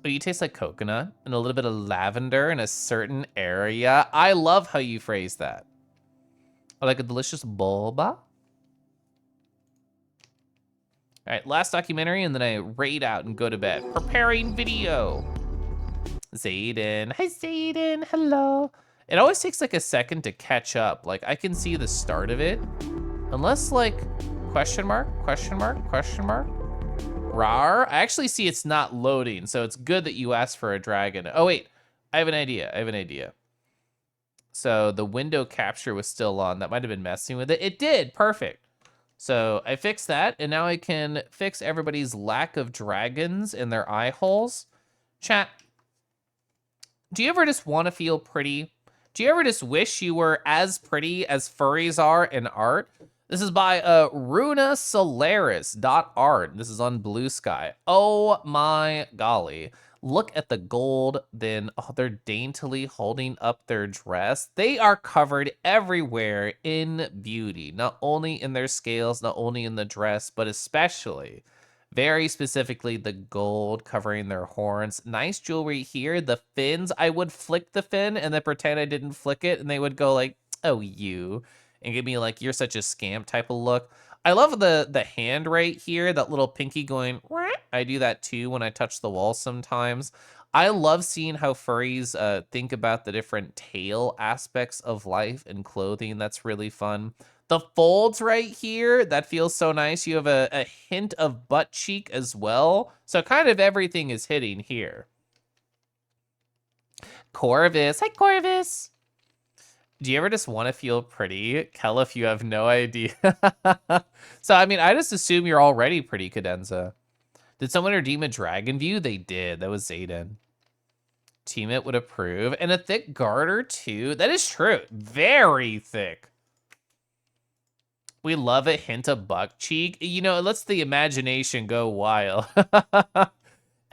Oh, you taste like coconut and a little bit of lavender in a certain area. I love how you phrase that. I like a delicious boba. All right, last documentary, and then I raid out and go to bed. Preparing video. Zayden. Hi, Zayden. Hello. It always takes like a second to catch up. Like, I can see the start of it. Unless, like, question mark, question mark, question mark. Rar. I actually see it's not loading, so it's good that you asked for a dragon. Oh, wait. I have an idea. I have an idea. So the window capture was still on. That might have been messing with it. It did. Perfect. So I fixed that, and now I can fix everybody's lack of dragons in their eye holes. Chat, do you ever just want to feel pretty? Do you ever just wish you were as pretty as furries are in art? This is by runasolaris.art. This is on Blue Sky. Oh my golly. Look at the gold. Then, oh, they're daintily holding up their dress. They are covered everywhere in beauty. Not only in their scales, not only in the dress, but especially, very specifically, the gold covering their horns. Nice jewelry here. The fins, I would flick the fin and then pretend I didn't flick it, and they would go like, oh, you. And give me like, you're such a scamp type of look. I love the hand right here, that little pinky going, wah. I do that too when I touch the wall sometimes. I love seeing how furries think about the different tail aspects of life and clothing. That's really fun. The folds right here, that feels so nice. You have a hint of butt cheek as well. So kind of everything is hitting here. Corvus. Hi, Corvus. Do you ever just want to feel pretty? Kelif, you have no idea. So, I mean, I just assume you're already pretty, Cadenza. Did someone redeem a dragon view? They did. That was Zayden. Team It would approve. And a thick garter, too. That is true. Very thick. We love a hint of buck cheek. You know, it lets the imagination go wild.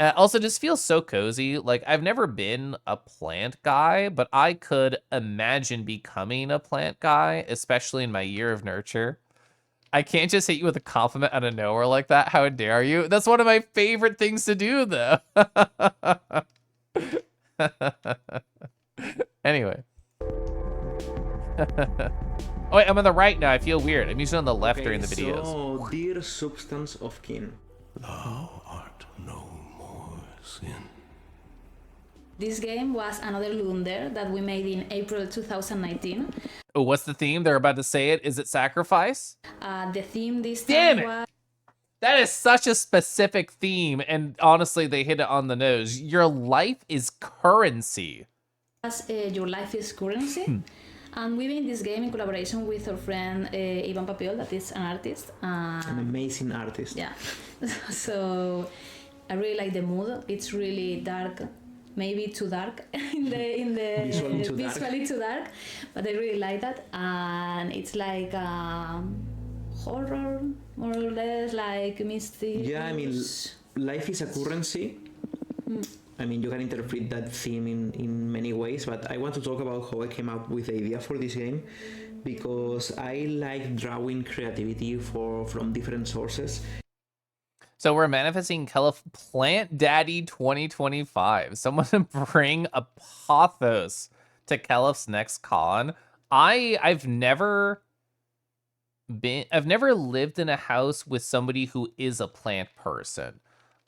Also, just feels so cozy. Like, I've never been a plant guy, but I could imagine becoming a plant guy, especially in my year of nurture. I can't just hit you with a compliment out of nowhere like that. How dare you? That's one of my favorite things to do, though. Anyway. Oh, wait, I'm on the right now. I feel weird. I'm usually on the left during the videos. So, dear substance of kin. Thou art no more sin. This game was another Lunder that we made in April 2019. Oh, what's the theme? They're about to say it. Is it sacrifice? The theme this Damn time it! was That is such a specific theme, and honestly, they hit it on the nose. Your life is currency. Your Life is Currency. And we made this game in collaboration with our friend Ivan Papiol, that is an artist. An amazing artist. Yeah. So I really like the mood. It's really dark, maybe too dark in the Visually too dark. but I really like that. And it's like horror, more or less, like mysterious. Yeah, I mean, life is a currency. I mean, you can interpret that theme in many ways, but I want to talk about how I came up with the idea for this game, because I like drawing creativity from different sources. So we're manifesting Kelef Plant Daddy 2025. Someone bring a Pothos to Kelef's next con. I've never lived in a house with somebody who is a plant person.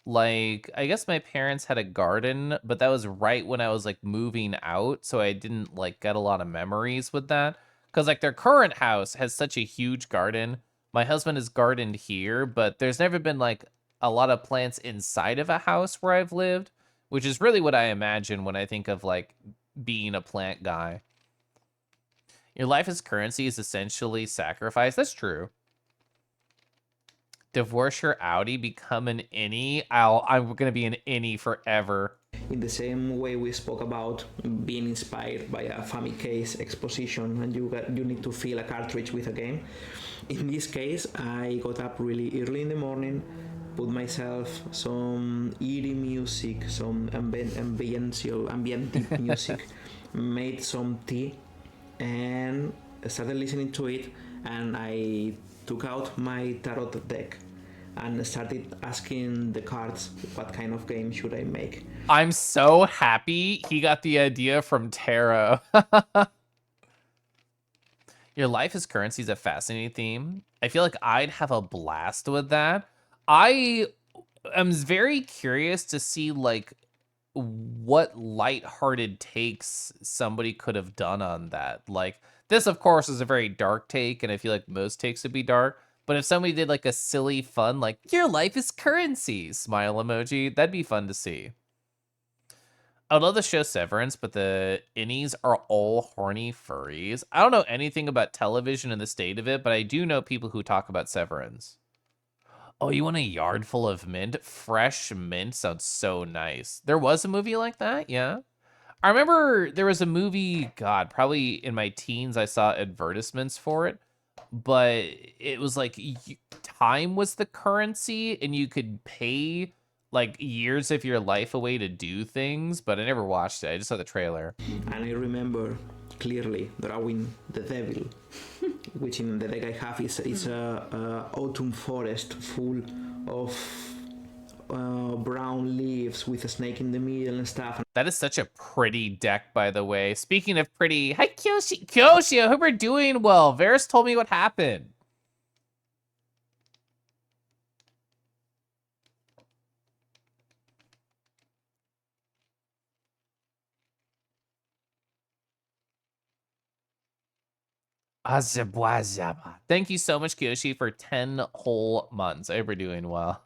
Like, I guess my parents had a garden, but that was right when I was like moving out, so I didn't like get a lot of memories with that. Because like their current house has such a huge garden. My husband has gardened here, but there's never been like a lot of plants inside of a house where I've lived, which is really what I imagine when I think of like being a plant guy. Your life as currency is essentially sacrifice. That's true. Divorce your Audi, become an innie. I'm gonna be an innie forever. In the same way we spoke about being inspired by a Famicase exposition, and you need to fill a cartridge with a game. In this case, I got up really early in the morning, put myself some eerie music, some ambient music, made some tea, and started listening to it. And I took out my tarot deck and started asking the cards what kind of game should I make. I'm so happy he got the idea from tarot. Your life as currency is a fascinating theme. I feel like I'd have a blast with that. I am very curious to see like what lighthearted takes somebody could have done on that. Like this, of course, is a very dark take, and I feel like most takes would be dark. But if somebody did like a silly fun, like your life is currency smile emoji, that'd be fun to see. I love the show Severance, but the innies are all horny furries. I don't know anything about television and the state of it, but I do know people who talk about Severance. Oh, you want a yard full of mint? Fresh mint sounds so nice. There was a movie like that, yeah. I remember there was a movie, God, probably in my teens I saw advertisements for it, but it was like time was the currency and you could pay like years of your life away to do things, but I never watched it. I just saw the trailer. And I remember clearly drawing the devil, which in the deck I have is a autumn forest full of brown leaves with a snake in the middle and stuff. That is such a pretty deck, by the way. Speaking of pretty, hi Kyoshi. Kyoshi, I hope you're doing well. Varys told me what happened. Thank you so much, Kyoshi, for 10 whole months. I hope you're doing well.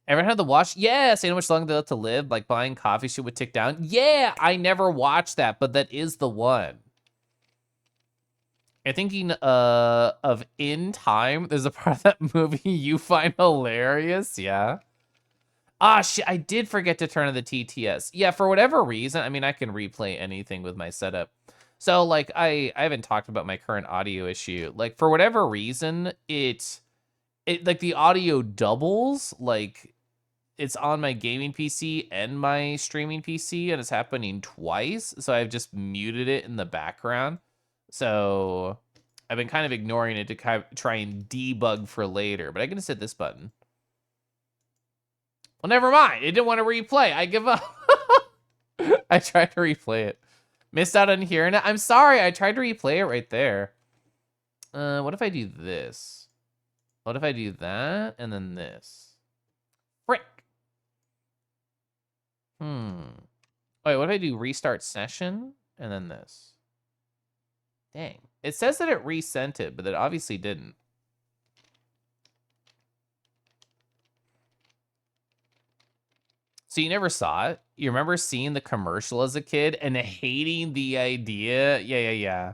Everyone had the watch? Yeah, say how much longer they have to live, like buying coffee shit would tick down. Yeah, I never watched that, but that is the one. I'm thinking of In Time. There's a part of that movie you find hilarious. Yeah. Ah, shit, I did forget to turn on the TTS. Yeah, for whatever reason, I mean, I can replay anything with my setup. So, like, I haven't talked about my current audio issue. Like, for whatever reason, it like, the audio doubles, like, it's on my gaming PC and my streaming PC, and it's happening twice, so I've just muted it in the background. So, I've been kind of ignoring it to kind of try and debug for later, but I can just hit this button. Well, never mind. It didn't want to replay. I give up. I tried to replay it. Missed out on hearing it. I'm sorry. I tried to replay it right there. What if I do this? What if I do that and then this? Frick. Wait, what if I do restart session and then this? Dang. It says that it resent it, but it obviously didn't. So you never saw it? You remember seeing the commercial as a kid and hating the idea? Yeah.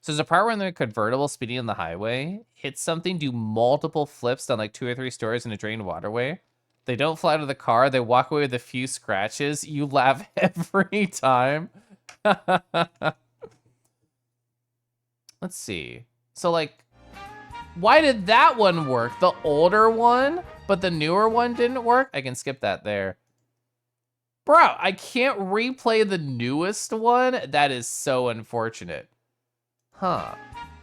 So there's a part where they're in a convertible speeding on the highway, hit something, do multiple flips down like 2 or 3 stories in a drained waterway. They don't fly out of the car. They walk away with a few scratches. You laugh every time. Let's see. So, like, why did that one work? The older one, but the newer one didn't work? I can skip that there. Bro, I can't replay the newest one? That is so unfortunate. Huh.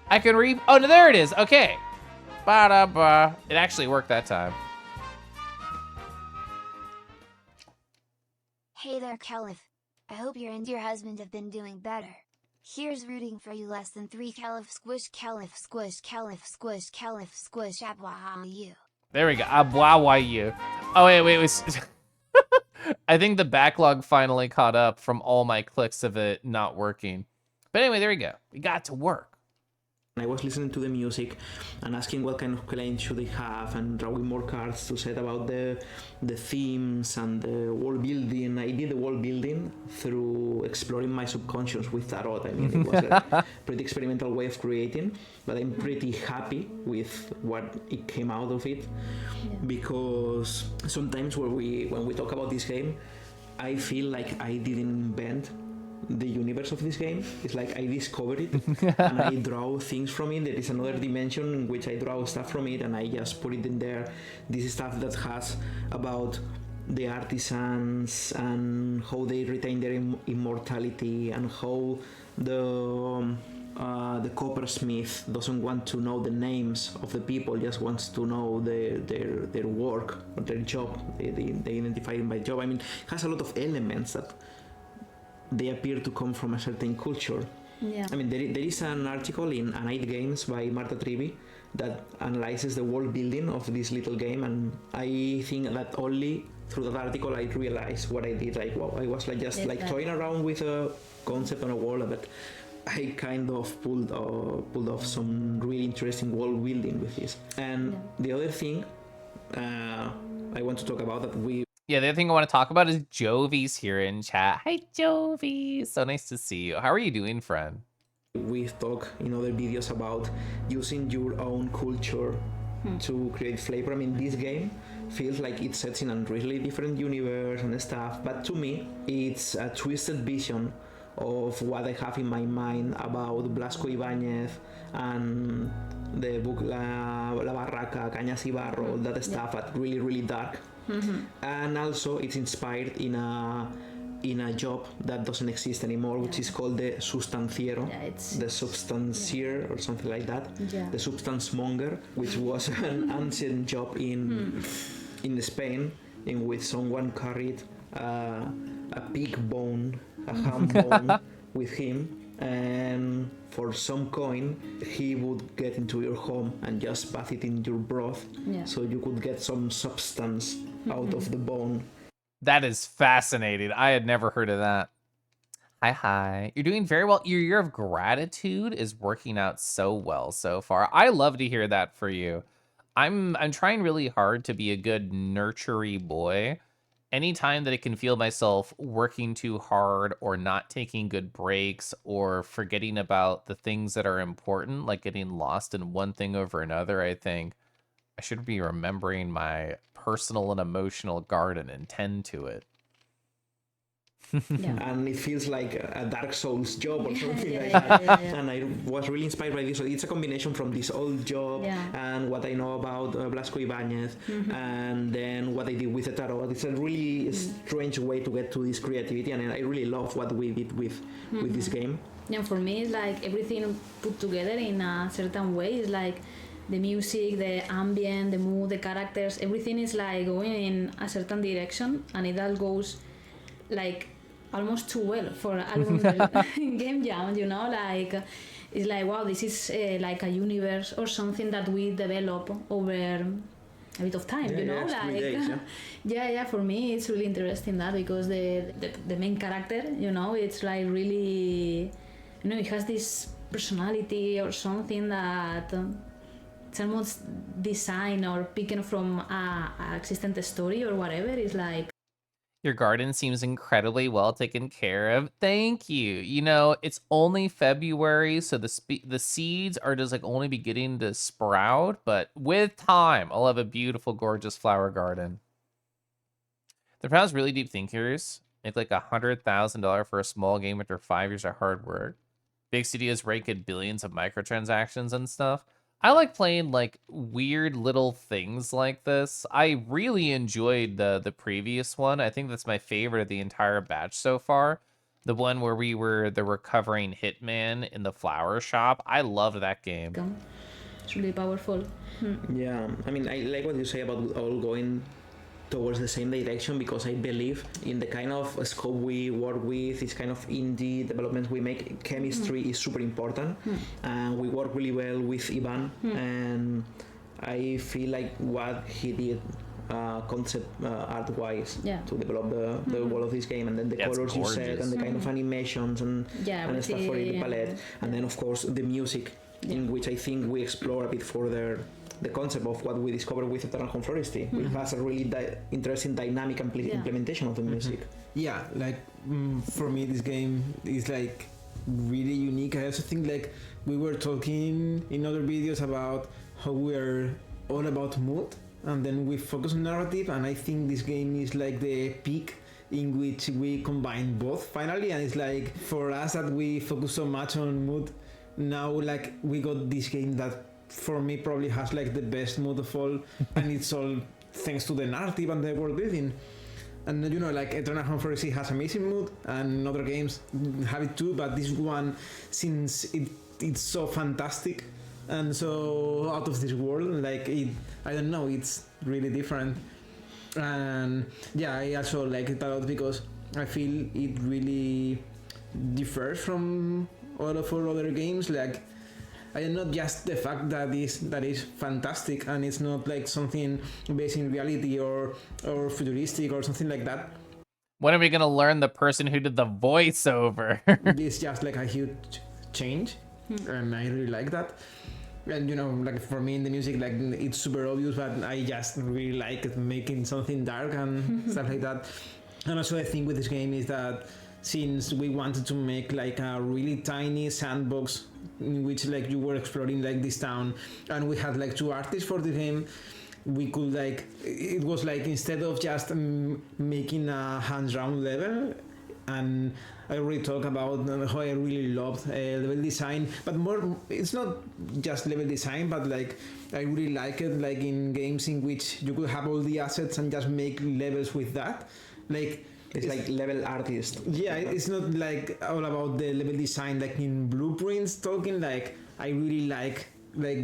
I can oh, no, there it is. Okay. Ba-da-ba. It actually worked that time. Hey there, Caliph. I hope you and your husband have been doing better. Here's rooting for you. Less than 3 Caliph squish Caliph squish Caliph squish Caliph squish abwaha you. There we go. Abwawa you. Oh, wait. I think the backlog finally caught up from all my clicks of it not working. But anyway, there we go. We got to work. I was listening to the music and asking what kind of claims should they have and drawing more cards to set about the themes and the world building. I did the world building through exploring my subconscious with tarot. I mean, it was a pretty experimental way of creating, but I'm pretty happy with what it came out of it, because sometimes when we talk about this game, I feel like I didn't invent the universe of this game. It's like I discovered it and I draw things from it. There is another dimension in which I draw stuff from it and I just put it in there. This is stuff that has about the artisans and how they retain their immortality, and how the coppersmith doesn't want to know the names of the people, just wants to know their work or their job. They identify them by job. I mean, it has a lot of elements that they appear to come from a certain culture. Yeah. I mean, there is an article in Anite Games by Marta Trivi that analyzes the world building of this little game, and I think that only through that article I realized what I did. Like, wow, I was like just like toying around with a concept on a wall, but I kind of pulled off some really interesting world building with this. And the other thing I want to talk about that the other thing I want to talk about is Jovi's here in chat. Hi, Jovi. So nice to see you. How are you doing, friend? We've talked in other videos about using your own culture to create flavor. I mean, this game feels like it sets in a really different universe and stuff, but to me, it's a twisted vision of what I have in my mind about Blasco Ibáñez and the book La Barraca, Cañas y Barro, all that stuff, but really, really dark. And also it's inspired in a job that doesn't exist anymore, which is called the sustanciero, the substancier or something like that, the substance monger, which was an ancient job in Spain, in which someone carried a pig bone, a ham bone with him, and for some coin he would get into your home and just bath it in your broth, so you could get some substance out of the bone. That is fascinating. I had never heard of that. Hi. You're doing very well. Your year of gratitude is working out so well so far. I love to hear that for you. I'm trying really hard to be a good nurturing boy. Anytime that I can feel myself working too hard or not taking good breaks or forgetting about the things that are important, like getting lost in one thing over another, I think I should be remembering my personal and emotional garden and tend to it. And it feels like a Dark Souls job or something like that. And I was really inspired by this. So it's a combination from this old job and what I know about Blasco Ibáñez, and then what I did with the tarot. It's a really strange way to get to this creativity, and I really love what we did with this game. Yeah, for me, it's like everything put together in a certain way. It's like the music, the ambient, the mood, the characters, everything is like going in a certain direction, and it all goes like almost too well for album game jam, you know, like it's like, wow, this is like a universe or something that we develop over a bit of time, you know, it's 3 days, yeah, for me it's really interesting that, because the main character, you know, it's like really, you know, it has this personality or something that it's almost design or picking from a existent story or whatever. It's like, Your garden seems incredibly well taken care of. Thank you. You know, it's only February, so the seeds are just like only beginning to sprout, but with time, I'll have a beautiful, gorgeous flower garden. The Proud's really deep thinkers make like $100,000 for a small game after 5 years of hard work. Big studios rake in billions of microtransactions and stuff. I like playing like weird little things like this. I really enjoyed the previous one. I think that's my favorite of the entire batch so far. The one where we were the recovering hitman in the flower shop. I loved that game. it's really powerful. Yeah, I mean, I like what you say about all going towards the same direction, because I believe in the kind of scope we work with, this kind of indie developments we make, chemistry is super important, and we work really well with Ivan, and I feel like what he did concept art wise to develop the world of this game, and then the colors you set and the kind of animations and stuff for the palette, and then of course the music, in which I think we explore a bit further the concept of what we discovered with Eternal Home Floresty, which has a really interesting dynamic implementation of the music. Yeah, like for me this game is like really unique. I also think like we were talking in other videos about how we're all about mood, and then we focus on narrative, and I think this game is like the peak in which we combine both finally, and it's like for us that we focus so much on mood, now like we got this game that for me probably has like the best mood of all, and it's all thanks to the narrative and the world building. And you know, like Eternal Home Floresty has amazing mood, and other games have it too, but this one, since it's so fantastic and so out of this world, like I don't know, it's really different. And yeah, I also like it a lot because I feel it really differs from all of our other games. Like I don't know, just the fact that is fantastic, and it's not like something based in reality or futuristic or something like that. When are we gonna learn the person who did the voiceover? It's just like a huge change, and I really like that. And you know, like for me in the music, like it's super obvious, but I just really like it, making something dark and stuff like that. And also I think with this game is that since we wanted to make like a really tiny sandbox in which like you were exploring like this town, and we had like 2 artists for the game, we could like, it was like instead of just making a hands-on level, and I already talked about how I really loved level design, but more, it's not just level design, but like I really like it like in games in which you could have all the assets and just make levels with that. Like it's like level artist. Yeah, it's not like all about the level design like in Blueprints talking. Like I really like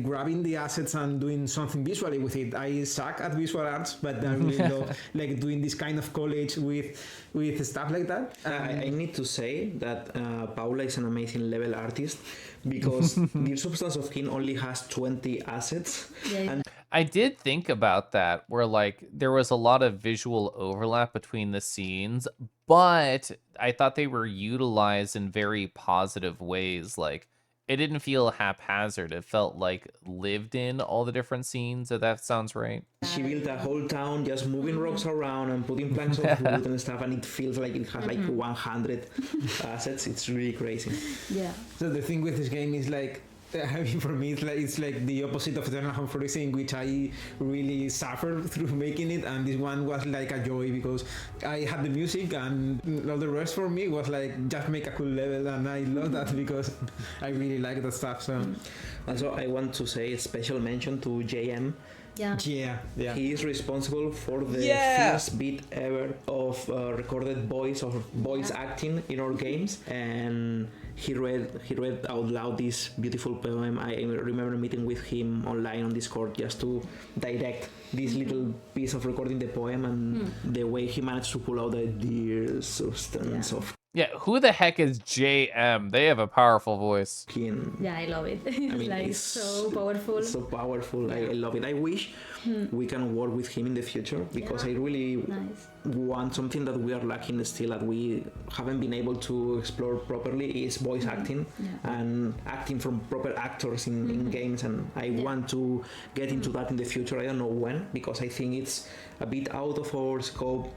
grabbing the assets and doing something visually with it. I suck at visual arts, but I really love like doing this kind of collage with stuff like that. I need to say that Paula is an amazing level artist, because the Substance of King only has 20 assets. And I did think about that, where like there was a lot of visual overlap between the scenes, but I thought they were utilized in very positive ways. Like it didn't feel haphazard. It felt like lived in all the different scenes, if that sounds right. She built a whole town just moving rocks around and putting planks of wood and stuff, and it feels like it has like 100 assets. It's really crazy. Yeah. So the thing with this game is like, I mean, for me, it's like the opposite of Eternal Home Floresty, in which I really suffered through making it, and this one was like a joy because I had the music, and all the rest for me was like just make a cool level, and I love that because I really like that stuff. So, also, I want to say a special mention to JM. Yeah. He is responsible for the first bit ever of recorded voice or voice acting in our games, and he read out loud this beautiful poem. I remember meeting with him online on Discord just to direct this little piece of recording the poem, and the way he managed to pull out the dear substance of. Yeah, who the heck is JM? They have a powerful voice. Him. Yeah, I love it. It's I mean, like it's so powerful. So powerful. I love it. I wish we can work with him in the future because I really Nice. want something that we are lacking still that we haven't been able to explore properly is voice acting and acting from proper actors in games, and I want to get into that in the future. I don't know when, because I think it's a bit out of our scope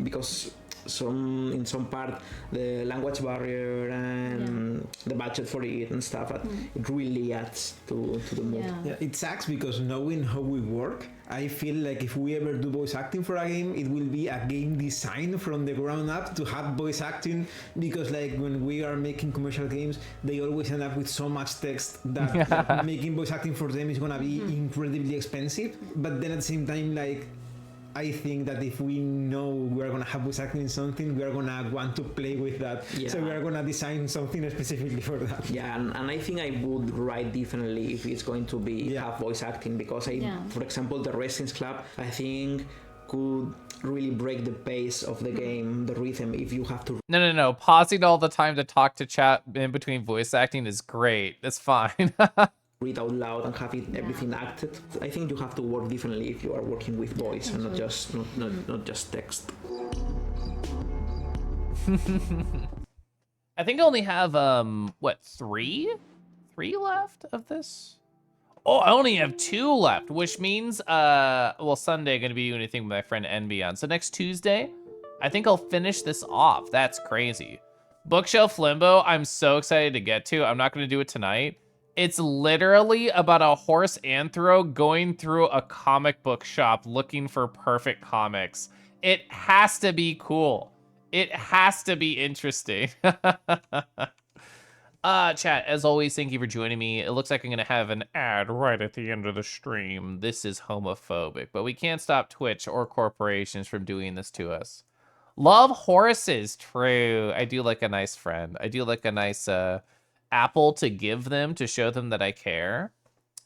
because in some part the language barrier and the budget for it and stuff, but it really adds to the mood. Yeah, it sucks because knowing how we work, I feel like if we ever do voice acting for a game, it will be a game design from the ground up to have voice acting, because like when we are making commercial games, they always end up with so much text that making voice acting for them is gonna be incredibly expensive. But then at the same time, like, I think that if we know we are gonna have voice acting in something, we are gonna want to play with that. Yeah. So we are gonna design something specifically for that. Yeah, and I think I would write differently if it's going to be have voice acting, because for example, the Resistance Club, I think could really break the pace of the game, the rhythm, if you have to No. Pausing all the time to talk to chat in between voice acting is great. That's fine. read out loud and have everything acted. I think you have to work differently if you are working with voice and not just text. I think I only have three left of this. Oh, I only have 2 left, which means Sunday I'm gonna be doing anything with my friend Envy on. So next Tuesday, I think I'll finish this off. That's crazy. Bookshelf Limbo, I'm so excited to get to. I'm not gonna do it tonight. It's literally about a horse anthro going through a comic book shop looking for perfect comics. It has to be cool. It has to be interesting. Chat, as always, thank you for joining me. It looks like I'm gonna have an ad right at the end of the stream. This is homophobic, but we can't stop Twitch or corporations from doing this to us. Love horses, true. I do like a nice friend. I do like a nice apple to give them to show them that I care.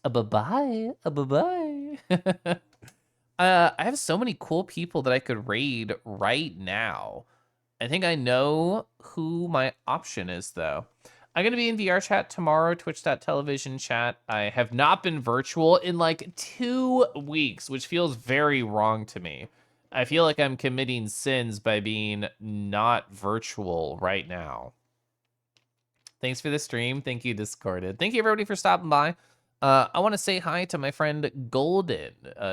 Bye-bye. Bye-bye. I have so many cool people that I could raid right now. I think I know who my option is, though. I'm going to be in VR chat tomorrow, twitch.tv chat. I have not been virtual in like 2 weeks, which feels very wrong to me. I feel like I'm committing sins by being not virtual right now. Thanks for the stream. Thank you, Discorded. Thank you, everybody, for stopping by. I want to say hi to my friend Golden.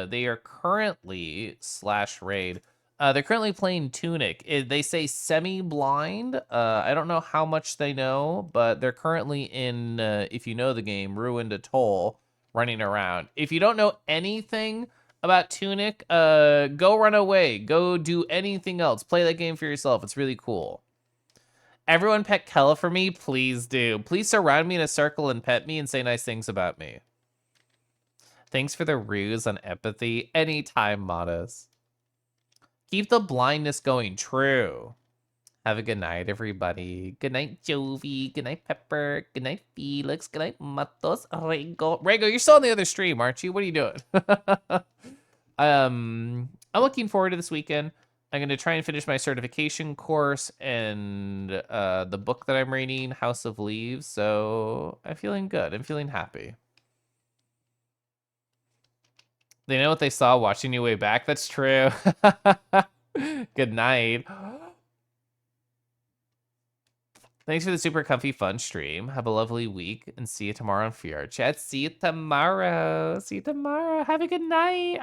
They are currently /raid. They're currently playing Tunic. They say semi-blind. I don't know how much they know, but they're currently in, if you know the game, Ruined Atoll, running around. If you don't know anything about Tunic, go run away. Go do anything else. Play that game for yourself. It's really cool. Everyone pet Kella for me, please do. Please surround me in a circle and pet me and say nice things about me. Thanks for the ruse on empathy. Anytime, Modest. Keep the blindness going, true. Have a good night, everybody. Good night, Jovi. Good night, Pepper. Good night, Felix. Good night, Matos. Rego. Rego, you're still on the other stream, aren't you? What are you doing? I'm looking forward to this weekend. I'm going to try and finish my certification course and the book that I'm reading, House of Leaves. So I'm feeling good. I'm feeling happy. They know what they saw watching you way back. That's true. Good night. Thanks for the super comfy fun stream. Have a lovely week and see you tomorrow on VR chat. See you tomorrow. See you tomorrow. Have a good night.